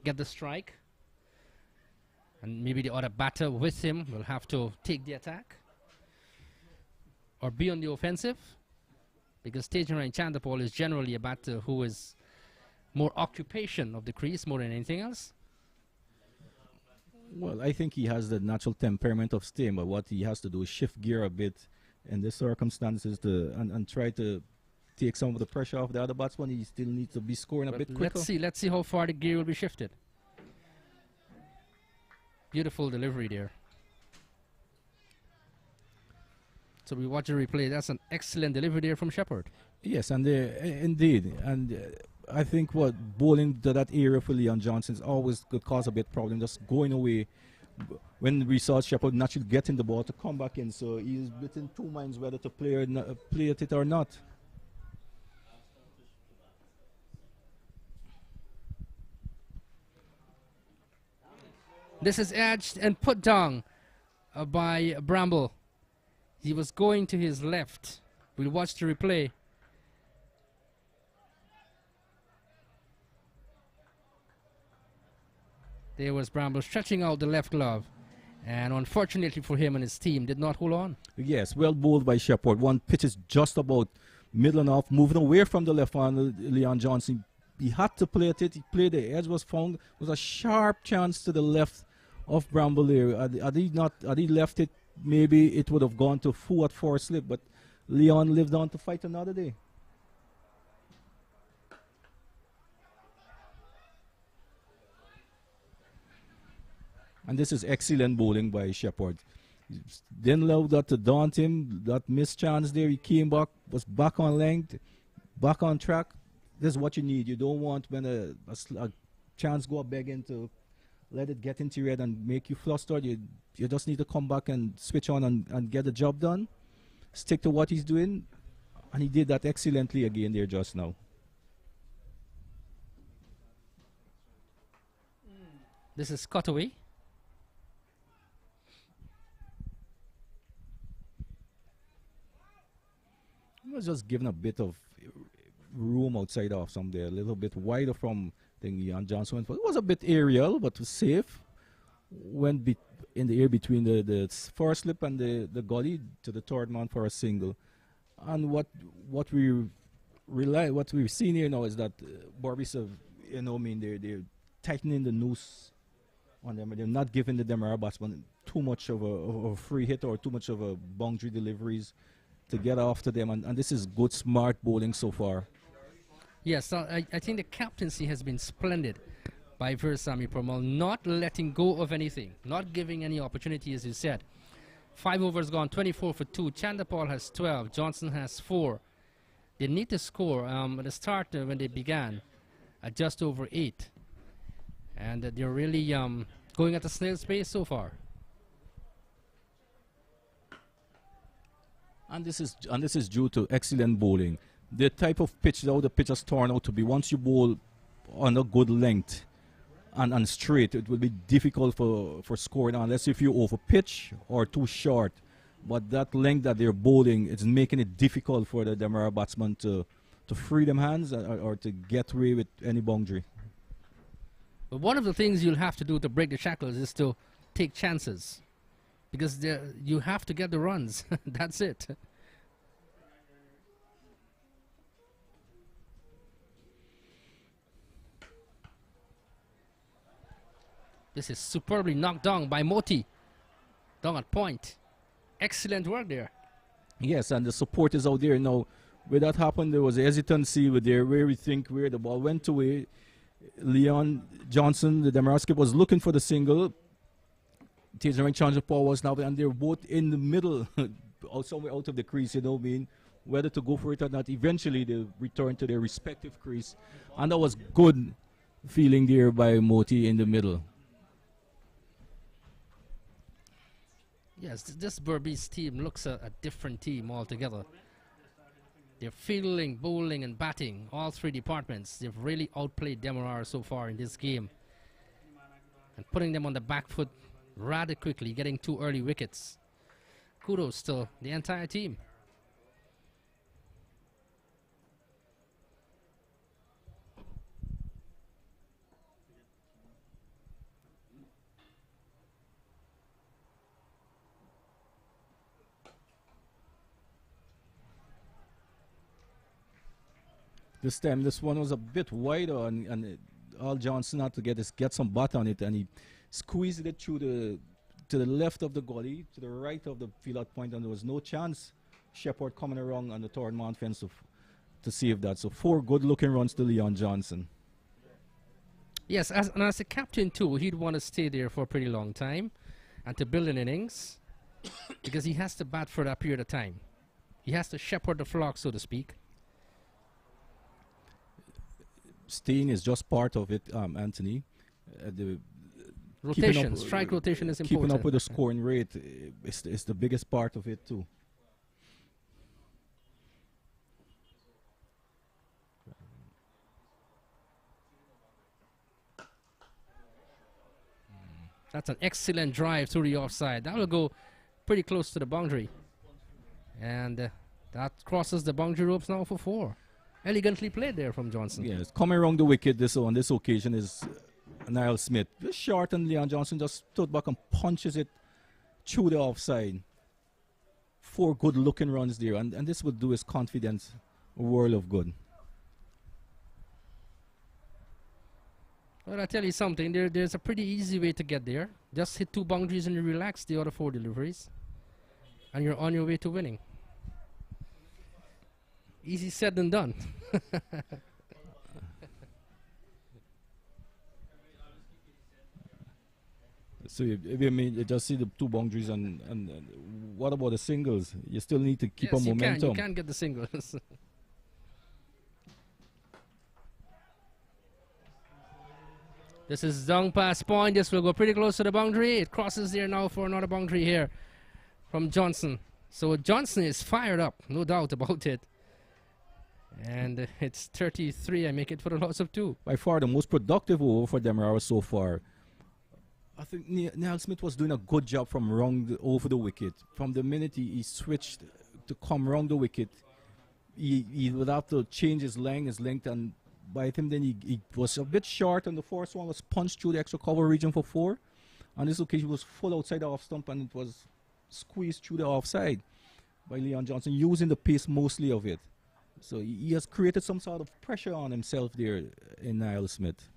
get the strike. And maybe the other batter with him will have to take the attack or be on the offensive, because Tejan Chandapal is generally a batter who is more occupation of the crease more than anything else. Well, I think he has the natural temperament of staying, but what he has to do is shift gear a bit in the circumstances and try to take some of the pressure off the other batsman. He still needs to be scoring a bit quicker. Let's see how far the gear will be shifted. Beautiful delivery there. So we watch the replay. That's an excellent delivery there from Shepherd. Yes, and indeed. And I think what bowling to that area for Leon Johnson is always could cause a bit problem, just going away. When we saw Shepherd naturally getting the ball to come back in, so he's between 2 minds whether to play it or not. This is edged and put down by Bramble. He was going to his left. We'll watch the replay. There was Bramble stretching out the left glove. And unfortunately for him and his team, did not hold on. Yes, well bowled by Shepherd. One pitch is just about middle and off, moving away from the left hand, Leon Johnson. He had to play it. He played the edge, was found. It was a sharp chance to the left of Bramble there. Had he left it, maybe it would have gone to full at 4 slip, but Leon lived on to fight another day. And this is excellent bowling by Shepherd. Didn't allow that to daunt him. That missed chance there. He came back, was back on length, back on track. This is what you need. You don't want when a chance go begging to let it get into your head and make you flustered. You just need to come back and switch on and get the job done. Stick to what he's doing. And he did that excellently again there just now. This is cutaway. He was just given a bit of room outside off some there, a little bit wider from Ian Johnson went for. It was a bit aerial, but was safe. Went in the air between the first slip and the gully to the third man for a single. And what we've seen here now is that Berbice have, they're tightening the noose on them. They're not giving the Demerara batsman too much of a free hit or too much of a boundary deliveries to get after them, and this is good, smart bowling so far. Yes, I think the captaincy has been splendid by Versamy Permal, not letting go of anything, not giving any opportunity, as you said. 5 overs gone, 24 for 2. Chandapal has 12, Johnson has 4. They need to score at the start when they began at just over 8. And they're really going at a snail's pace so far. And this is due to excellent bowling. The type of pitch, how the pitch has turned out to be, once you bowl on a good length and straight, it will be difficult for scoring unless if you over pitch or too short. But that length that they're bowling is making it difficult for the Demerara batsman to free them hands or to get away with any boundary. But one of the things you'll have to do to break the shackles is to take chances. Because you have to get the runs. That's it. This is superbly knocked down by Moti. Down at point. Excellent work there. Yes, and the support is out there now. Where that happened, there was hesitancy with there where the ball went away. Leon Johnson, the Demerara skipper, was looking for the single. Right, Chandapal was now, and they're both in the middle, somewhere out of the crease, whether to go for it or not. Eventually, they return to their respective crease, and that was good feeling there by Moti in the middle. Yes, this Berbice team looks a different team altogether. They're fielding, bowling, and batting, all 3 departments. They've really outplayed Demerara so far in this game, and putting them on the back foot rather quickly, getting 2 early wickets. Kudos to the entire team. This time, this one was a bit wider, and Al Johnson had to get some bat on it, and he squeezed it through to the left of the gully, to the right of the field at point, and there was no chance Shepherd coming around on the third man fence to save that. So 4 good-looking runs to Leon Johnson. Yes, as a captain too, he'd want to stay there for a pretty long time and to build an innings because he has to bat for that period of time. He has to shepherd the flock, so to speak. Staying is just part of it, Anthony. The rotation, strike rotation is important. Keeping up with the scoring rate is the biggest part of it too. That's an excellent drive through the offside. That will go pretty close to the boundary. And that crosses the boundary ropes now for 4. Elegantly played there from Johnson. Yes, coming around the wicket on this occasion is Niall Smith. Just short, and Leon Johnson just stood back and punches it through the offside. 4 good looking runs there, and this would do his confidence a world of good. Well, I tell you something, there's a pretty easy way to get there. Just hit 2 boundaries and you relax the other 4 deliveries. And you're on your way to winning. Easy said than done. So if you mean you just see the 2 boundaries and what about the singles? You still need to keep a momentum. You can get the singles. This is down past point. This will go pretty close to the boundary. It crosses there now for another boundary here from Johnson. So Johnson is fired up, no doubt about it. And it's 33. I make it for the loss of 2. By far the most productive over for Demerara so far. I think Niall Smith was doing a good job from over the wicket. From the minute he switched to come round the wicket, he would have to change his length, and by the time then he was a bit short, and the first one was punched through the extra cover region for 4. On this occasion, it was full outside the off stump, and it was squeezed through the offside by Leon Johnson, using the pace mostly of it. So he has created some sort of pressure on himself there in Niall Smith.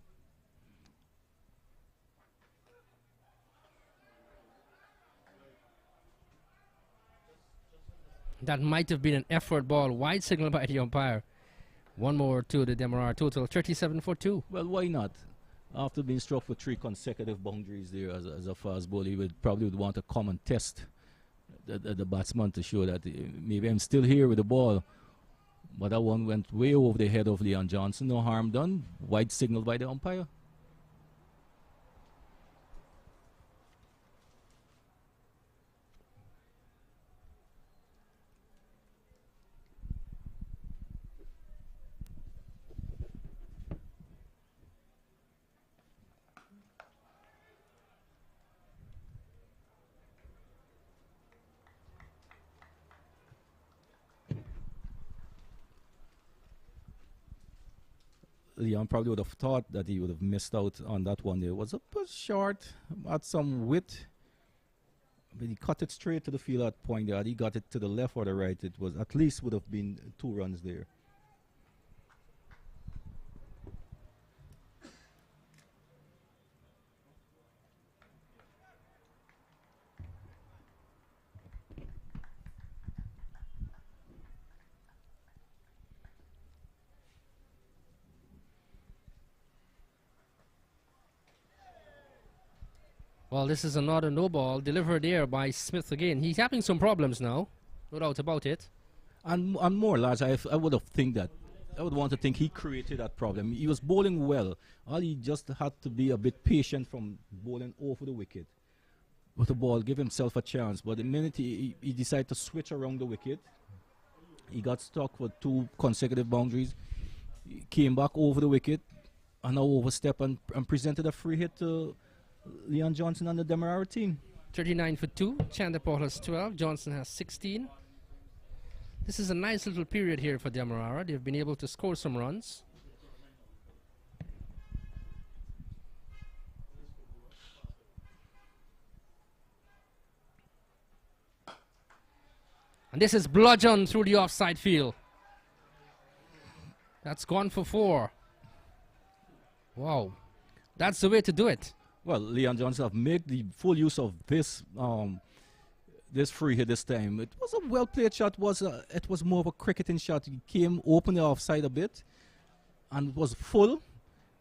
That might have been an effort ball. Wide signal by the umpire. 1 more to the Demerara total. 37 for 2. Well, why not? After being struck for 3 consecutive boundaries there as a fast bowler, he probably would want to come and test the batsman to show that maybe I'm still here with the ball. But that one went way over the head of Leon Johnson. No harm done. Wide signal by the umpire. Leon probably would have thought that he would have missed out on that one there. It was a bit short, had some width, but he cut it straight to the field at point there. Had he got it to the left or the right, it was at least would have been 2 runs there. Well, this is another no ball delivered there by Smith again. He's having some problems now, no doubt about it. And more, lads, I would have think that. I would want to think he created that problem. He was bowling well. All he just had to be a bit patient from bowling over the wicket with the ball, give himself a chance. But the minute he decided to switch around the wicket, he got stuck for 2 consecutive boundaries. He came back over the wicket and now overstepped and presented a free hit to Leon Johnson and the Demerara team. 39 for 2. Chandapal has 12. Johnson has 16. This is a nice little period here for Demerara. They've been able to score some runs. And this is bludgeoned through the offside field. That's gone for 4. Wow. That's the way to do it. Well, Leon Johnson have made the full use of this this free hit this time. It was a well-played shot. It was more of a cricketing shot. He came, opened the offside a bit, and it was full.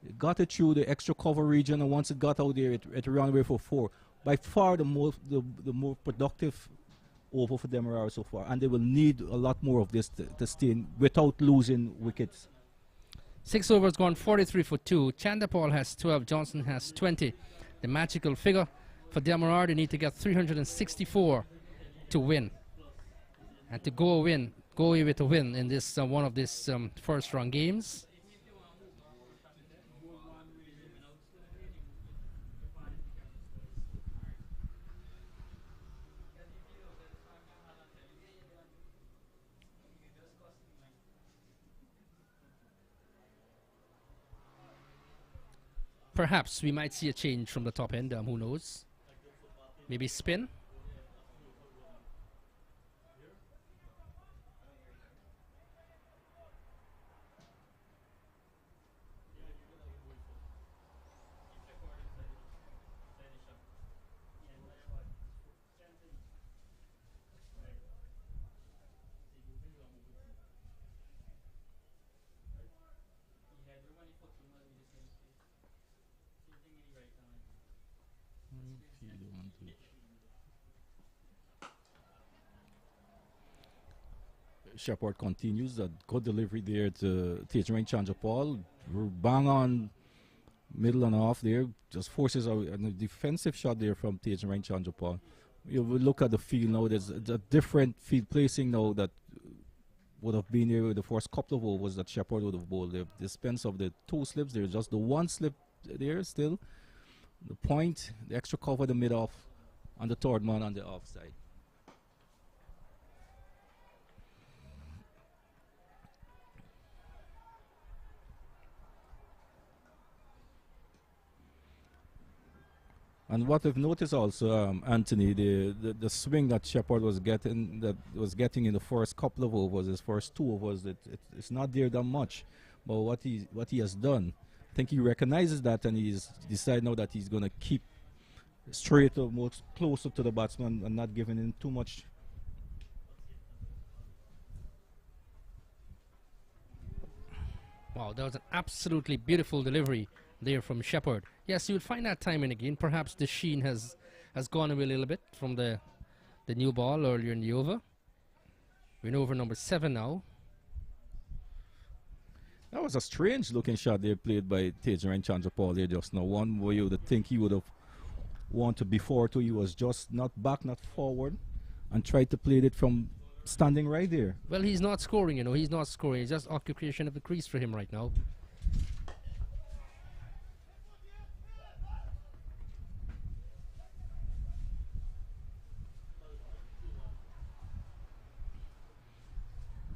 It got it through the extra cover region, and once it got out there, it ran away for 4. By far the more productive over for Demerara so far, and they will need a lot more of this to stay in without losing wickets. 6 overs gone, 43 for 2. Chandapal has 12. Johnson has 20. The magical figure for Demerara, they need to get 364 to win. And to go away with a win in this one of these first round games. Perhaps we might see a change from the top end. Who knows? Maybe spin. Shepard continues that good delivery there to Tejaring Chanjapal. We're bang on middle and off there. Just forces a defensive shot there from Tejaring Chanjapal. You will look at the field now. There's a different field placing now that would have been there with the first couple of overs that Shepard would have bowled. The dispense of the two slips there, just the one slip there still. The point, the extra cover, the mid-off, and the third man on the offside. And what we've noticed also, Anthony, the swing that Shepard was getting in the first couple of overs, his first two overs, it's not there that much. But what he has done, I think he recognizes that, and he's decided now that he's going to keep straight or more closer to the batsman and not giving him too much. Wow, that was an absolutely beautiful delivery there from Shepard. Yes, you would find that time and again. Perhaps the sheen has gone away a little bit from the new ball earlier in the over. We're in over number 7 now. That was a strange looking shot there played by Tejaring Chanjapal there just now. One where you would think he would have wanted before to. He was just not back, not forward, and tried to play it from standing right there. Well, he's not scoring, you know. He's not scoring. It's just occupation of the crease for him right now.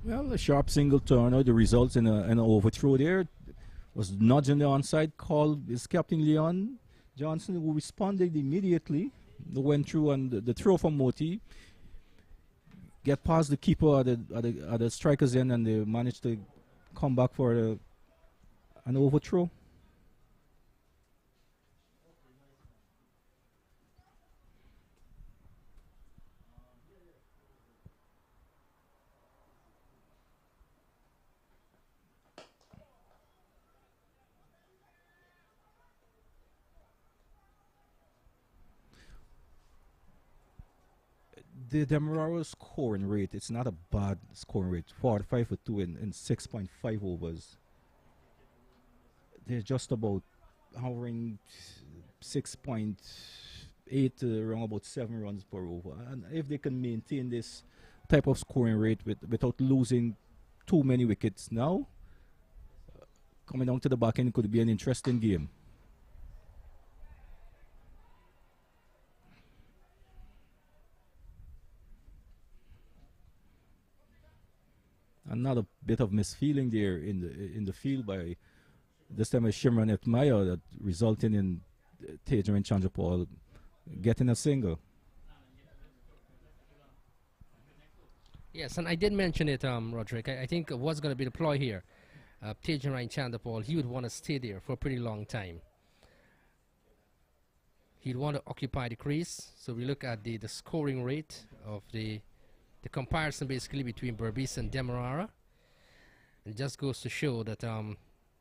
Well, a sharp single turner, the results in an overthrow there. Was nudging the onside call. Is Captain Leon Johnson, who responded immediately. They went through, and the throw from Moti get past the keeper at the striker's end, and they managed to come back for an overthrow. The Demerara scoring rate, it's not a bad scoring rate. 45 for 2 in 6.5 overs. They're just about hovering 6.8 to around about 7 runs per over. And if they can maintain this type of scoring rate without losing too many wickets now, coming down to the back end, it could be an interesting game. Another bit of misfeeling there in the field by this time Shimran Etmaya that resulting in Tejaring Chanjapal getting a single. Yes, and I did mention it, Roderick. I think what's going to be the ploy here, Tejaring Chanjapal, he would want to stay there for a pretty long time. He'd want to occupy the crease. So we look at the scoring rate of the comparison basically between Berbice and Demerara. It just goes to show that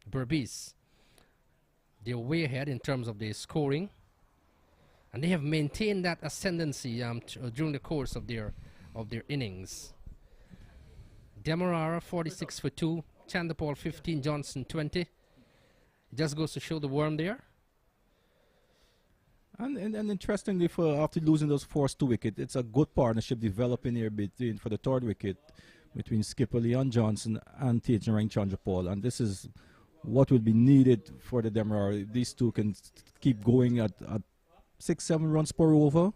Berbice, they're way ahead in terms of their scoring, and they have maintained that ascendancy during the course of their innings. Demerara 46 for 2, Chanjapal 15, Johnson 20. It just goes to show the worm there. And interestingly, after losing those first 2 wickets, it's a good partnership developing here for the 3rd wicket between skipper Leon Johnson and Tejaring Chanjapal. And this is what will be needed for the Demerara. If these two can keep going at 6-7 runs per over,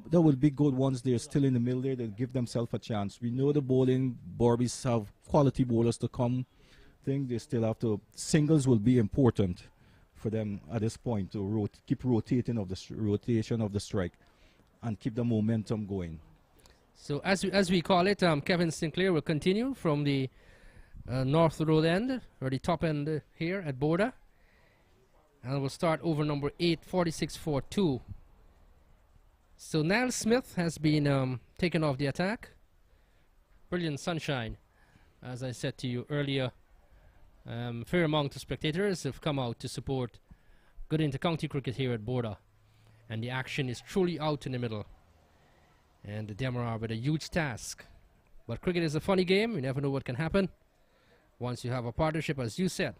that will be good once they're still in the middle there. They'll give themselves a chance. We know the bowling, Berbice have quality bowlers to come. I think they still have to, singles will be important for them at this point to keep rotating of the rotation of the strike and keep the momentum going. So as we call it, Kevin Sinclair will continue from the north road end, or the top end here at Bourda. And we'll start over number 8, 46-4-2. So Niall Smith has been taken off the attack. Brilliant sunshine, as I said to you earlier. Fair amount of spectators have come out to support good inter-county cricket here at Bourda. And the action is truly out in the middle. And the Demerara with a huge task. But cricket is a funny game. You never know what can happen. Once you have a partnership, as you said,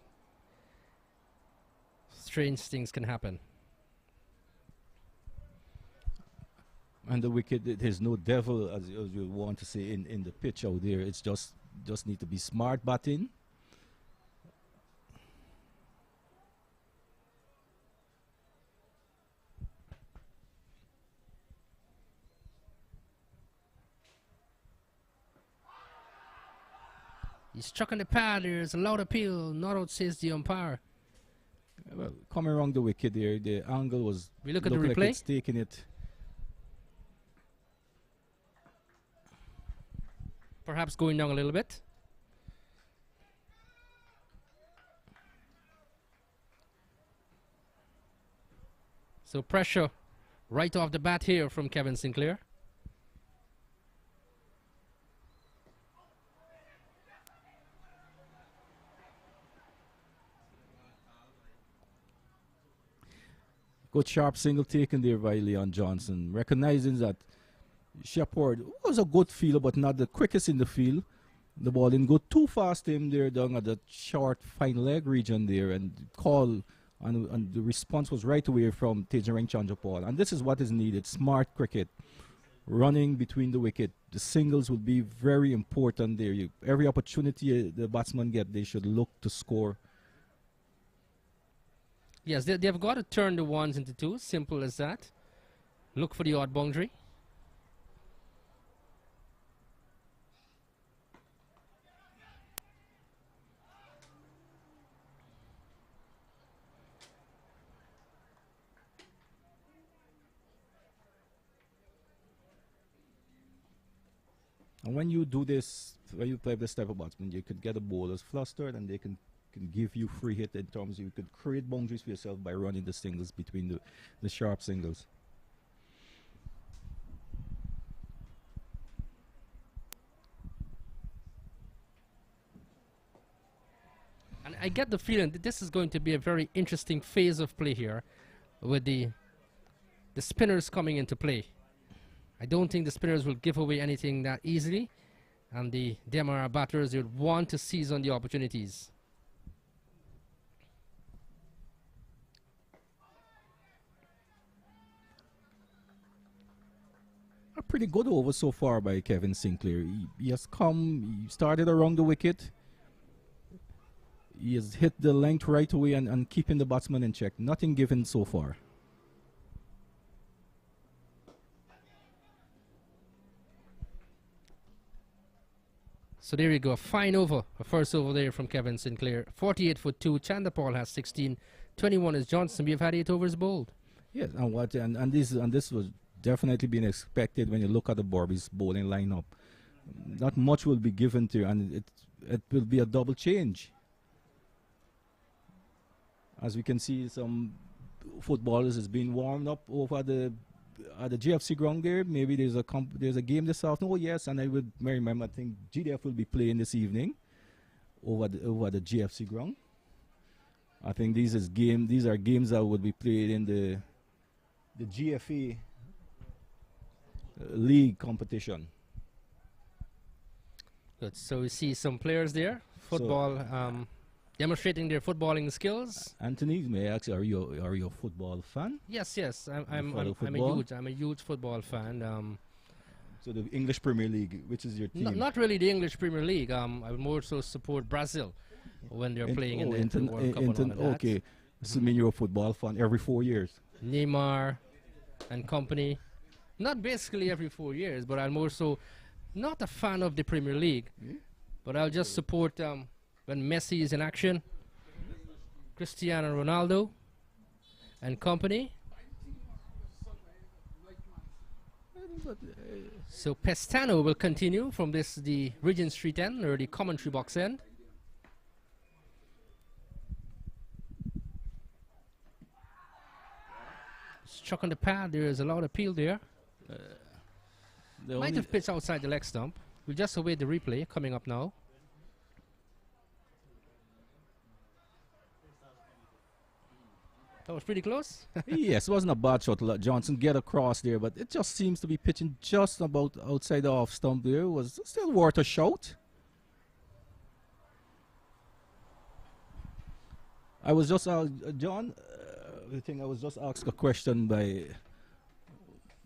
strange things can happen. And the wicket, there's no devil, as you want to say, in the pitch out there. It's just need to be smart batting. He's struck on the pad. There's a loud appeal. Not out, says the umpire. Well, coming around the wicket there, the angle was. We look at the like replay. it's taking it. Perhaps going down a little bit. So pressure right off the bat here from Kevin Sinclair. Good sharp single taken there by Leon Johnson, recognizing that Shepard was a good fielder, but not the quickest in the field. The ball didn't go too fast to him there down at the short, fine leg region there, and and the response was right away from Tejaring Chandrapal. And this is what is needed, smart cricket. Running between the wicket. The singles will be very important there. Every opportunity the batsman get, they should look to score. Yes, they've got to turn the ones into twos, simple as that. Look for the odd boundary. And when you do this, when you play this type of batsman, you could get the bowlers flustered and they can give you free hit in terms you could create boundaries for yourself by running the singles between the sharp singles. And I get the feeling that this is going to be a very interesting phase of play here with the spinners coming into play. I don't think the spinners will give away anything that easily, and the Demerara batters would want to seize on the opportunities. A pretty good over so far by Kevin Sinclair. He has come, he started around the wicket. He has hit the length right away and keeping the batsman in check. Nothing given so far. So there you go, a fine over, a first over there from Kevin Sinclair. 48 for 2, Chandrapal has 16, 21 is Johnson. We've had 8 overs bowled. Yes, and this was definitely being expected when you look at the Berbice bowling lineup. Not much will be given to you, and it will be a double change. As we can see, some footballers is being warmed up over at the GFC ground there. Maybe there's a game this afternoon. Oh yes, and I would remember. I think GDF will be playing this evening over the GFC ground. I think these are games that would be played in the GFA league competition. Good. So we see some players there, football, demonstrating their footballing skills. Anthony, may I ask, are you a football fan? Yes. I'm a huge football fan. So the English Premier League, which is your team? Not really the English Premier League. I would more so support Brazil when they're playing in the World Cup and all of that. Okay, so mean you're a football fan every 4 years. Neymar and company. Not basically every 4 years, but I'm more so not a fan of the Premier League. But I'll just support when Messi is in action, Cristiano Ronaldo, and company. But, So Pestano will continue from the Regent Street end, or the commentary box end. Struck on the pad, there is a lot of appeal there. Might have pitched outside the leg stump. We'll just await the replay coming up now. That was pretty close. Yes, it wasn't a bad shot to let Johnson get across there, but it just seems to be pitching just about outside the off stump there. It was still worth a shout. I was just, John, I think I was just asked a question by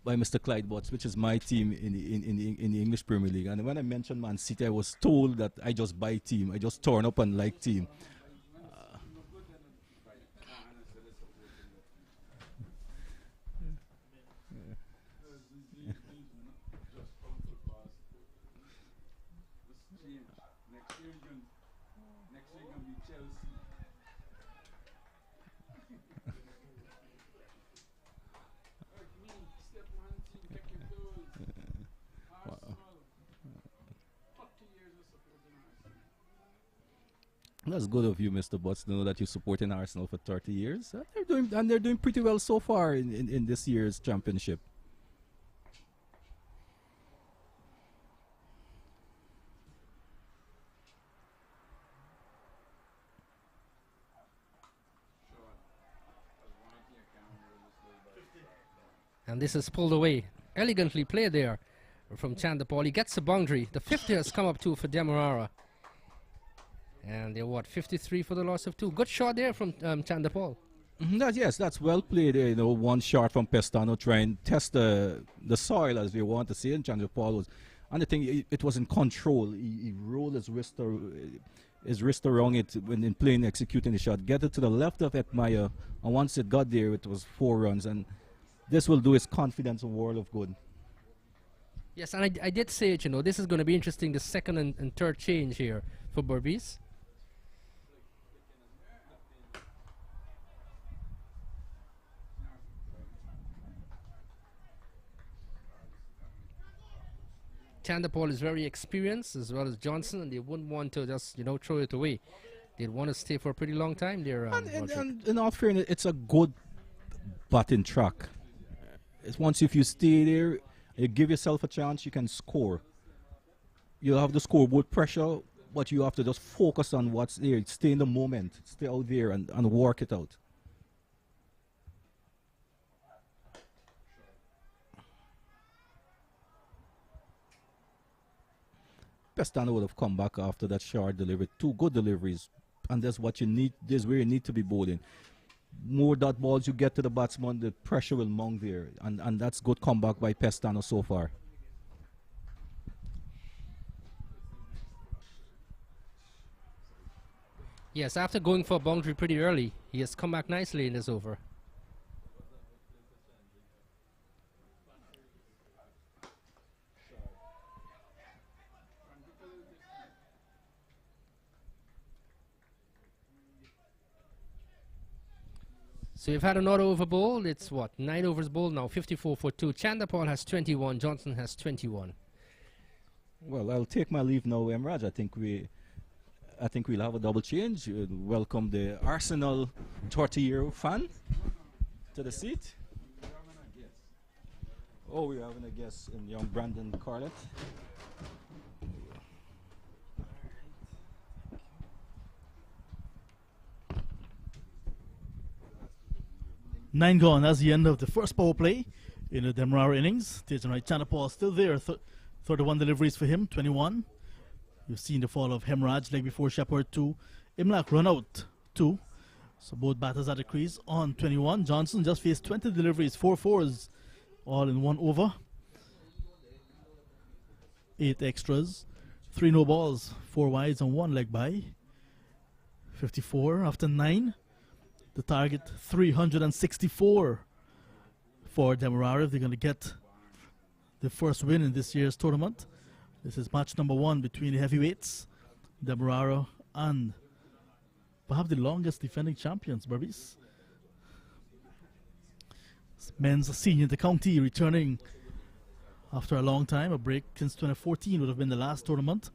Mr. Clyde Butts, which is my team in the English Premier League. And when I mentioned Man City, I was told that I just buy team. I just turn up and like team. That's good of you, Mr. Butts, to know that you're supporting Arsenal for 30 years. They're doing pretty well so far in this year's championship. And this is pulled away. Elegantly played there from Chandapal. He gets the boundary. The 50 has come up too for Demerara. And they're what, 53 for the loss of 2. Good shot there from Chandapal. Yes, that's well played. You know, one shot from Pestano trying to test the soil, as we want to say. And Chandapal was, and the thing, it was in control. He rolled his wrist around it when in playing, executing the shot. Get it to the left of Etmire, and once it got there, it was 4 runs. And this will do his confidence a world of good. Yes, and I did say it, you know, this is going to be interesting, the second and third change here for Berbice. Chandapal is very experienced as well as Johnson, and they wouldn't want to just, you know, throw it away. They'd want to stay for a pretty long time there. And in all fairness, it's a good batting track. It's once if you stay there, you give yourself a chance, you can score. You'll have the scoreboard pressure, but you have to just focus on what's there. Stay in the moment. Stay out there and work it out. Pestano would have come back after that short delivery. 2 good deliveries. And that's what you need. This is where you need to be bowling. More dot balls you get to the batsman, the pressure will mount there. And that's good comeback by Pestano so far. Yes, after going for a boundary pretty early, he has come back nicely in this over. So we've had another over bowl. It's what, 9 overs bowled now, 54 for 2. Chandapal has 21, Johnson has 21. Well, I'll take my leave now, Raj. I think we'll have a double change. Welcome the Arsenal 30-year fan to the seat. Oh, we're having a guest in young Brandon Carlett. 9 gone. That's the end of the first power play in the Demerara innings. Right, Chandapal still there. 31 deliveries for him, 21. You've seen the fall of Hemraj, leg before Shepherd 2. Imlak run out 2. So both batters at the crease on 21. Johnson just faced 20 deliveries, 4 fours, all in 1 over. 8 extras, 3 no balls, 4 wides and 1 leg by. 54 after 9. The target 364 for Demerara if they're going to get the first win in this year's tournament. This is match number 1 between the heavyweights, Demerara and perhaps the longest defending champions, Berbice. men's senior intercounty returning after a long time, a break since 2014 would have been the last tournament.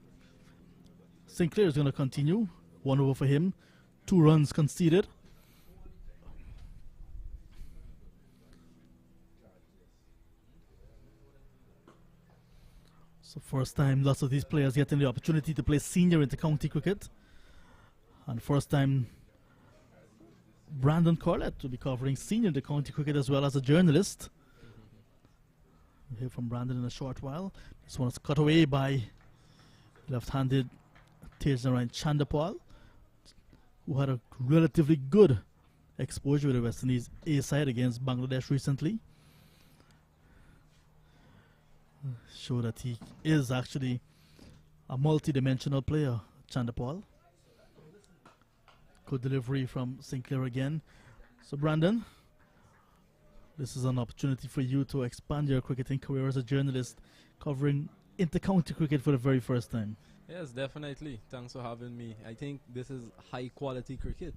Sinclair is going to continue. 1 over for him, 2 runs conceded. So first time lots of these players getting the opportunity to play senior intercounty cricket. And first time Brandon Corlett will be covering senior intercounty cricket as well as a journalist. We'll hear from Brandon in a short while. This one is cut away by left-handed Tejaran Chandapal, who had a relatively good exposure with the West Indies A side against Bangladesh recently. Show that he is actually a multi-dimensional player, Chandapal. Good delivery from Sinclair again. So Brandon, this is an opportunity for you to expand your cricketing career as a journalist, covering intercounty cricket for the very first time. Yes, definitely. Thanks for having me. I think this is high quality cricket.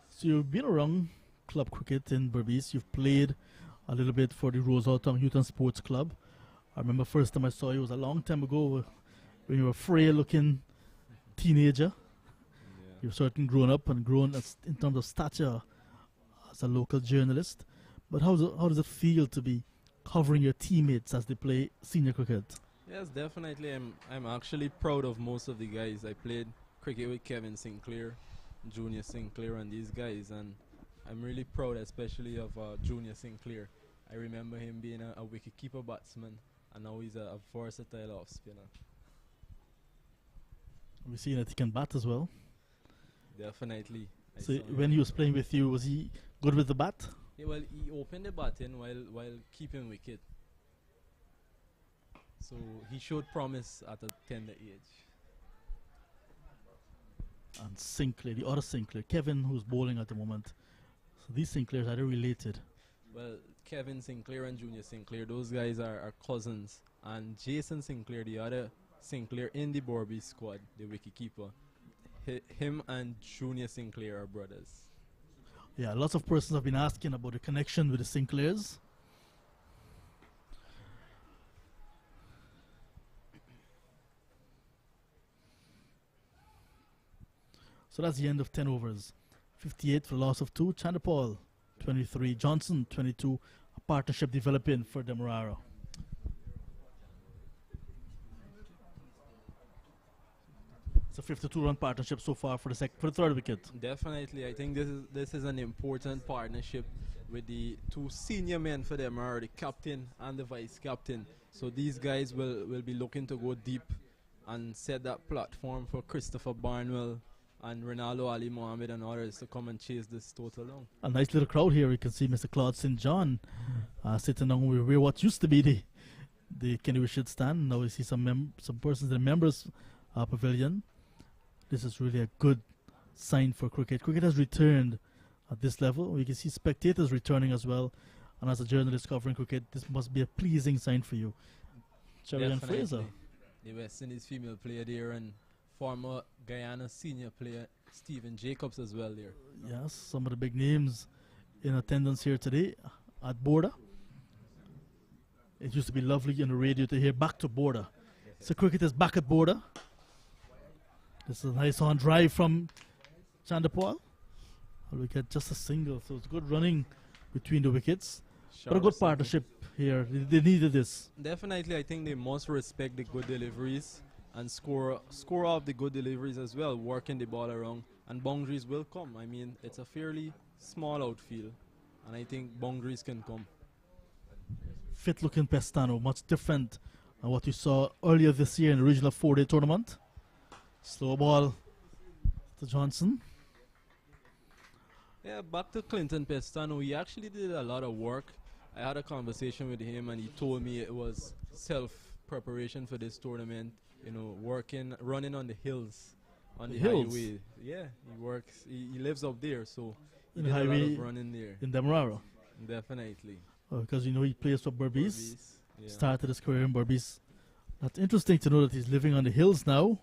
So you've been around club cricket in Berbice. You've played a little bit for the Roseau Youth and Sports Club. I remember first time I saw you was a long time ago when you were a frail looking teenager. Yeah. You've certainly grown up and grown in terms of stature as a local journalist. But how does it feel to be covering your teammates as they play senior cricket? Yes, definitely. I'm actually proud of most of the guys. I played cricket with Kevin Sinclair, Junior Sinclair, and these guys, and I'm really proud, especially of Junior Sinclair. I remember him being a wicket-keeper batsman, and now he's a versatile off-spinner. We've seen that he can bat as well. Definitely. So when he was playing with you, was he good with the bat? Yeah, well, he opened the batting while keeping wicket. So he showed promise at a tender age. And Sinclair, the other Sinclair, Kevin, who's bowling at the moment. So these Sinclairs, are they related? Well, Kevin Sinclair and Junior Sinclair, those guys are cousins. And Jason Sinclair, the other Sinclair in the Berbice squad, the wicketkeeper, him and Junior Sinclair are brothers. Yeah, lots of persons have been asking about the connection with the Sinclairs. So that's the end of 10 overs. 58 for loss of 2. Chandapal, 23. Johnson, 22. A partnership developing for Demerara. It's a 52-run partnership so far for the third wicket. Definitely, I think this is an important partnership with the 2 senior men for Demerara, the captain and the vice captain. So these guys will be looking to go deep and set that platform for Christopher Barnwell and Ronaldo Ali Mohammed and others to come and chase this total down. A nice little crowd here. You can see Mr. Claude St. John sitting on where what used to be the Kenny Richard stand. Now we see some persons in the members pavilion. This is really a good sign for cricket. Cricket has returned at this level. We can see spectators returning as well. And as a journalist covering cricket, this must be a pleasing sign for you. Cherry and Fraser. The West Indies female player there and former Guyana senior player Stephen Jacobs as well there. Yes, some of the big names in attendance here today at Bourda. It used to be lovely on the radio to hear back to Bourda. So cricket is back at Bourda. This is a nice on drive from Chandapal. We get just a single, so it's good running between the wickets. But a good partnership here. They needed this. Definitely, I think they must respect the good deliveries and score off the good deliveries as well, working the ball around, and boundaries will come. I mean, it's a fairly small outfield, and I think boundaries can come. Fit-looking Pestano, much different than what you saw earlier this year in the regional 4-day tournament. Slow ball to Johnson. Yeah, back to Clinton Pestano. He actually did a lot of work. I had a conversation with him, and he told me it was self-preparation for this tournament. You know, running on the hills, on the highway. Yeah, he works. He lives up there, so he did a lot of running there. In Demerara. Definitely. Because you know he plays for Berbice. Yeah. Started his career in Berbice. That's interesting to know that he's living on the hills now.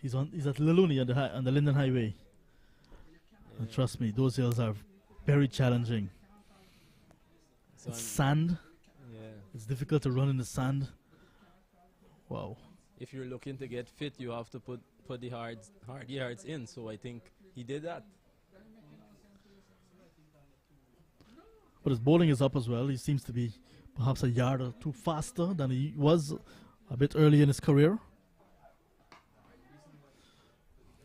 He's at Liluni on the Linden Highway. And trust me, those hills are very challenging. So It's sand. yeah. It's difficult to run in the sand. Wow. If you're looking to get fit, you have to put the hard yards in. So I think he did that. But his bowling is up as well. He seems to be perhaps a yard or two faster than he was a bit early in his career.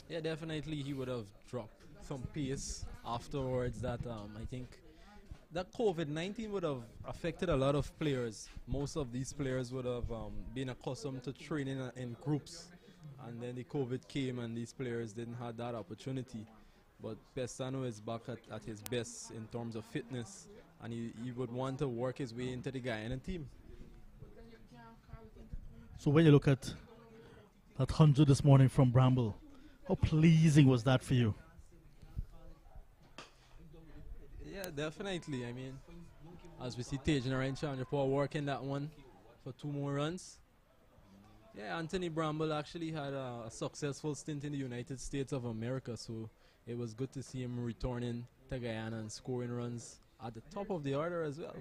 Yeah, definitely he would have dropped some pace afterwards. That I think that COVID-19 would have affected a lot of players. Most of these players would have been accustomed to training in groups, and then the COVID came and these players didn't have that opportunity. But Pestano is back at his best in terms of fitness, and he would want to work his way into the Guyana team. So when you look at that 100 this morning from Bramble, how pleasing was that for you? Yeah, definitely. I mean, as we see Demerara and Chandrapur working that one for 2 more runs. Yeah, Anthony Bramble actually had a successful stint in the United States of America, so it was good to see him returning to Guyana and scoring runs at the top of the order as well.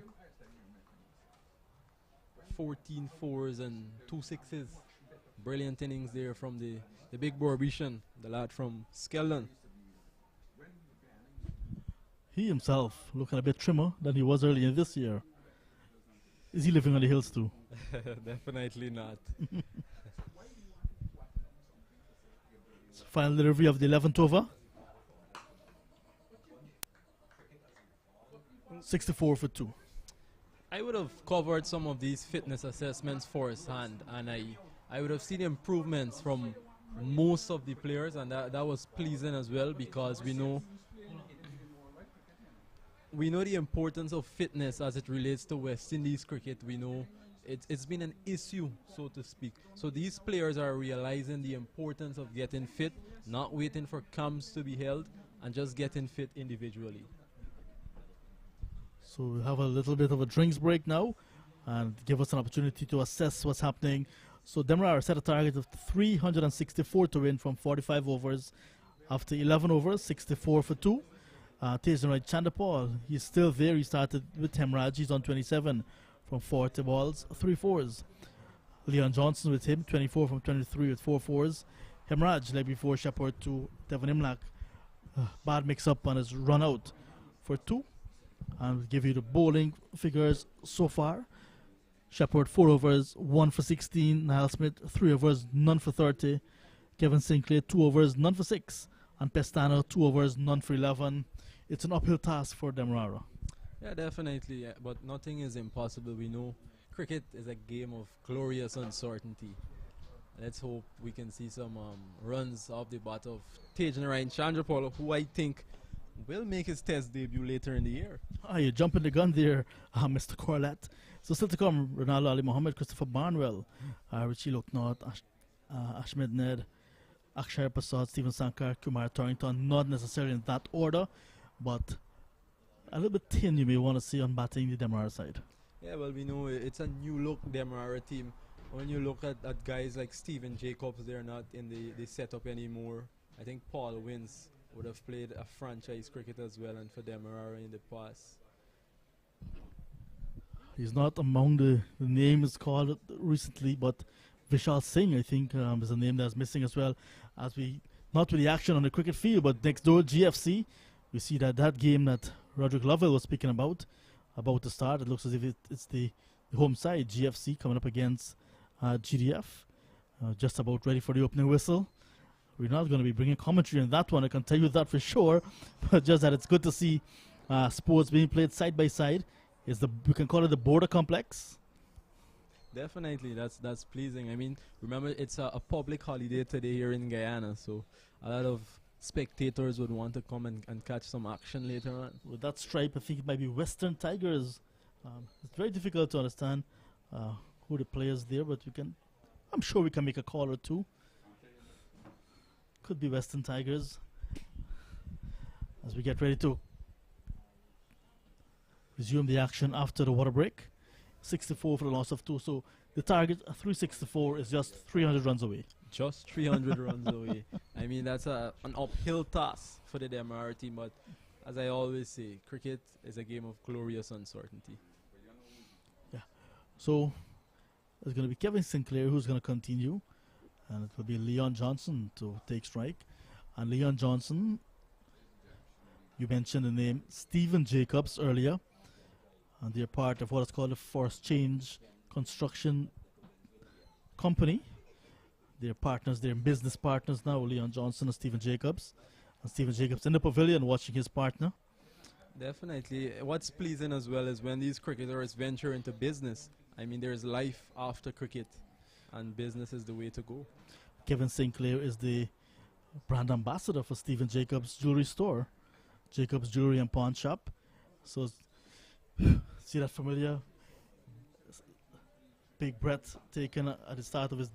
14 fours and 2 sixes. Brilliant innings there from the big Berbice, the lad from Skeldon. He himself looking a bit trimmer than he was earlier this year. Is he living on the hills too? Definitely not. So final delivery of the 11th over. 64 for 2. I would have covered some of these fitness assessments firsthand, and I would have seen improvements from most of the players, and that was pleasing as well, because we know the importance of fitness as it relates to West Indies cricket. We know it's been an issue, so to speak. So these players are realizing the importance of getting fit, not waiting for camps to be held, and just getting fit individually. So we'll have a little bit of a drinks break now and give us an opportunity to assess what's happening. So Demerara set a target of 364 to win from 45 overs. After 11 overs, 64 for 2. Tejenrai Chandapal, he's still there. He started with Hemraj. He's on 27 from 40 balls, 3 fours. Leon Johnson with him, 24 from 23 with 4 fours. Hemraj led before Shepard to Devon Imlak. Bad mix-up on his run out for 2. And we'll give you the bowling figures so far. Shepard 4 overs, 1 for 16. Niall Smith 3 overs, none for 30. Kevin Sinclair 2 overs, none for 6. And Pestano 2 overs, none for 11. It's an uphill task for Demerara. Yeah, definitely. Yeah, but nothing is impossible. We know cricket is a game of glorious uncertainty. Let's hope we can see some runs off the bat of Tejenrai Chandrapal, who I think will make his test debut later in the year. You're jumping the gun there, Mr. Corlett. So still to come, Ronaldo Ali Mohammed, Christopher Barnwell, Richie Loknath, Ashmed Ned, Akshar Prasad, Stephen Sankar, Kumar Torrington. Not necessarily in that order, but a little bit thin you may want to see on batting the Demerara side. Yeah, well, we know it's a new look Demerara team. When you look at guys like Stephen Jacobs, they're not in the setup anymore. I think Paul Wins would have played a franchise cricket as well, and for Demerara in the past. He's not among the names called recently, but Vishal Singh, I think, is a name that's missing as well. As we, not with the action on the cricket field, but next door, GFC, we see that game that Roderick Lovell was speaking about to start. It looks as if it's the home side, GFC, coming up against GDF. Just about ready for the opening whistle. We're not going to be bringing commentary on that one, I can tell you that for sure. But just that it's good to see sports being played side by side. We can call it the Bourda complex. Definitely, that's pleasing. I mean, remember, it's a public holiday today here in Guyana, so a lot of spectators would want to come and catch some action later on. With that stripe, I think it might be Western Tigers. It's very difficult to understand who the players there, but I'm sure we can make a call or two. Could be Western Tigers. As we get ready to resume the action after the water break. 64 for the loss of 2. So the target, 364, is just 300 runs away. just 300 runs away. I mean, that's an uphill task for the Demerara team, but as I always say, cricket is a game of glorious uncertainty. So it's going to be Kevin Sinclair who's going to continue, and it will be Leon Johnson to take strike. And Leon Johnson, you mentioned the name Stephen Jacobs earlier, and they're part of what is called the Forest Change Construction Company. They're partners, they're business partners now, Leon Johnson and Stephen Jacobs. And Stephen Jacobs in the pavilion watching his partner. Definitely. What's pleasing as well is when these cricketers venture into business. I mean, there's life after cricket, and business is the way to go. Kevin Sinclair is the brand ambassador for Stephen Jacobs' jewelry store, Jacobs Jewelry and Pawn Shop. So, see that familiar big breath taken at the start of his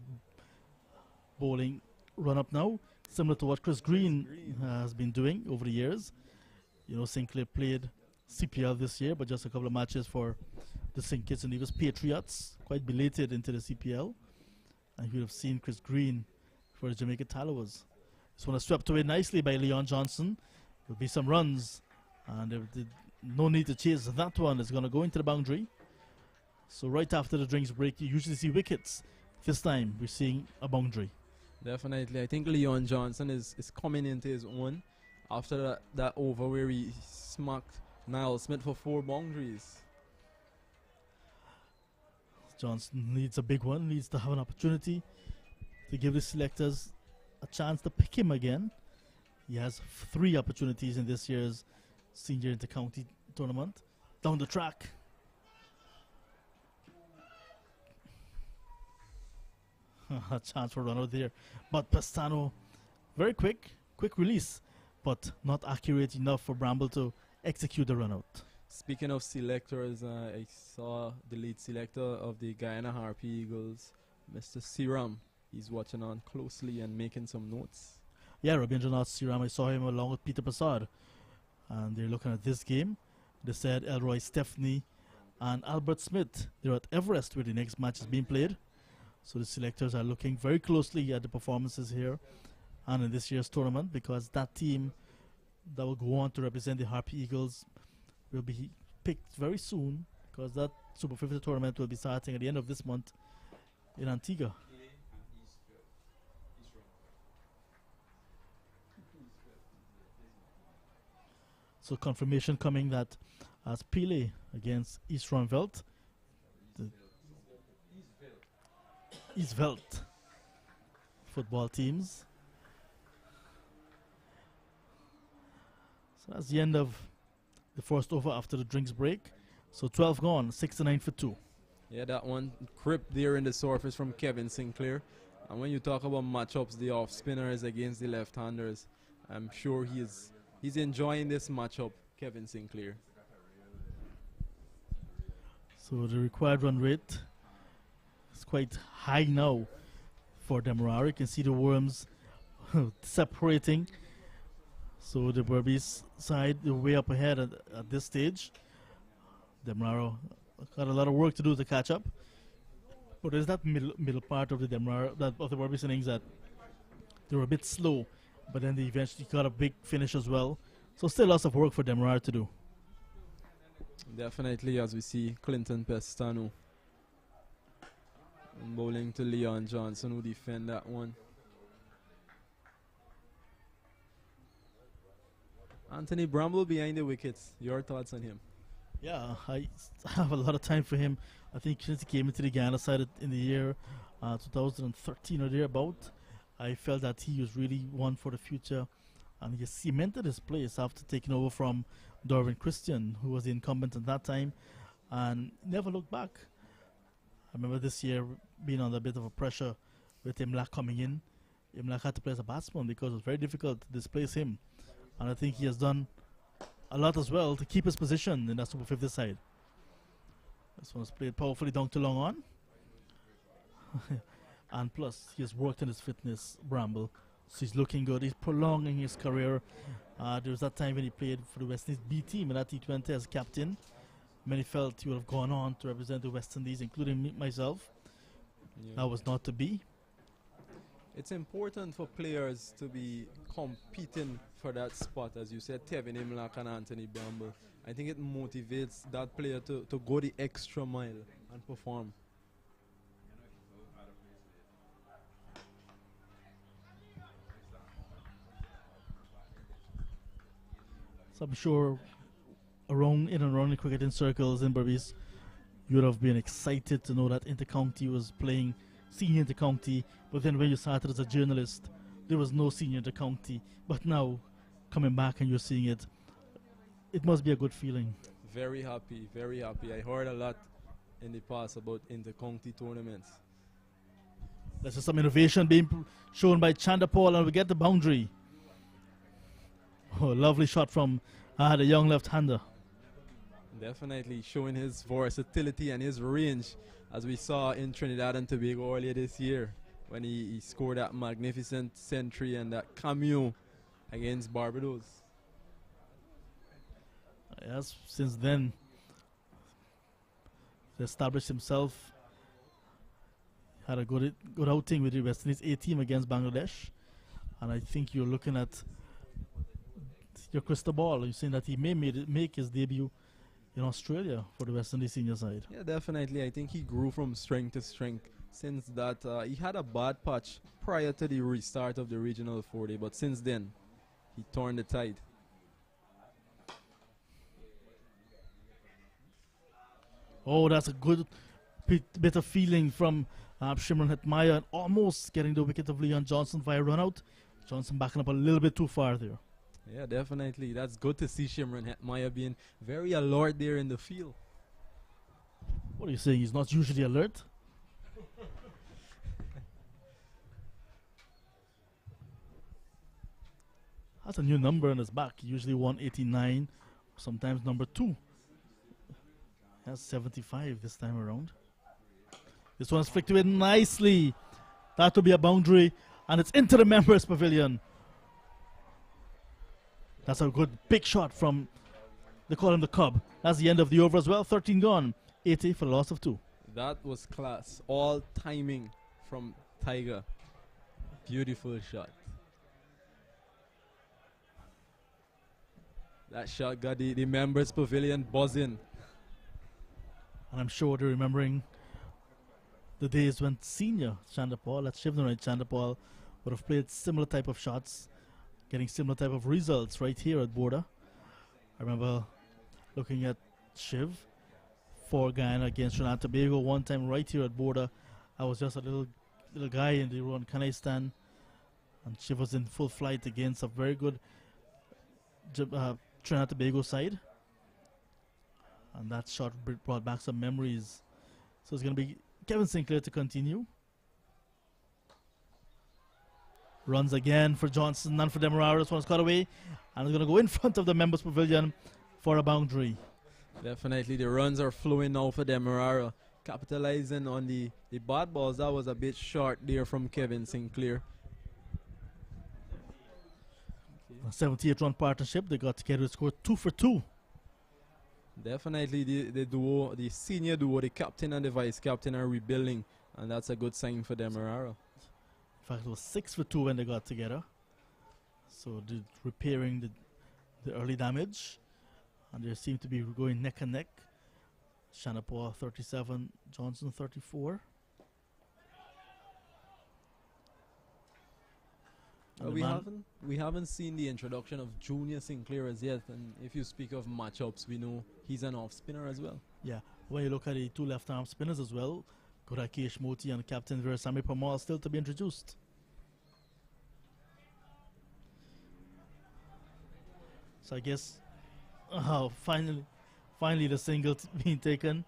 bowling run up now, similar to what Chris Green has been doing over the years. You know, Sinclair played CPL this year, but just a couple of matches for the St. Kitts and Nevis Patriots, quite belated into the CPL. And you would have seen Chris Green for the Jamaica Tallowers. This one is swept away nicely by Leon Johnson. There'll be some runs, and no need to chase that one. It's going to go into the boundary. So right after the drinks break, you usually see wickets. This time, we're seeing a boundary. Definitely. I think Leon Johnson is coming into his own after that over where he smacked Niall Smith for 4 boundaries. Johnson needs a big one, needs to have an opportunity to give the selectors a chance to pick him again. He has 3 opportunities in this year's senior inter-county tournament. Down the track. A chance for a run out there. But Pastano, very quick release, but not accurate enough for Bramble to execute the run out. Speaking of selectors, I saw the lead selector of the Guyana Harpy Eagles, Mr. Siram. He's watching on closely and making some notes. Yeah, Rabindranath Siram, I saw him along with Peter Prasad. And they're looking at this game. They said Elroy Stephanie and Albert Smith, they're at Everest where the next match is being played. So the selectors are looking very closely at the performances here and in this year's tournament, because that team that will go on to represent the Harpy Eagles will be picked very soon, because that Super 50 tournament will be starting at the end of this month in Antigua. So confirmation coming that as Pele against East Ronveld, the Eastveld football teams. So that's the end of the first over after the drinks break. So 12 gone, 6-9 for 2. Yeah, that one crimped there in the surface from Kevin Sinclair. And when you talk about matchups, the off spinners against the left-handers, I'm sure he's enjoying this matchup, Kevin Sinclair. So the required run rate is quite high now for Demerara. You can see the worms separating. So the Berbice side, they're way up ahead at this stage. Demerara got a lot of work to do to catch up. But there's that middle part of the Demerara, of the Berbice innings, that they were a bit slow, but then they eventually got a big finish as well. So still lots of work for Demerara to do. Definitely, as we see Clinton Pestano bowling to Leon Johnson, who defend that one. Anthony Bramble behind the wickets. Your thoughts on him? Yeah, I have a lot of time for him. I think since he came into the Guyana side in the year 2013 or thereabout, I felt that he was really one for the future. And he cemented his place after taking over from Darwin Christian, who was the incumbent at that time, and never looked back. I remember this year being under a bit of a pressure with Imlak coming in. Imlak had to play as a batsman because it was very difficult to displace him. And I think he has done a lot as well to keep his position in that Super 50 side. This one was played powerfully down to long on. And plus, he has worked on his fitness, Bramble. So he's looking good. He's prolonging his career. There was that time when he played for the West Indies B team in that T20 as captain. Many felt he would have gone on to represent the West Indies, including myself. Yeah. That was not to be. It's important for players to be competing for that spot, as you said, Tevin Imlach and Anthony Bramble. I think it motivates that player to go the extra mile and perform. So I'm sure in and around the cricketing circles in Berbice, you would have been excited to know that Intercounty was playing senior Intercounty, but then when you started as a journalist, there was no senior Intercounty. But now, coming back and you're seeing it, it must be a good feeling. Very happy, very happy. I heard a lot in the past about Intercounty tournaments. There's just some innovation being shown by Chanderpaul, and we get the boundary. Oh, lovely shot from the young left-hander. Definitely showing his versatility and his range, as we saw in Trinidad and Tobago earlier this year when he scored that magnificent century and that cameo against Barbados. Yes, since then, he established himself. Had a good outing with the West Indies A team against Bangladesh, and I think you're looking at your crystal ball. You're saying that he may make his debut in Australia for the West Indies senior side. Yeah, definitely. I think he grew from strength to strength since that. He had a bad patch prior to the restart of the regional 40, but since then, he turned the tide. Oh, that's a good bit of feeling from Shimron Hetmaya, and almost getting the wicket of Leon Johnson via run out. Johnson backing up a little bit too far there. Yeah, definitely. That's good to see Shimron Hetmaya being very alert there in the field. What are you saying? He's not usually alert? That's a new number on his back. Usually 189, sometimes number 2. That's 75 this time around. This one's flicked away nicely. That will be a boundary, and it's into the members' pavilion. That's a good big shot from, they call him the Cub. That's the end of the over as well. 13 gone, 80 for the loss of 2. That was class. All timing from Tiger. Beautiful shot. That shot got the members' pavilion buzzing. And I'm sure they're remembering the days when senior Chanderpaul, that's Shivnaraj Chanderpaul, would have played similar type of shots, getting similar type of results right here at Bourda. I remember looking at Shiv for Guyana against Trinidad and Tobago one time right here at Bourda. I was just a little guy in the Ron Kanai stand, and Shiv was in full flight against a very good Trinidad and Tobago side. And that shot brought back some memories. So it's going to be Kevin Sinclair to continue. Runs again for Johnson, none for Demerara. This one's caught away, and it's going to go in front of the members' pavilion for a boundary. Definitely, the runs are flowing now for Demerara, capitalizing on the bad balls. That was a bit short there from Kevin Sinclair. A 78-run partnership. They got together to score 2 for 2. Definitely, the duo, the senior duo, the captain and the vice captain, are rebuilding, and that's a good sign for Demerara. In fact, it was 6 for 2 when they got together. So they're repairing the early damage, and they seem to be going neck and neck. Chanderpaul 37, Johnson 34. We haven't seen the introduction of Junior Sinclair as yet, and if you speak of matchups, we know he's an off spinner as well. Yeah, when you look at the 2 left-arm spinners as well, Gurakesh Moti and Captain Veerasamy Parmar still to be introduced. So I guess finally the single being taken.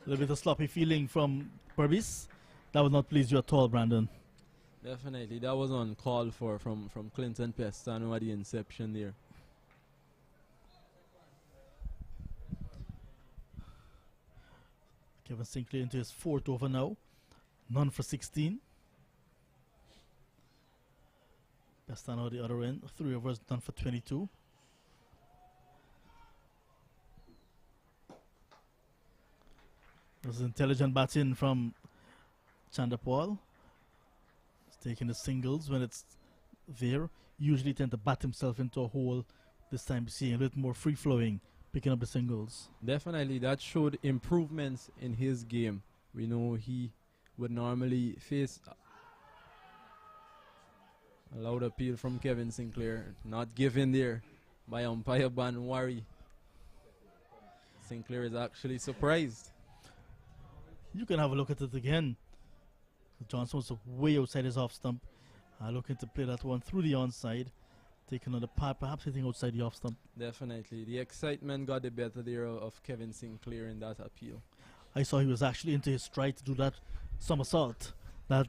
A little bit of sloppy feeling from Berbice. That would not please you at all, Brandon. Definitely, that was uncalled for from Clinton Pestano at the inception there. Kevin Sinclair into his 4th over now. None for 16. Pestano the other end. 3 overs, none for 22. This is intelligent batting from Chandapal is taking the singles when it's there. Usually tend to bat himself into a hole. This time seeing a little more free-flowing, picking up the singles. Definitely, that showed improvements in his game. We know he would normally face a loud appeal from Kevin Sinclair, not given there by umpire Ban Wari. Sinclair is actually surprised. You can have a look at it again. Johnson was way outside his off stump. Looking to play that one through the onside. Taking another part, perhaps hitting outside the off stump. Definitely. The excitement got the better there of Kevin Sinclair in that appeal. I saw he was actually into his stride to do that somersault. That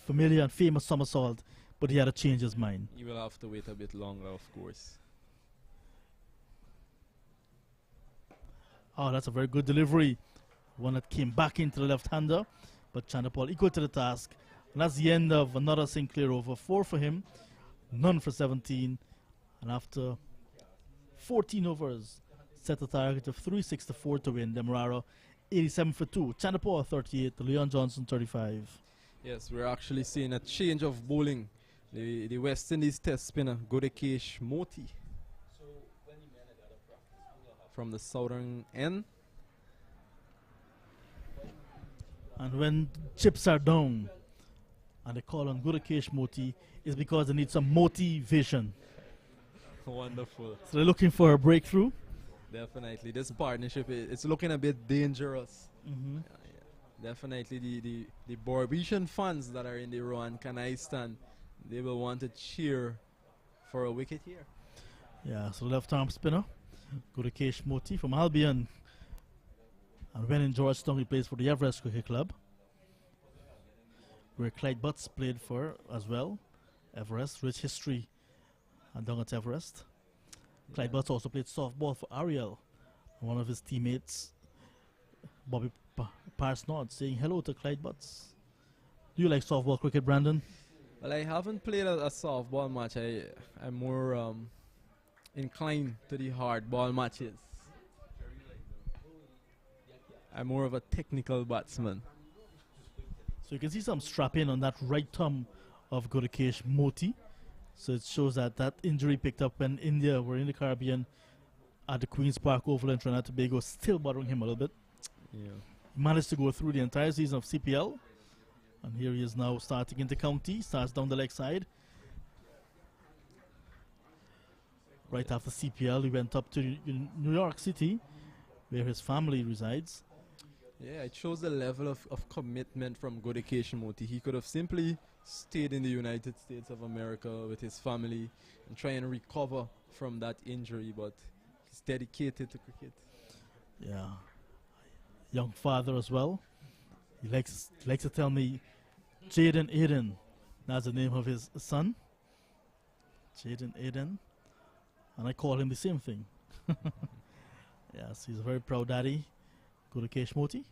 familiar and famous somersault. But he had to change his mind. He will have to wait a bit longer, of course. Oh, that's a very good delivery. One that came back into the left-hander. But Chandapal equal to the task. And that's the end of another Sinclair over. 4 for him. None for 17. And after 14 overs, set a target of 364 to win. Demerara 87 for 2. Chandapal 38. Leon Johnson 35. Yes, we're actually seeing a change of bowling. The West Indies test spinner, Gurikesh Moti, from the southern end. And when chips are down and they call on Gurikesh Moti, it's because they need some motivation. Wonderful. So they're looking for a breakthrough. Definitely. This partnership, it's looking a bit dangerous. Mm-hmm. Definitely the Berbice fans that are in the Rowan Kanai stand, they will want to cheer for a wicket here. Yeah, so left arm spinner, Gurikesh Moti from Albion. And when in Georgetown, he plays for the Everest Cricket Club, where Clyde Butts played for as well. Everest, rich history and down at Everest. Clyde Butts also played softball for Ariel. And one of his teammates, Bobby Parsnod, saying hello to Clyde Butts. Do you like softball cricket, Brandon? Well, I haven't played a softball match. I'm more inclined to the hardball matches. I'm more of a technical batsman. So you can see some strapping on that right thumb of Gurikesh Moti. So it shows that injury picked up when India were in the Caribbean at the Queen's Park Oval in Trinidad and Tobago, still bothering him a little bit. Yeah. He managed to go through the entire season of CPL. And here he is now starting into county, starts down the leg side. Right after CPL, he went up to New York City, where his family resides. Yeah, it shows the level of commitment from Gurikesh Moti. He could have simply stayed in the United States of America with his family and try and recover from that injury, but he's dedicated to cricket. Yeah. Young father as well. He likes to tell me Jaden Aiden. That's the name of his son. Jaden Aiden. And I call him the same thing. Yes, he's a very proud daddy. Gurikesh Moti.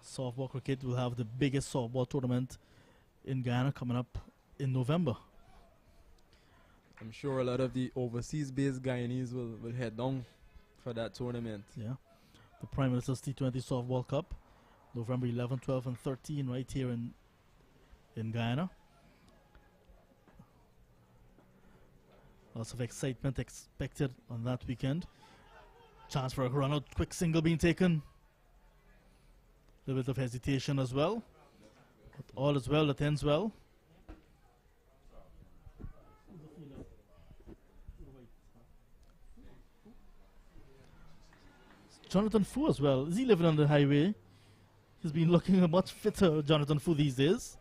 Softball cricket will have the biggest softball tournament in Guyana coming up in November. I'm sure a lot of the overseas-based Guyanese will head down for that tournament. Yeah. The Prime Minister's T20 Softball Cup, November 11, 12, and 13, right here in Guyana. Lots of excitement expected on that weekend. Chance for a run out, quick single being taken. A little bit of hesitation as well. But all is well that ends well. Jonathan Fu as well. Is he living on the highway? He's been looking much fitter, Jonathan Fu, these days.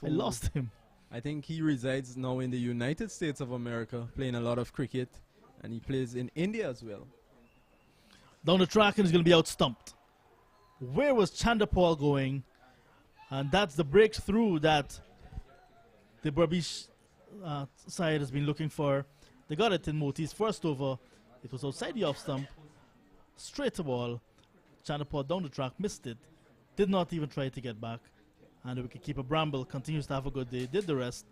I lost him. I think he resides now in the United States of America, playing a lot of cricket, and he plays in India as well. Down the track, and he's going to be out stumped. Where was Chandapal going? And that's the breakthrough that the Berbice side has been looking for. They got it in Moti's first over. It was outside the off stump. Straight to ball. Chandapal down the track, missed it. Did not even try to get back. And the wicketkeeper Bramble continues to have a good day. Did the rest.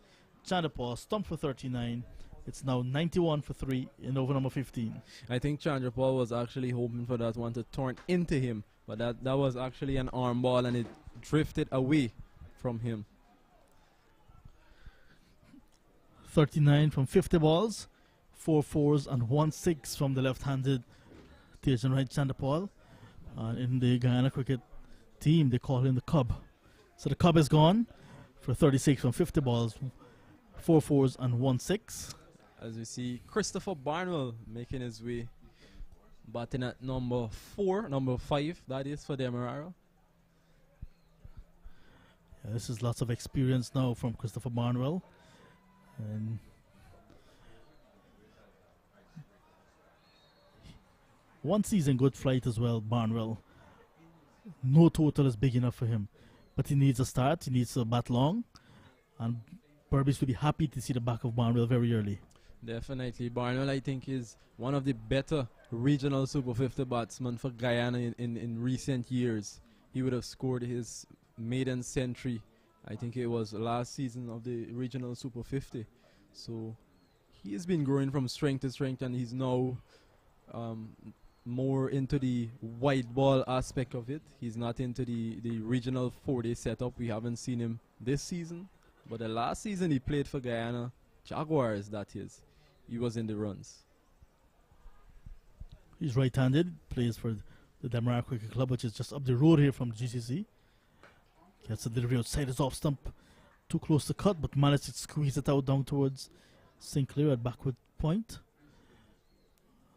Chandapal stumped for 39. It's now 91 for 3 in over number 15. I think Chandrapal was actually hoping for that one to turn into him, but that was actually an arm ball, and it drifted away from him. 39 from 50 balls, 4 fours and 1 6 from the left-handed Tejan right Chandra Paul. In the Guyana cricket team, they call him the Cub. So the Cub is gone for 36 from 50 balls, 4 fours and 1 6. As we see, Christopher Barnwell making his way, batting at number 5, that is, for Demerara. Yeah, this is lots of experience now from Christopher Barnwell. And one season good flight as well, Barnwell. No total is big enough for him, but he needs a start, he needs to bat long, and Berbice will be happy to see the back of Barnwell very early. Definitely. Barnwell, I think, is one of the better regional Super 50 batsmen for Guyana in recent years. He would have scored his maiden century, I think it was last season of the regional Super 50. So he has been growing from strength to strength, and he's now more into the wide ball aspect of it. He's not into the regional 4-day setup. We haven't seen him this season, but the last season he played for Guyana Jaguars, that is, he was in the runs. He's right-handed, plays for the Demerara Cricket Club, which is just up the road here from GCC. Gets a delivery outside his off stump, too close to cut, but managed to squeeze it out down towards Sinclair at backward point.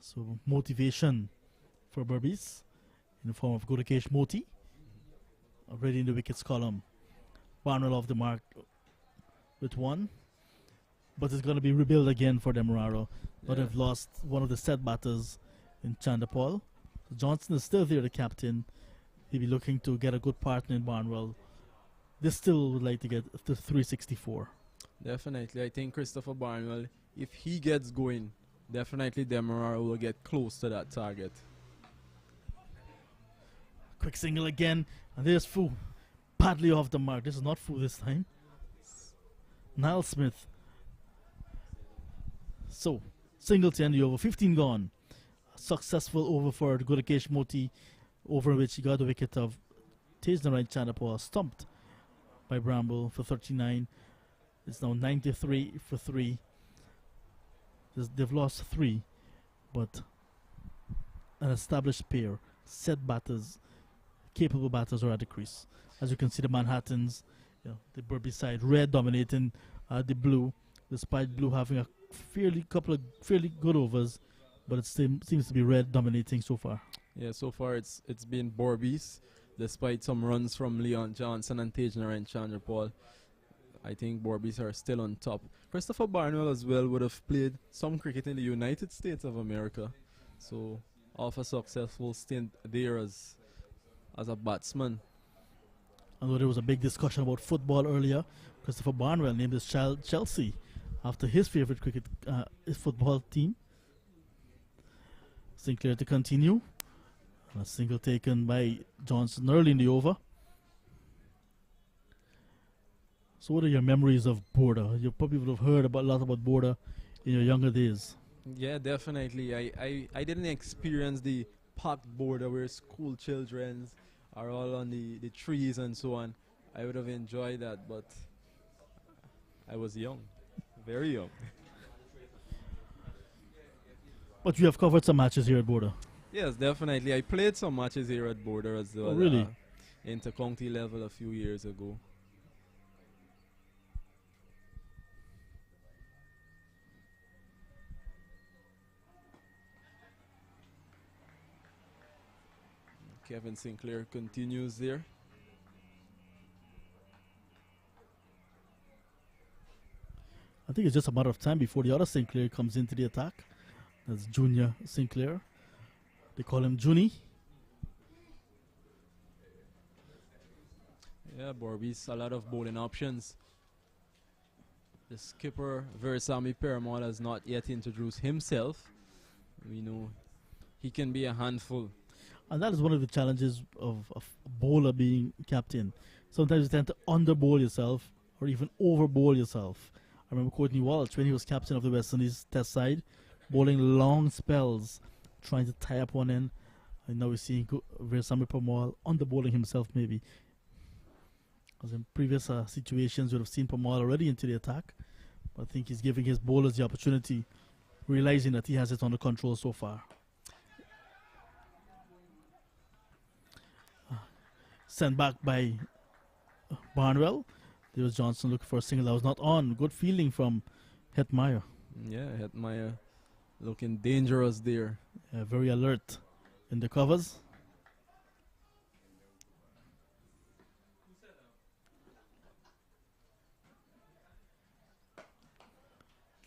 So motivation for Berbice in the form of Gudakesh Moti, already in the wickets column. Barnwell off the mark with 1, but it's going to be rebuilt again for Demerara. But they've lost one of the set batters in Chandapal. So Johnson is still there, the captain. He'll be looking to get a good partner in Barnwell. They still would like to get to 364. Definitely. I think Christopher Barnwell, if he gets going, definitely Demerara will get close to that target. Quick single again, and there's Fu. Badly off the mark. This is not Fu this time. Niall Smith. So, single to end the over. 15 gone. A successful over for Gudakesh Moti, over which he got the wicket of Tejan Chanapur, stumped by Bramble for 39. It's now 93 for 3. They've lost 3, but an established pair, set batters, capable batters are at the crease. As you can see, the Manhattans, the Berbice side, red dominating the blue, despite blue having a couple of fairly good overs, but it seems to be red dominating so far. Yeah, so far it's been Berbice, despite some runs from Leon Johnson and Tejan and Chandra Paul. I think Berbice are still on top. Christopher Barnwell as well would have played some cricket in the United States of America, so off a successful stint there as a batsman. Although there was a big discussion about football earlier, Christopher Barnwell named his child Chelsea after his favorite his football team. Sinclair to continue. A single taken by Johnson early in the over. So what are your memories of Bourda? You probably would have heard a lot about Bourda in your younger days. Yeah, definitely. I didn't experience the packed Bourda where school children are all on the trees and so on. I would have enjoyed that, but I was young, very young. But you have covered some matches here at Bourda. Yes, definitely. I played some matches here at Bourda as well. Oh, really? Inter-county level a few years ago. Kevin Sinclair continues there. I think it's just a matter of time before the other Sinclair comes into the attack. That's Junior Sinclair. They call him Junie. Yeah, Berbice, a lot of bowling options. The skipper, Versami Perumal, has not yet introduced himself. We know he can be a handful. And that is one of the challenges of a bowler being captain. Sometimes you tend to under-bowl yourself or even over-bowl yourself. I remember Courtney Walsh, when he was captain of the West Indies test side, bowling long spells, trying to tie up one end. And now we're seeing Versami Perumal under-bowling himself maybe. Because in previous situations, you would have seen Pamal already into the attack. But I think he's giving his bowlers the opportunity, realizing that he has it under control so far. Sent back by Barnwell. There was Johnson looking for a single that was not on. Good fielding from Hetmeyer. Yeah, Hetmeyer looking dangerous there. Very alert in the covers.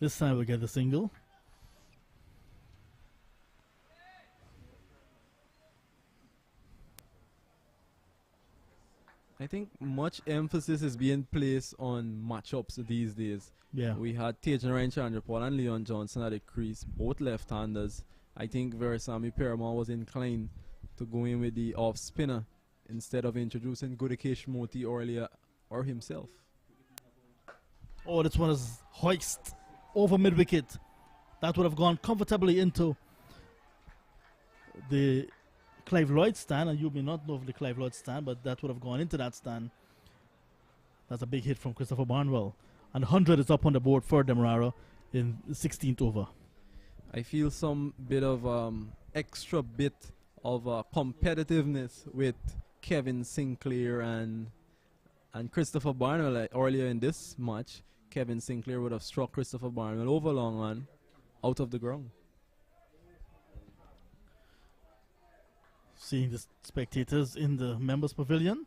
This time we'll get the single. I think much emphasis is being placed on matchups these days. Yeah. We had Tejan Chandrapal and Leon Johnson at the crease, both left-handers. I think Versamy Perumal was inclined to go in with the off-spinner instead of introducing Gudakesh Moti earlier or himself. Oh, this one is hoist over mid-wicket. That would have gone comfortably into the Clive Lloyd stand, and you may not know of the Clive Lloyd stand, but that would have gone into that stand. That's a big hit from Christopher Barnwell. And 100 is up on the board for Demerara in the 16th over. I feel some bit of extra bit of competitiveness with Kevin Sinclair and Christopher Barnwell earlier in this match. Kevin Sinclair would have struck Christopher Barnwell over long on out of the ground. Seeing the spectators in the members pavilion,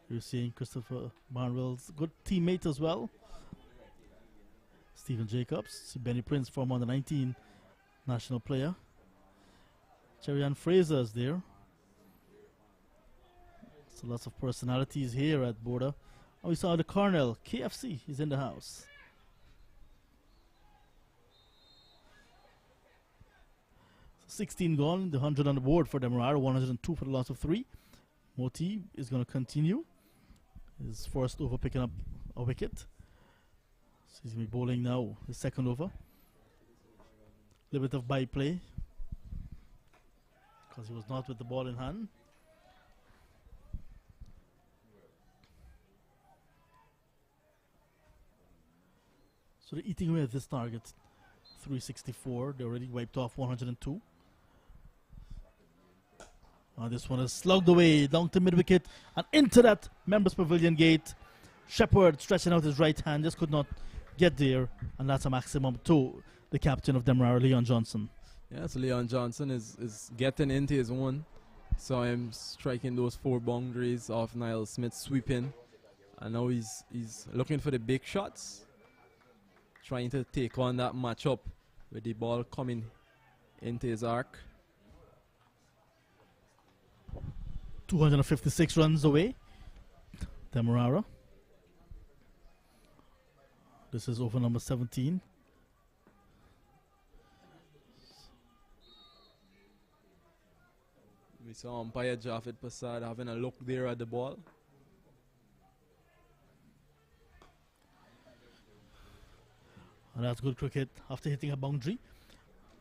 you're seeing Christopher Barnwell's good teammate as well, Stephen Jacobs. See Benny Prince, former under 19 national player. Cherry-Ann Fraser is there. So lots of personalities here at Bourda. And we saw the Colonel, KFC, is in the house. So 16 gone, the 100 on the board for Demerara, 102 for the loss of 3. Moti is going to continue. His first over picking up a wicket. So he's going to be bowling now, the second over. A little bit of byplay because he was not with the ball in hand. So they're eating away at this target. 364. They already wiped off 102. This one is slugged away down to mid-wicket and into that members pavilion gate. Shepherd stretching out his right hand, just could not get there, and that's a maximum to the captain of Demerara, Leon Johnson. Yes, Leon Johnson is getting into his one. Saw him striking those 4 boundaries off Niall Smith sweeping, and now he's looking for the big shots, trying to take on that matchup with the ball coming into his arc. 256 runs away, Demerara. This is over number 17. We saw umpire Javed Prasad having a look there at the ball. And that's good cricket after hitting a boundary.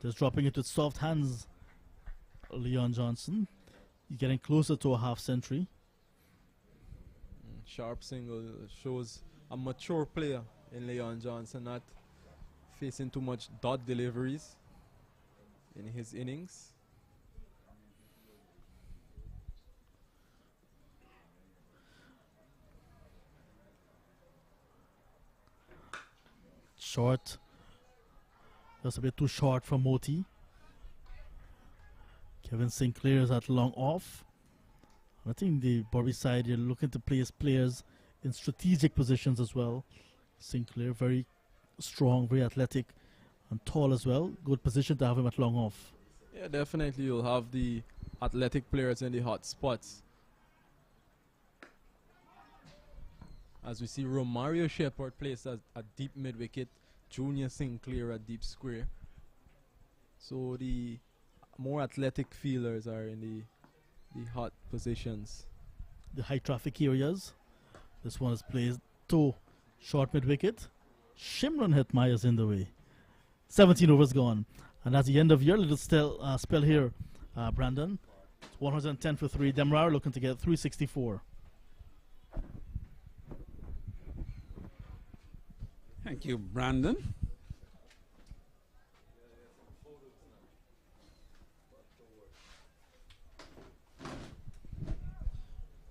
Just dropping it with soft hands. Leon Johnson. He's getting closer to a half century. Sharp single shows a mature player in Leon Johnson, not facing too much dot deliveries in his innings. Short. Just a bit too short for Moti. Kevin Sinclair is at long off. I think the Berbice side, you're looking to place players in strategic positions as well. Sinclair, very strong, very athletic, and tall as well. Good position to have him at long off. Yeah, definitely you'll have the athletic players in the hot spots. As we see Romario Shepherd placed at deep mid-wicket, Junior Sinclair at deep square. So the more athletic fielders are in the hot positions. The high traffic areas. This one is placed to short mid-wicket. Shimron Hetmeyer's in the way. 17 overs gone. And that's the end of your little spell here, Brandon. It's 110 for 3. Demerara looking to get 364. Thank you, Brandon.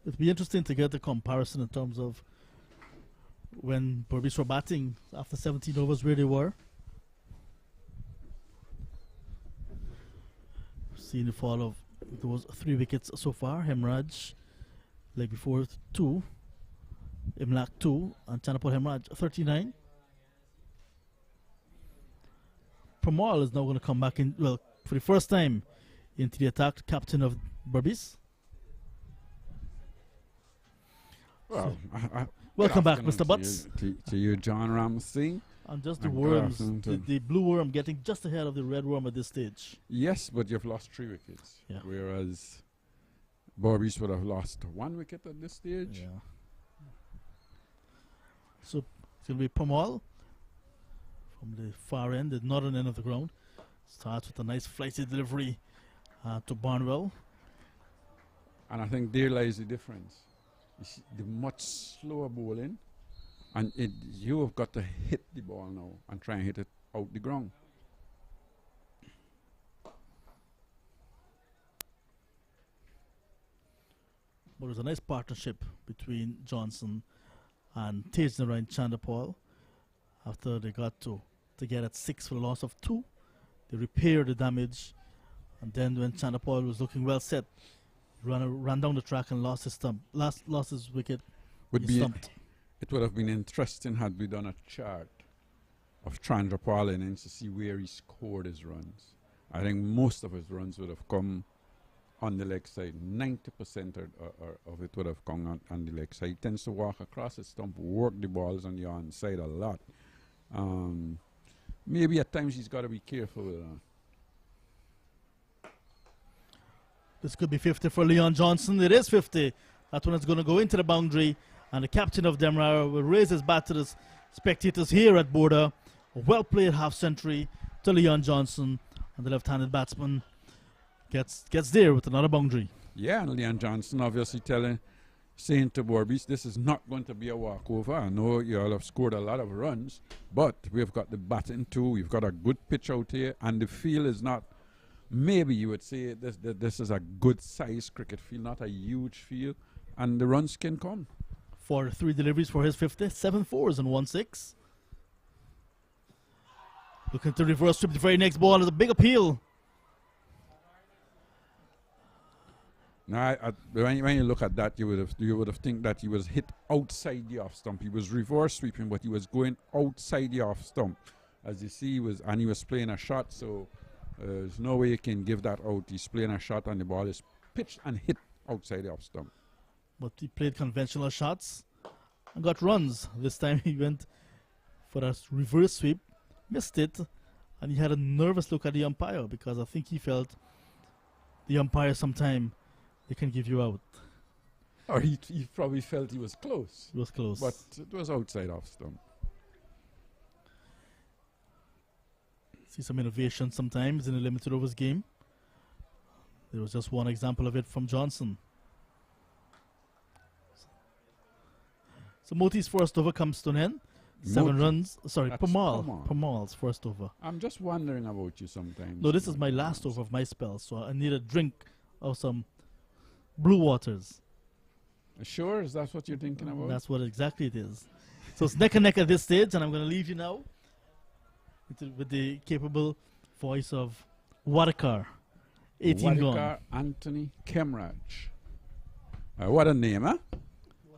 It'd be interesting to get the comparison in terms of when Berbice were batting after 17 overs, where they were. Seeing the fall of those 3 wickets so far. Hemraj, like before, 2. Imlak 2, and Chanapal Hemraj 39. Pramal is now going to come back in, well, for the first time into the attack, captain of Berbice. Well, Welcome good back, afternoon Mr. Butts. To you, John Ramsey. And just the And good worms, afternoon to- the blue worm getting just ahead of the red worm at this stage. Yes, but you've lost 3 wickets. Yeah. Whereas Berbice would have lost 1 wicket at this stage. Yeah. So it's going to be Pramal from the far end, the northern end of the ground. Starts with a nice flighty delivery to Barnwell. And I think there lies the difference. You see, the much slower bowling, and you have got to hit the ball now and try and hit it out the ground. But it was a nice partnership between Johnson and Tejenara and Chandapal. After they got to get at 6 for a loss of 2, they repaired the damage. And then when Chandapal was looking well set, ran down the track and lost his stump. Lost his wicket. He stumped. It would have been interesting had we done a chart of Chandrapal innings to see where he scored his runs. I think most of his runs would have come on the leg side. 90% of it would have come on the leg side. He tends to walk across his stump, work the balls on the onside a lot. Maybe at times he's got to be careful with that. This could be 50 for Leon Johnson. It is 50. That one is going to go into the boundary. And the captain of Demerara will raise his bat to the spectators here at Bourda. A well-played half-century to Leon Johnson. And the left-handed batsman gets there with another boundary. Yeah, and Leon Johnson obviously saying to Berbice, this is not going to be a walkover. I know you all have scored a lot of runs, but we've got the batting too. We've got a good pitch out here, and the field is not, maybe you would say this is a good size cricket field, not a huge field, and the runs can come. 3 deliveries for his 50, 7 fours and 1 6. Looking to reverse sweep the very next ball is a big appeal. Now, when you look at that, you would have think that he was hit outside the off stump. He was reverse sweeping, but he was going outside the off stump. As you see, he was playing a shot, so there's no way you can give that out. He's playing a shot, and the ball is pitched and hit outside the off stump. But he played conventional shots and got runs. This time he went for a reverse sweep, missed it, and he had a nervous look at the umpire because I think he felt the umpire sometime they can give you out. Or he probably felt he was close. He was close. But it was outside off stump. See some innovation sometimes in a limited overs game. There was just one example of it from Johnson. So Moti's first over comes to an end. 7 Moti. runs. Sorry, That's Pramal. Pramal. Pramal's first over. I'm just wondering about you sometimes. No, this is my last over of my spell, so I need a drink of some blue waters. Sure? Is that what you're thinking about? That's what exactly it is. So it's neck and neck at this stage, and I'm going to leave you now with the capable voice of Wadikar. 18 gone. Wadikar Anthony Kemraj. What a name, huh?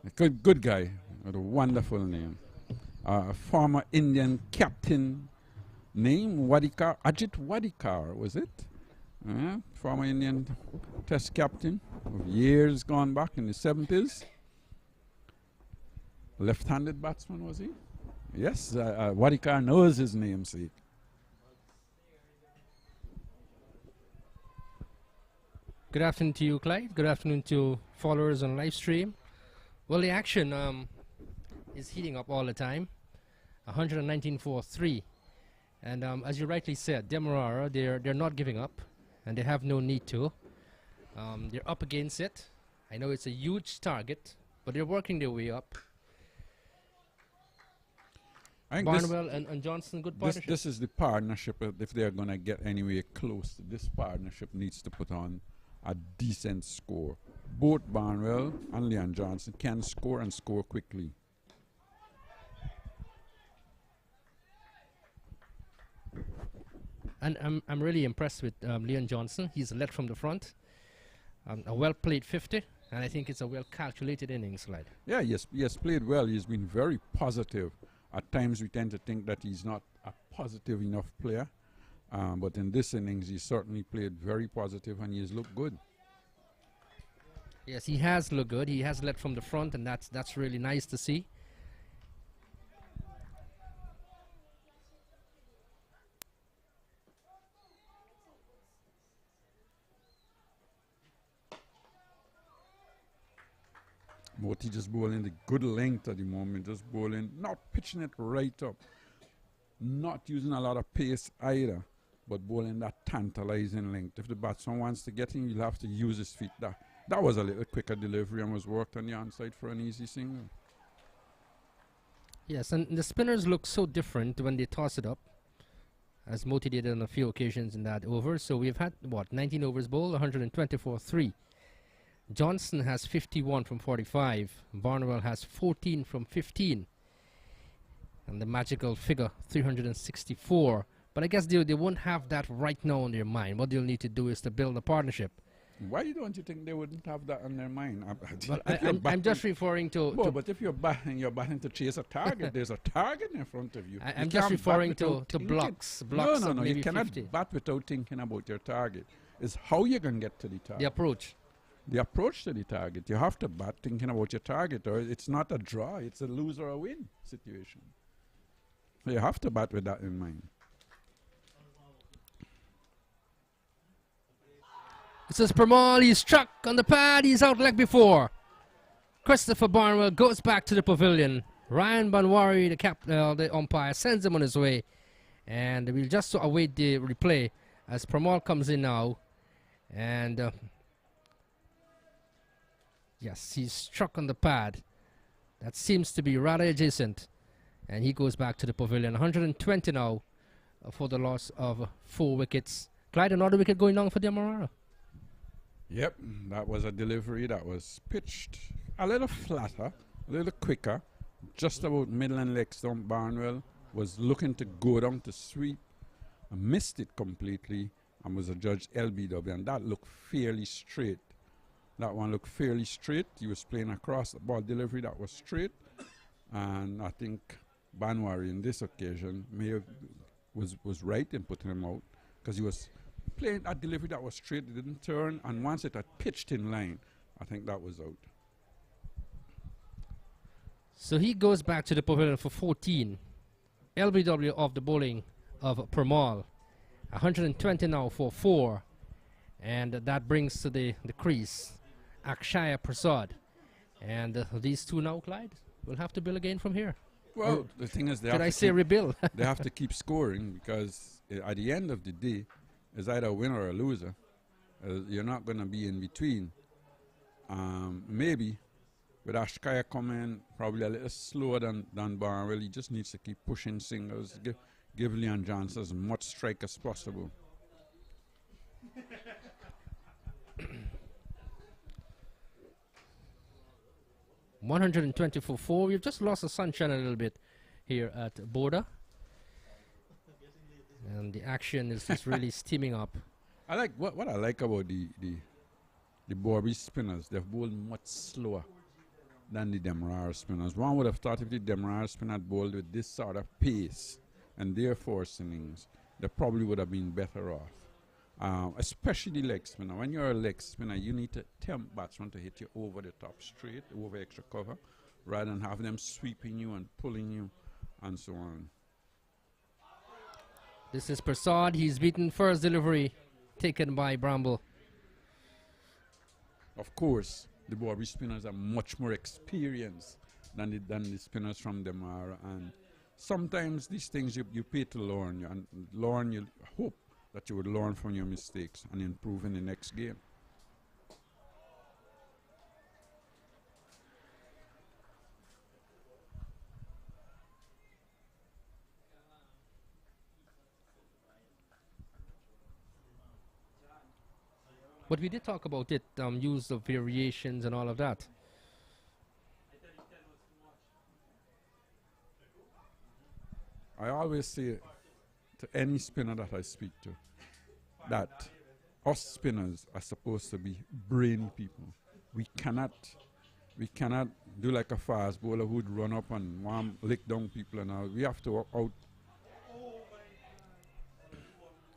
A good guy. What a wonderful name. A former Indian captain name, Wadikar. Ajit Wadikar, was it? Former Indian test captain of years gone back in the 70s. Left-handed batsman, was he? Yes, Wadikar knows his namesake. Good afternoon to you, Clyde. Good afternoon to followers on live stream. Well, the action is heating up all the time. 119 for 3. And as you rightly said, Demerara, they're not giving up, and they have no need to. They're up against it. I know it's a huge target, but they're working their way up. I think Barnwell and Johnson, good partnership. this is the partnership. If they're going to get anywhere close to this partnership, needs to put on a decent score. Both Barnwell and Leon Johnson can score and score quickly. And I'm really impressed with Leon Johnson. He's led from the front. A well-played 50, and I think it's a well-calculated innings, Clyde. Yeah, he has played well. He's been very positive. At times we tend to think that he's not a positive enough player. But in this innings, he certainly played very positive and he has looked good. Yes, he has looked good. He has led from the front, and that's really nice to see. Moti just bowling the good length at the moment, just bowling, not pitching it right up, not using a lot of pace either, but bowling that tantalizing length. If the batsman wants to get him, he'll have to use his feet. That was a little quicker delivery and was worked on the onside for an easy single. Yes, and the spinners look so different when they toss it up, as Moti did on a few occasions in that over. So we've had, 19 overs bowled, 124-3. Johnson has 51 from 45. Barnwell has 14 from 15. And the magical figure, 364. But I guess they won't have that right now on their mind. What they'll need to do is to build a partnership. Why don't you think they wouldn't have that on their mind? Well, I'm just referring to... But if you're batting to chase a target, there's a target in front of you. I'm just referring to blocks. Blocks no, of maybe you cannot 50. bat without thinking about your target. It's how you're going to get to the target. The approach. The approach to the target. You have to bat thinking about your target, or it's not a draw, it's a lose or a win situation. So you have to bat with that in mind. This is Pramal. He's struck on the pad. He's out like before. Christopher Barnwell goes back to the pavilion. Ryan Banwari, the umpire, sends him on his way. And we'll just await the replay as Pramal comes in now. And yes, he's struck on the pad. That seems to be rather adjacent. And he goes back to the pavilion. 120 now for the loss of 4 wickets. Clyde, another wicket going down for Demerara. Yep, that was a delivery that was pitched a little flatter, a little quicker, just about middle and leg stump. Barnwell was looking to go down to sweep, missed it completely, and was adjudged LBW, and that looked fairly straight. That one looked fairly straight. He was playing across the ball delivery that was straight, and I think Banwari in this occasion was right in putting him out, because he was playing a delivery that was straight, it didn't turn, and once it had pitched in line, I think that was out. So he goes back to the pavilion for 14. LBW of the bowling of Pramal. 120 now for 4. And that brings to the crease Akshaya Prasad. And these two now, Clyde, will have to build again from here. Well, the thing is, rebuild? They have to keep scoring, because at the end of the day, it's either a winner or a loser. You're not going to be in between. Maybe with Ashkaya coming probably a little slower than Barnwell, he just needs to keep pushing singles, give Leon Johnson as much strike as possible. $124. We've just lost the sunshine a little bit here at Bourda. And the action is just really steaming up. I like what I like about the Berbice spinners. They've bowled much slower than the Demerara spinners. One would have thought if the Demerara spinner had bowled with this sort of pace and their 4 innings, they probably would have been better off. Especially the leg spinner. When you're a leg spinner, you need to tempt batsmen to hit you over the top straight, over extra cover, rather than have them sweeping you and pulling you and so on. This is Prasad. He's beaten first delivery taken by Bramble. Of course, the Berbice spinners are much more experienced than the spinners from Demerara, and sometimes these things you pay to learn, and you hope that you would learn from your mistakes and improve in the next game. But we did talk about it, use of variations and all of that. I always say to any spinner that I speak to that us spinners are supposed to be brain people. We cannot do like a fast bowler who'd run up and lick down people and all. We have to work out.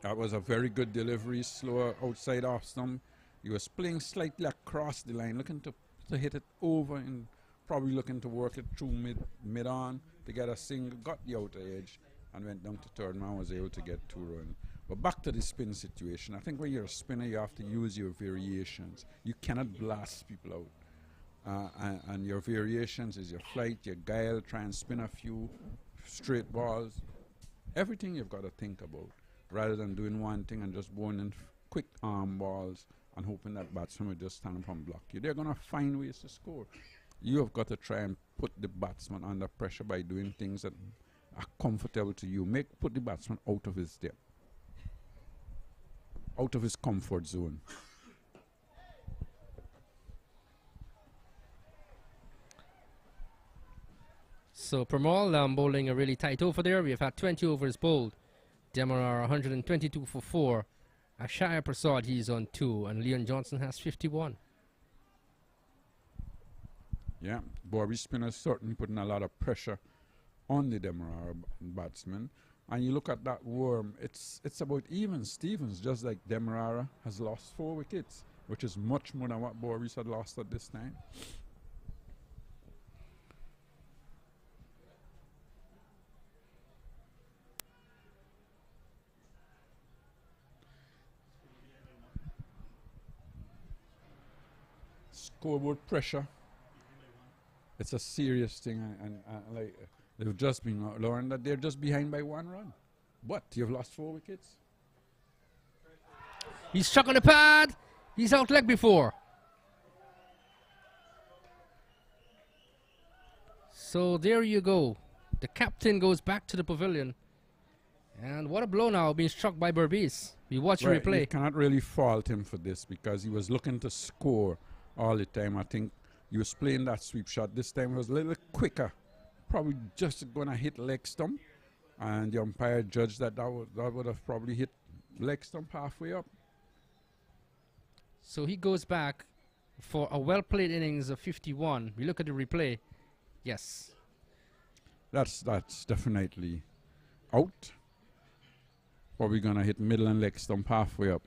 That was a very good delivery, slower outside off stump. He was playing slightly across the line, looking to hit it over and probably looking to work it through mid-on to get a single, got the outer edge and went down to third man, was able to get 2 runs. But back to the spin situation, I think when you're a spinner, you have to use your variations. You cannot blast people out. And your variations is your flight, your guile, try and spin a few straight balls. Everything you've got to think about, rather than doing one thing and just bowling in quick arm balls and hoping that batsman will just stand up and block you. They're going to find ways to score. You have got to try and put the batsman under pressure by doing things that are comfortable to you. Put the batsman out of his depth, out of his comfort zone. So Permal bowling a really tight over there. We've had 20 overs bowled. Demerara 122 for 4. Ashaya Prasad, he's on 2. And Leon Johnson has 51. Yeah, Berbice spinners certainly putting a lot of pressure on the Demerara batsmen. And you look at that worm, it's about even Stevens, just like Demerara has lost 4 wickets, which is much more than what Berbice had lost at this time. Scoreboard pressure, it's a serious thing, and like they've just been learned that they're just behind by 1 run. But you've lost 4 wickets. He's struck on the pad. He's out leg before. So there you go. The captain goes back to the pavilion. And what a blow now, being struck by Berbice. We watch the replay. You cannot really fault him for this because he was looking to score all the time. I think he was playing that sweep shot. This time it was a little quicker. Probably just going to hit leg stump. And the umpire judged that would have probably hit leg stump halfway up. So he goes back for a well-played innings of 51. We look at the replay. Yes. That's definitely out. Probably going to hit middle and leg stump halfway up.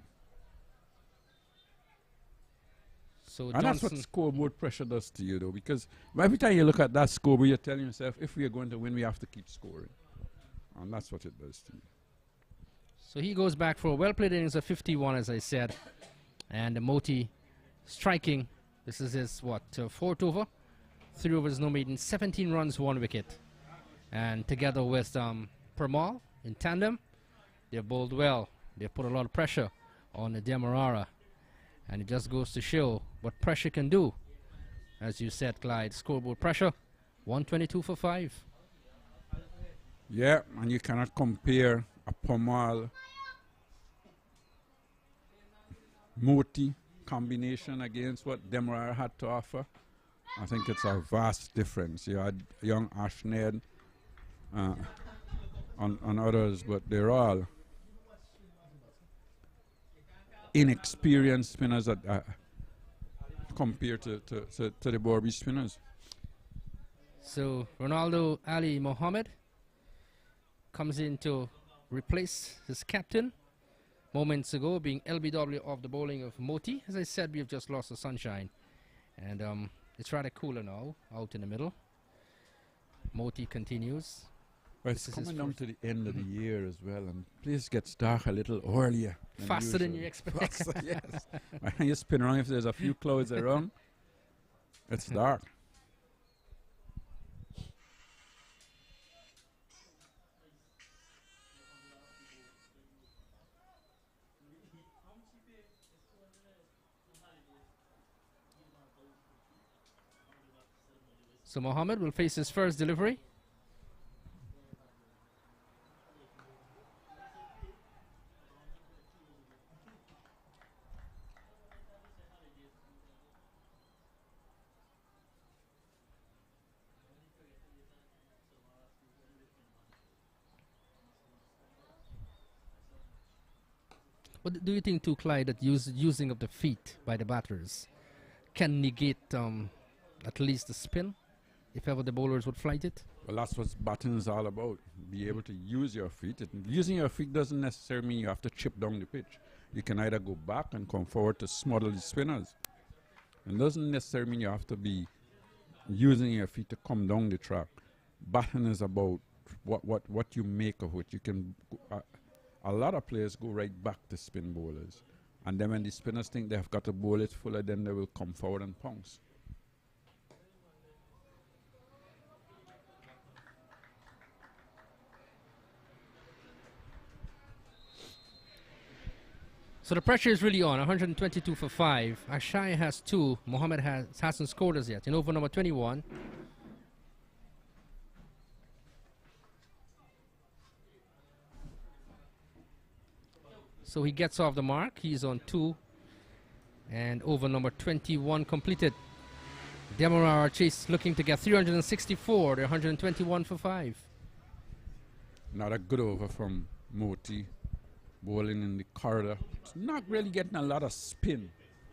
So and that's what scoreboard pressure does to you, though, because every time you look at that scoreboard, you're telling yourself, if we are going to win, we have to keep scoring. And that's what it does to you. So he goes back for a well-played innings of 51, as I said. And Moti striking. This is his, 4th over. 3 overs, no maiden, 17 runs, 1 wicket. And together with Permal in tandem, they bowled well. They put a lot of pressure on the Demerara. And it just goes to show what pressure can do. As you said, Clyde, scoreboard pressure, 122 for 5. Yeah, and you cannot compare a Permal Moti combination against what Demerara had to offer. I think it's a vast difference. You had young Ashned and others, but they're all inexperienced spinners that compared to the Berbice spinners. So Ronaldo Ali Mohammed comes in to replace his captain. Moments ago, being LBW of the bowling of Moti. As I said, we have just lost the sunshine. And it's rather cooler now, out in the middle. Moti continues. Well, it's coming down to the end of the year as well, and place gets dark a little earlier. Faster than you expect. Faster, yes. When you spin around, if there's a few clouds around, it's dark. So Mohammed will face his first delivery. But do you think too, Clyde, that using of the feet by the batters can negate at least the spin if ever the bowlers would flight it? Well, that's what batting is all about. Be able to use your feet. Using your feet doesn't necessarily mean you have to chip down the pitch. You can either go back and come forward to smother the spinners. It doesn't necessarily mean you have to be using your feet to come down the track. Batting is about what you make of it. You can a lot of players go right back to spin bowlers, and then when the spinners think they've got a bowl it fuller, then they will come forward and pounce. So the pressure is really on. 122 for 5. Ashaya has 2. Mohammed hasn't scored as yet in over number 21. So he gets off the mark. He's on 2. And over number 21 completed. Demerara Chase looking to get 364. They're 121 for 5. Not a good over from Moti. Bowling in the corridor. It's not really getting a lot of spin,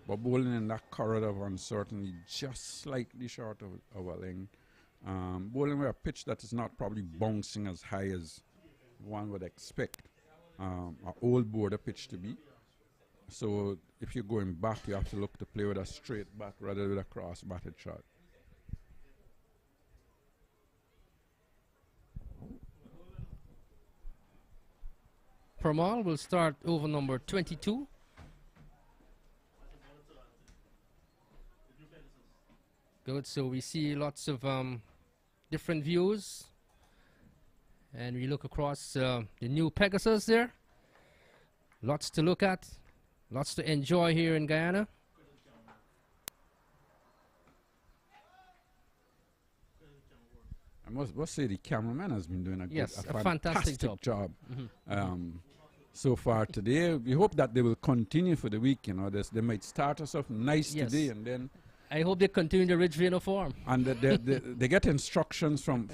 but bowling in that corridor of uncertainty, just slightly short of a length. Bowling with a pitch that is not probably bouncing as high as one would expect an old Bourda pitch to be. So if you're going back, you have to look to play with a straight bat rather than with a cross-batted shot. Permal will start over number 22. Good, so we see lots of different views. And we look across the new Pegasus there. Lots to look at, lots to enjoy here in Guyana. I must say the cameraman has been doing a fantastic job. So far today. We hope that they will continue for the week. You know, they might start us off nice today, and then I hope they continue the rich vein of form. And they get instructions from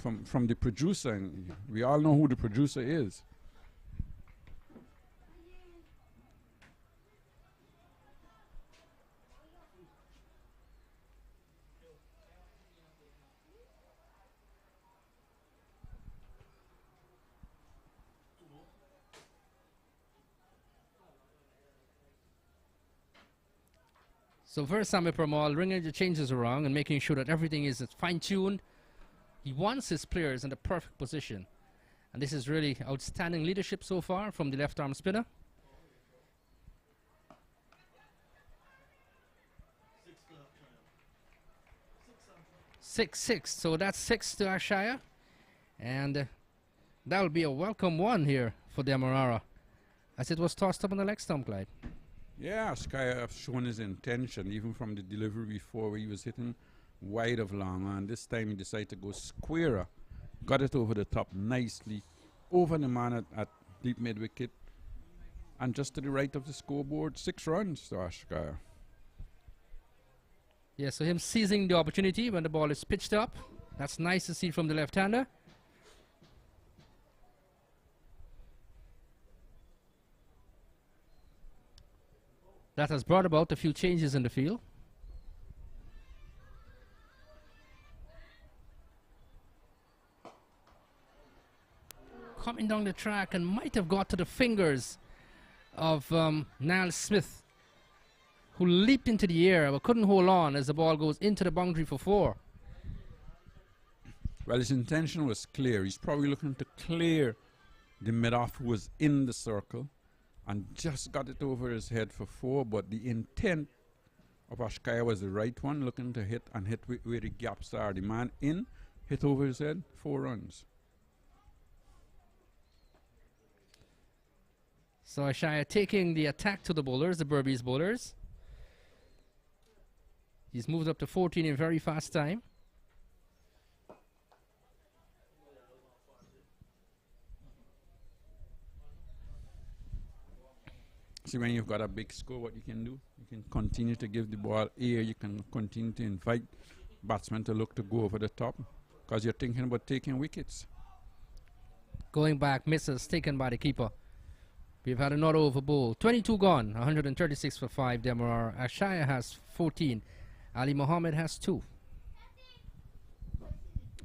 the producer, and we all know who the producer is. So first, Sami Permal ringing the changes around and making sure that everything is fine-tuned. He wants his players in the perfect position. And this is really outstanding leadership so far from the left-arm spinner. 6-6, so that's 6 to Ashaya. And that will be a welcome one here for Demerara, as it was tossed up on the leg stump, Clyde. Yeah, Sky have shown his intention, even from the delivery before, where he was hitting wide of long, and this time he decided to go squarer. Got it over the top nicely, over the man at deep mid-wicket, and just to the right of the scoreboard, 6 runs to Ashkaya. Yeah, so him seizing the opportunity when the ball is pitched up. That's nice to see from the left-hander. That has brought about a few changes in the field. Coming down the track and might have got to the fingers of Niall Smith, who leaped into the air but couldn't hold on as the ball goes into the boundary for 4. Well, his intention was clear. He's probably looking to clear the mid-off who was in the circle, and just got it over his head for 4, but the intent of Ashkaya was the right one, looking to hit and hit where the gaps are. The man in, hit over his head, 4 runs. So Ashaya taking the attack to the bowlers, the Berbice bowlers. He's moved up to 14 in very fast time. See, when you've got a big score, what you can do? You can continue to give the ball air. You can continue to invite batsmen to look to go over the top, because you're thinking about taking wickets. Going back, misses taken by the keeper. We've had another over bowl. 22 gone, 136 for 5. Demerara. Ashaya has 14. Ali Mohammed has 2.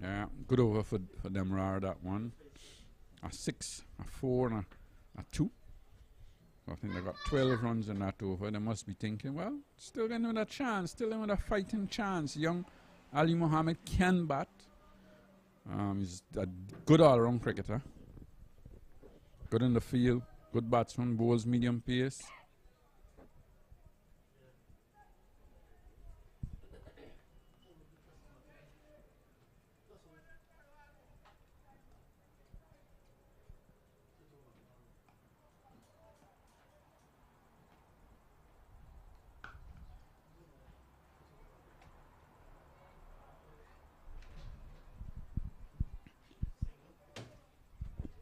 Yeah, good over for Demerara, that one. A 6, a 4, and a 2. So I think they got 12 runs in that over. They must be thinking, well, still getting with a chance, still in with a fighting chance. Young Ali Mohammed can bat. He's a good all-round cricketer. Good in the field, good batsman, bowls medium pace.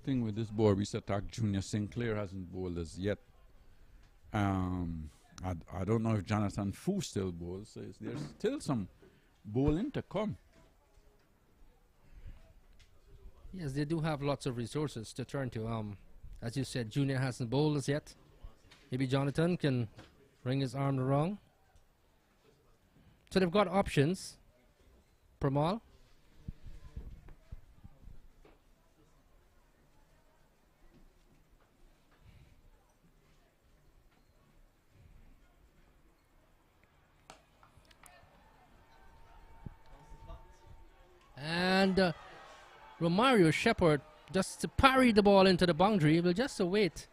Thing with this Berbice attack, Junior Sinclair hasn't bowled as yet. I don't know if Jonathan Fu still bowls. So there's still some bowling to come. Yes, they do have lots of resources to turn to. As you said, Junior hasn't bowled as yet. Maybe Jonathan can bring his arm around. So they've got options. Pramal. And Romario Shepherd just to parry the ball into the boundary. We'll just await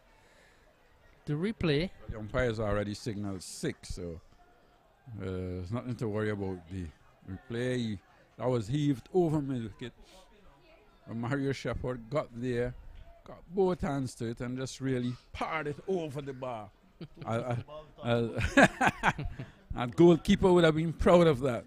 the replay. The umpire's already signaled 6, so there's nothing to worry about. The replay that was heaved over mid wicket. Romario Shepherd got there, got both hands to it, and just really parred it over the bar. And goalkeeper would have been proud of that.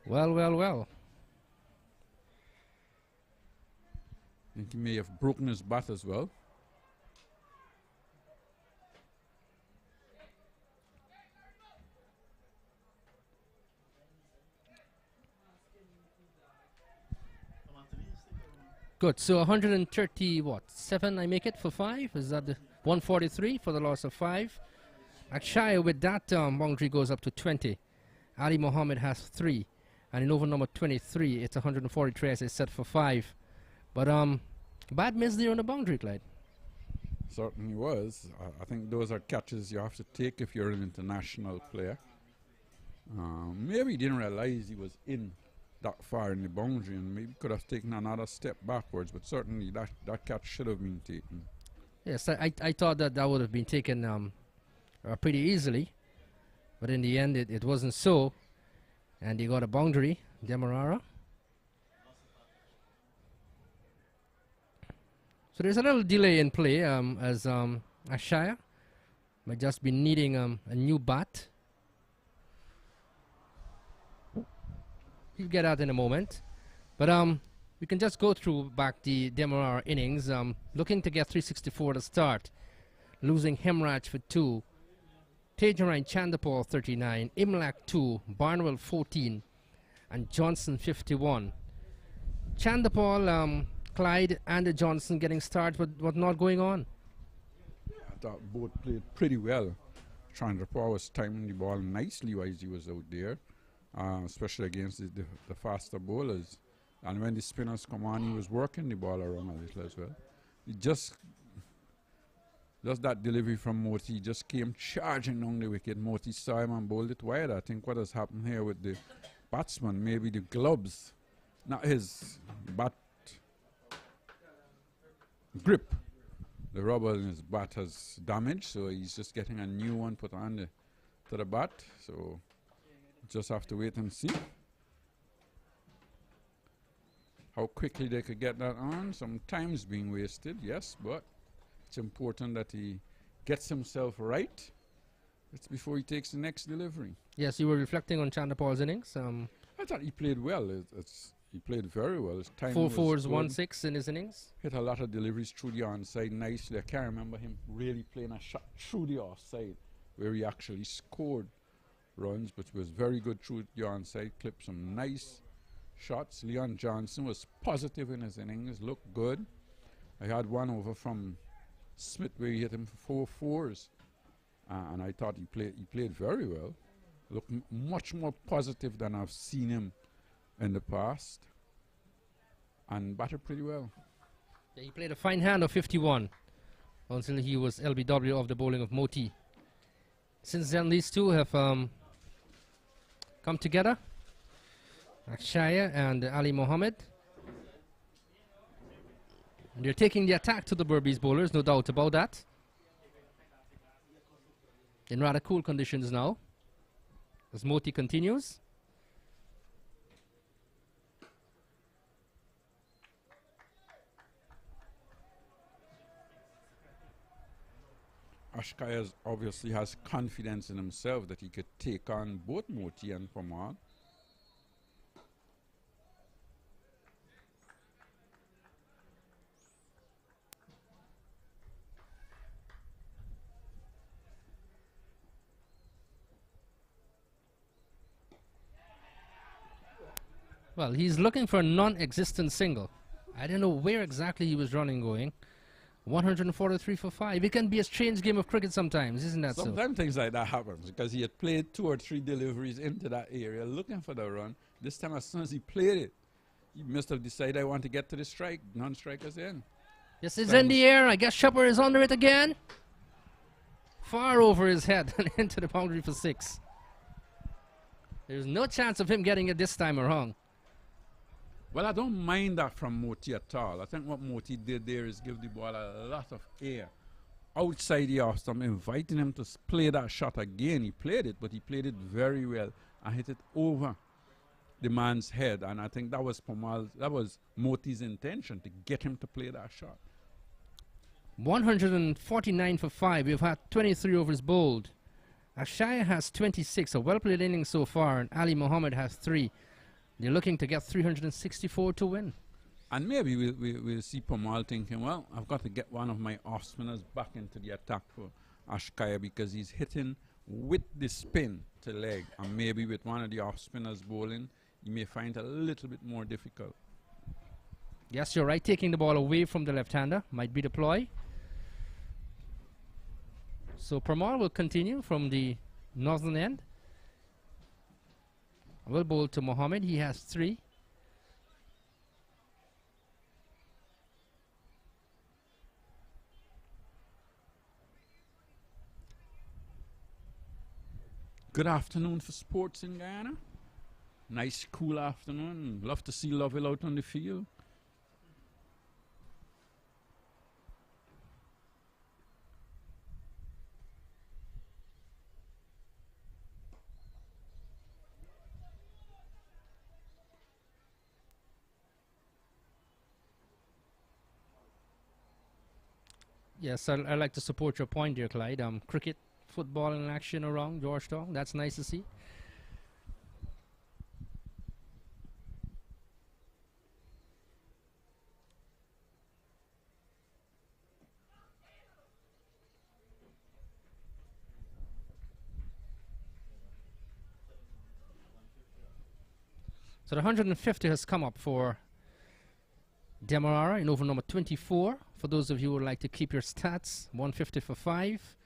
Well, well, well. I think he may have broken his bat as well. Good. So 130, what? 7 I make it for 5? Is that the 143 for the loss of 5? Akshaya with that boundary goes up to 20. Ali Mohammed has 3. And in over number 23, it's 143 as I said for 5. But bad miss there on the boundary, Clyde. Certainly was. I think those are catches you have to take if you're an international player. Maybe he didn't realize he was in that far in the boundary and maybe could have taken another step backwards, but certainly that catch should have been taken. Yes, I thought that would have been taken pretty easily. But in the end, it wasn't so. And he got a boundary, Demerara. So there's a little delay in play as Ashaya might just be needing a new bat. He'll get out in a moment. But we can just go through back the Demerara innings. Looking to get 364 to start. Losing Hemraj for 2. Tejaran Chandapal 39, Imlak 2, Barnwell 14, and Johnson 51. Chandapal, Clyde, and Johnson getting started with what not going on. I thought both played pretty well. Chandapal was timing the ball nicely while he was out there, especially against the faster bowlers. And when the spinners come on, he was working the ball around a little as well. He just that delivery from Moti just came charging down the wicket. Moti saw him and bowled it wide. I think what has happened here with the batsman, maybe the gloves, not his bat grip. The rubber in his bat has damaged, so he's just getting a new one put on to the bat. So just have to wait and see how quickly they could get that on. Some time's being wasted, yes, but it's important that he gets himself right. It's before he takes the next delivery. Yes, you were reflecting on Chandapal's innings. I thought he played well. He played very well. His time 4 was fours, good. 1 6 in his innings. Hit a lot of deliveries through the onside nicely. I can't remember him really playing a shot through the offside where he actually scored. runs, but was very good through the onside, clipped some nice shots. Leon Johnson was positive in his innings, looked good. I had one over from Smith where he hit him for 4 fours, and I thought he played very well. Looked much more positive than I've seen him in the past, and batted pretty well. Yeah, he played a fine hand of 51 until he was LBW of the bowling of Moti. Since then, these two have come together, Akshaya and Ali Mohammed. And they're taking the attack to the Berbice bowlers, no doubt about that. In rather cool conditions now, as Moti continues. Ashkaya obviously has confidence in himself that he could take on both Moti and Pamal. Well, he's looking for a non-existent single. I don't know where exactly he was running going. 143 for 5. It can be a strange game of cricket sometimes, isn't that so? Sometimes things like that happens because he had played 2 or 3 deliveries into that area looking for the run. This time, as soon as he played it, he must have decided, I want to get to the strike. Non-strikers in. Yes, it's in the air. I guess Shepard is under it again. Far over his head and into the boundary for 6. There's no chance of him getting it this time around. Well, I don't mind that from Moti at all. I think what Moti did there is give the ball a lot of air outside the off stump, inviting him to play that shot again. He played it, but he played it very well and hit it over the man's head. And I think that was Moti's intention, to get him to play that shot. 149 for 5. We've had 23 overs bowled. Akshaya has 26, a well-played inning so far, and Ali Mohammed has 3. They're looking to get 364 to win. And maybe we'll see Pamal thinking, well, I've got to get one of my off-spinners back into the attack for Ashkaya because he's hitting with the spin to leg. And maybe with one of the off-spinners bowling, you may find it a little bit more difficult. Yes, you're right. Taking the ball away from the left-hander might be the ploy. So Pamal will continue from the northern end. Will bowl to Mohammed. He has 3. Good afternoon for sports in Guyana. Nice, cool afternoon. Love to see Lovell out on the field. Yes, I like to support your point there, Clyde. Cricket, football in action around Georgetown. That's nice to see. So the 150 has come up for Demerara in over number 24. For those of you who would like to keep your stats, 150 for 5.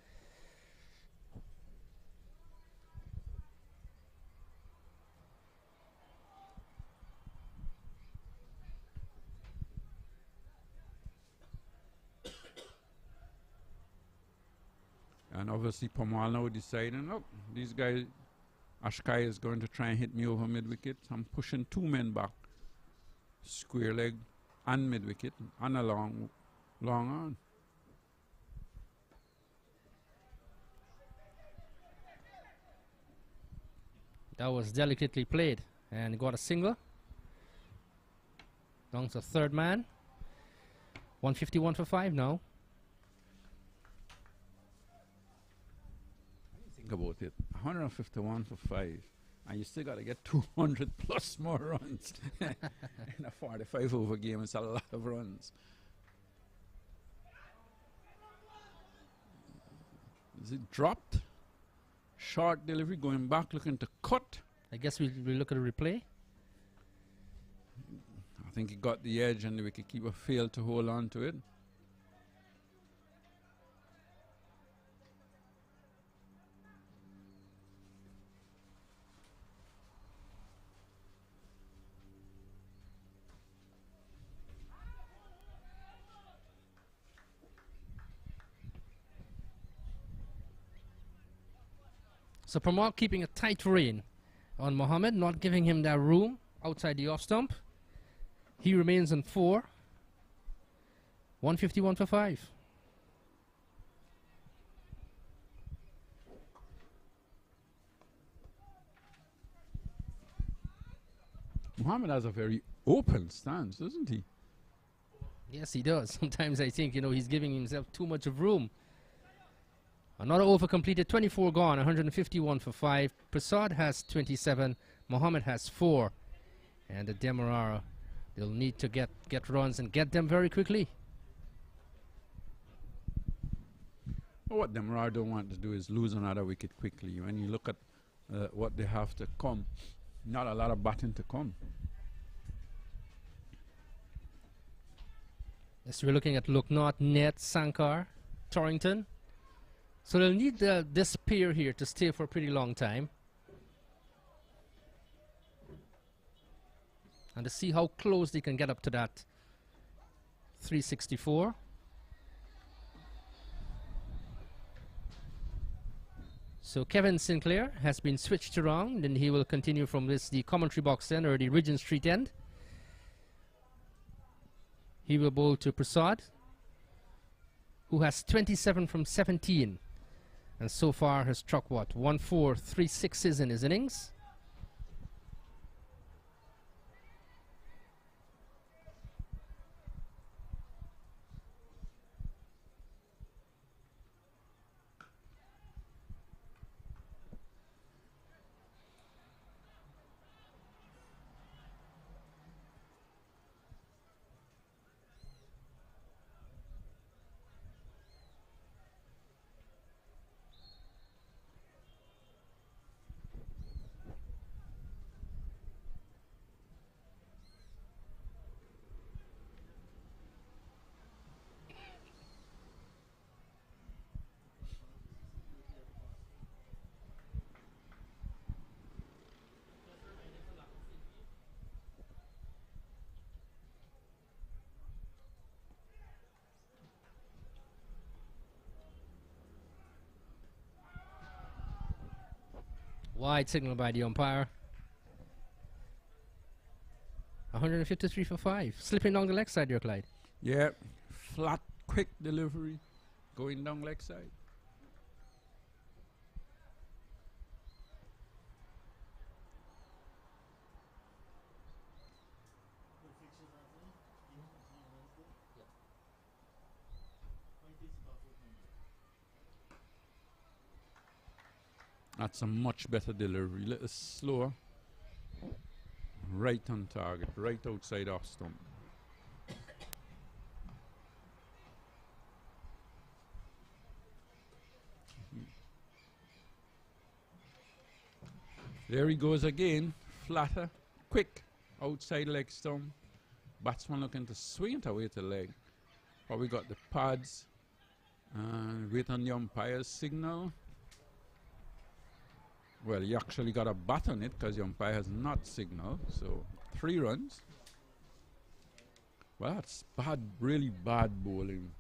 And obviously Pamal now deciding, oh, these guys, Ashkai is going to try and hit me over mid-wicket. So I'm pushing 2 men back, square leg and mid-wicket, and a long on. That was delicately played and got a single. Down to 3rd man. 151 for 5 now. Think about it, 151 for 5. And you still got to get 200 plus more runs. In a 45 over game, it's a lot of runs. Is it dropped? Short delivery, going back, looking to cut. I guess we'll look at a replay. I think he got the edge and the wicketkeeper failed to hold on to it. So Pramod keeping a tight rein on Mohammed, not giving him that room outside the off stump. He remains on 4. 151 for 5. Mohammed has a very open stance, doesn't he? Yes, he does. Sometimes I think, he's giving himself too much of room. Another over completed, 24 gone, 151 for 5. Prasad has 27, Mohammed has 4. And the Demerara, they'll need to get runs and get them very quickly. Well, what Demerara don't want to do is lose another wicket quickly. When you look at what they have to come, not a lot of batting to come. Yes, we're looking at Loknath, Net, Sankar, Torrington. So they'll need this pair here to stay for a pretty long time. And to see how close they can get up to that 364. So Kevin Sinclair has been switched around, and he will continue from the commentary box end, or the Regent Street end. He will bowl to Prasad, who has 27 from 17. And so far has struck what? 1, 4, 3 sixes in his innings. Wide signal by the umpire. 153 for 5. Slipping down the leg side here, Clyde. Yeah, flat, quick delivery, going down leg side. That's a much better delivery. Little slower. Right on target, right outside off stump. There he goes again. Flatter, quick, outside leg stump. Batsman looking to swing it away to leg. Probably got the pads. Wait on the umpire's signal. Well, he actually got a bat on it because the umpire has not signaled. So 3 runs. Well, that's bad, really bad bowling.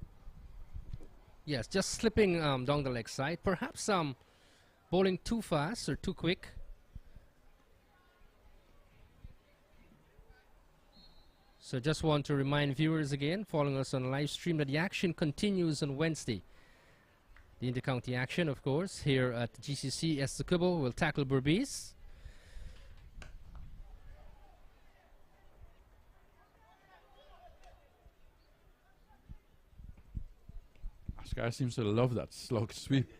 Yes, just slipping down the leg side. Perhaps bowling too fast or too quick. So just want to remind viewers again, following us on live stream, that the action continues on Wednesday. The inter-county action, of course, here at GCC. Essequibo will tackle Berbice. This guy seems to love that slug sweep.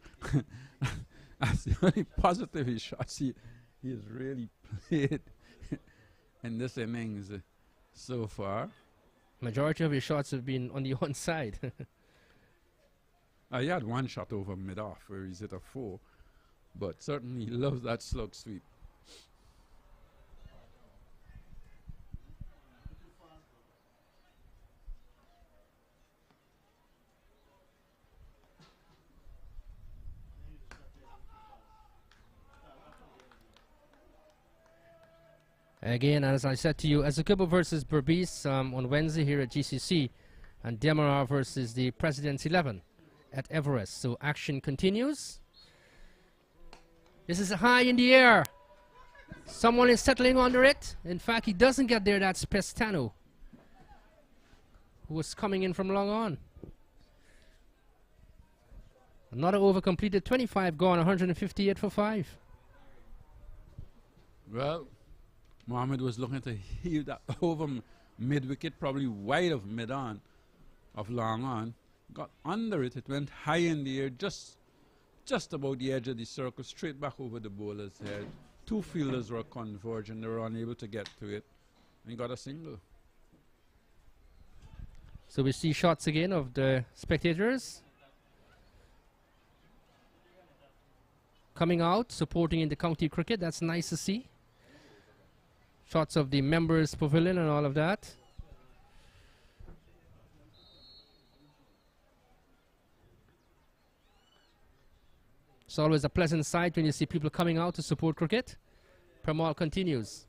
That's the only positive he shots he has really played in this innings so far. Majority of his shots have been on the onside. He had one shot over mid-off where he's hit a 4. but certainly he loves that slug sweep. Again, as I said to you, Azukubo versus Berbice on Wednesday here at GCC, and Demerara versus the President's 11 at Everest. So action continues. This is high in the air. Someone is settling under it. In fact, he doesn't get there. That's Pestano, who was coming in from long on. Another over completed, 25 gone, 158 for 5. Well, Mohammed was looking to heave that over mid-wicket, probably wide of mid-on, of long on. Got under it. It went high in the air, just about the edge of the circle, straight back over the bowler's head. Two fielders were converging. They were unable to get to it. And he got a single. So we see shots again of the spectators coming out, supporting in the county cricket. That's nice to see. Shots of the members' pavilion and all of that. It's always a pleasant sight when you see people coming out to support cricket. Permal continues.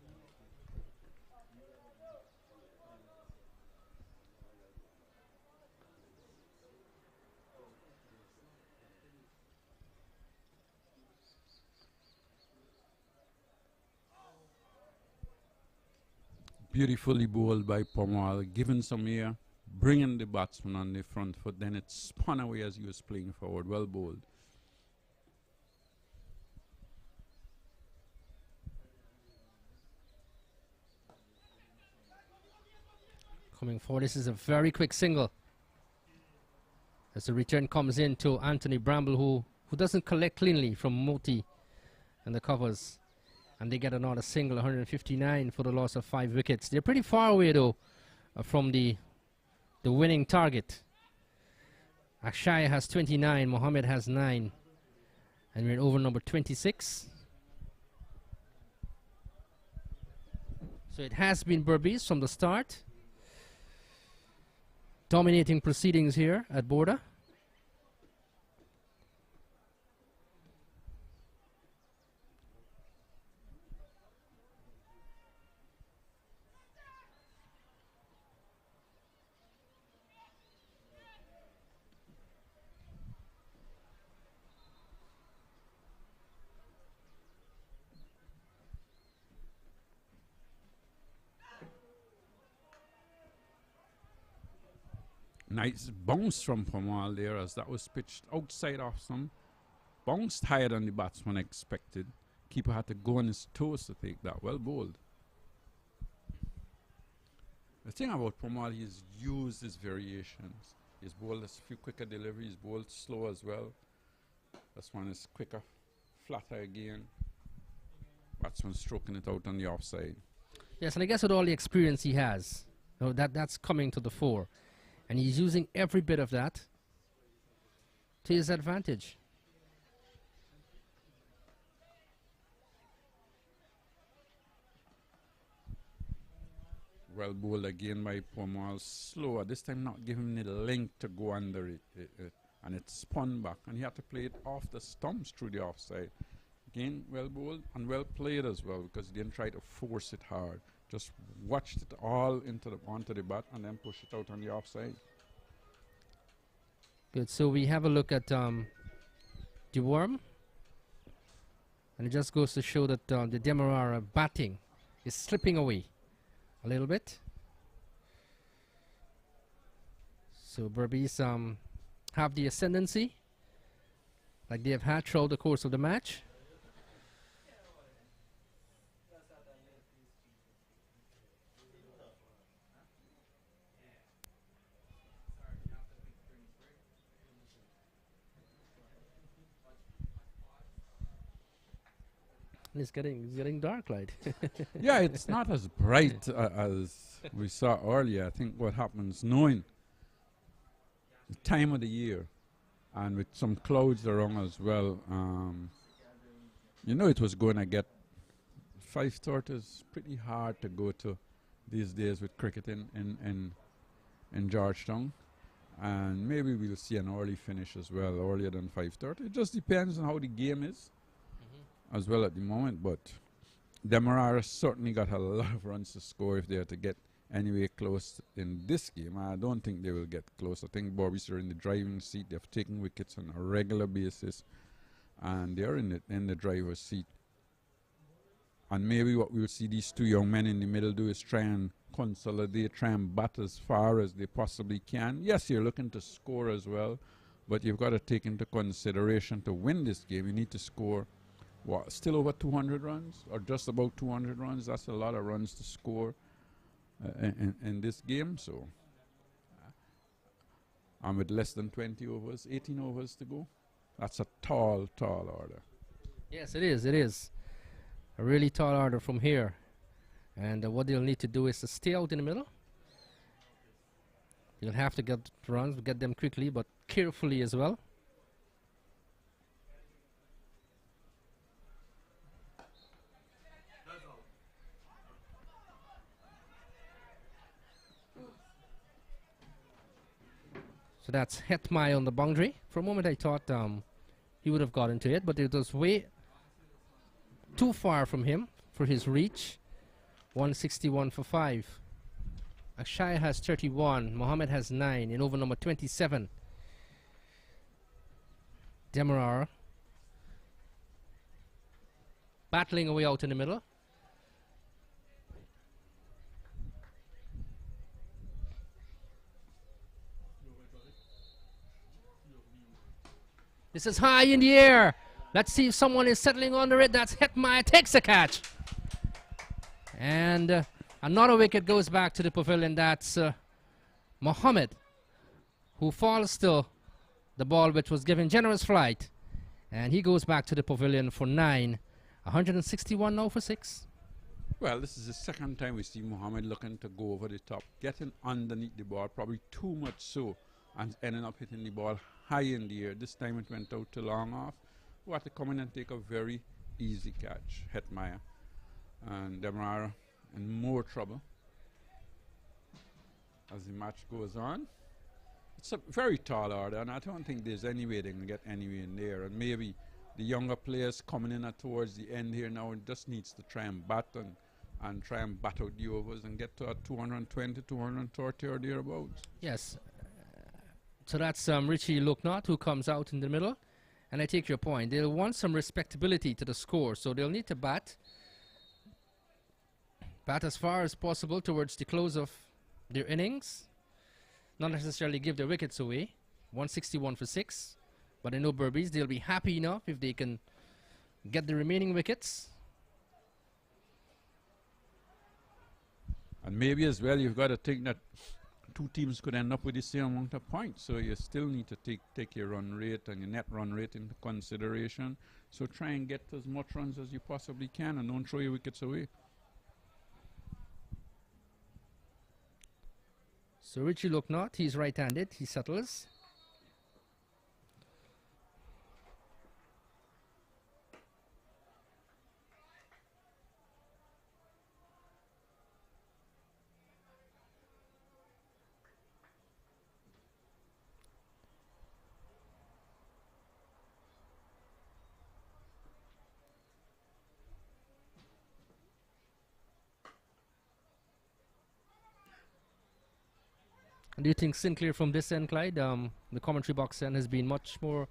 Beautifully bowled by Permal, given some air, bringing the batsman on the front foot, then it spun away as he was playing forward. Well bowled. Coming forward, this is a very quick single. As the return comes in to Anthony Bramble, who doesn't collect cleanly from Moti and the covers. And they get another single, 159 for the loss of 5 wickets. They're pretty far away, though, from the winning target. Akshay has 29, Mohammed has 9. And we're over number 26. So it has been Berbice from the start, dominating proceedings here at Bourda. Nice bounce from Permal there, as that was pitched outside off some. Bounced higher than the batsman expected. Keeper had to go on his toes to take that. Well bowled. The thing about Permal, he's used his variations. He's bowled a few quicker deliveries, bowled slow as well. This one is quicker, flatter again. Batsman stroking it out on the offside. Yes, and I guess with all the experience he has, that's coming to the fore. And he's using every bit of that to his advantage. Well bowled again by Permal. Slower, this time not giving him the length to go under it. And it spun back. And he had to play it off the stumps through the offside. Again, well bowled and well played as well, because he didn't try to force it hard. Just watched it all onto the bat and then push it out on the offside. Good. So we have a look at the worm. And it just goes to show that the Demerara batting is slipping away a little bit. So Berbice have the ascendancy like they have had throughout the course of the match. It's getting dark light. Yeah, it's not as bright as we saw earlier. I think what happens, knowing the time of the year and with some clouds around as well, You know it was going to get 5:30 is pretty hard to go to these days with cricket in Georgetown. And maybe we'll see an early finish as well, earlier than 5:30. It just depends on how the game is as well at the moment. But Demerara certainly got a lot of runs to score if they are to get anywhere close in this game. I don't think they will get close. I think Berbice are in the driving seat. They've taken wickets on a regular basis, and they're in the driver's seat. And maybe what we'll see these two young men in the middle do is try and consolidate, try and bat as far as they possibly can. Yes, you're looking to score as well, but you've got to take into consideration to win this game, you need to score, what, still over 200 runs or just about 200 runs. That's a lot of runs to score in this game. So, and with less than 20 overs, 18 overs to go, that's a tall, tall order. Yes, it is. It is a really tall order from here. And what they'll need to do is to stay out in the middle. You'll have to get runs, get them quickly, but carefully as well. So that's Hetmai on the boundary. For a moment I thought he would have got into it, but it was way too far from him for his reach. 161 for 5. Akshaya has 31. Mohammed has 9 in over number 27. Demerara battling away out in the middle. This is high in the air. Let's see if someone is settling under it. That's Hetmai, takes a catch. And another wicket goes back to the pavilion. That's Mohammed, who falls to the ball which was given generous flight. And he goes back to the pavilion for 9. 161 now for 6. Well, this is the second time we see Mohammed looking to go over the top, getting underneath the ball, probably too much so, and ending up hitting the ball high in the air. This time it went out too long off. We have to come in and take a very easy catch. Hetmai and Demerara in more trouble as the match goes on. It's a very tall order, and I don't think there's any way they can get anywhere in there. And maybe the younger players coming in towards the end here now just needs to try and bat and try and bat out the overs and get to a 220, 230 or thereabouts. Yes. So that's Richie Lucknott who comes out in the middle. And I take your point. They'll want some respectability to the score, so they'll need to bat as far as possible towards the close of their innings. Not necessarily give their wickets away. 161 for 6. But I know Berbice, they'll be happy enough if they can get the remaining wickets. And maybe as well you've got to think that two teams could end up with the same amount of points. So you still need to take your run rate and your net run rate into consideration. So try and get as much runs as you possibly can and don't throw your wickets away. So Richie Lucknott, he's right-handed, he settles. Do you think Sinclair from this end, Clyde, the commentary box end has been much more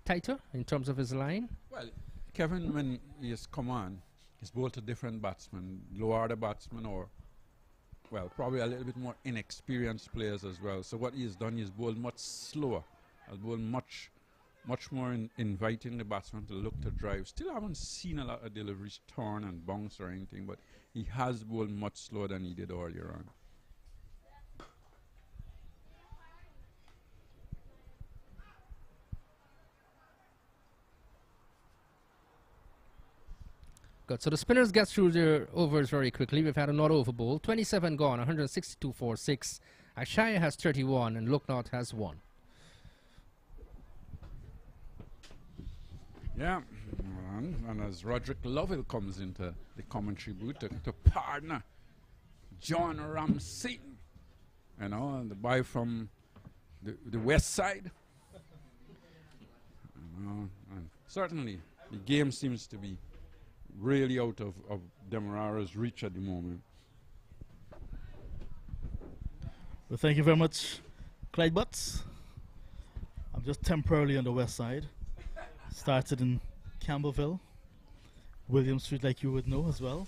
tighter in terms of his line? Well, Kevin, when he has come on, he's bowled to different batsmen, lower order batsmen or, well, probably a little bit more inexperienced players as well. So what he's done, he's bowled much slower. He's bowled much more inviting the batsman to look to drive. Still haven't seen a lot of deliveries turn and bounce or anything, but he has bowled much slower than he did earlier on. Good. So the spinners get through their overs very quickly. We've had another over bowl. 27 gone, 162 for 6. Akshaya has 31 and Lucknott has 1. Yeah, And as Roderick Lovell comes into the commentary booth to partner John Ramsey, and the boy from the west side. And certainly, the game seems to be really out of Demerara's reach at the moment. Well, thank you very much, Clyde Butts. I'm just temporarily on the west side. Started in Campbellville, William Street, like you would know as well.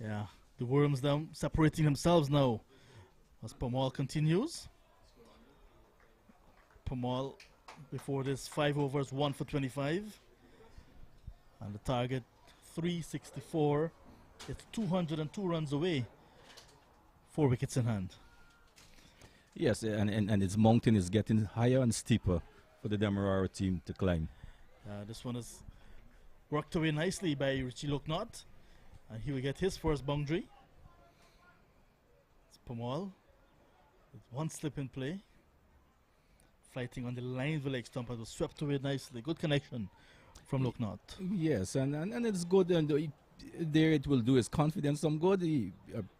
Yeah, the Worms now separating themselves now as Pamal continues. Pamal, before this, 5 overs, 1 for 25. And the target, 364. It's 202 runs away. 4 wickets in hand. Yes, and its mountain is getting higher and steeper for the Demerara team to climb. This one is worked away nicely by Richie Looknott. And he will get his first boundary. It's Pamal with 1 slip in play. Fighting on the line of the leg stump, and was swept away nicely. Good connection from Looknott. Yes, and it's good. And there it will do his confidence some good. He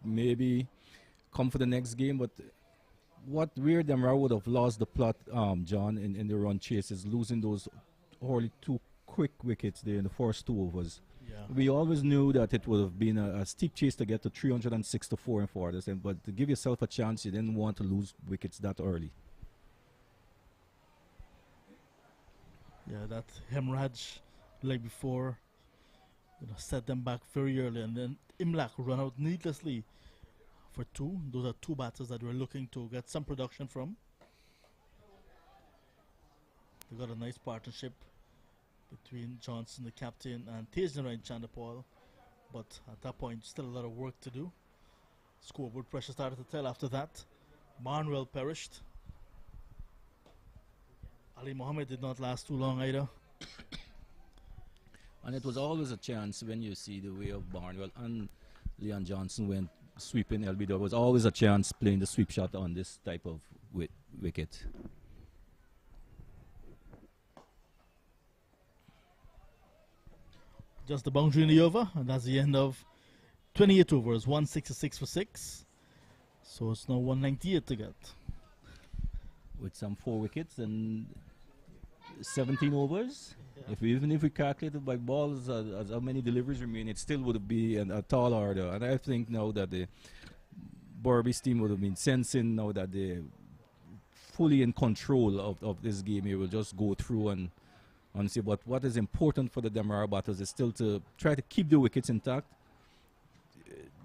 maybe come for the next game, but where Demerara would have lost the plot, John, in the run chase is losing those only 2 quick wickets there in the first 2 overs. Yeah. We always knew that it would have been a steep chase to get to 364 and farthest, but to give yourself a chance, you didn't want to lose wickets that early. Yeah, that hemorrhage like before set them back very early, and then Imlach run out needlessly for 2. Those are 2 batters that we're looking to get some production from. We got a nice partnership between Johnson, the captain, and Tejanara and Chandapal, but at that point, still a lot of work to do. Scoreboard pressure started to tell after that. Barnwell perished. Ali Mohammed did not last too long either. And it was always a chance when you see the way of Barnwell and Leon Johnson went sweeping LB. There was always a chance playing the sweep shot on this type of wicket. Just the boundary in the over, and that's the end of 28 overs, 166 for 6. So it's now 198 to get. With some 4 wickets and 17 overs. Even if we calculated by balls as how many deliveries remain, it still would be a tall order. And I think now that the Berbice team would have been sensing now that they're fully in control of this game here, will just go through and see. But what is important for the Demerara batters is still to try to keep the wickets intact.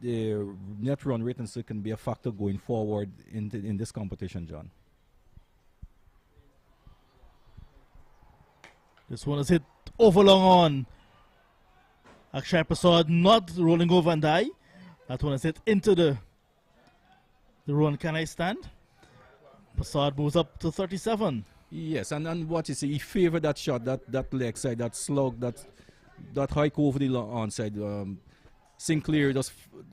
The net run rate and so can be a factor going forward in this competition, John. This one is hit over long on. Akshay Prasad not rolling over and die. That one is hit into the run. Can I stand? Prasad moves up to 37. Yes, and what you see, he favored that shot, that leg side, that slug, that hike over the onside. Sinclair just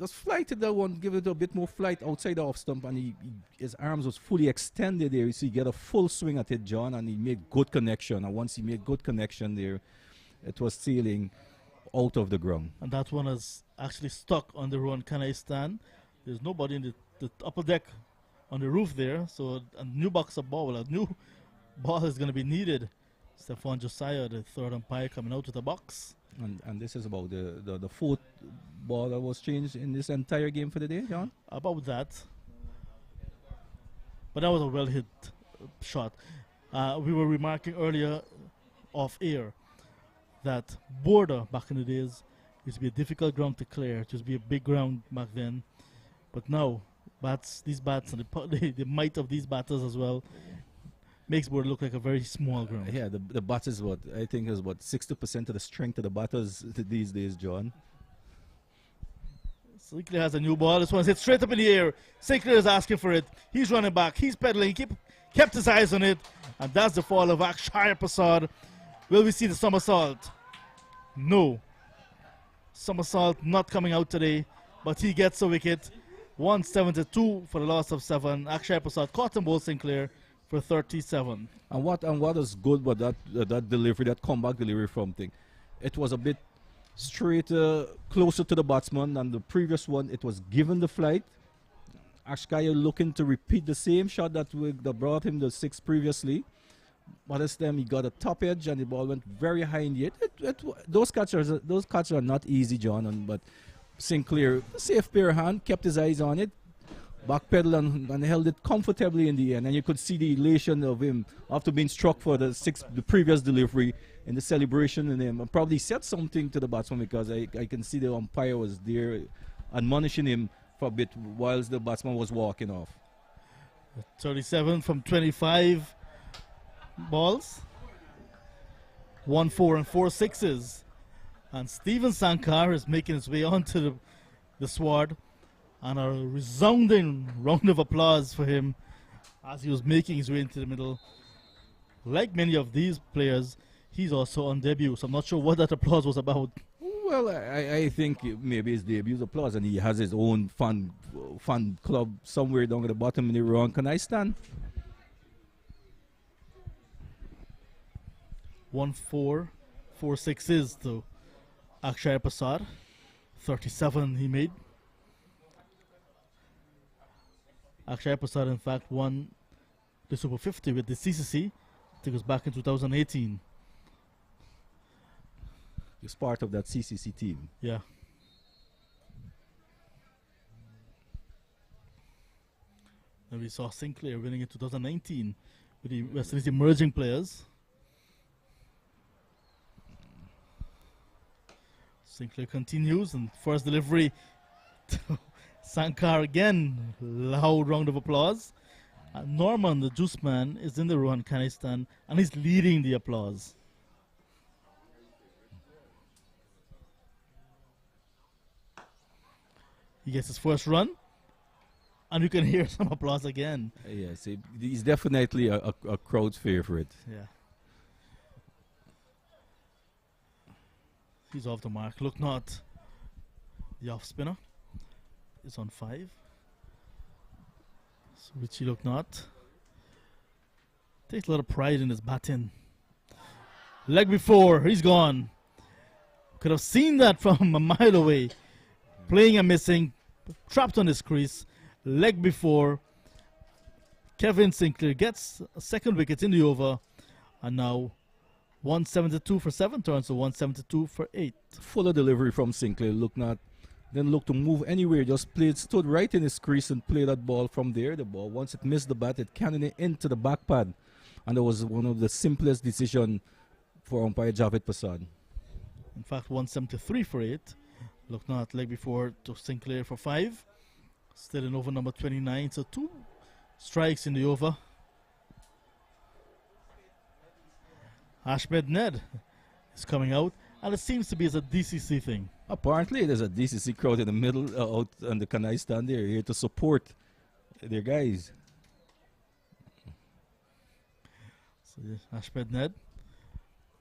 flighted that one, give it a bit more flight outside the off stump, and his arms was fully extended there. So he get a full swing at it, John, and he made good connection. And once he made good connection there, it was sailing out of the ground. And that one is actually stuck on the run. Can I stand? There's nobody in the upper deck on the roof there. So a new box of ball, a new ball is going to be needed. Stefan Josiah, the third umpire, coming out with a box. And this is about the 4th ball that was changed in this entire game for the day, John? About that. But that was a well hit shot. We were remarking earlier off air that Bourda back in the days used to be a difficult ground to clear. It used to be a big ground back then. But now, these bats and the might of these batters as well makes Bourda look like a very small ground. Yeah, the bat is I think is 60% of the strength of the batters these days, John. Sinclair has a new ball. This one's hit straight up in the air. Sinclair is asking for it. He's running back. He's pedaling. He kept his eyes on it. And that's the fall of Akshay Prasad. Will we see the somersault? No. Somersault not coming out today. But he gets a wicket. 172 for the loss of 7. Akshay Prasad caught and bowled Sinclair for 37. And what is good about that delivery, that comeback delivery from thing, it was a bit straight, closer to the batsman than the previous one. It was given the flight. Ashkaya looking to repeat the same shot that brought him the 6 previously. But this time he got a top edge and the ball went very high in the air. Those catches are not easy, John. But Sinclair, safe pair of hand, kept his eyes on it, backpedaled and held it comfortably in the end. And you could see the elation of him after being struck for the previous delivery in the celebration. And probably said something to the batsman, because I can see the umpire was there admonishing him for a bit whilst the batsman was walking off. 37 from 25 balls. 1 4 and 4 sixes. And Steven Sankar is making his way onto the sward. And a resounding round of applause for him as he was making his way into the middle. Like many of these players, he's also on debut, so I'm not sure what that applause was about. Well, I think maybe his debut applause, and he has his own fan club somewhere down at the bottom in Iran. Can I stand? 1 4 4 sixes to Akshay Prasad. 37 he made. Akshay Prasad, in fact, won the Super 50 with the CCC. I think it was back in 2018. He's part of that CCC team. Yeah. And we saw Sinclair winning in 2019 with the West Indies emerging players. Sinclair continues, and first delivery to Sankar again. Loud round of applause. Norman, the juice man, is in the row on Kanistan, and he's leading the applause. He gets his first run, and you can hear some applause again. Yes, he's definitely a crowd's favorite. Yeah. He's off the mark. Look not. The off spinner is on 5. So Richie Look not takes a lot of pride in his batting. Leg before, he's gone. Could have seen that from a mile away. Playing and missing, trapped on his crease. Leg before. Kevin Sinclair gets a second wicket in the over, and now 172 for 7 turns to 172 for 8. Fuller delivery from Sinclair. Didn't look to move anywhere. Just stood right in his crease and played that ball from there. The ball, once it missed the bat, it cannoned into the back pad. And that was one of the simplest decisions for umpire Javed Prasad. In fact, 173 for 8. Look not leg before to Sinclair for 5. Still in over number 29. So 2 strikes in the over. Ahmed Ned is coming out, and it seems to be as a DCC thing. Apparently, there's a DCC crowd in the middle, out on the Kanai stand there, here to support their guys. So Ahmed Ned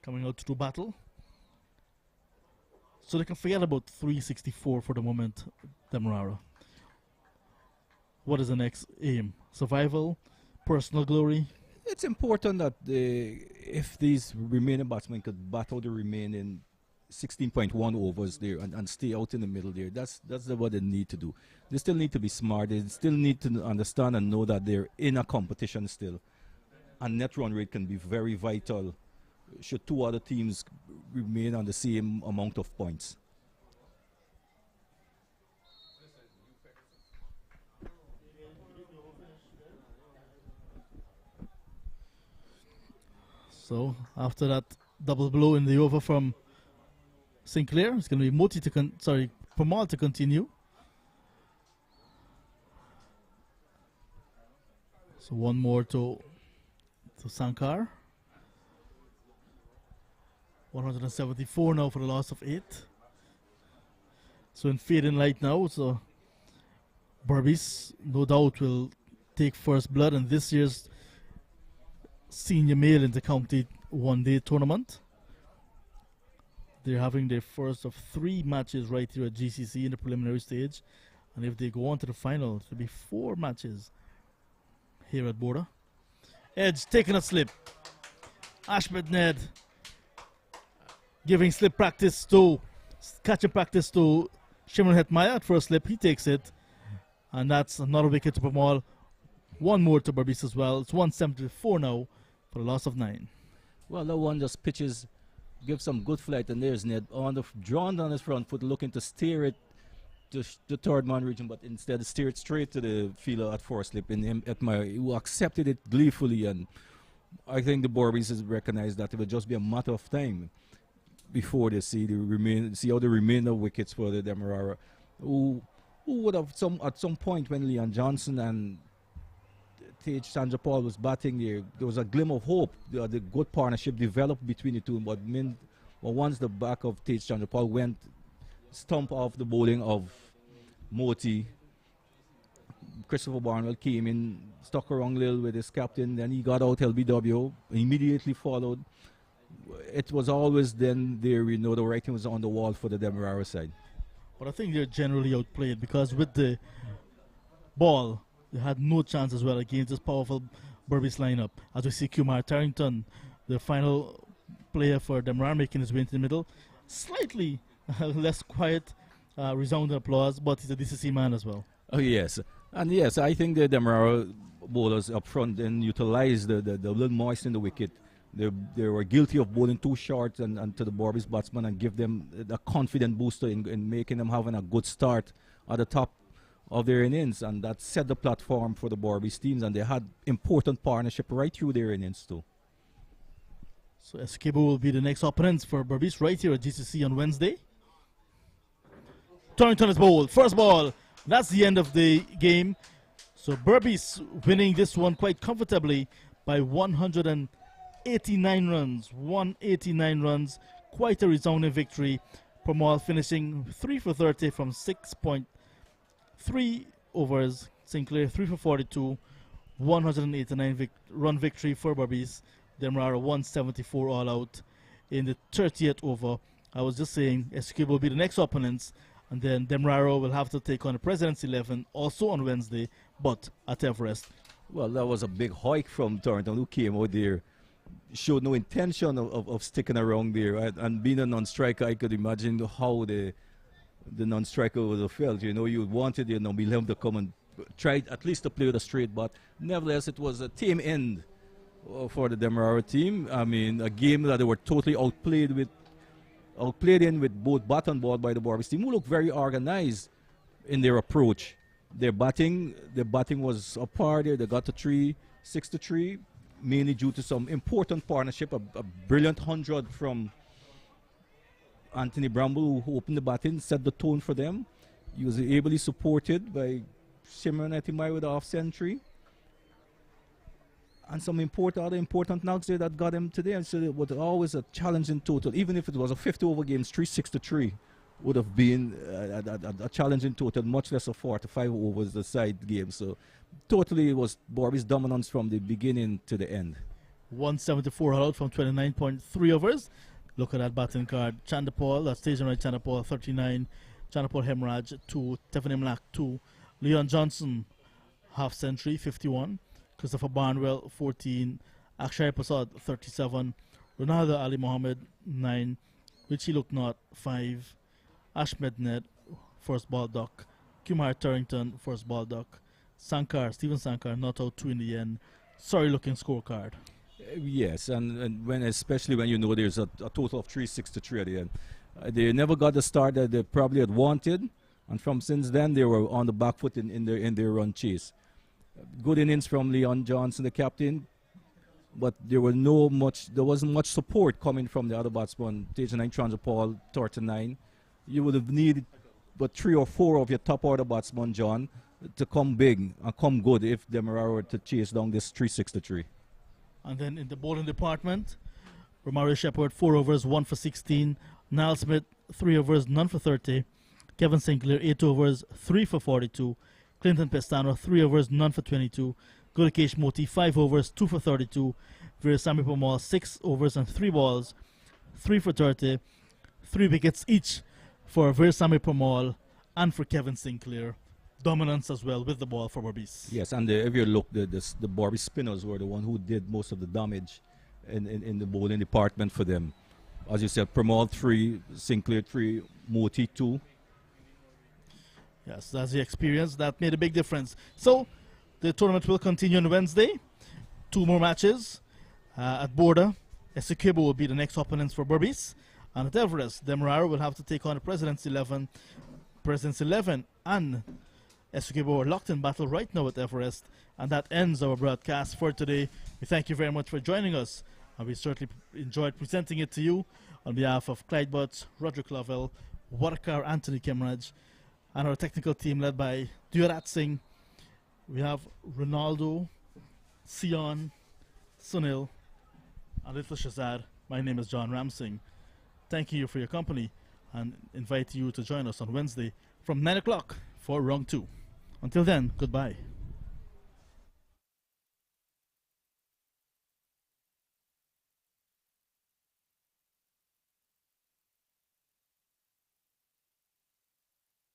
coming out to do battle. So they can forget about 364 for the moment, Demerara. What is the next aim? Survival? Personal glory? It's important that if these remaining batsmen could bat out the remaining 16.1 overs there and stay out in the middle there, that's what they need to do. They still need to be smart. They still need to understand and know that they're in a competition still. And net run rate can be very vital should 2 other teams remain on the same amount of points. So after that double blow in the over from Sinclair, it's going to be Pamal to continue. So one more to Sankar. 174 now for the loss of 8. So in fading light now, so Berbice no doubt will take first blood in this year's senior male inter-county one-day tournament. They're having their first of 3 matches right here at GCC in the preliminary stage, and if they go on to the final, it will be 4 matches here at Bourda Edge taking a slip. Ahmed Ned giving slip practice to, catching practice to Shimon Hetmaya at first slip. He takes it. And that's another wicket to Pamal. One more to Berbice as well. It's 174 now for a loss of 9. Well, that one just pitches, gives some good flight, and there's Ned on the drawn down his front foot, looking to steer it to the third man region, but instead steer it straight to the fielder at four slip. In him, who accepted it gleefully, and I think the Berbice recognized that it would just be a matter of time before they see how the remainder wickets for the Demerara, who would have at some point when Leon Johnson and Tage Sandra Paul was batting there was a glimmer of hope. The good partnership developed between the two, but once the back of Tage Sandra Paul went stump off the bowling of Moti, Christopher Barnwell came in, stuck around a little with his captain, then he got out LBW, immediately followed. It was always then there, the writing was on the wall for the Demerara side. But I think they're generally outplayed because with the ball, they had no chance as well against this powerful Berbice lineup. As we see Kumar Tarrington, the final player for Demerara, making his way into the middle. Slightly less quiet, resounding applause, but he's a DCC man as well. Oh, yes. And yes, I think the Demerara bowlers up front then utilized the little moist in the wicket. They were guilty of bowling too short and to the Berbice batsman and give them a confident booster in making them having a good start at the top of their innings, and that set the platform for the Berbice teams, and they had important partnership right through their innings too. So Escobar will be the next opponents for Berbice right here at GCC on Wednesday. Torrington is bowled. First ball. That's the end of the game. So Berbice winning this one quite comfortably by 189 runs. 189 runs. Quite a resounding victory. Pamal finishing 3 for 30 from 6.3 overs. Sinclair 3 for 42. 189 run victory for Berbice. Demerara 174 all out in the 30th over. I was just saying Escobar will be the next opponents, and then Demerara will have to take on the President's 11 also on Wednesday, but at Everest. Well, that was a big hike from Torrington, who came out there, showed no intention of sticking around there. And being a non-striker, I could imagine how the non-striker would have felt. You wanted be left to come and try at least to play with a straight, but nevertheless, it was a team end for the Demerara team. I mean, a game that they were totally outplayed in with both bat and ball by the Berbice team, who looked very organized in their approach. Their batting was up par there. They got to 6-3, mainly due to some important partnership, a brilliant 100 from Anthony Bramble, who opened the batting, set the tone for them. He was ably supported by Shimon Hetmaya with a half century. And some other important knocks there that got him today. And so it was always a challenging total. Even if it was a 50-over game, 3-6-3 would have been a challenging total, much less a 4-5 overs the side game. So totally it was Berbice dominance from the beginning to the end. 174 all out from 29.3 overs. Look at that batting card. Chandapal, that's station right Chandapal, 39. Chandapal Hemraj, 2. Tiffany Mlak, 2. Leon Johnson, half century, 51. Christopher Barnwell, 14. Akshay Prasad, 37. Ronaldo Ali Mohammed, 9. Richie Lucknott, 5. Ahmed Ned, first ball duck. Kumar Turrington, first ball duck. Stephen Sankar, not out 2 in the end. Sorry looking scorecard. Yes, and especially when there's a total of 3-6-3 at the end. They never got the start that they probably had wanted, and from since then they were on the back foot in their run chase. Good innings from Leon Johnson, the captain, but there wasn't much support coming from the other batsmen. Tage 9, Paul, 39. You would have needed but 3 or 4 of your top order batsmen, John, to come big and come good if Demerara were to chase down this 3-6-3. And then in the bowling department, Romario Shepherd, 4 overs, 1 for 16. Niall Smith, 3 overs, none for 30. Kevin Sinclair, 8 overs, 3 for 42. Clinton Pestano, 3 overs, none for 22. Gulikesh Moti, 5 overs, 2 for 32. Veerasamy Pamal, 6 overs and 3 balls, 3 for 30. 3 wickets each for Veerasamy Pamal and for Kevin Sinclair. dominance as well with the ball for Berbice. Yes, and if you look, the Berbice spinners were the one who did most of the damage in the bowling department for them. As you said, Premal 3, Sinclair 3, Moti 2. Yes, that's the experience that made a big difference. So the tournament will continue on Wednesday. 2 more matches at Bourda. Essequibo will be the next opponents for Berbice. And at Everest, Demerara will have to take on the President's 11. President's 11 and Essequibo are locked in battle right now at Everest. And that ends our broadcast for today. We thank you very much for joining us. And we certainly enjoyed presenting it to you on behalf of Clyde Butts, Roderick Lovell, Warakar Anthony Kemraj, and our technical team led by Durat Singh. We have Ronaldo, Sion, Sunil, and Little Shazad. My name is John Ramsing. Thank you for your company and invite you to join us on Wednesday from 9 o'clock for round 2. Until then, goodbye.